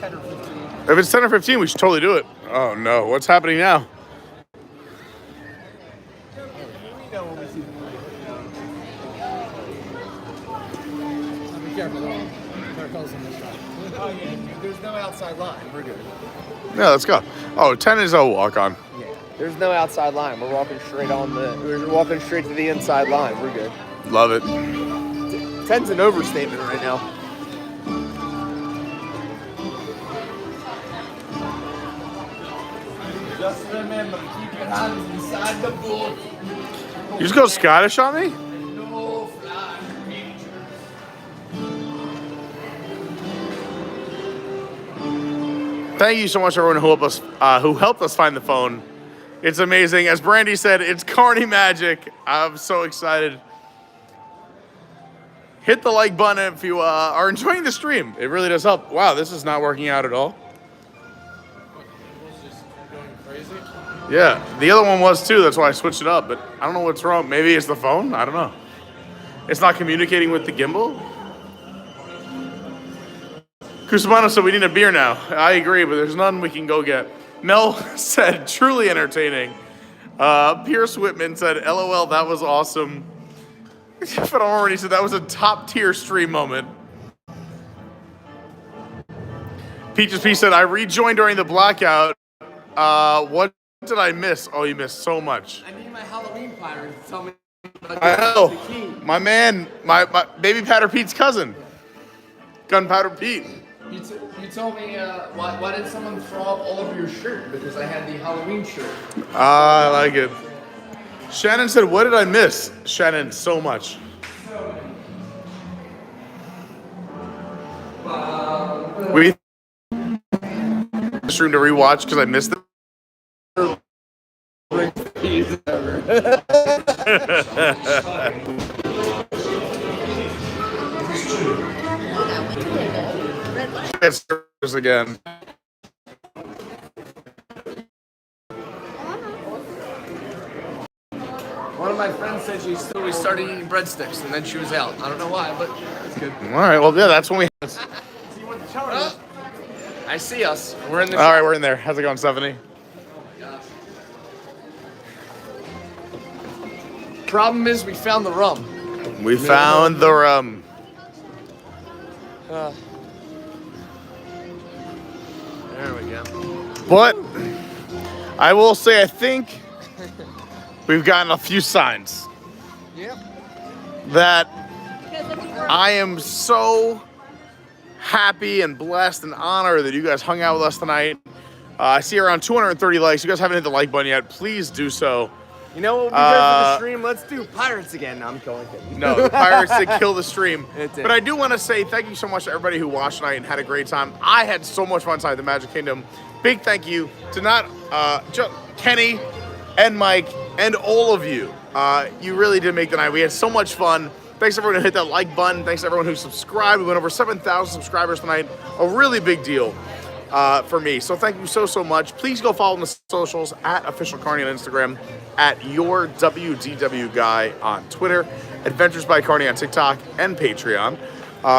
10 or 15. If it's 10 or 15, we should totally do it. Oh no, what's happening now? Be careful though. There's no outside line. We're good. Yeah, let's go. Oh, 10 is a walk on. Yeah. There's no outside line. We're walking straight to the inside line. We're good. Love it. 10's an overstatement right now. Just remember, keep your hands inside the boat. You just go Scottish on me? No fly pictures. Thank you so much, everyone who helped us find the phone. It's amazing. As Brandy said, it's Carney magic. I'm so excited. Hit the like button if you are enjoying the stream. It really does help. Wow, this is not working out at all. Yeah, the other one was too. That's why I switched it up. But I don't know what's wrong. Maybe it's the phone. I don't know. It's not communicating with the gimbal. Kusumano said we need a beer now. I agree, but there's none we can go get. Mel said truly entertaining. Pierce Whitman said, LOL, that was awesome. But already said that was a top tier stream moment. Peaches P said, I rejoined during the blackout. What did I miss? Oh, you missed so much. I need my Halloween pirate to tell me. I know. My man, my baby Powder Pete's cousin. Gunpowder Pete. You told me, why did someone throw up all over your shirt? Because I had the Halloween shirt. I like it. Shannon said, what did I miss? Shannon, so much. We stream to rewatch because I missed it. It's again. One of my friends said we started eating breadsticks and then she was out. I don't know why, but it's good. All right, well, yeah, that's when we. I see us. We're in the. All right, we're in there. How's it going, Stephanie? Problem is, we found the rum. We found the rum. There we go. But I will say, I think we've gotten a few signs. Yep. That I am so happy and blessed and honored that you guys hung out with us tonight. I see around 230 likes. You guys haven't hit the like button yet. Please do so. You know what would be good for the stream? Let's do Pirates again. No, I'm going kidding. No, the Pirates did kill the stream. It did. But I do want to say thank you so much to everybody who watched tonight and had a great time. I had so much fun tonight at the Magic Kingdom. Big thank you to not just Kenny and Mike and all of you. You really did make the night. We had so much fun. Thanks everyone who hit that like button. Thanks everyone who subscribed. We went over 7,000 subscribers tonight. A really big deal for me. So thank you so much. Please go follow the socials at Official Carney on Instagram, at Your WDW Guy on Twitter, Adventures by Carney on TikTok and Patreon.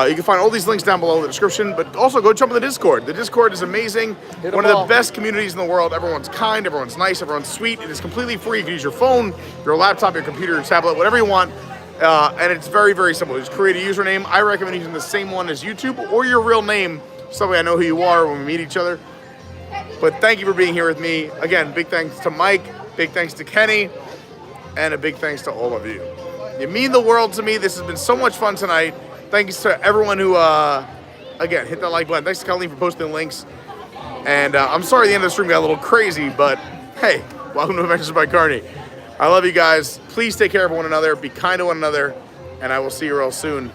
You can find all these links down below in the description, but also go jump in the Discord. The Discord is amazing. One of the best communities in the world. Everyone's kind, everyone's nice, everyone's sweet. It is completely free. You can use your phone, your laptop, your computer, your tablet, whatever you want. And it's very, very simple. Just create a username. I recommend using the same one as YouTube or your real name, so that way I know who you are when we meet each other. But thank you for being here with me. Again, big thanks to Mike, big thanks to Kenny, and a big thanks to all of you. You mean the world to me. This has been so much fun tonight. Thanks to everyone who, again, hit that like button. Thanks to Colleen for posting the links. And I'm sorry the end of the stream got a little crazy, but hey, welcome to Adventures by Carney. I love you guys. Please take care of one another. Be kind to one another. And I will see you real soon.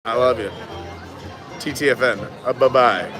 I love you. TTFN. Bye-bye.